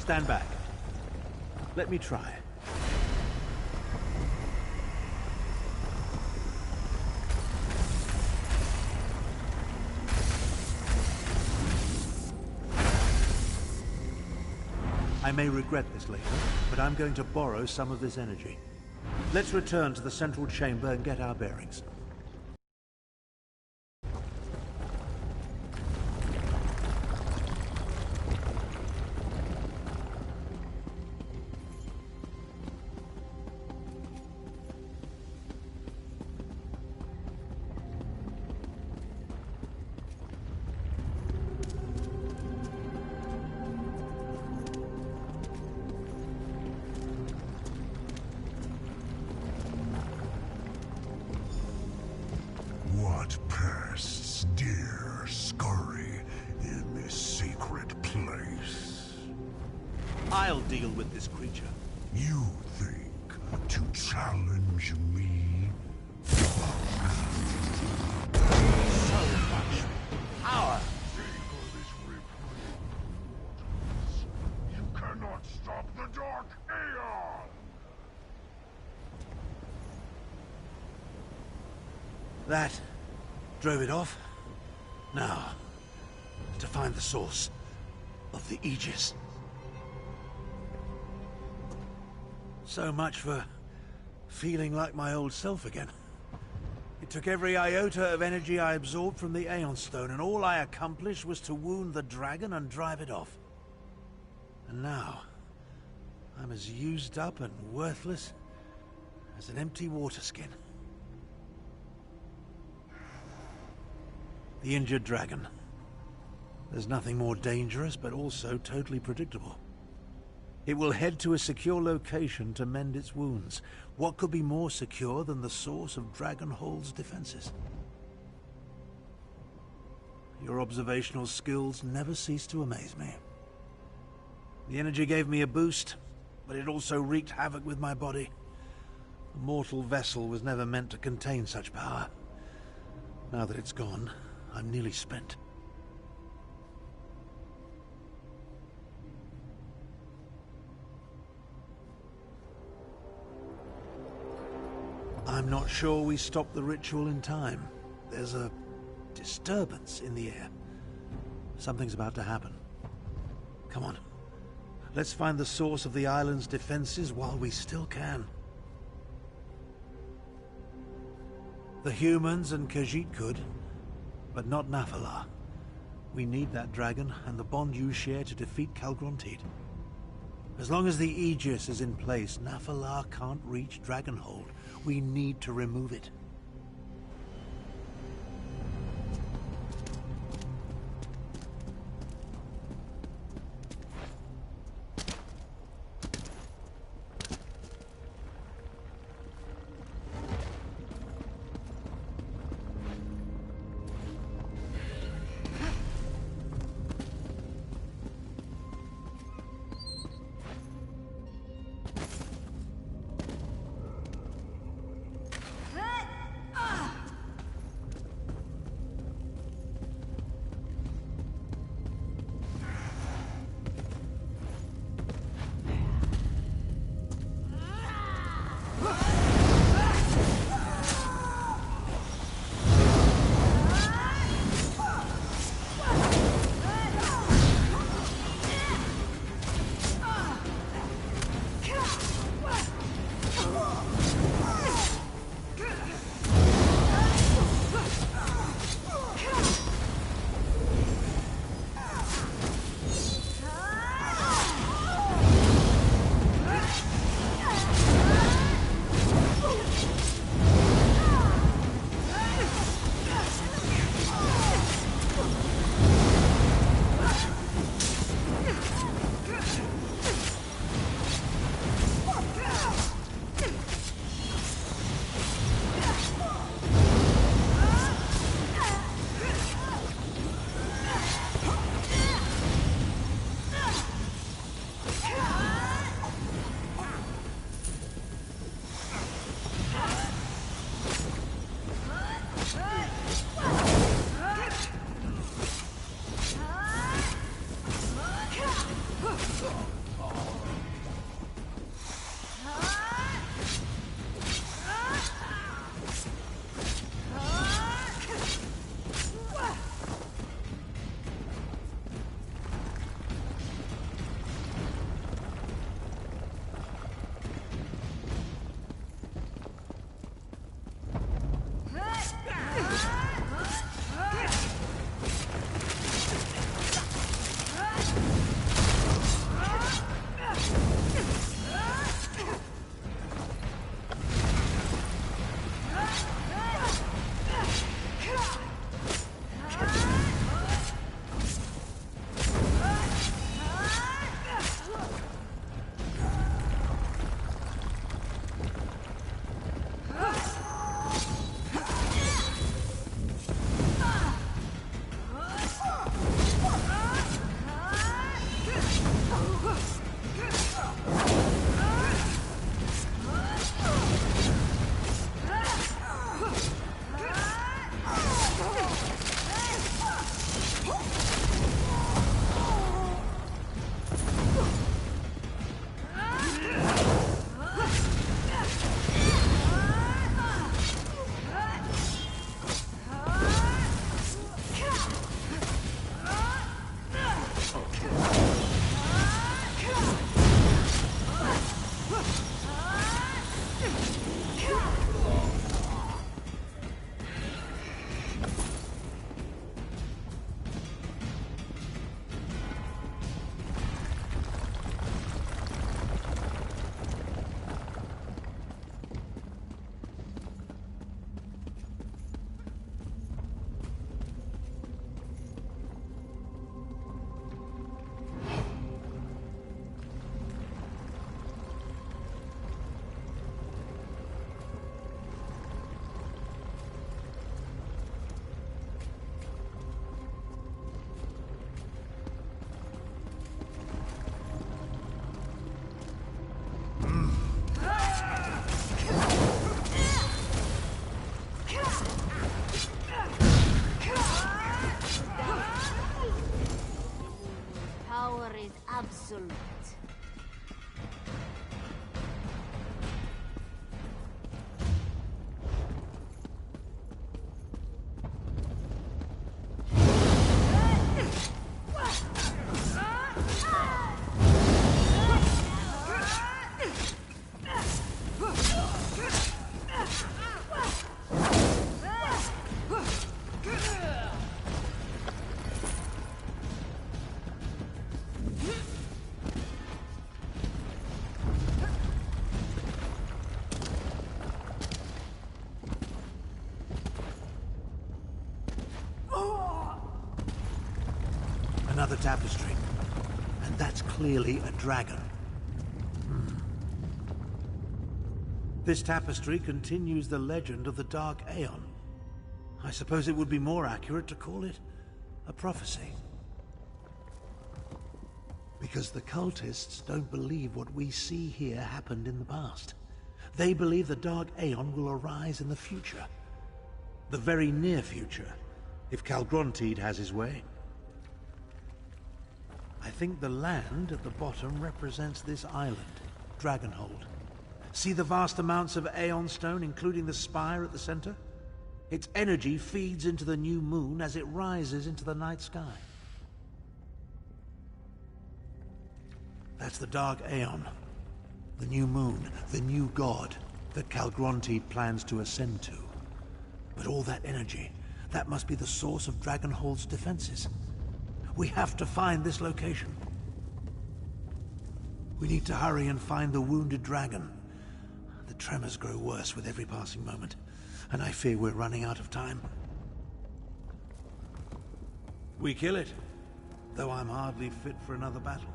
Stand back. Let me try. I may regret this later, but I'm going to borrow some of this energy. Let's return to the central chamber and get our bearings. What pests dare scurry in this secret place? I'll deal with this creature. You think to challenge me? So much power! You cannot stop the Dark Aeon! That drove it off. Now, to find the source of the Aegis. So much for feeling like my old self again. It took every iota of energy I absorbed from the Aeon Stone, and all I accomplished was to wound the dragon and drive it off. And now, I'm as used up and worthless as an empty water skin. The injured dragon. There's nothing more dangerous, but also totally predictable. It will head to a secure location to mend its wounds. What could be more secure than the source of Dragonhold's defenses? Your observational skills never cease to amaze me. The energy gave me a boost, but it also wreaked havoc with my body. A mortal vessel was never meant to contain such power. Now that it's gone, I'm nearly spent. I'm not sure we stopped the ritual in time. There's a disturbance in the air. Something's about to happen. Come on. Let's find the source of the island's defenses while we still can. The humans and Khajiit could, but not Nafalar. We need that dragon and the bond you share to defeat Calgronteed. As long as the Aegis is in place, Nafalar can't reach Dragonhold. We need to remove it. is absolute. Another tapestry. And that's clearly a dragon. This tapestry continues the legend of the Dark Aeon. I suppose it would be more accurate to call it a prophecy. Because the cultists don't believe what we see here happened in the past. They believe the Dark Aeon will arise in the future. The very near future, if Calgronteed has his way. I think the land at the bottom represents this island, Dragonhold. See the vast amounts of Aeon Stone, including the spire at the center? Its energy feeds into the new moon as it rises into the night sky. That's the Dark Aeon. The new moon, the new god that Calgronteed plans to ascend to. But all that energy, that must be the source of Dragonhold's defenses. We have to find this location. We need to hurry and find the wounded dragon. The tremors grow worse with every passing moment, and I fear we're running out of time. We kill it, though I'm hardly fit for another battle.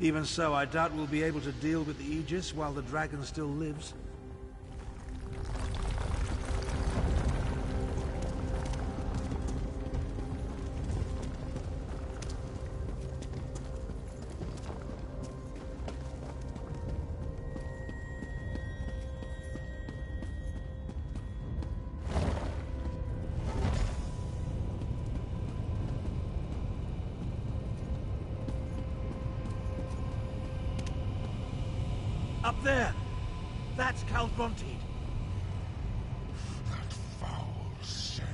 Even so, I doubt we'll be able to deal with the Aegis while the dragon still lives. Up there! That's Calgronteed. That foul scent.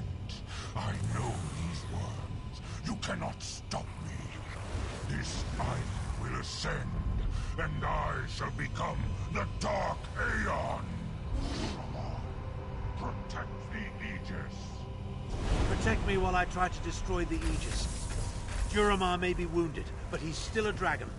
I know these words. You cannot stop me. This island will ascend, and I shall become the Dark Aeon. Protect the Aegis. Protect me while I try to destroy the Aegis. Duramar may be wounded, but he's still a dragon.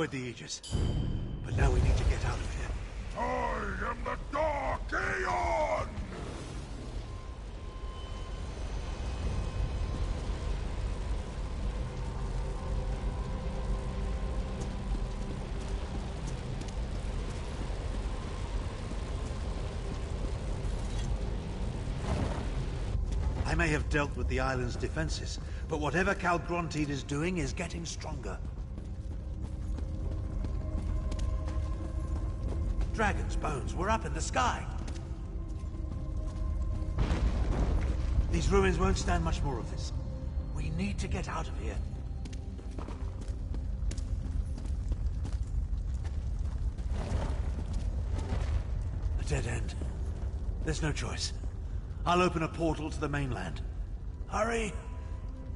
destroyed the Aegis. But now we need to get out of here. I am the Dark Aeon! I may have dealt with the island's defenses, but whatever Calgronteed is doing is getting stronger. Dragon's bones were up in the sky. These ruins won't stand much more of this. We need to get out of here. A dead end. There's no choice. I'll open a portal to the mainland. Hurry!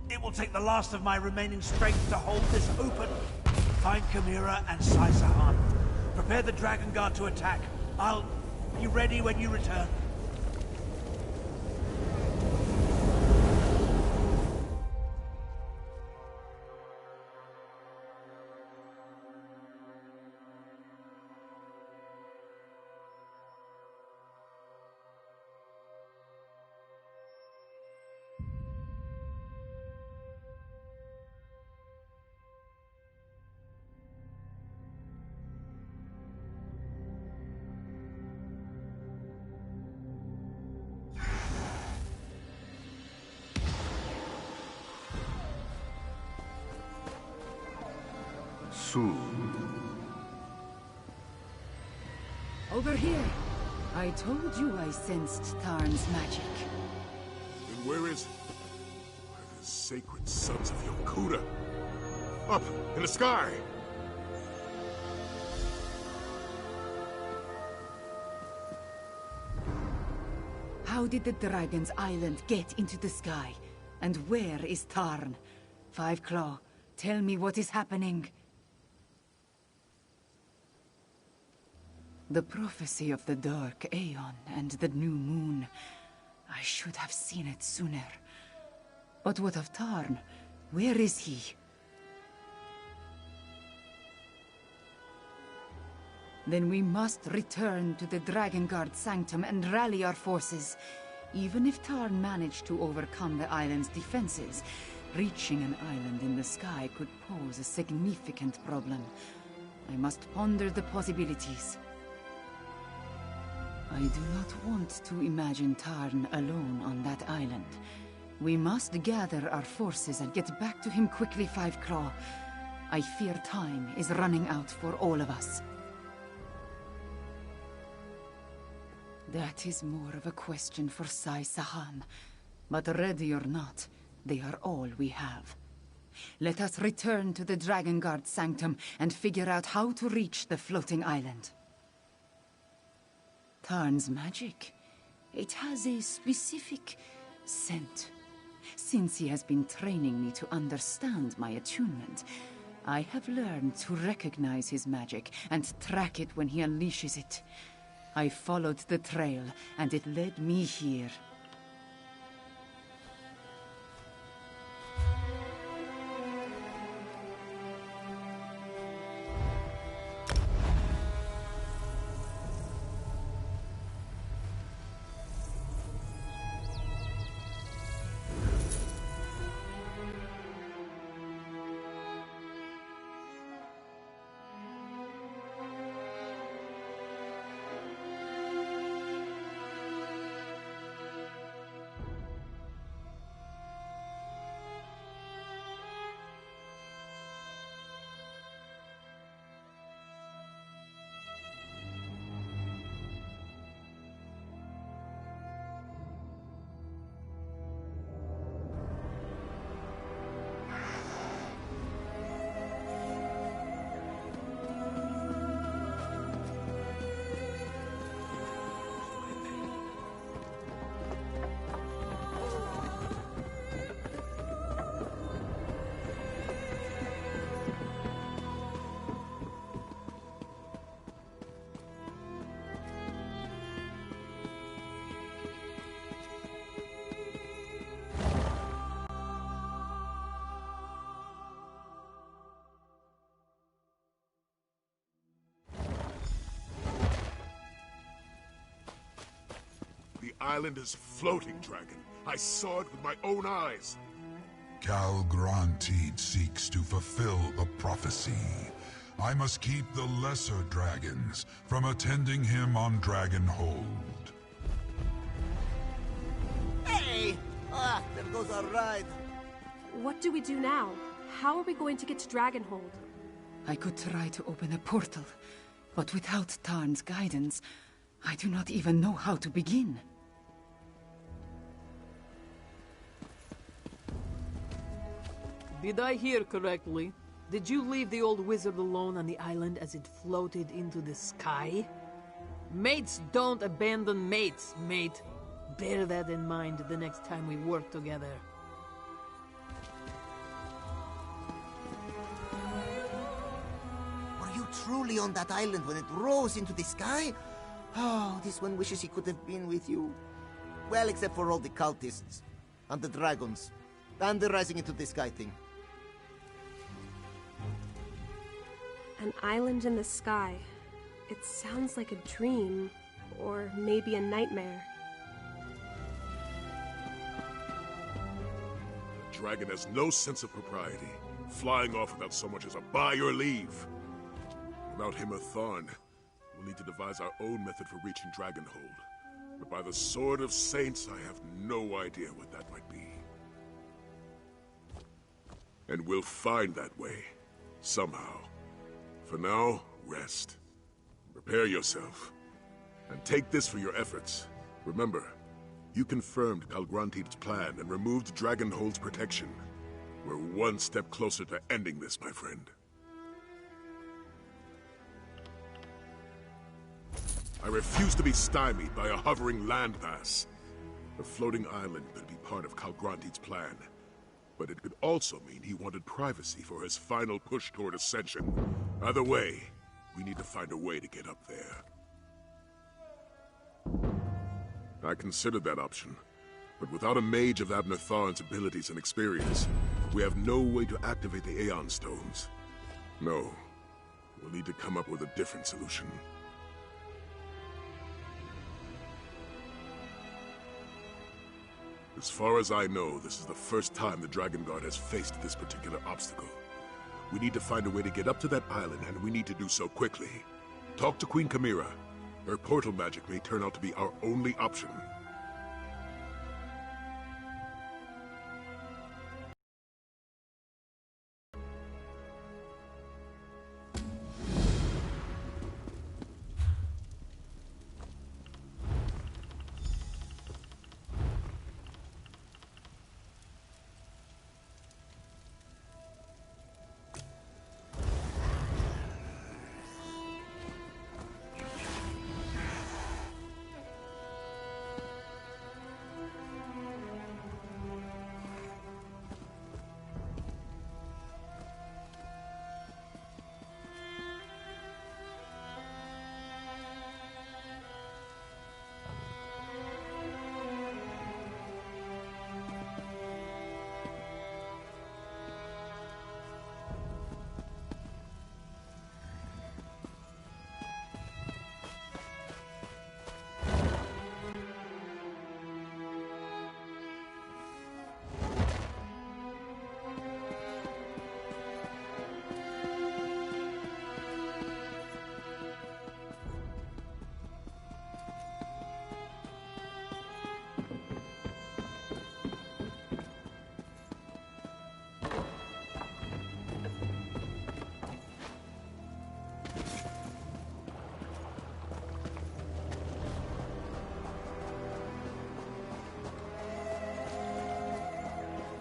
It will take the last of my remaining strength to hold this open. Find Chimera and Sai Sahan. Prepare the Dragon Guard to attack. I'll be ready when you return. Over here. I told you I sensed Tarn's magic. Then where is it? Where the sacred sons of Yokuda? Up in the sky! How did the Dragon's Island get into the sky? And where is Tarn? Five Claw, tell me what is happening. The prophecy of the Dark Aeon and the new moon. I should have seen it sooner. But what of Tarn? Where is he? Then we must return to the Dragon Guard Sanctum and rally our forces. Even if Tarn managed to overcome the island's defenses, reaching an island in the sky could pose a significant problem. I must ponder the possibilities. I do not want to imagine Tarn alone on that island. We must gather our forces and get back to him quickly, Five Claw. I fear time is running out for all of us. That is more of a question for Sai Sahan. But ready or not, they are all we have. Let us return to the Dragon Guard Sanctum and figure out how to reach the floating island. Tarn's magic. It has a specific scent. Since he has been training me to understand my attunement, I have learned to recognize his magic and track it when he unleashes it. I followed the trail, and it led me here. island is floating, Dragon. I saw it with my own eyes. Cal Grantid seeks to fulfill the prophecy. I must keep the lesser dragons from attending him on Dragonhold. Hey! Ah, there goes our ride. What do we do now? How are we going to get to Dragonhold? I could try to open a portal, but without Tarn's guidance, I do not even know how to begin. Did I hear correctly? Did you leave the old wizard alone on the island as it floated into the sky? Mates don't abandon mates, mate. Bear that in mind the next time we work together. Were you truly on that island when it rose into the sky? Oh, this one wishes he could have been with you. Well, except for all the cultists, and the dragons, and the rising into the sky thing. An island in the sky. It sounds like a dream, or maybe a nightmare. The dragon has no sense of propriety, flying off without so much as a by your leave. Without him or Tharn, we'll need to devise our own method for reaching Dragonhold. But by the Sword of Saints, I have no idea what that might be. And we'll find that way, somehow. For now, rest. Prepare yourself. And take this for your efforts. Remember, you confirmed Calgrantid's plan and removed Dragonhold's protection. We're one step closer to ending this, my friend. I refuse to be stymied by a hovering landmass. The floating island could be part of Calgrantid's plan. But it could also mean he wanted privacy for his final push toward ascension. Either way, we need to find a way to get up there. I considered that option, but without a mage of Abner Tharn's abilities and experience, we have no way to activate the Aeon Stones. No, we'll need to come up with a different solution. As far as I know, this is the first time the Dragon Guard has faced this particular obstacle. We need to find a way to get up to that island, and we need to do so quickly. Talk to Queen Chimera. Her portal magic may turn out to be our only option.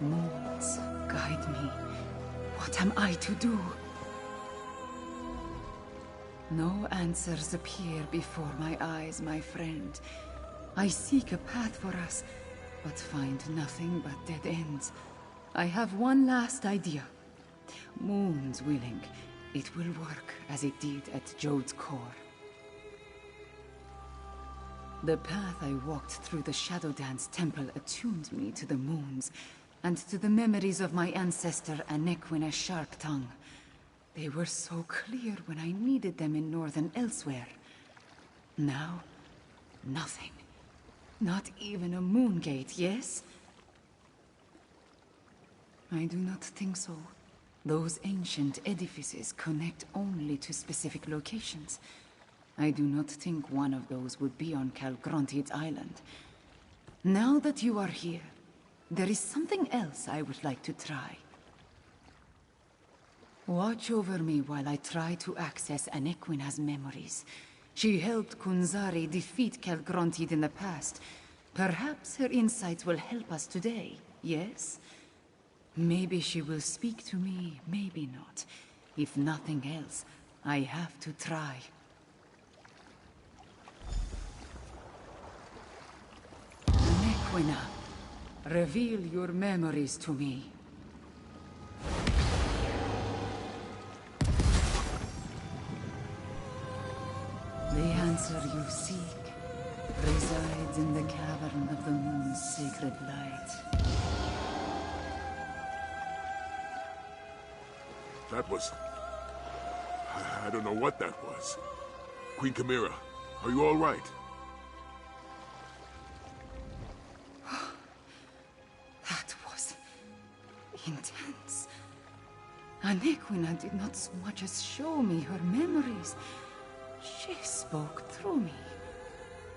Moons, guide me. What am I to do? No answers appear before my eyes, my friend. I seek a path for us, but find nothing but dead ends. I have one last idea. Moons willing, it will work as it did at Jode's core. The path I walked through the Shadow Dance Temple attuned me to the moons, and to the memories of my ancestor Anequin's sharp tongue. They were so clear when I needed them in northern elsewhere. Now, nothing. Not even a moon gate, yes? I do not think so. Those ancient edifices connect only to specific locations. I do not think one of those would be on Calgrontiid Island. Now that you are here, there is something else I would like to try. Watch over me while I try to access Anequina's memories. She helped Kunzari defeat Calgrontiid in the past. Perhaps her insights will help us today, yes? Maybe she will speak to me, maybe not. If nothing else, I have to try. Anequina, reveal your memories to me. The answer you seek resides in the cavern of the moon's sacred light. That was... I don't know what that was. Queen Chimera, are you all right? That was... intense. Anequina did not so much as show me her memories. She spoke through me.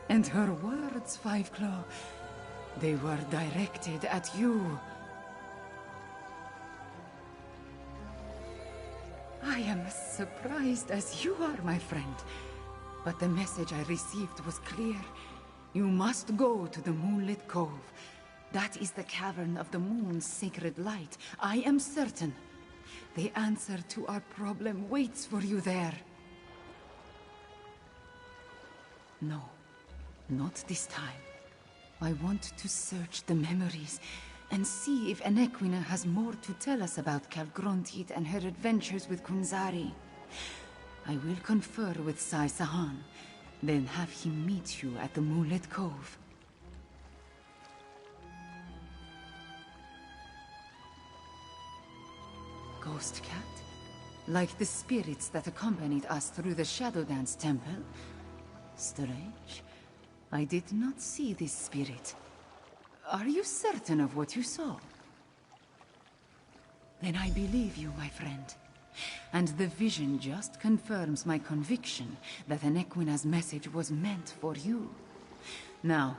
And her words, Five Claw, they were directed at you. I am as surprised as you are, my friend. But the message I received was clear. You must go to the Moonlit Cove. That is the cavern of the moon's sacred light. I am certain. The answer to our problem waits for you there. No, not this time. I want to search the memories and see if Anequina has more to tell us about Calgrontiid and her adventures with Kunzari. I will confer with Sai Sahan, then have him meet you at the Moonlit Cove. Ghost Cat? Like the spirits that accompanied us through the Shadow Dance Temple? Strange. I did not see this spirit. Are you certain of what you saw? Then I believe you, my friend. And the vision just confirms my conviction that Anequina's message was meant for you. Now,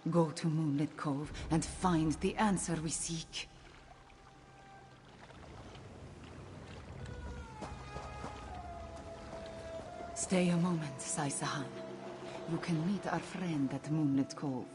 go to Moonlit Cove and find the answer we seek. Stay a moment, Sai Sahan. You can meet our friend at Moonlit Cove.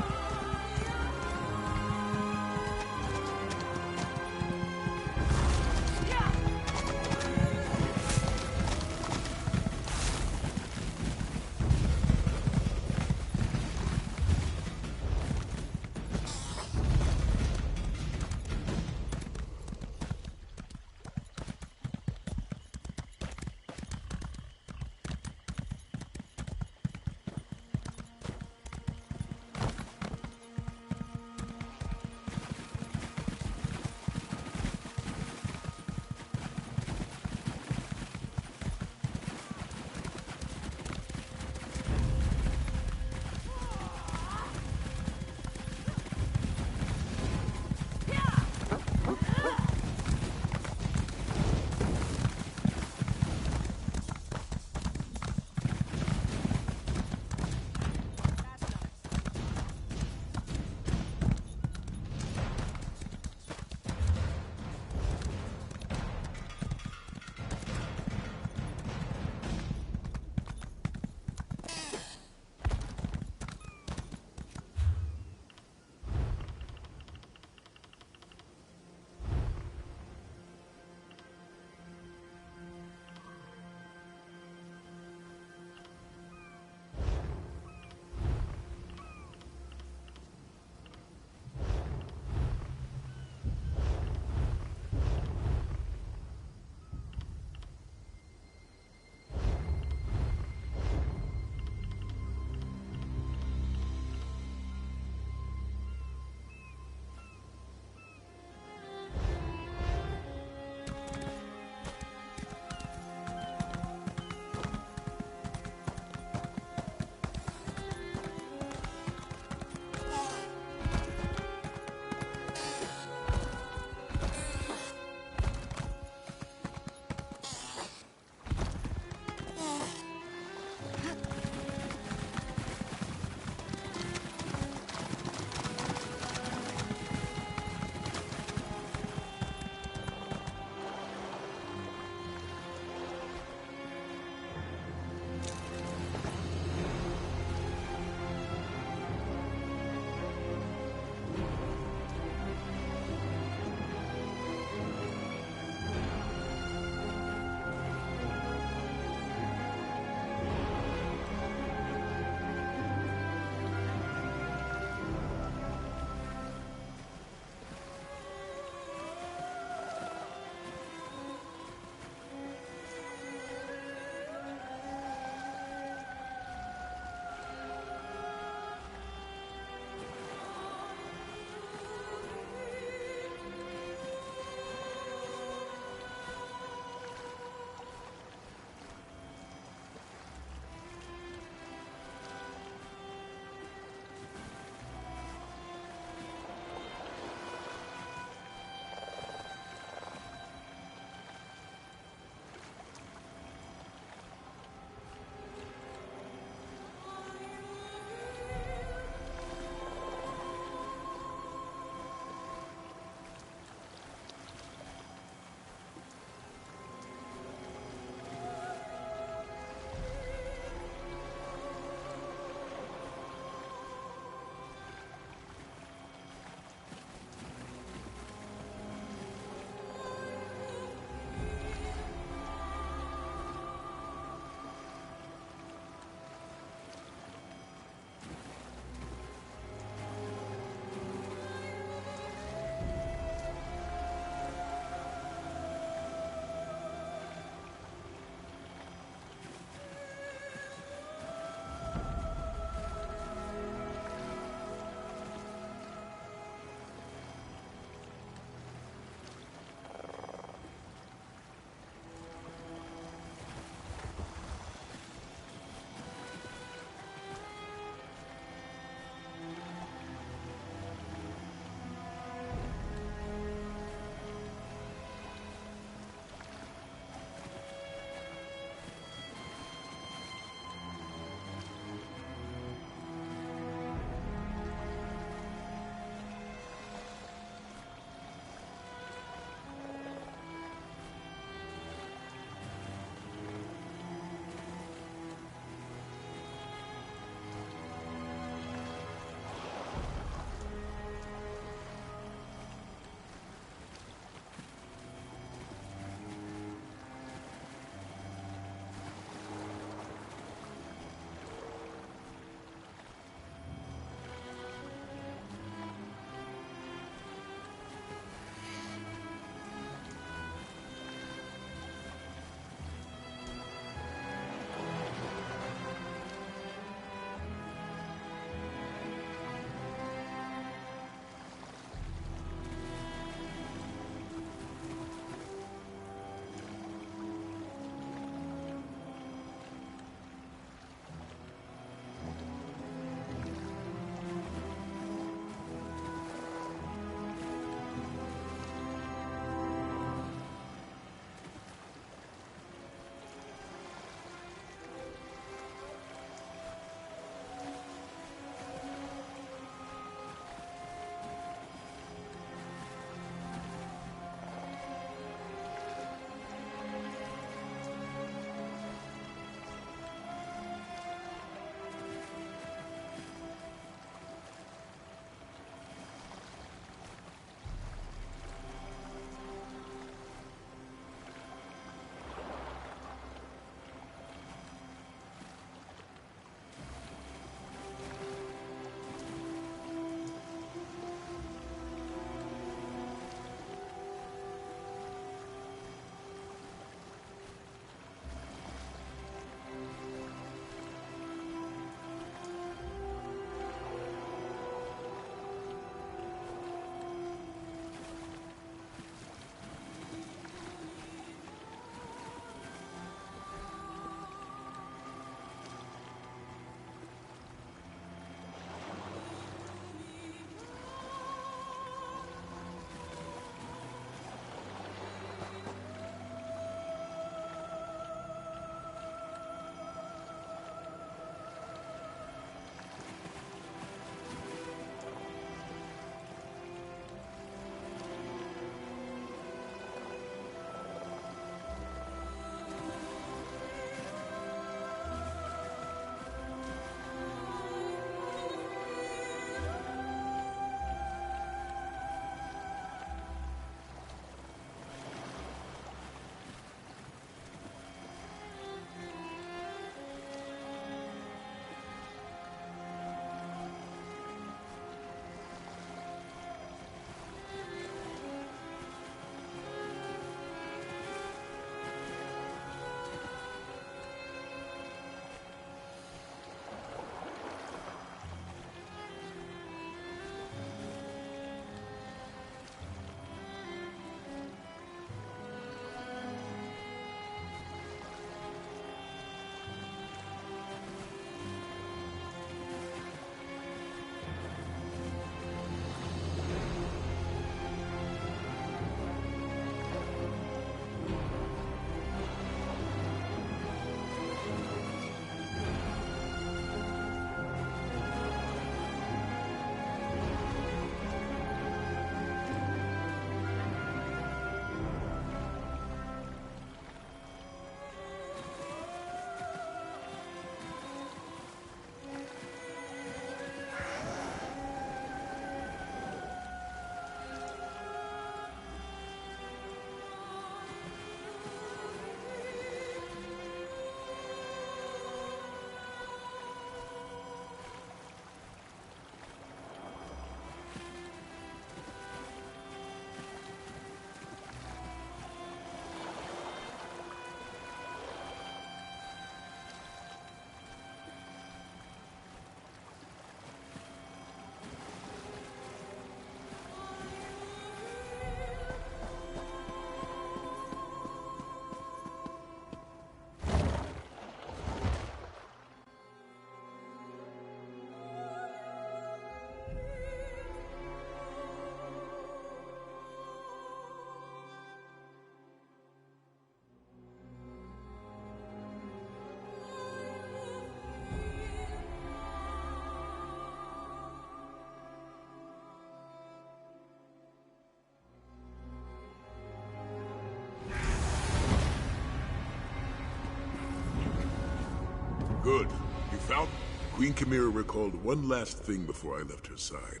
Good. You found... Queen Chimera recalled one last thing before I left her side.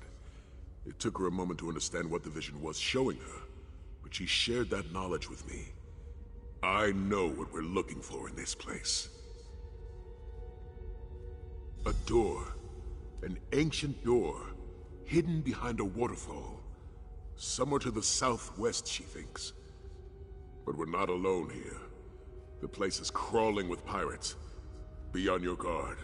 It took her a moment to understand what the vision was showing her, but she shared that knowledge with me. I know what we're looking for in this place. A door. An ancient door, hidden behind a waterfall. Somewhere to the southwest, she thinks. But we're not alone here. The place is crawling with pirates. Be on your guard.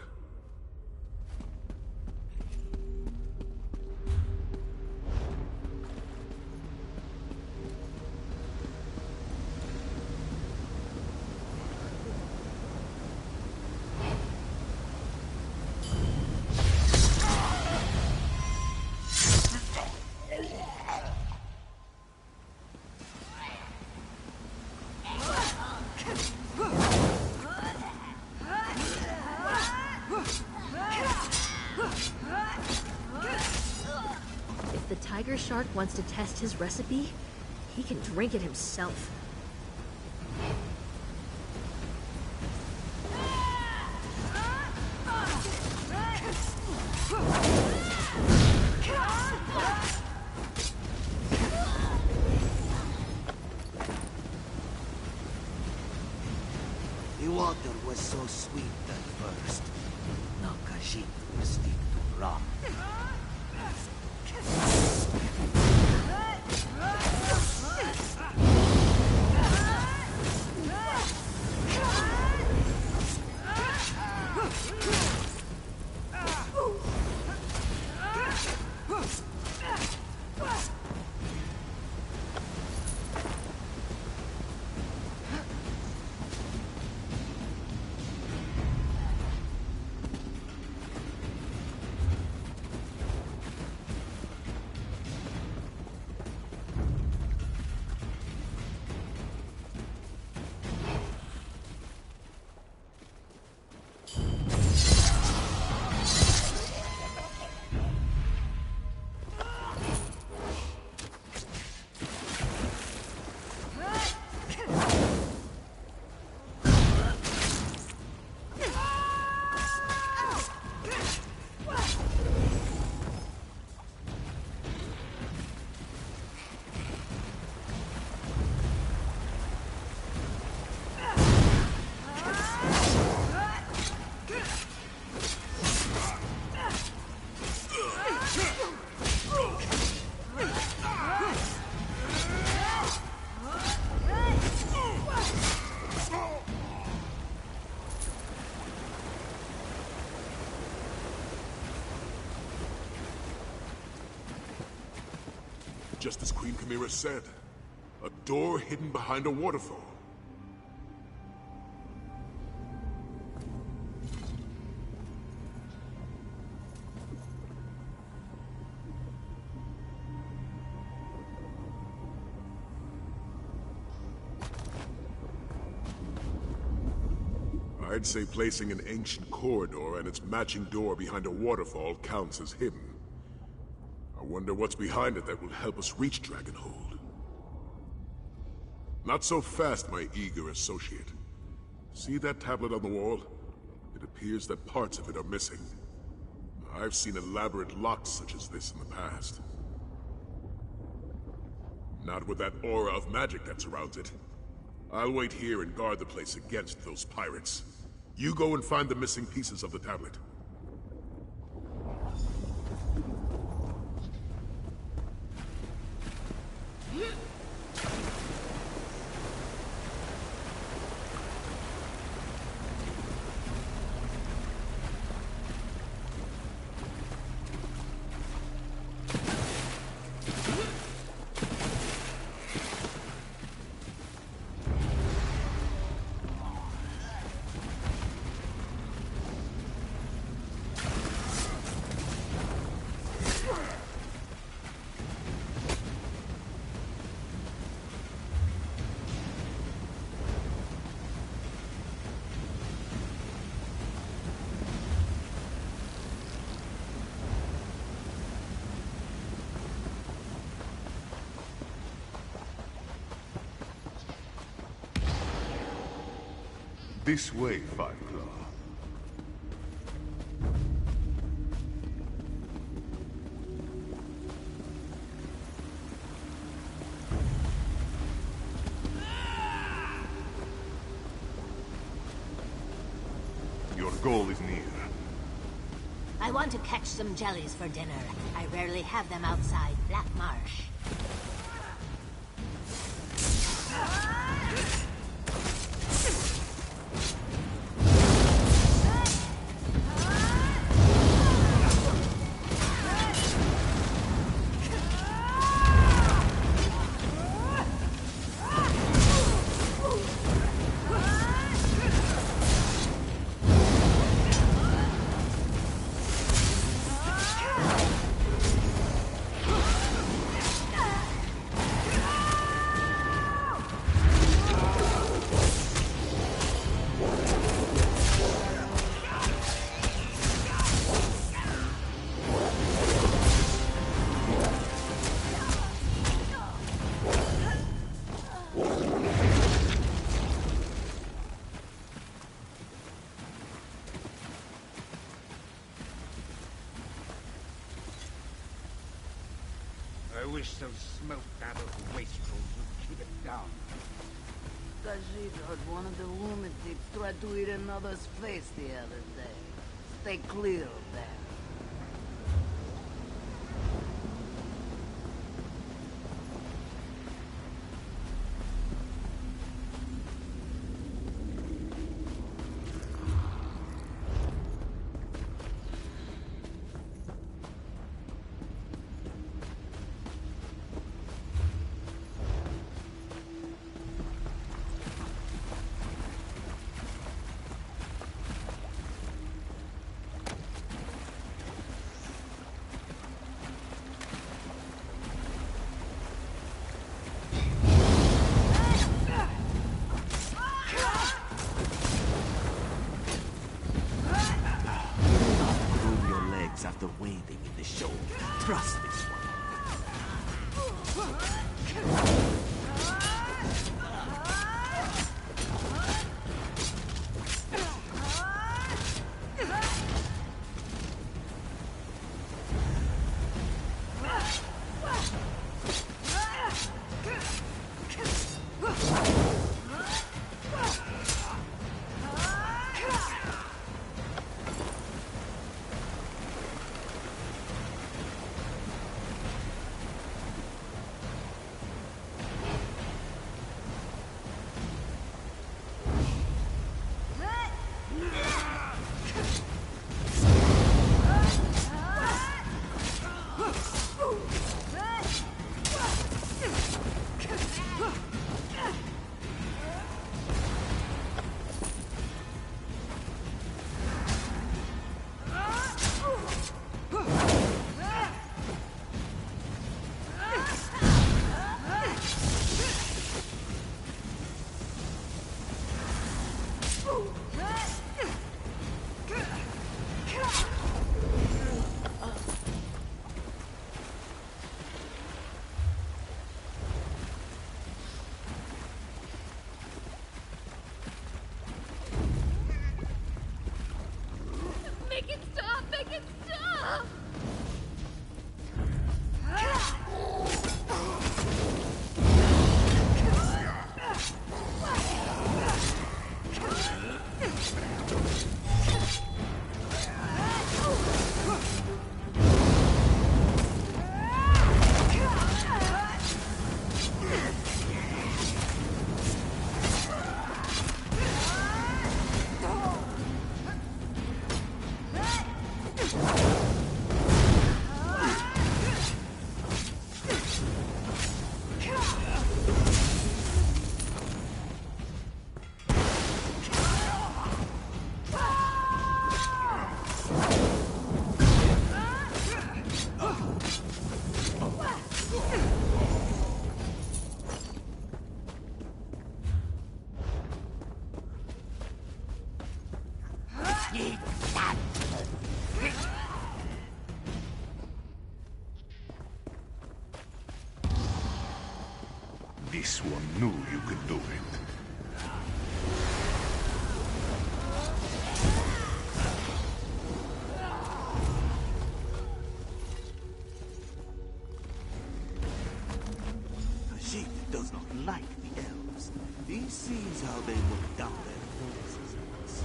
If the tiger shark wants to test his recipe, he can drink it himself. The water was so sweet at first. Nakashit will stick to rum. Just as Queen Chimera said, a door hidden behind a waterfall. I'd say placing an ancient corridor and its matching door behind a waterfall counts as hidden. I wonder what's behind it that will help us reach Dragonhold. Not so fast, my eager associate. See that tablet on the wall? It appears that parts of it are missing. I've seen elaborate locks such as this in the past. Not with that aura of magic that surrounds it. I'll wait here and guard the place against those pirates. You go and find the missing pieces of the tablet. This way, Five Claw. goal is near. I want to catch some jellies for dinner. I rarely have them outside Black Marsh. I wish those smoked-out wastrels would keep it down. Khajiit heard one of the lunatics tried to eat another's face the other day. Stay clear of that. After wading in the shoal, trust this one. Make it stop! Make it stop! This one knew you could do it. Khajiit does not like the elves. He sees how they look down their noses at us.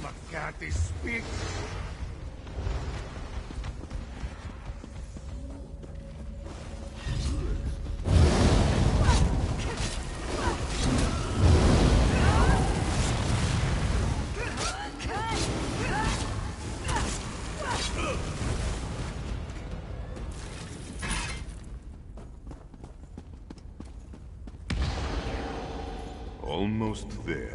McCarthy speak. Almost there.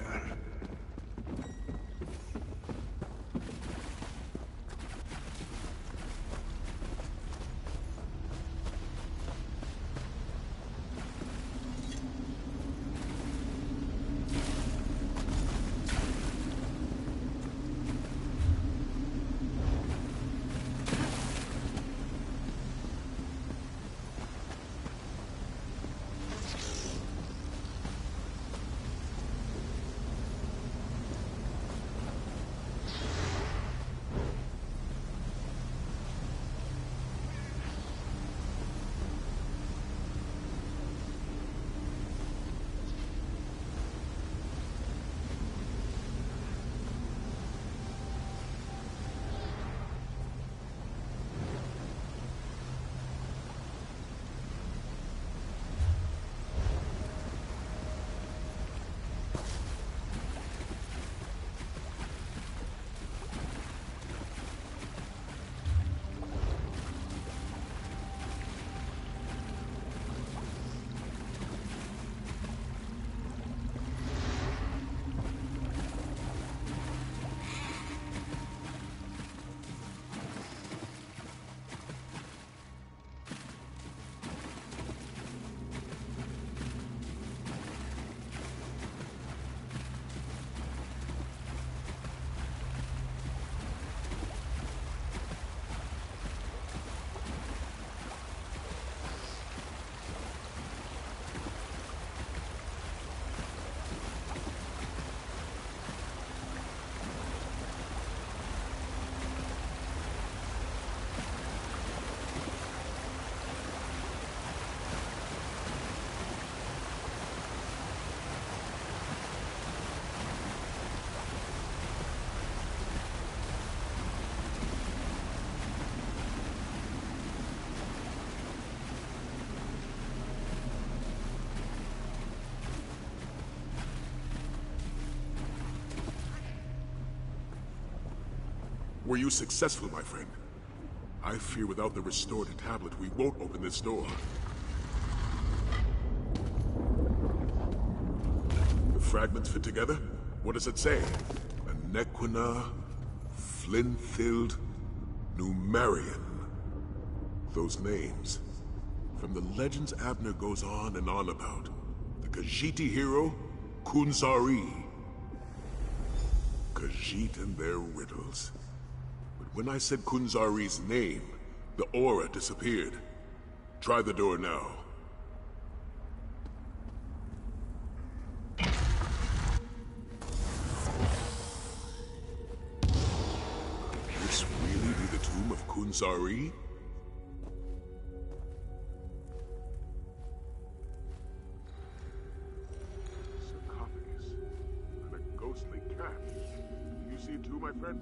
Were you successful, my friend? I fear without the restored tablet, we won't open this door. The fragments fit together? What does it say? Anequina, Flinthild, Numerian. Those names. From the legends Abner goes on and on about. The Khajiiti hero, Kunzari. Khajiit and their riddles. But when I said Kunzari's name, the aura disappeared. Try the door now. Could this really be the tomb of Kunzari? Sarcophagus. And a ghostly cat. You see it too, my friend?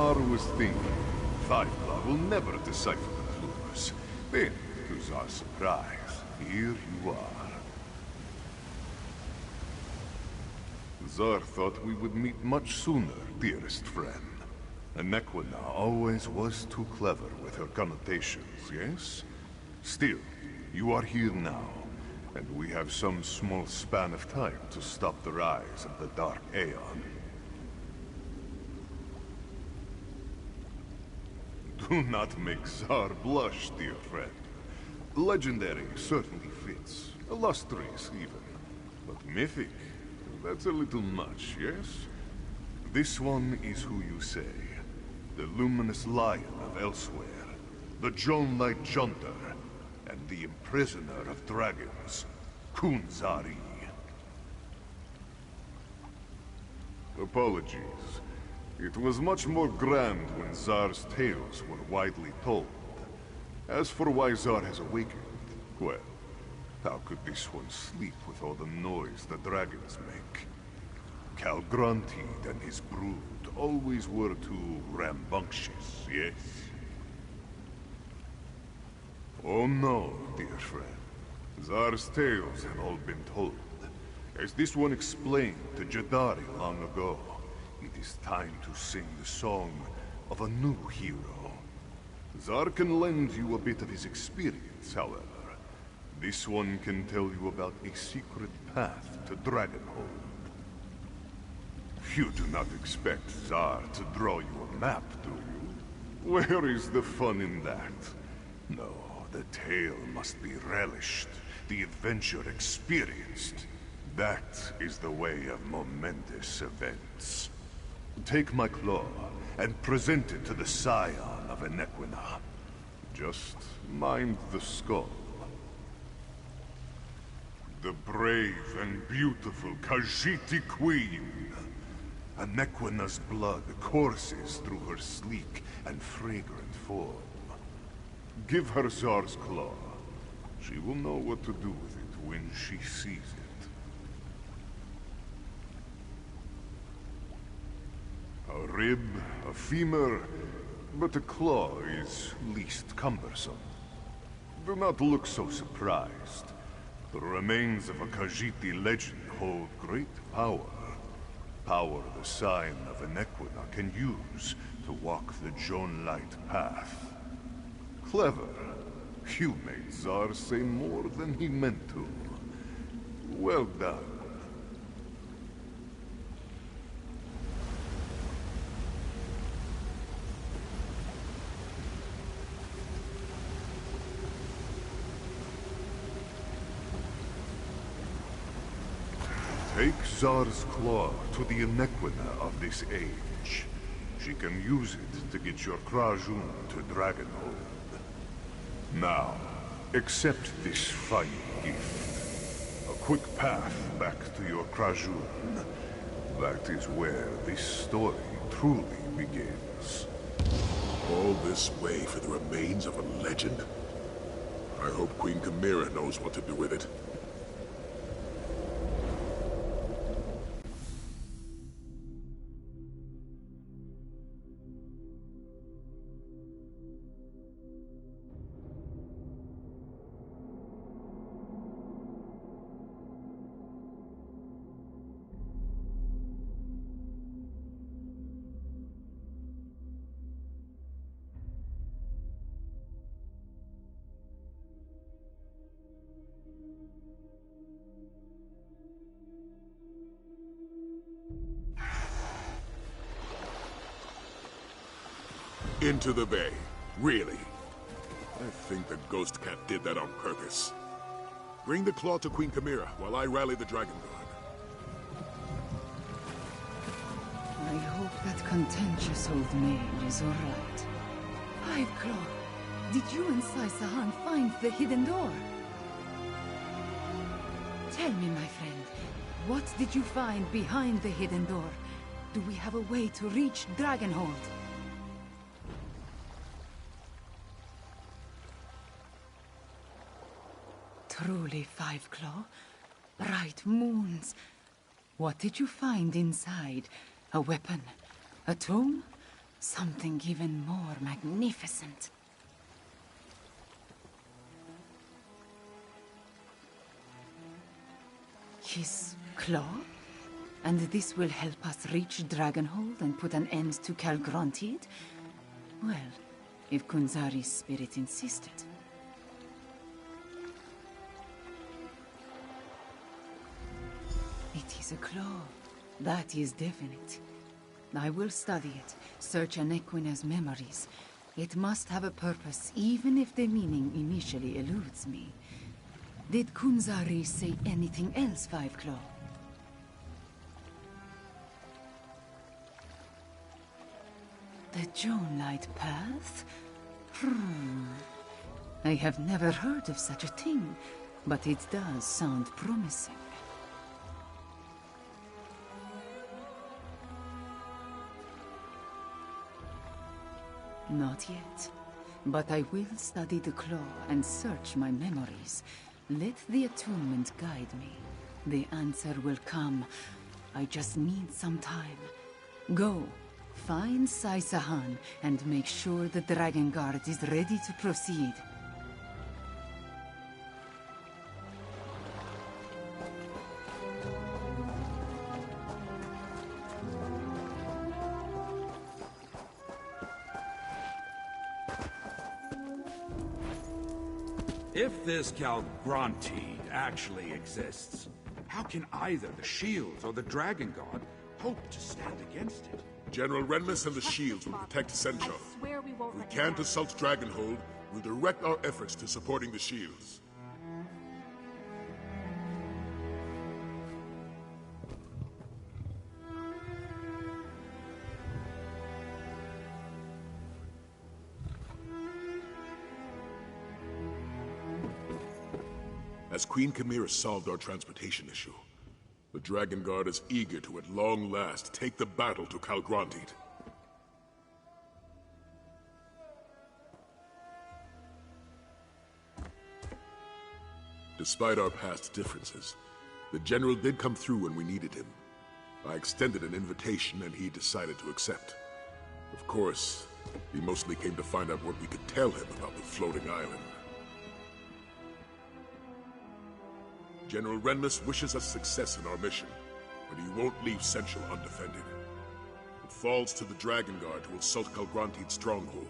Zar was thinking. Firefly will never decipher the clues. Then, to Zar's surprise, here you are. Zar thought we would meet much sooner, dearest friend. Enequina always was too clever with her connotations, yes? Still, you are here now, and we have some small span of time to stop the rise of the Dark Aeon. Do not make Zar blush, dear friend. Legendary certainly fits. Illustrious, even. But mythic, that's a little much, yes? This one is who you say. The luminous lion of elsewhere. The Jonelight Junter. And the imprisoner of dragons. Kunzari. Apologies. It was much more grand when Zar's tales were widely told. As for why Zar has awakened, well, how could this one sleep with all the noise the dragons make? Calgrontied and his brood always were too rambunctious, yes? Oh no, dear friend. Zar's tales have all been told. As this one explained to Jadari long ago, it is time to sing the song of a new hero. Zar can lend you a bit of his experience, however. This one can tell you about a secret path to Dragonhold. You do not expect Zar to draw you a map, do you? Where is the fun in that? No, the tale must be relished, the adventure experienced. That is the way of momentous events. Take my claw and present it to the scion of Enequina. Just mind the skull. The brave and beautiful Khajiiti Queen. Enequina's blood courses through her sleek and fragrant form. Give her Zar's claw. She will know what to do with it when she sees it. A rib, a femur, but a claw is least cumbersome. Do not look so surprised. The remains of a Khajiiti legend hold great power. Power the sign of Enequina can use to walk the Jonelight path. Clever. You made Zar say more than he meant to. Well done. Take Zar's claw to the Enequina of this age. She can use it to get your Krajun to Dragonhold. Now, accept this fine gift. A quick path back to your Krajun. That is where this story truly begins. All this way for the remains of a legend? I hope Queen Chimera knows what to do with it. Into the bay. Really? I think the Ghost Cat did that on purpose. Bring the claw to Queen Chimera while I rally the Dragon Guard. I hope that contentious old maid is all right. Fiveclaw, did you and Sai-Sahan find the hidden door? Tell me, my friend, what did you find behind the hidden door? Do we have a way to reach Dragonhold? Truly, Fiveclaw. Bright moons. What did you find inside? A weapon? A tome? Something even more magnificent. His claw? And this will help us reach Dragonhold and put an end to Calgrontiid? Well, if Kunzari's spirit insisted. It is a claw. That is definite. I will study it, search Anequina's memories. It must have a purpose, even if the meaning initially eludes me. Did Kunzari say anything else, Five Claw? The Jonelight Path? I have never heard of such a thing, but it does sound promising. Not yet, but I will study the claw and search my memories. Let the attunement guide me. The answer will come. I just need some time. Go. Find Sai-Sahan and make sure the Dragon Guard is ready to proceed. If this Calgrontiid actually exists, how can either the Shields or the Dragon Guard hope to stand against it? General Renmus and the Shields will protect Senchal. If we can't assault Dragonhold, we'll direct our efforts to supporting the Shields. As Queen Chimera solved our transportation issue, the Dragon Guard is eager to at long last take the battle to Calgrontiid. Despite our past differences, the General did come through when we needed him. I extended an invitation and he decided to accept. Of course, he mostly came to find out what we could tell him about the floating island. General Renmus wishes us success in our mission, but he won't leave Senchal undefended. It falls to the Dragon Guard to assault Calgrontiid's stronghold.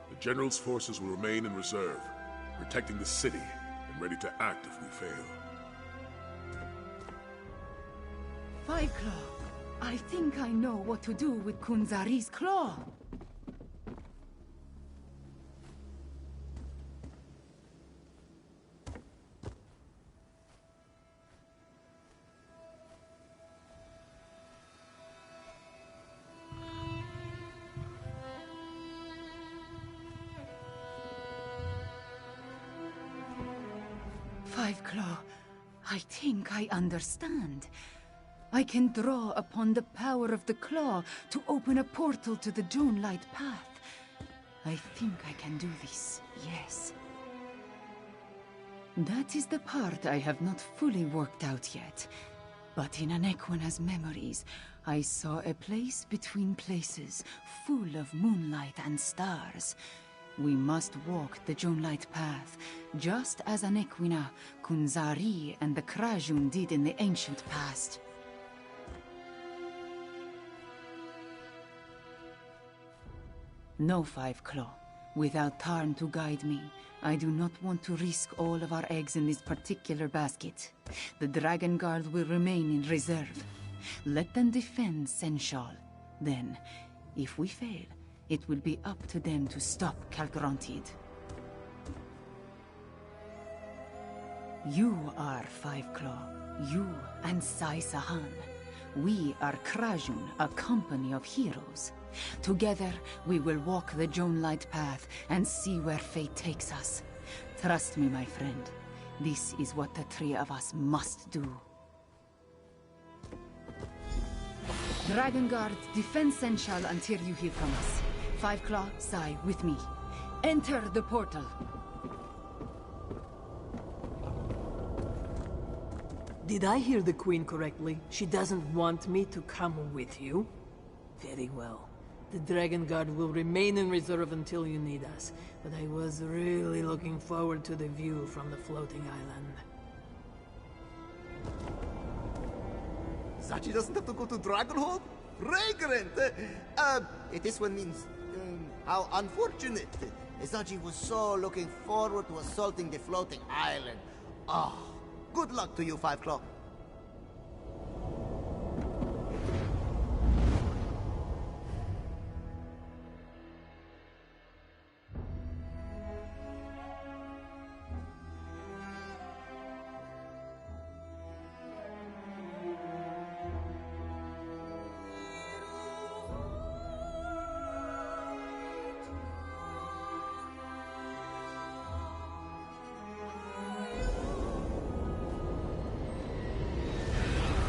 The General's forces will remain in reserve, protecting the city and ready to act if we fail. Five Claw, I think I know what to do with Kunzari's claw. Five Claw, I think I understand. I can draw upon the power of the claw to open a portal to the Jonelight Path. I think I can do this, yes. That is the part I have not fully worked out yet. But in Anequina's memories, I saw a place between places, full of moonlight and stars. We must walk the Jonelight Path, just as Anequina, Kunzari, and the Krajun did in the ancient past. No, Five Claw. Without Tarn to guide me, I do not want to risk all of our eggs in this particular basket. The Dragon Guard will remain in reserve. Let them defend Senchal. Then, if we fail, it will be up to them to stop Calgrontiid. You are Five Claw. You and Sai-Sahan. We are Krajun, a company of heroes. Together, we will walk the Jonelight Path and see where fate takes us. Trust me, my friend. This is what the three of us must do. Dragon Guard, defend Senchal until you hear from us. Five Claw, Sai, with me. Enter the portal. Did I hear the Queen correctly? She doesn't want me to come with you? Very well. The Dragon Guard will remain in reserve until you need us, but I was really looking forward to the view from the floating island. Zachi doesn't have to go to Dragonhold? Fragrant! This one means, how unfortunate. Zachi was so looking forward to assaulting the floating island. Ah, good luck to you, Five Claw.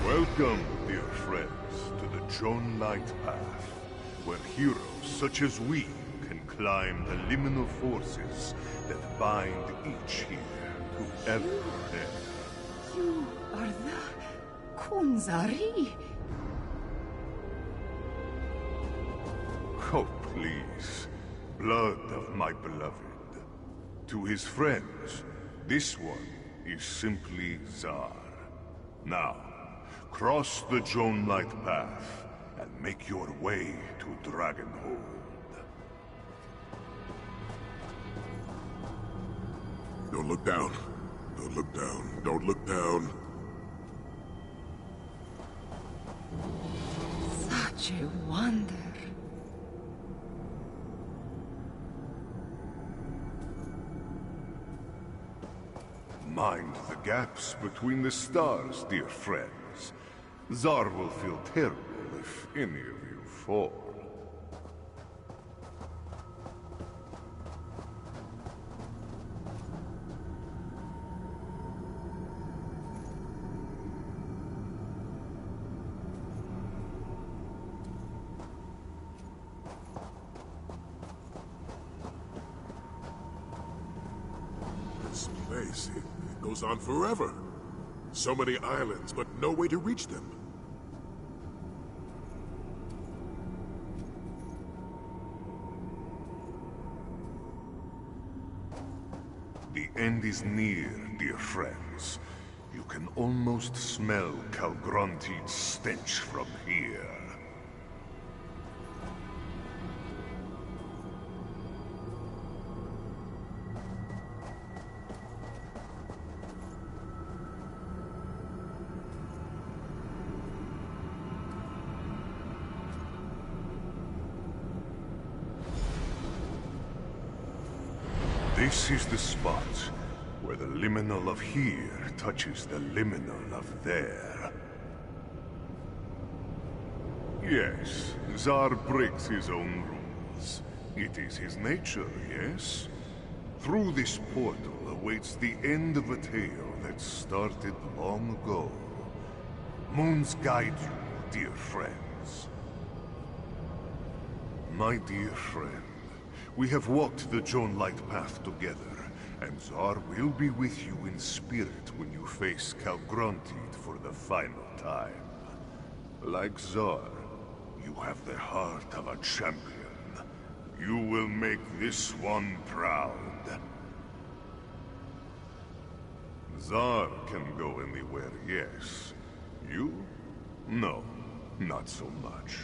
Welcome, dear friends, to the Joan Light Path, where heroes such as we can climb the liminal forces that bind each here to Elder. You are the Kunzari. Oh, please. Blood of my beloved. To his friends, this one is simply Zar. Now, cross the Joan Light Path and make your way to Dragonhold. Don't look down. Don't look down. Don't look down. Such a wonder. Mind the gaps between the stars, dear friends. Zar will feel terrible if any of you fall. This place, it goes on forever. So many islands, but no way to reach them. The end is near, dear friends. You can almost smell Calgronti's stench from here. This is the spot where the liminal of here touches the liminal of there. Yes, Zar breaks his own rules. It is his nature, yes? Through this portal awaits the end of a tale that started long ago. Moons guide you, dear friends. My dear friend, we have walked the Joan Light Path together, and Zar will be with you in spirit when you face Calgrontiid for the final time. Like Zar, you have the heart of a champion. You will make this one proud. Zar can go anywhere, yes. You? No, not so much.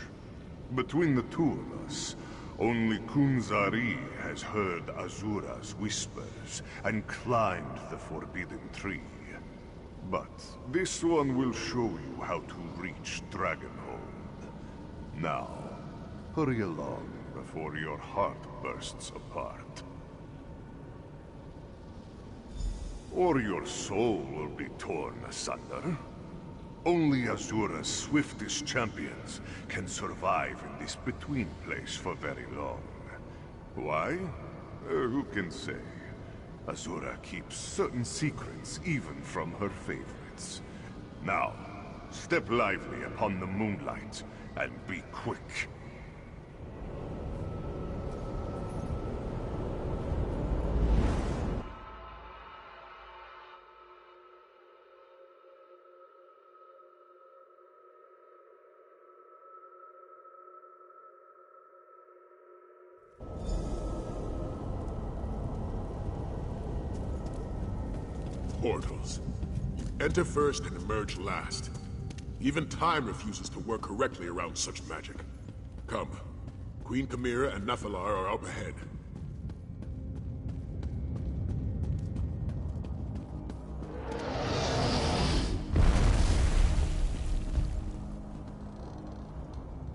Between the two of us, only Kunzari has heard Azura's whispers and climbed the forbidden tree. But this one will show you how to reach Dragonhold. Now, hurry along before your heart bursts apart. Or your soul will be torn asunder. Only Azura's swiftest champions can survive in this between place for very long. Why? Who can say? Azura keeps certain secrets even from her favorites. Now, step lively upon the moonlight, and be quick. portals. You enter first and emerge last. Even time refuses to work correctly around such magic. Come. Queen Chimera and Nephilar are up ahead.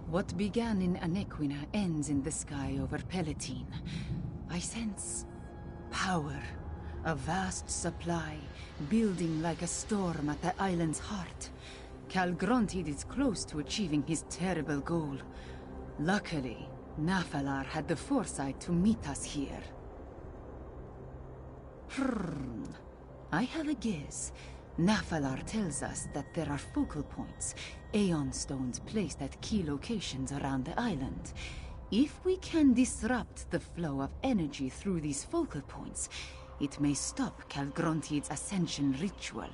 What began in Anequina ends in the sky over Palatine. I sense power, a vast supply, building like a storm at the island's heart. Calgrontid is close to achieving his terrible goal. Luckily, Nephilar had the foresight to meet us here. I have a guess. Nephilar tells us that there are focal points, Aeon Stones placed at key locations around the island. If we can disrupt the flow of energy through these focal points, it may stop Calgrontid's ascension ritual.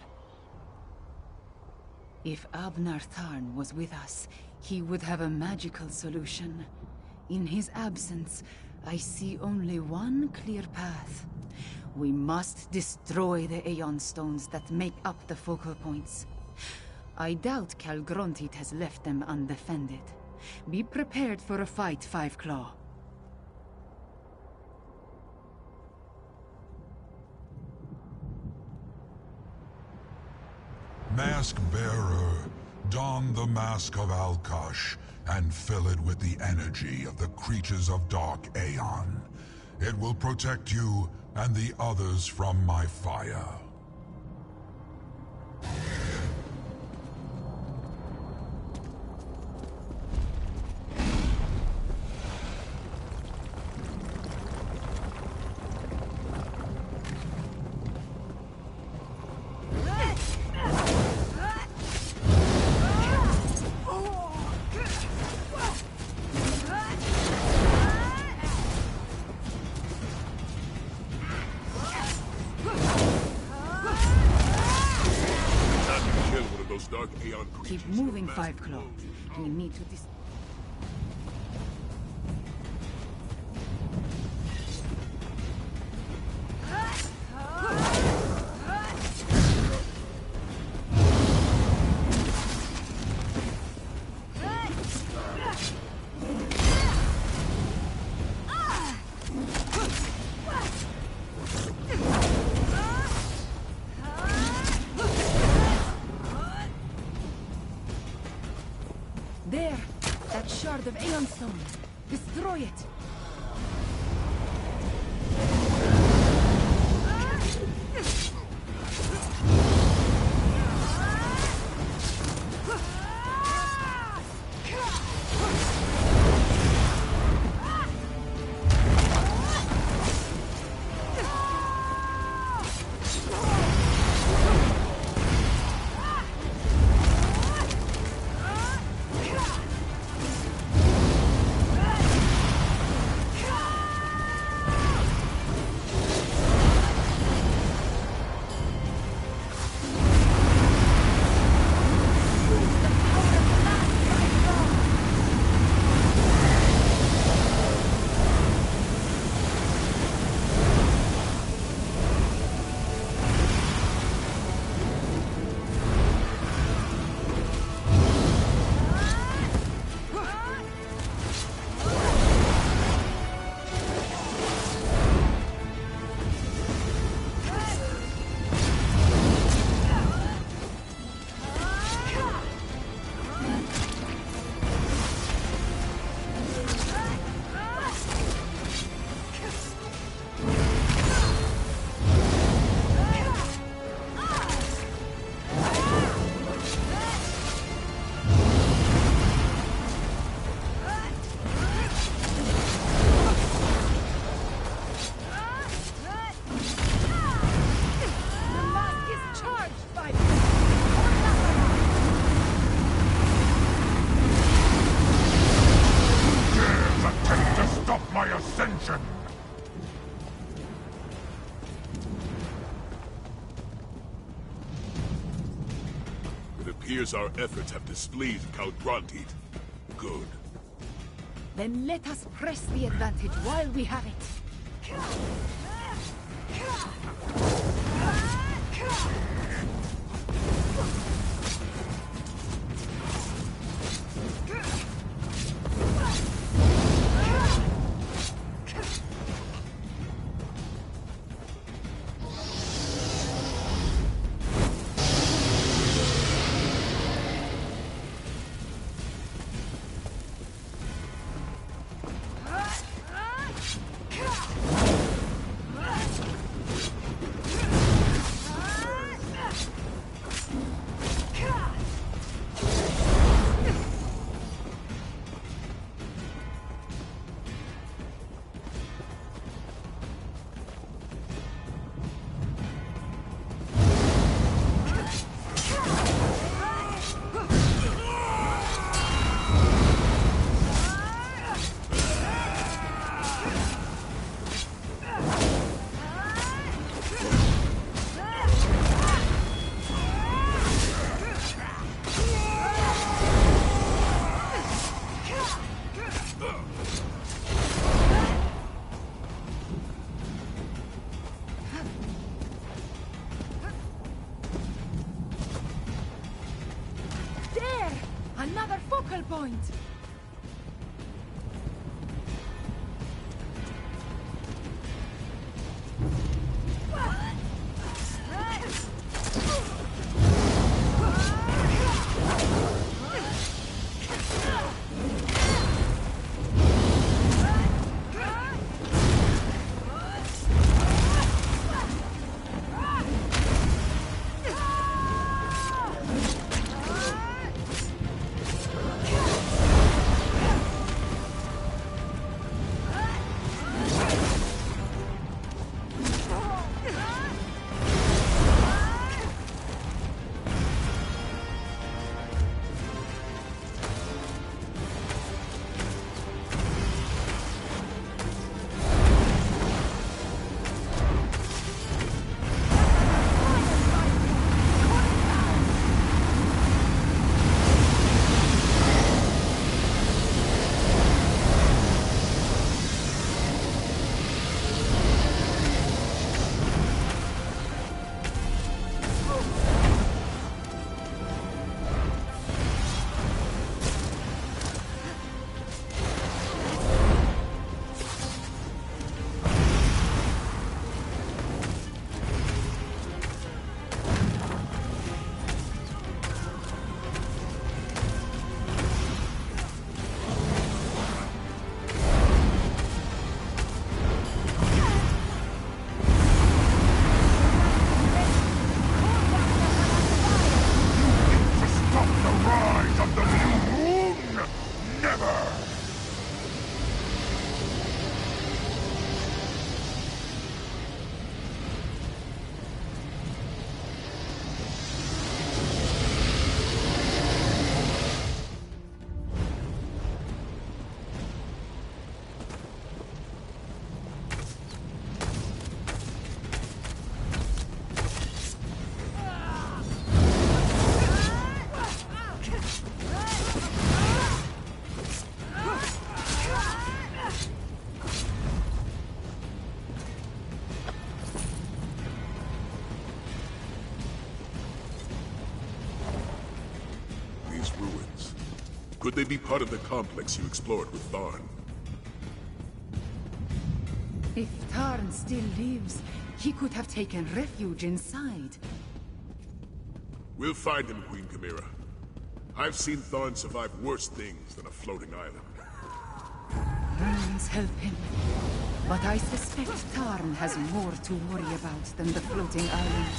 If Abnar Tharn was with us, he would have a magical solution. In his absence, I see only one clear path. We must destroy the Aeon Stones that make up the focal points. I doubt Calgrontid has left them undefended. Be prepared for a fight, Five Claw. Mask Bearer, don the Mask of Alkosh and fill it with the energy of the creatures of Dark Aeon. It will protect you and the others from my fire. Keep moving, Five Claw. We need to There! That shard of Aeon Stone! Destroy it! It appears our efforts have displeased Calgrontid. Good. Then let us press the advantage while we have it. point. Could they be part of the complex you explored with Tharn? If Tarn still lives, he could have taken refuge inside. We'll find him, Queen Chimera. I've seen Tharn survive worse things than a floating island. Runes help him. But I suspect Tarn has more to worry about than the floating island.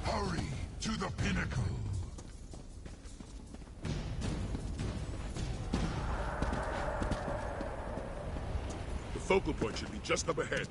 Hurry to the pinnacle. The focal point should be just up ahead.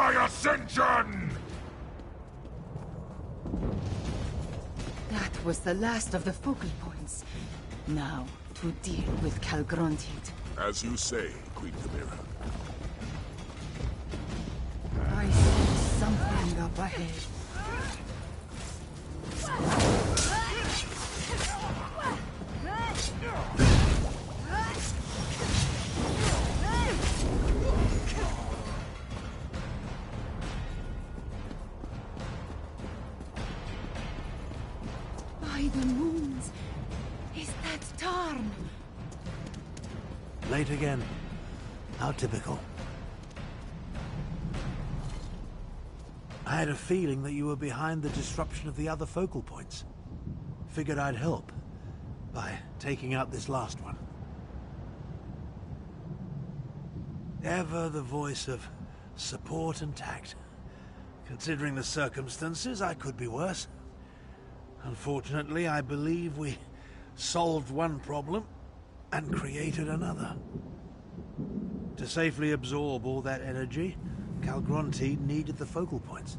my ascension! That was the last of the focal points. Now, to deal with Calgronted. As you say, Queen Chimera. I see something up ahead. By the moons, is that Tarn? Late again. How typical. I had a feeling that you were behind the disruption of the other focal points. Figured I'd help by taking out this last one. Ever the voice of support and tact. Considering the circumstances, I could be worse. Unfortunately, I believe we solved one problem and created another. To safely absorb all that energy, Calgronte needed the focal points.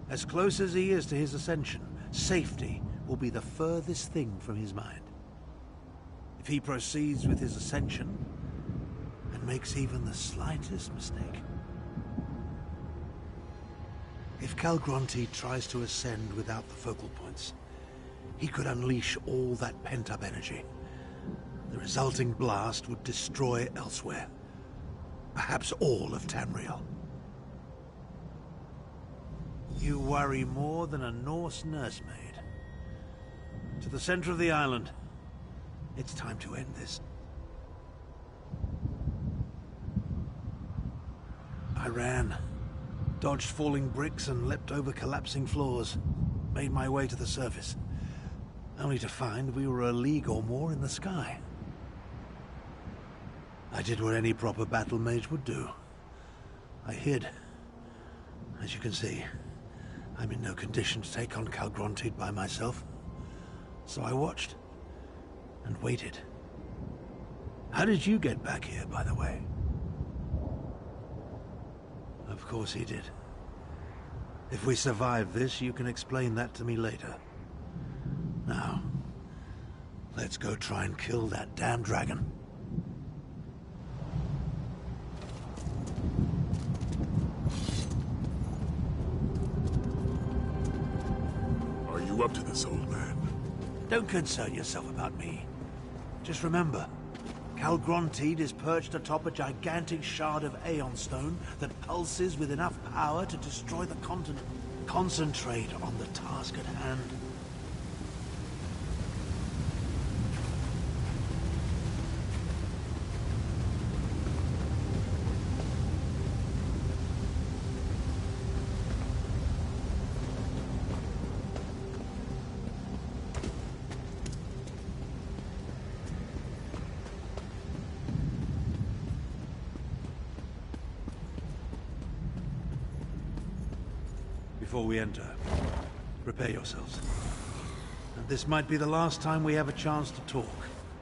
As close as he is to his ascension, safety will be the furthest thing from his mind. If he proceeds with his ascension and makes even the slightest mistake. If Calgronte tries to ascend without the focal points, he could unleash all that pent-up energy. The resulting blast would destroy elsewhere. Perhaps all of Tamriel. You worry more than a Norse nursemaid. To the center of the island. It's time to end this. I ran, dodged falling bricks and leapt over collapsing floors. Made my way to the surface. Only to find we were a league or more in the sky. I did what any proper battle mage would do. I hid. As you can see, I'm in no condition to take on Calgronte by myself. So I watched. And waited. How did you get back here, by the way? Of course he did. If we survive this, you can explain that to me later. Now, let's go try and kill that damn dragon. Are you up to this, old man? Don't concern yourself about me. Just remember, Calgronte is perched atop a gigantic shard of Aeon Stone that pulses with enough power to destroy the continent. Concentrate on the task at hand. Before we enter, prepare yourselves. And this might be the last time we have a chance to talk.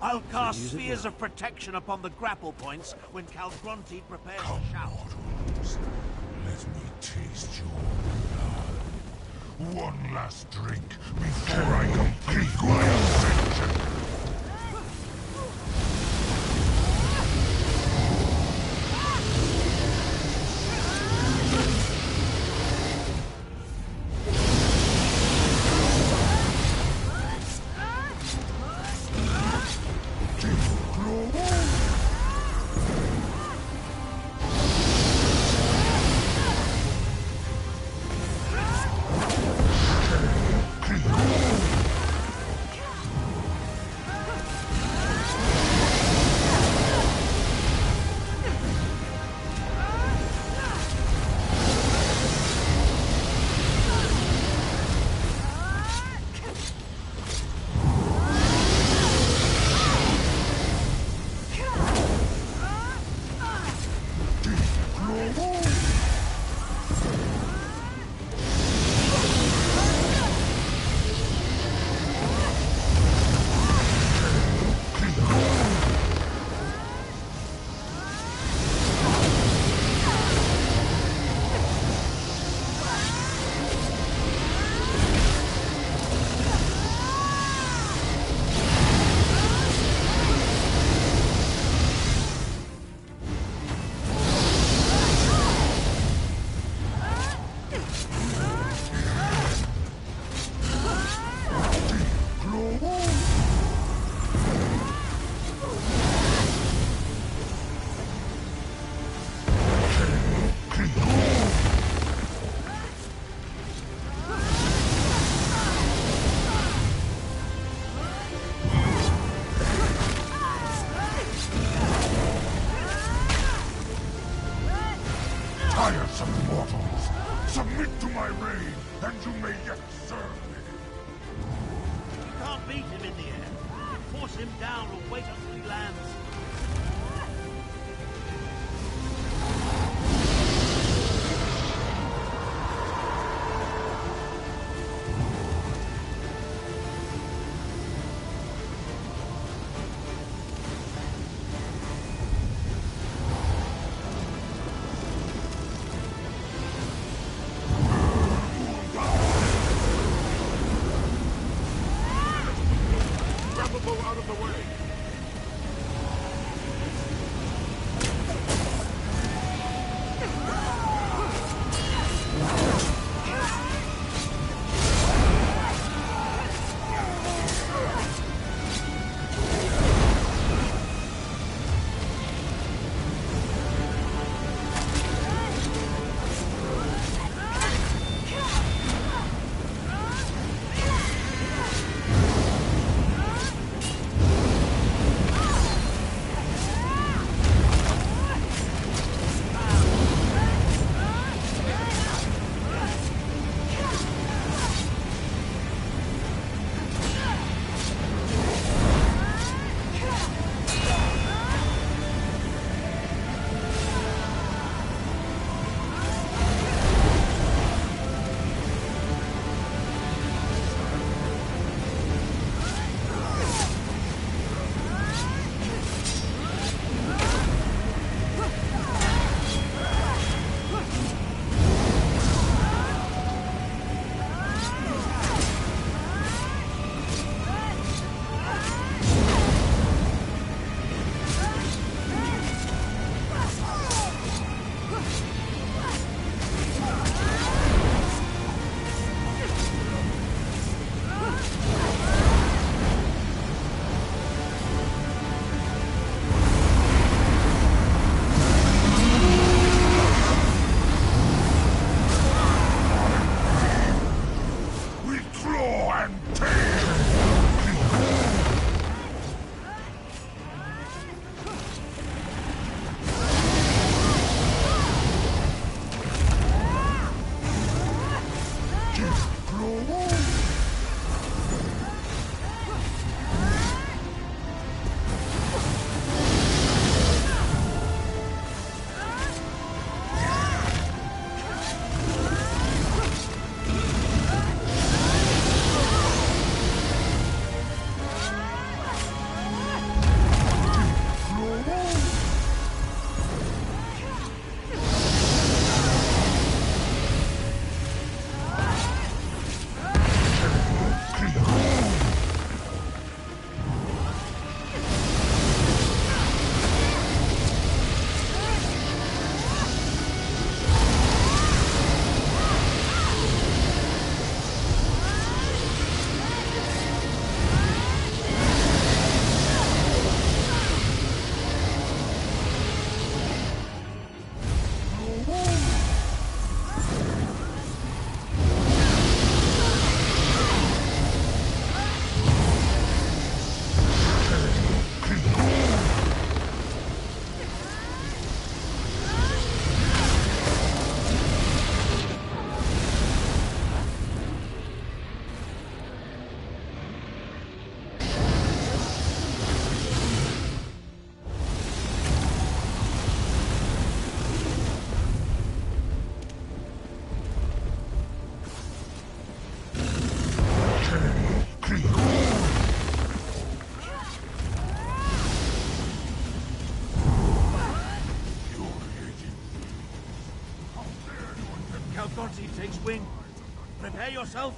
I'll cast spheres of protection upon the grapple points when Calgronte prepares to shout. Mortals, let me taste your blood. One last drink before I complete my ascension. mortals! Submit to my reign, and you may yet serve me! You can't beat him in the air. Force him down or wait until he lands. Out of the way! Calgonti takes wing. Prepare yourself.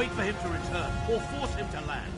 Wait for him to return, or force him to land.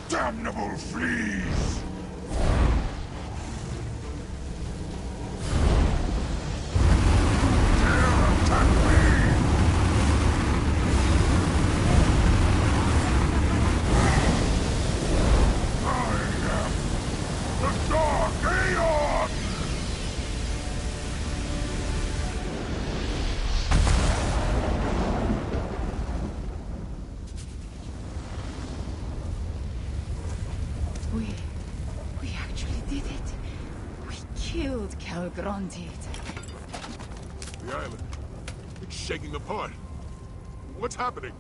Damnable fleas! We actually did it. We killed Calgronted. The island. It's shaking apart. What's happening?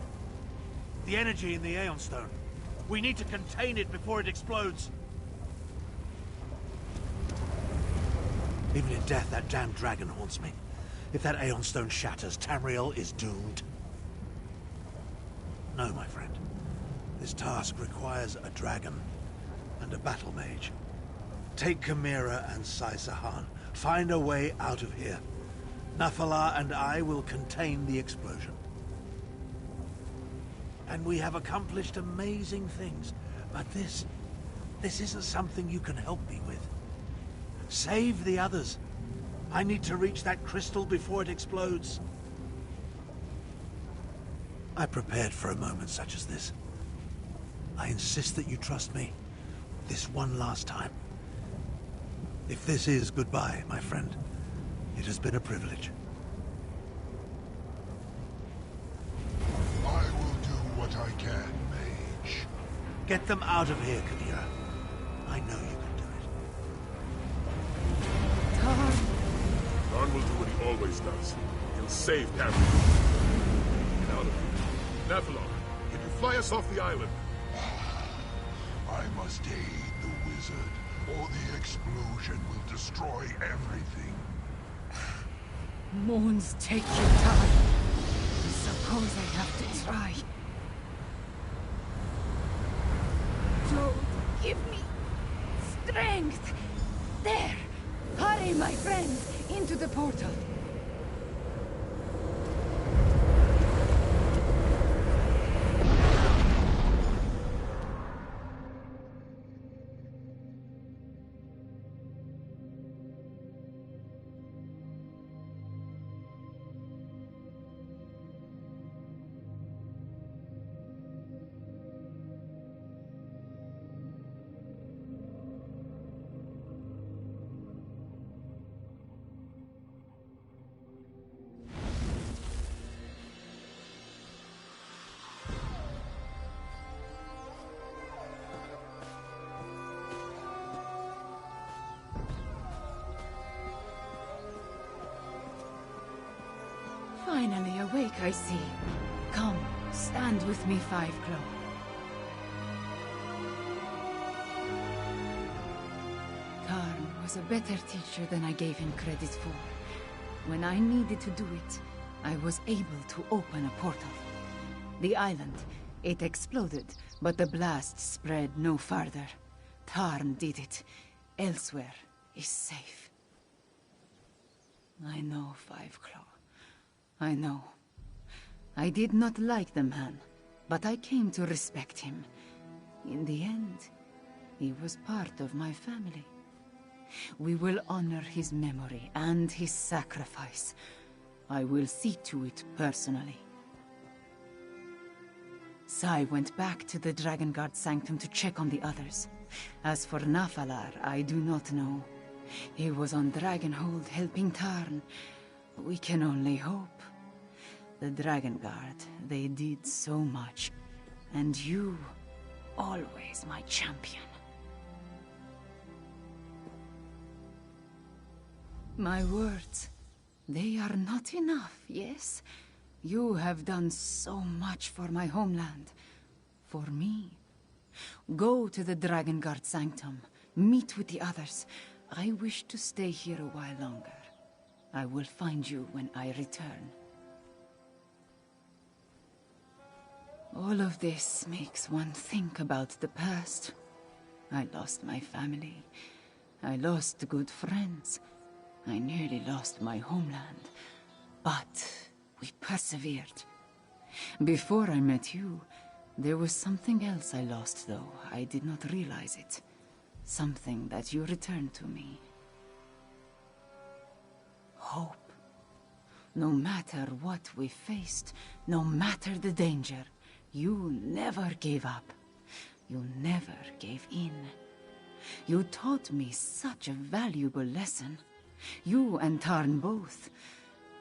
The energy in the Aeon Stone. We need to contain it before it explodes. Even in death, that damned dragon haunts me. If that Aeon Stone shatters, Tamriel is doomed. No, my friend. This task requires a dragon and a battle mage. Take Chimera and Sai-Sahan. Find a way out of here. Nafala and I will contain the explosion. And we have accomplished amazing things. But this isn't something you can help me with. Save the others. I need to reach that crystal before it explodes. I prepared for a moment such as this. I insist that you trust me. This one last time. If this is goodbye, my friend, it has been a privilege. I will do what I can, mate. Get them out of here, Kadira. I know you can do it. Tarn will do what he always does. He'll save Cameron. Get out of here. Nephilim, can you fly us off the island? I must aid the wizard, or the explosion will destroy everything. Moons take your time. Suppose I have to try. Jode, give me strength. There. Hurry, my friends, into the portal. Finally awake, I see. Come, stand with me, Five Claw. Tarn was a better teacher than I gave him credit for. When I needed to do it, I was able to open a portal. The island, it exploded, but the blast spread no farther. Tarn did it. Elsewhere is safe. I know, Five Claw. I know. I did not like the man, but I came to respect him. In the end, he was part of my family. We will honor his memory and his sacrifice. I will see to it personally. Sai went back to the Dragon Guard Sanctum to check on the others. As for Nafalar, I do not know. He was on Dragonhold helping Tarn. We can only hope. The Dragon Guard, they did so much. And you, always my champion. My words, they are not enough, yes? You have done so much for my homeland. For me. Go to the Dragon Guard Sanctum. Meet with the others. I wish to stay here a while longer. I will find you when I return. All of this makes one think about the past. I lost my family. I lost good friends. I nearly lost my homeland. But we persevered. Before I met you, there was something else I lost, though. I did not realize it. Something that you returned to me. Hope. No matter what we faced, no matter the danger, you never gave up. You never gave in. You taught me such a valuable lesson. You and Tarn both.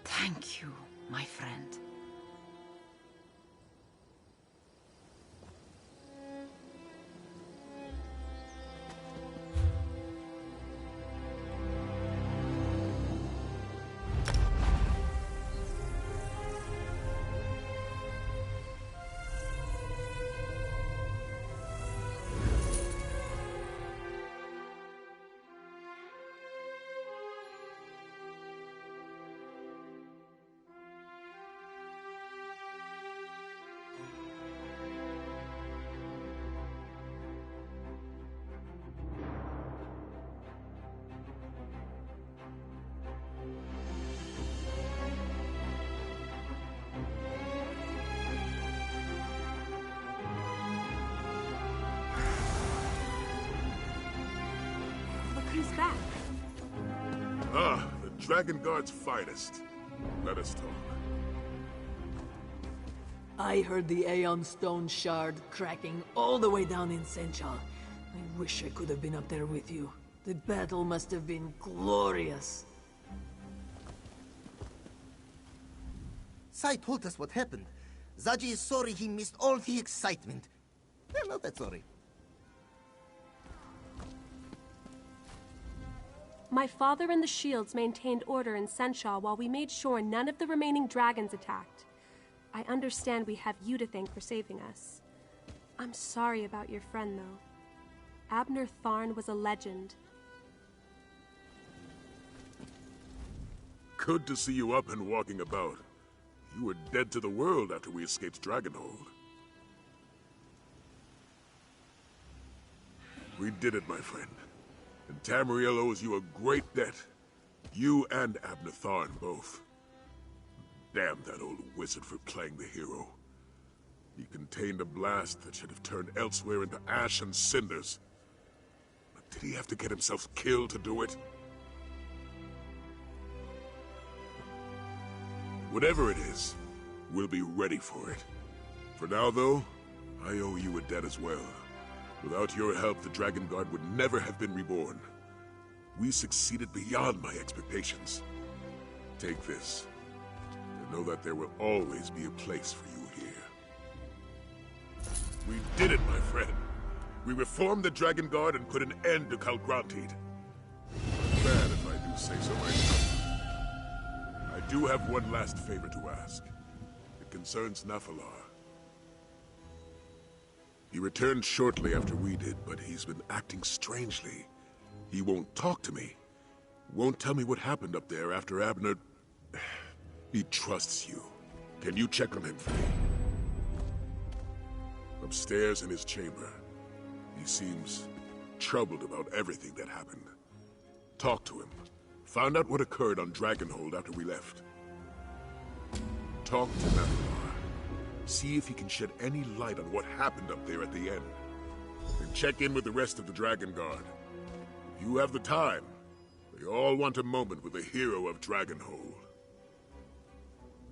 Thank you, my friend. Back. Ah, the Dragon Guard's finest. Let us talk. I heard the Aeon Stone Shard cracking all the way down in Senchal. I wish I could have been up there with you. The battle must have been glorious. Sai told us what happened. Zaji is sorry he missed all the excitement. I'm not that sorry. My father and the Shields maintained order in Senshaw while we made sure none of the remaining dragons attacked. I understand we have you to thank for saving us. I'm sorry about your friend, though. Abner Tharn was a legend. Good to see you up and walking about. You were dead to the world after we escaped Dragonhold. We did it, my friend. And Tamriel owes you a great debt. You and Abner Tharn both. Damn that old wizard for playing the hero. He contained a blast that should have turned elsewhere into ash and cinders. But did he have to get himself killed to do it? Whatever it is, we'll be ready for it. For now, though, I owe you a debt as well. Without your help, the Dragon Guard would never have been reborn. We succeeded beyond my expectations. Take this, and know that there will always be a place for you here. We did it, my friend. We reformed the Dragon Guard and put an end to Calgrantid. Bad if I do say so myself. I do have one last favor to ask. It concerns Naphalar. He returned shortly after we did, but he's been acting strangely. He won't talk to me. Won't tell me what happened up there after Abner... He trusts you. Can you check on him for me? Upstairs in his chamber. He seems troubled about everything that happened. Talk to him. Find out what occurred on Dragonhold after we left. Talk to Naphalar. See if he can shed any light on what happened up there at the end. Then check in with the rest of the Dragon Guard. If you have the time, they all want a moment with the hero of Dragonhold.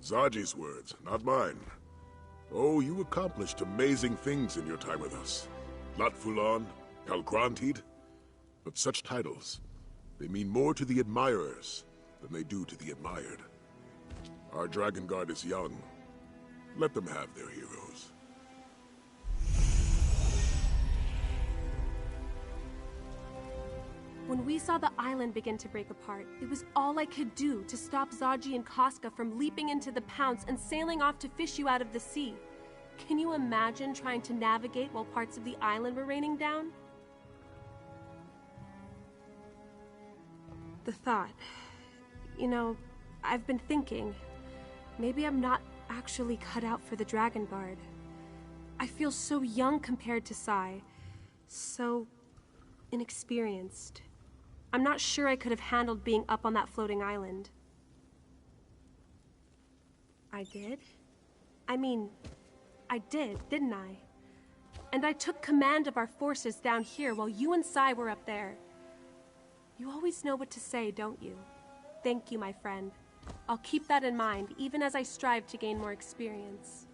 Zaji's words, not mine. Oh, you accomplished amazing things in your time with us. Latfulan, Calgrantid. But such titles, they mean more to the admirers than they do to the admired. Our Dragon Guard is young. Let them have their heroes. When we saw the island begin to break apart, it was all I could do to stop Zaji and Casca from leaping into the pounce and sailing off to fish you out of the sea. Can you imagine trying to navigate while parts of the island were raining down? The thought... You know, I've been thinking, maybe I'm not actually cut out for the Dragon Guard. I feel so young compared to Sai, so inexperienced. I'm not sure I could have handled being up on that floating island. I did? I mean, I did, didn't I? And I took command of our forces down here while you and Sai were up there. You always know what to say, don't you? Thank you, my friend. I'll keep that in mind, even as I strive to gain more experience.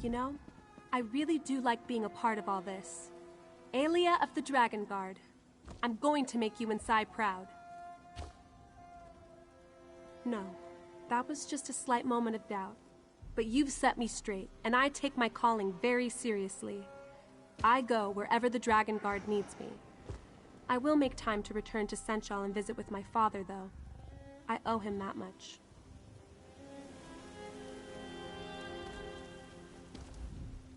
You know, I really do like being a part of all this. Aelia of the Dragon Guard. I'm going to make you and Sai proud. No, that was just a slight moment of doubt. But you've set me straight, and I take my calling very seriously. I go wherever the Dragon Guard needs me. I will make time to return to Senchal and visit with my father, though. I owe him that much.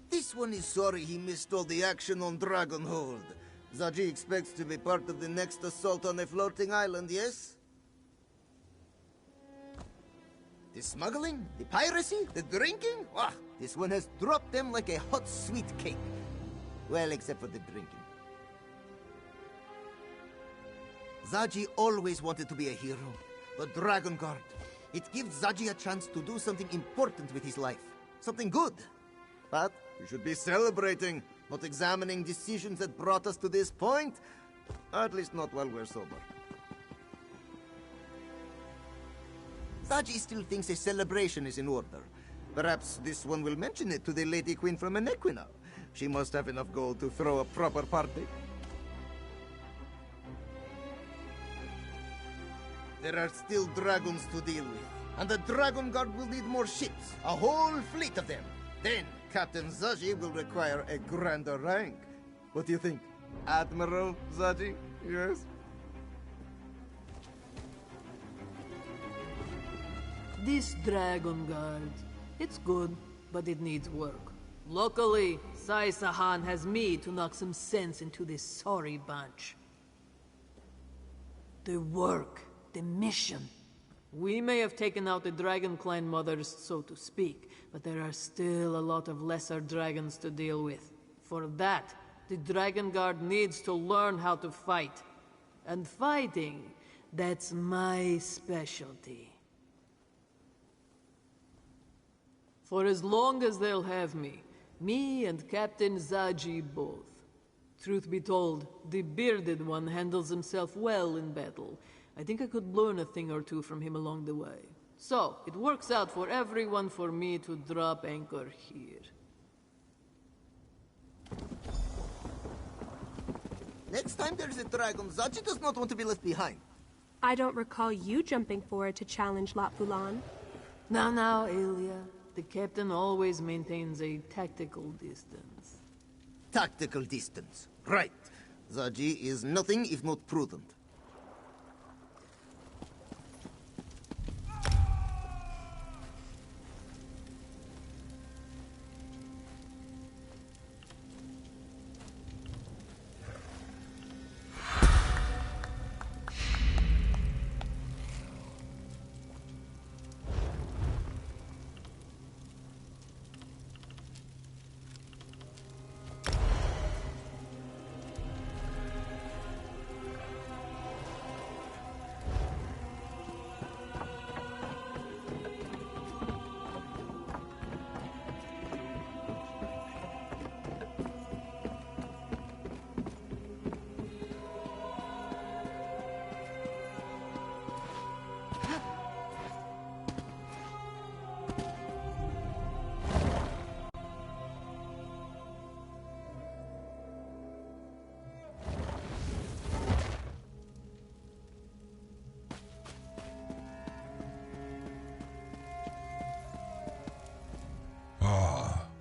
This one is sorry he missed all the action on Dragonhold. Zaji expects to be part of the next assault on a floating island, yes? The smuggling, the piracy, the drinking? Wah! This one has dropped them like a hot sweet cake. Well, except for the drinking. Zaji always wanted to be a hero. The Dragon Guard. It gives Zaji a chance to do something important with his life. Something good. But we should be celebrating, not examining decisions that brought us to this point. At least not while we're sober. Zaji still thinks a celebration is in order. Perhaps this one will mention it to the Lady Queen from Enequina. She must have enough gold to throw a proper party. There are still dragons to deal with, and the Dragon Guard will need more ships, a whole fleet of them. Then Captain Zaji will require a grander rank. What do you think? Admiral Zaji? Yes? This Dragon Guard, it's good, but it needs work. Luckily, Sai-Sahan has me to knock some sense into this sorry bunch. The work, the mission. We may have taken out the Dragon Clan mothers, so to speak, but there are still a lot of lesser dragons to deal with. For that, the Dragon Guard needs to learn how to fight. And fighting, that's my specialty. For as long as they'll have me and Captain Zaji both. Truth be told, the bearded one handles himself well in battle. I think I could learn a thing or two from him along the way. So, it works out for everyone for me to drop anchor here. Next time there's a dragon, Zaji does not want to be left behind. I don't recall you jumping forward to challenge Lot Fulan. Now, Aelia. The captain always maintains a tactical distance. Tactical distance. Right. Zaji is nothing if not prudent.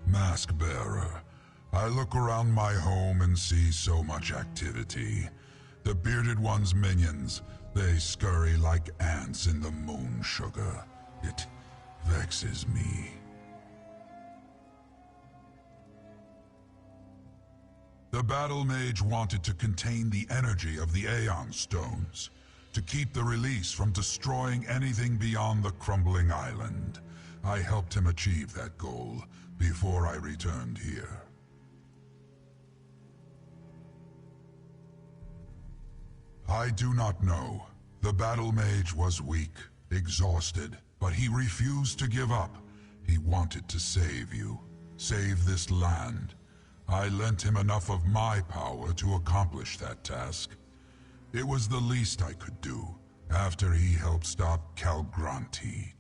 Mask-bearer. I look around my home and see so much activity. The Bearded One's minions, they scurry like ants in the moon sugar. It vexes me. The Battle Mage wanted to contain the energy of the Aeon Stones, to keep the release from destroying anything beyond the crumbling island. I helped him achieve that goal before I returned here. I do not know. The Battle Mage was weak, exhausted, but he refused to give up. He wanted to save you, save this land. I lent him enough of my power to accomplish that task. It was the least I could do, after he helped stop Calgrantid.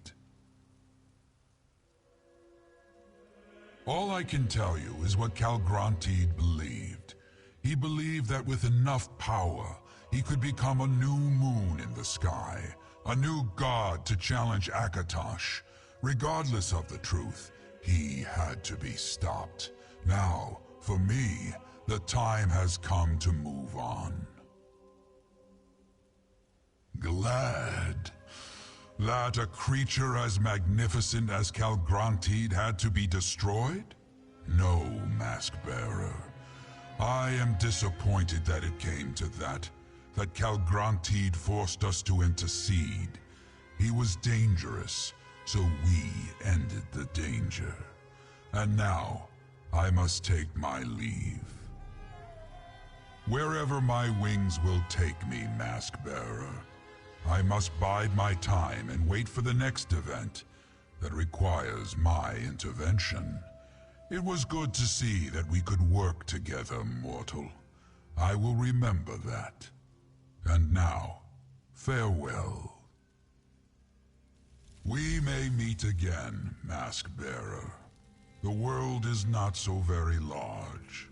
All I can tell you is what Calgrantid believed. He believed that with enough power, he could become a new moon in the sky, a new god to challenge Akatosh. Regardless of the truth, he had to be stopped. Now, for me, the time has come to move on. Glad that a creature as magnificent as Calgrantid had to be destroyed? No, Mask-bearer. I am disappointed that it came to that Calgrantid forced us to intercede. He was dangerous, so we ended the danger. And now, I must take my leave. Wherever my wings will take me, Mask-bearer, I must bide my time and wait for the next event that requires my intervention. It was good to see that we could work together, mortal. I will remember that. And now, farewell. We may meet again, Mask-bearer. The world is not so very large.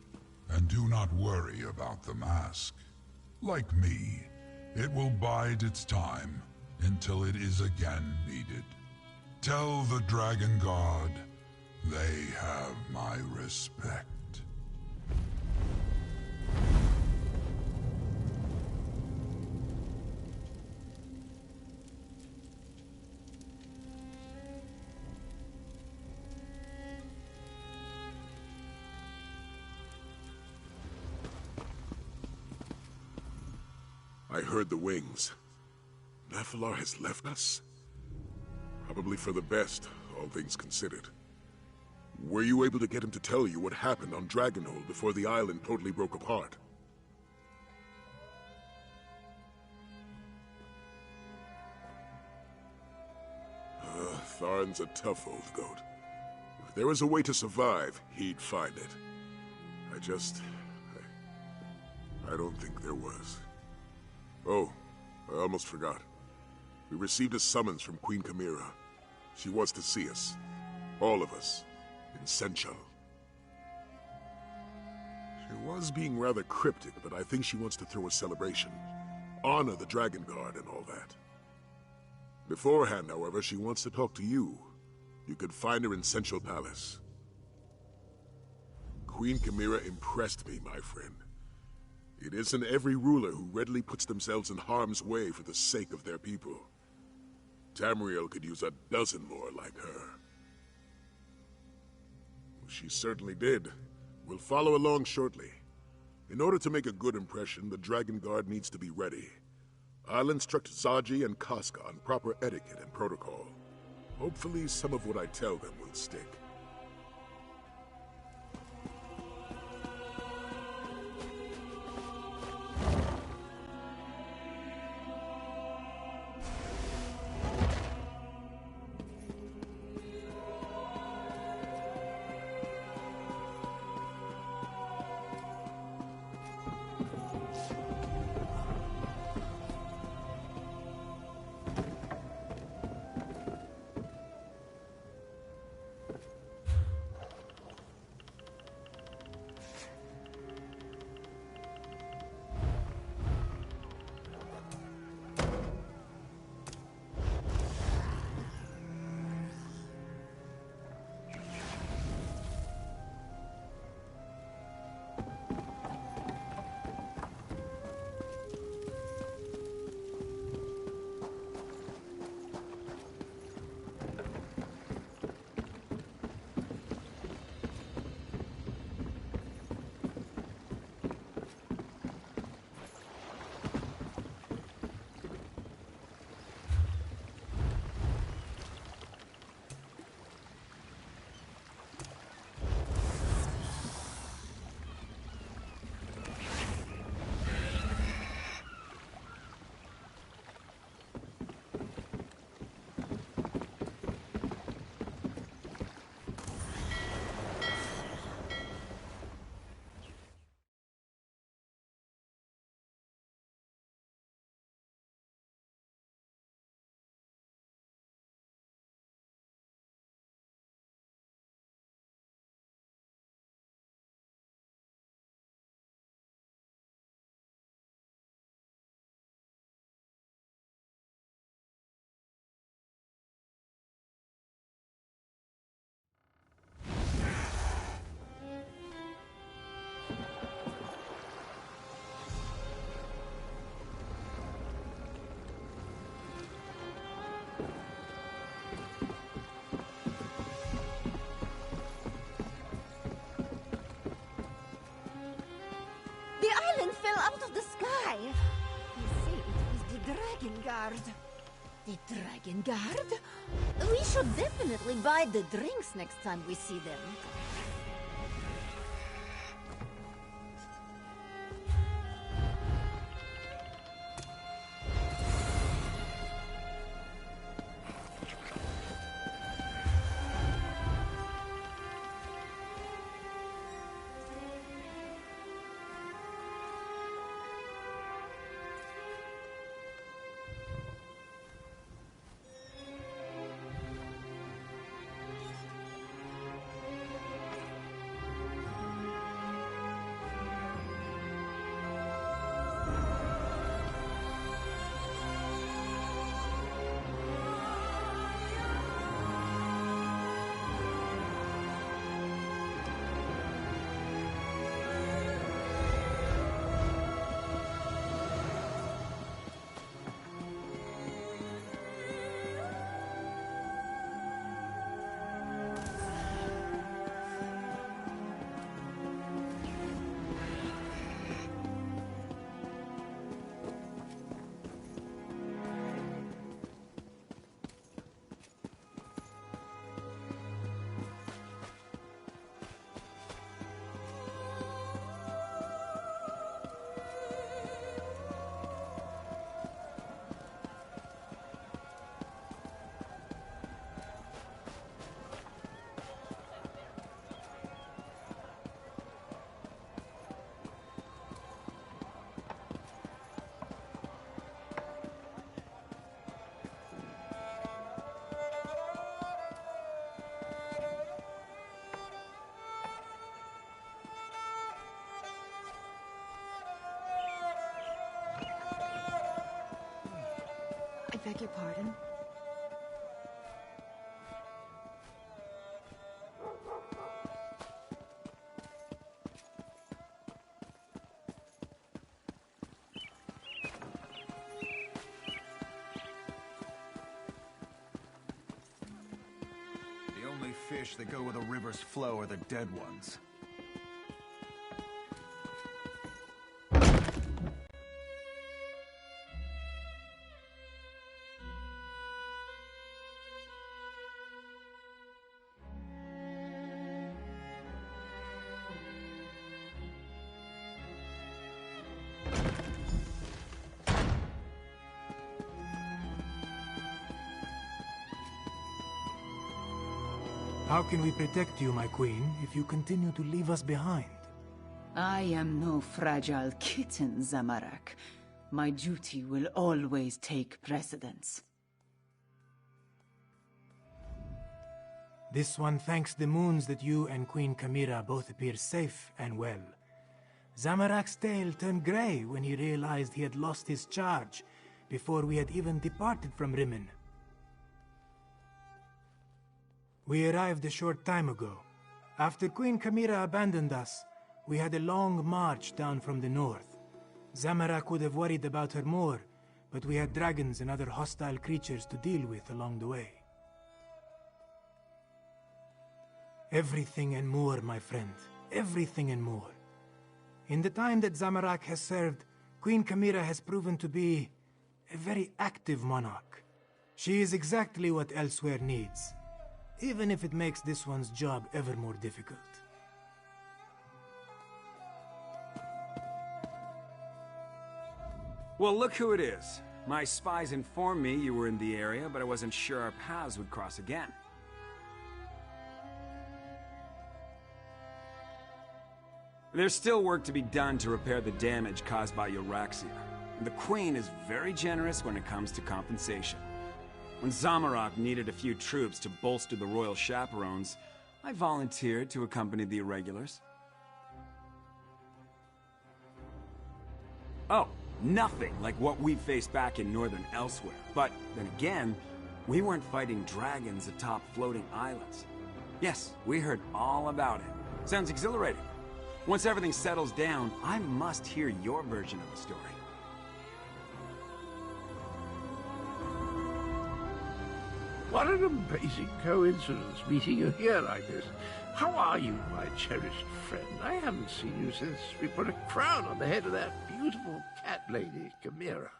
And do not worry about the mask. Like me, it will bide its time until it is again needed. Tell the Dragon God they have my respect. I heard the wings. Nephilar has left us? Probably for the best, all things considered. Were you able to get him to tell you what happened on Dragonhold before the island totally broke apart? Tharn's a tough old goat. If there was a way to survive, he'd find it. I don't think there was. Oh, I almost forgot. We received a summons from Queen Chimera. She wants to see us. All of us. In Senchal. She was being rather cryptic, but I think she wants to throw a celebration. Honor the Dragon Guard and all that. Beforehand, however, she wants to talk to you. You could find her in Senchal Palace. Queen Chimera impressed me, my friend. It isn't every ruler who readily puts themselves in harm's way for the sake of their people. Tamriel could use a dozen more like her. She certainly did. We'll follow along shortly. In order to make a good impression, the Dragon Guard needs to be ready. I'll instruct Zaji and Casca on proper etiquette and protocol. Hopefully some of what I tell them will stick. Fell out of the sky. You see, it was the Dragon Guard. The Dragon Guard? We should definitely buy the drinks next time we see them. I beg your pardon? The only fish that go where the rivers flow are the dead ones. How can we protect you, my queen, if you continue to leave us behind? I am no fragile kitten, Zamorak. My duty will always take precedence. This one thanks the moons that you and Queen Kamira both appear safe and well. Zamorak's tail turned grey when he realized he had lost his charge before we had even departed from Rimmon. We arrived a short time ago. After Queen Kamira abandoned us, we had a long march down from the north. Zamorak would have worried about her more, but we had dragons and other hostile creatures to deal with along the way. Everything and more, my friend. Everything and more. In the time that Zamorak has served, Queen Kamira has proven to be a very active monarch. She is exactly what Elsewhere needs, even if it makes this one's job ever more difficult. Well, look who it is. My spies informed me you were in the area, but I wasn't sure our paths would cross again. There's still work to be done to repair the damage caused by Euraxia. The Queen is very generous when it comes to compensation. When Zamorak needed a few troops to bolster the royal chaperones, I volunteered to accompany the irregulars. Oh, nothing like what we faced back in northern Elsewhere. But then again, we weren't fighting dragons atop floating islands. Yes, we heard all about it. Sounds exhilarating. Once everything settles down, I must hear your version of the story. What an amazing coincidence meeting you here like this. How are you, my cherished friend? I haven't seen you since we put a crown on the head of that beautiful cat lady, Kamira.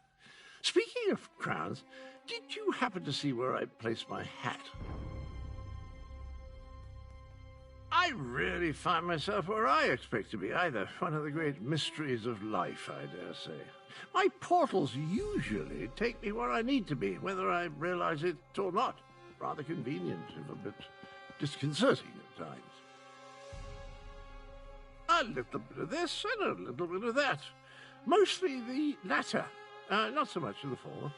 Speaking of crowns, did you happen to see where I placed my hat? I really find myself where I expect to be, either. One of the great mysteries of life, I dare say. My portals usually take me where I need to be, whether I realize it or not. Rather convenient, if a bit disconcerting at times. A little bit of this and a little bit of that. Mostly the latter, not so much of the former.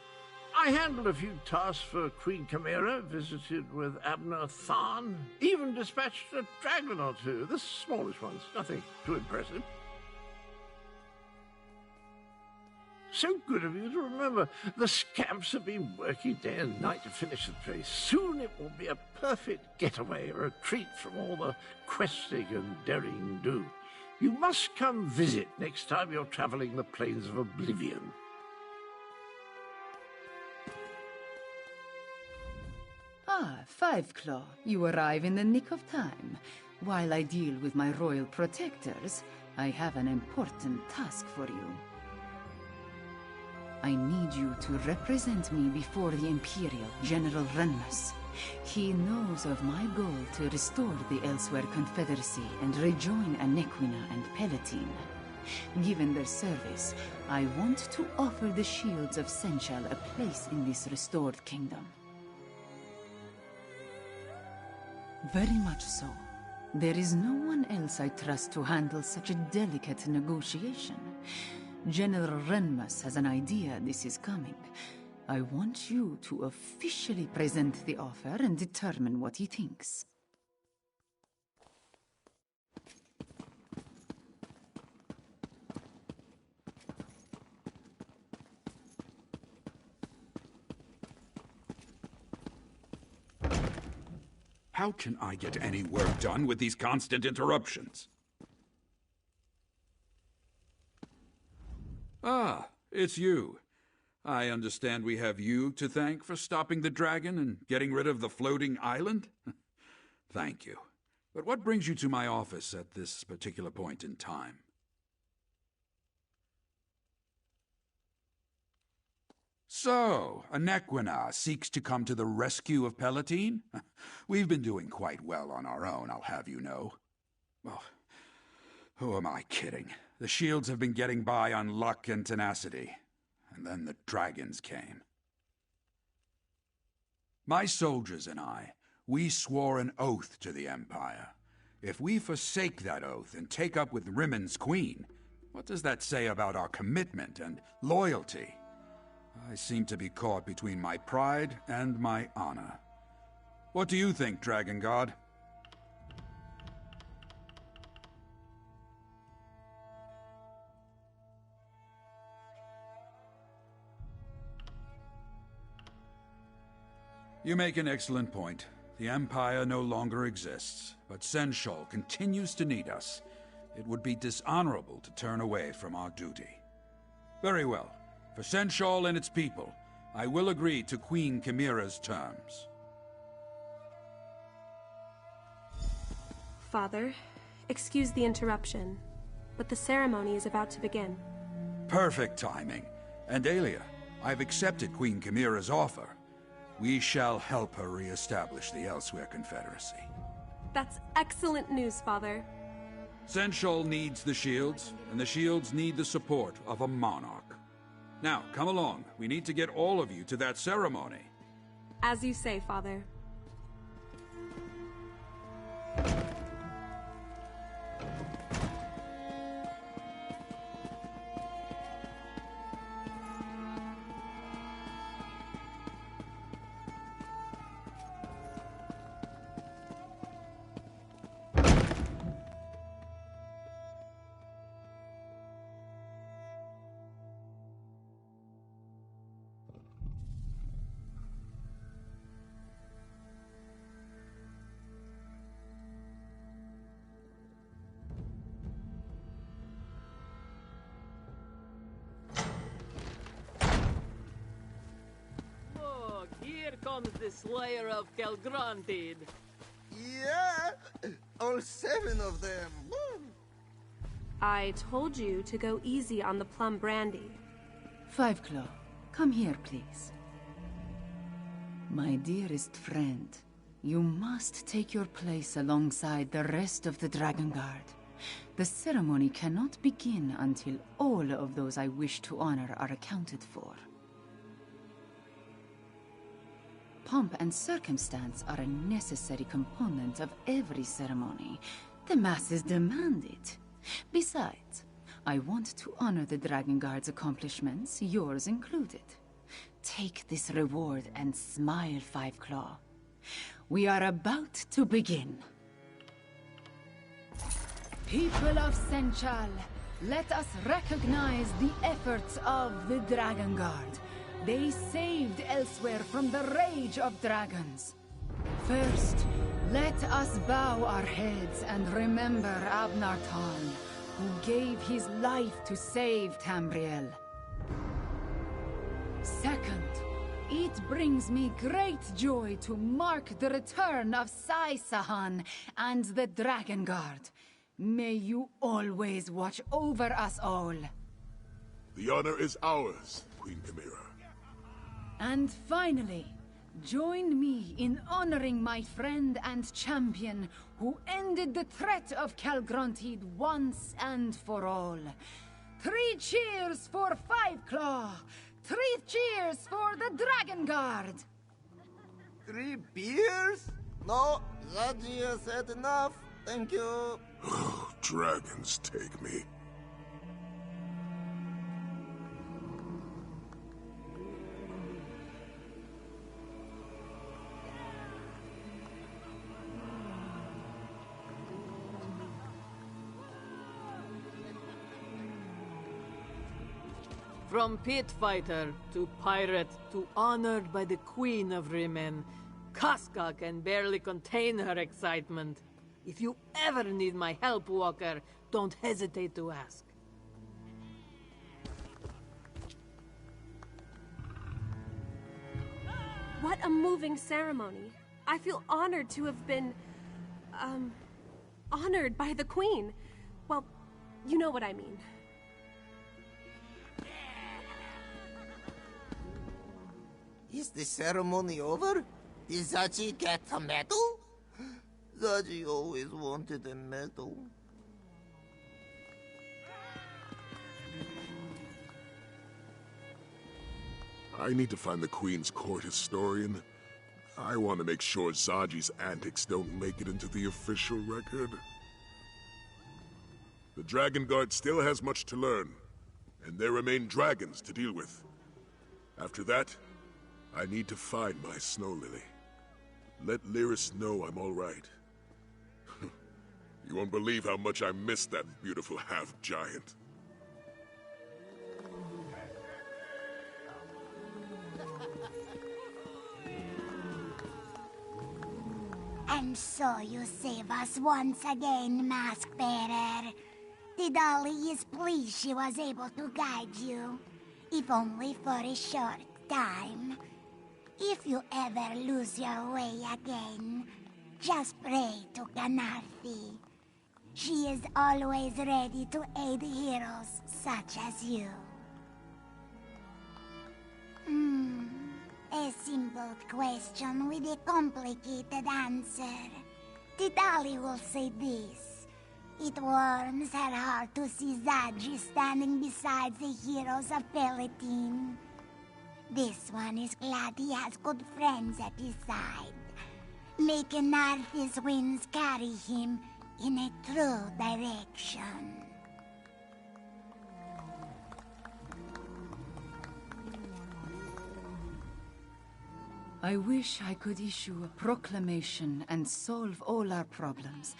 I handled a few tasks for Queen Kamira, visited with Abner Tharn, even dispatched a dragon or two, the smallest ones, nothing too impressive. So good of you to remember. The scamps have been working day and night to finish the place. Soon it will be a perfect getaway, a retreat from all the questing and daring do. You must come visit next time you're traveling the plains of Oblivion. Ah, Fiveclaw, you arrive in the nick of time. While I deal with my royal protectors, I have an important task for you. I need you to represent me before the Imperial General Renmus. He knows of my goal to restore the Elsewhere Confederacy and rejoin Anequina and Palatine. Given their service, I want to offer the Shields of Senchal a place in this restored kingdom. Very much so. There is no one else I trust to handle such a delicate negotiation. General Renmus has an idea this is coming. I want you to officially present the offer and determine what he thinks. How can I get any work done with these constant interruptions? Ah, it's you. I understand we have you to thank for stopping the dragon and getting rid of the floating island? Thank you. But what brings you to my office at this particular point in time? So, Anequina seeks to come to the rescue of Palatine? We've been doing quite well on our own, I'll have you know. Well, who am I kidding? The shields have been getting by on luck and tenacity. And then the dragons came. My soldiers and I, we swore an oath to the Empire. If we forsake that oath and take up with Rimmond's queen, what does that say about our commitment and loyalty? I seem to be caught between my pride and my honor. What do you think, Dragon God? You make an excellent point. The Empire no longer exists, but Senshal continues to need us. It would be dishonorable to turn away from our duty. Very well. For Senshal and its people, I will agree to Queen Chimera's terms. Father, excuse the interruption, but the ceremony is about to begin. Perfect timing. And Aelia, I've accepted Queen Chimera's offer. We shall help her re-establish the Elsewhere Confederacy. That's excellent news, Father. Senshal needs the shields, and the shields need the support of a monarch. Now, come along. We need to get all of you to that ceremony. As you say, Father. Here comes the Slayer of Calgrontid. Yeah, all 7 of them. I told you to go easy on the plum brandy. Five Claw, come here, please. My dearest friend, you must take your place alongside the rest of the Dragon Guard. The ceremony cannot begin until all of those I wish to honor are accounted for. Pomp and circumstance are a necessary component of every ceremony. The masses demand it. Besides, I want to honor the Dragon Guard's accomplishments, yours included. Take this reward and smile, Five Claw. We are about to begin. People of Senchal, let us recognize the efforts of the Dragon Guard. They saved Elsewhere from the rage of dragons. First, let us bow our heads and remember Abnar Tarn, who gave his life to save Tamriel. Second, it brings me great joy to mark the return of Sai Sahan and the Dragon Guard. May you always watch over us all. The honor is ours, Queen Chimera. And finally, join me in honoring my friend and champion who ended the threat of Calgrontid once and for all. 3 cheers for Five Claw! 3 cheers for the Dragon Guard! 3 beers? No, Zaji has had enough. Thank you. Dragons take me. From pit fighter to pirate to honored by the Queen of Rimmon, Casca can barely contain her excitement. If you ever need my help, Walker, don't hesitate to ask. What a moving ceremony. I feel honored to have been, honored by the Queen. Well, you know what I mean. Is the ceremony over? Did Zaji get a medal? Zaji always wanted a medal. I need to find the Queen's court historian. I want to make sure Zaji's antics don't make it into the official record. The Dragon Guard still has much to learn, and there remain dragons to deal with. After that, I need to find my Snow Lily. Let Lyris know I'm all right. You won't believe how much I miss that beautiful half-giant. And so you save us once again, Mask Bearer. Dawny is pleased she was able to guide you, if only for a short time. If you ever lose your way again, just pray to Ganarthi. She is always ready to aid heroes such as you. A simple question with a complicated answer. Dawny will say this. It warms her heart to see Zaji standing beside the heroes of Palatine. This one is glad he has good friends at his side. May Ganarthi's winds carry him in a true direction. I wish I could issue a proclamation and solve all our problems,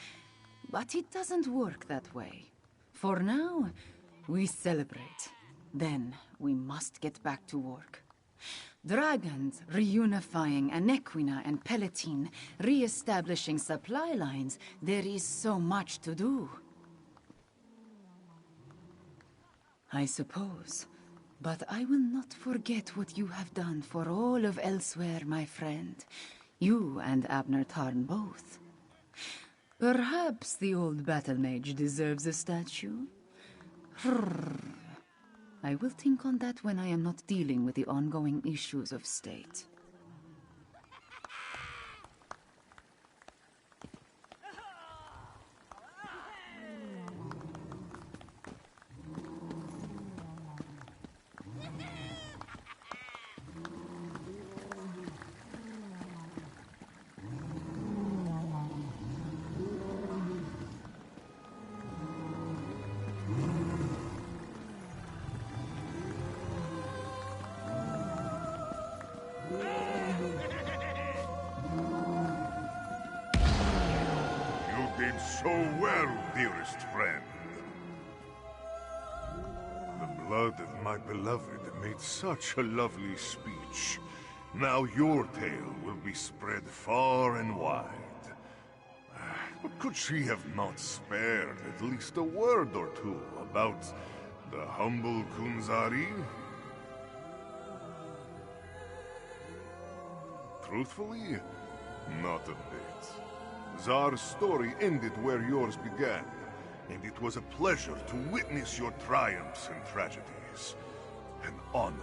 but it doesn't work that way. For now, we celebrate. Then we must get back to work. Dragons reunifying Anequina and Palatine, re-establishing supply lines. There is so much to do. I suppose. But I will not forget what you have done for all of Elsewhere, my friend. You and Abner Tarn both. Perhaps the old battle mage deserves a statue? I will think on that when I am not dealing with the ongoing issues of state. So well, dearest friend. The blood of my beloved made such a lovely speech. Now your tale will be spread far and wide. But could she have not spared at least a word or two about the humble Kunzari? Truthfully, not a bit. Zar's story ended where yours began, and it was a pleasure to witness your triumphs and tragedies. An honor.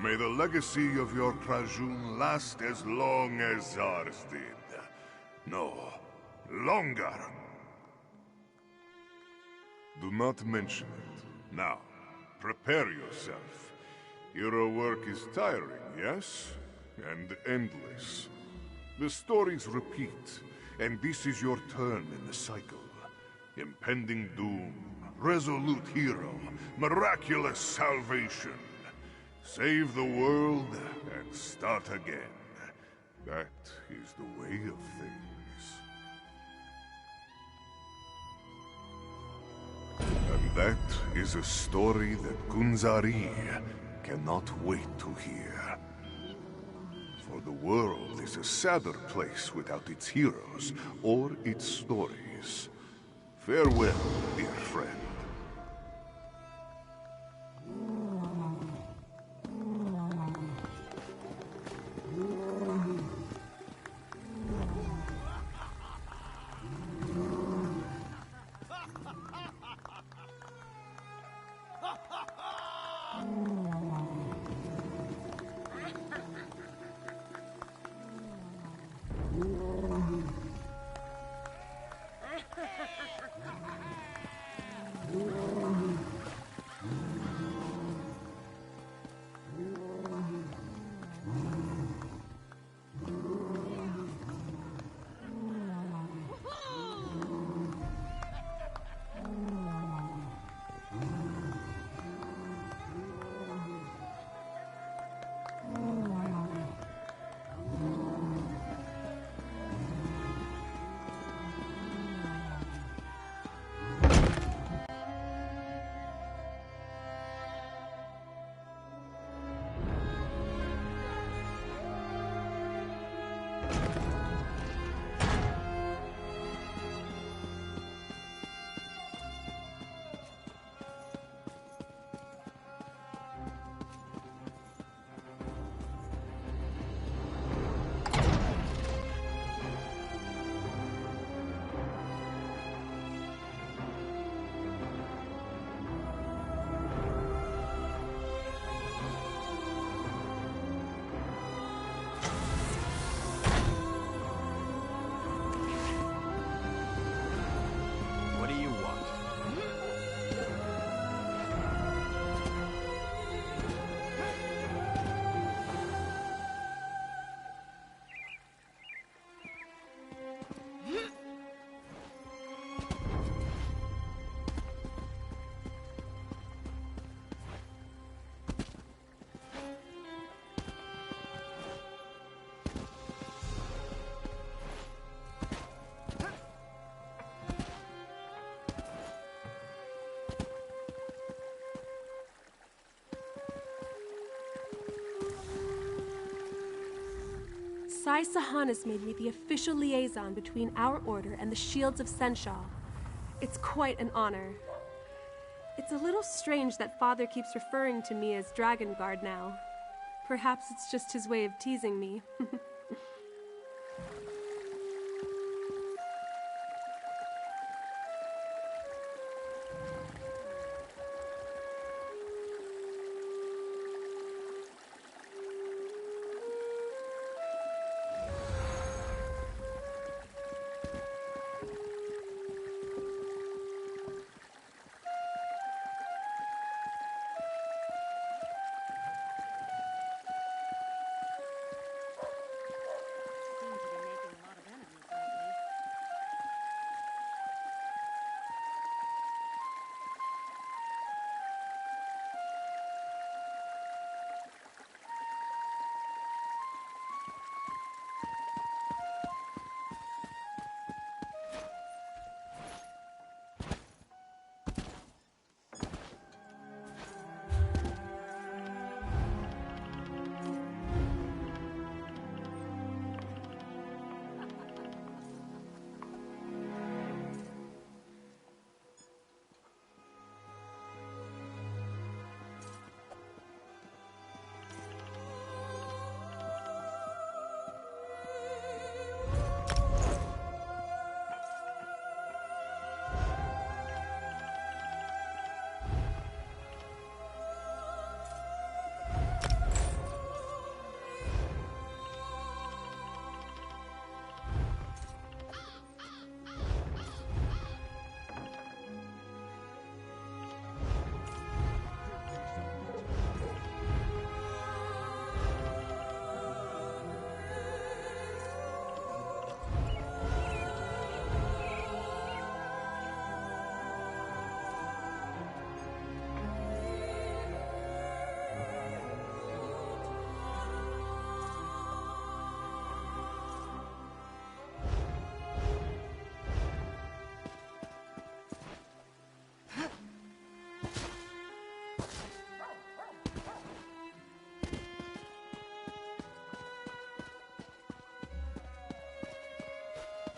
May the legacy of your Krajun last as long as Zar's did. No, longer. Do not mention it. Now, prepare yourself. Hero work is tiring, yes? And endless. The stories repeat. And this is your turn in the cycle. Impending doom, resolute hero, miraculous salvation. Save the world and start again. That is the way of things. And that is a story that Kunzari cannot wait to hear. For the world is a sadder place without its heroes or its stories. Farewell, dear friend. What do you want? Sai Sahan has made me the official liaison between our order and the Shields of Senshaw. It's quite an honor. It's a little strange that Father keeps referring to me as Dragon Guard now. Perhaps it's just his way of teasing me.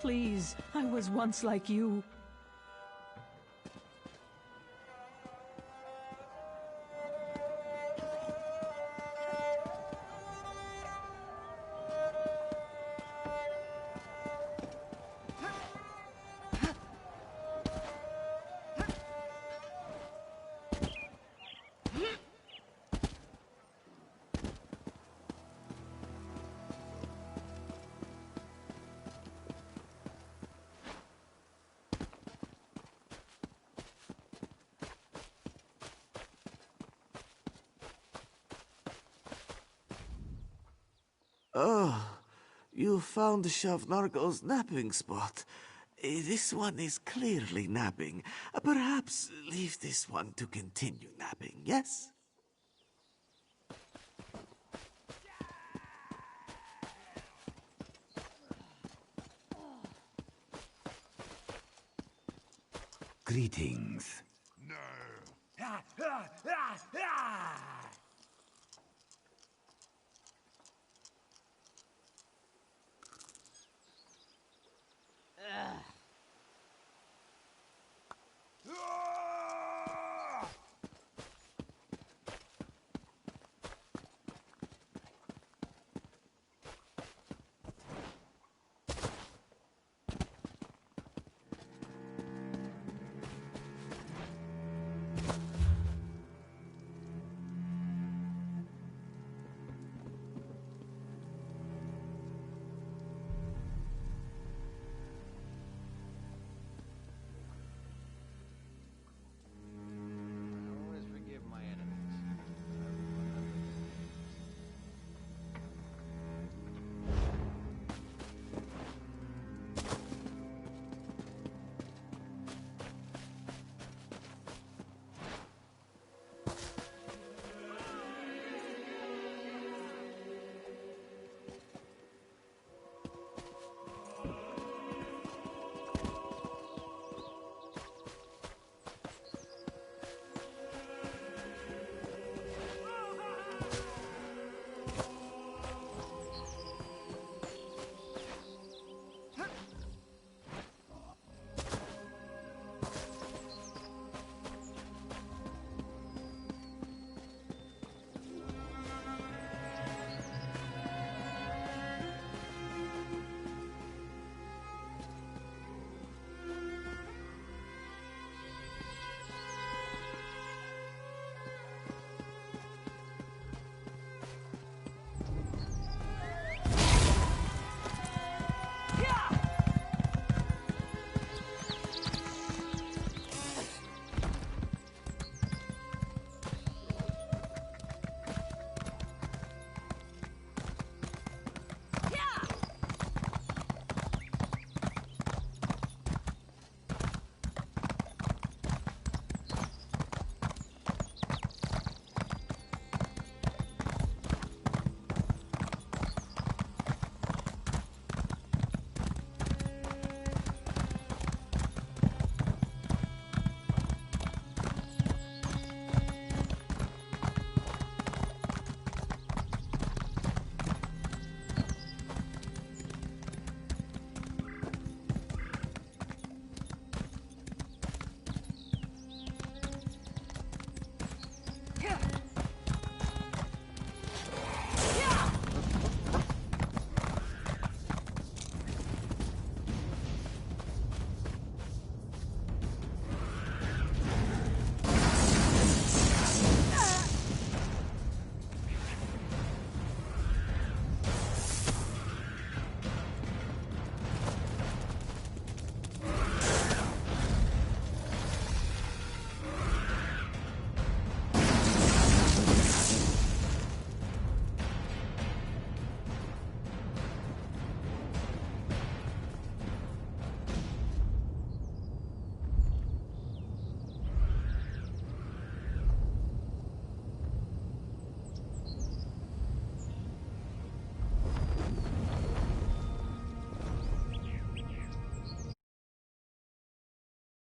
Please, I was once like you. Oh, you found Shavnargo's napping spot. This one is clearly napping. Perhaps leave this one to continue napping, yes? Greetings. No.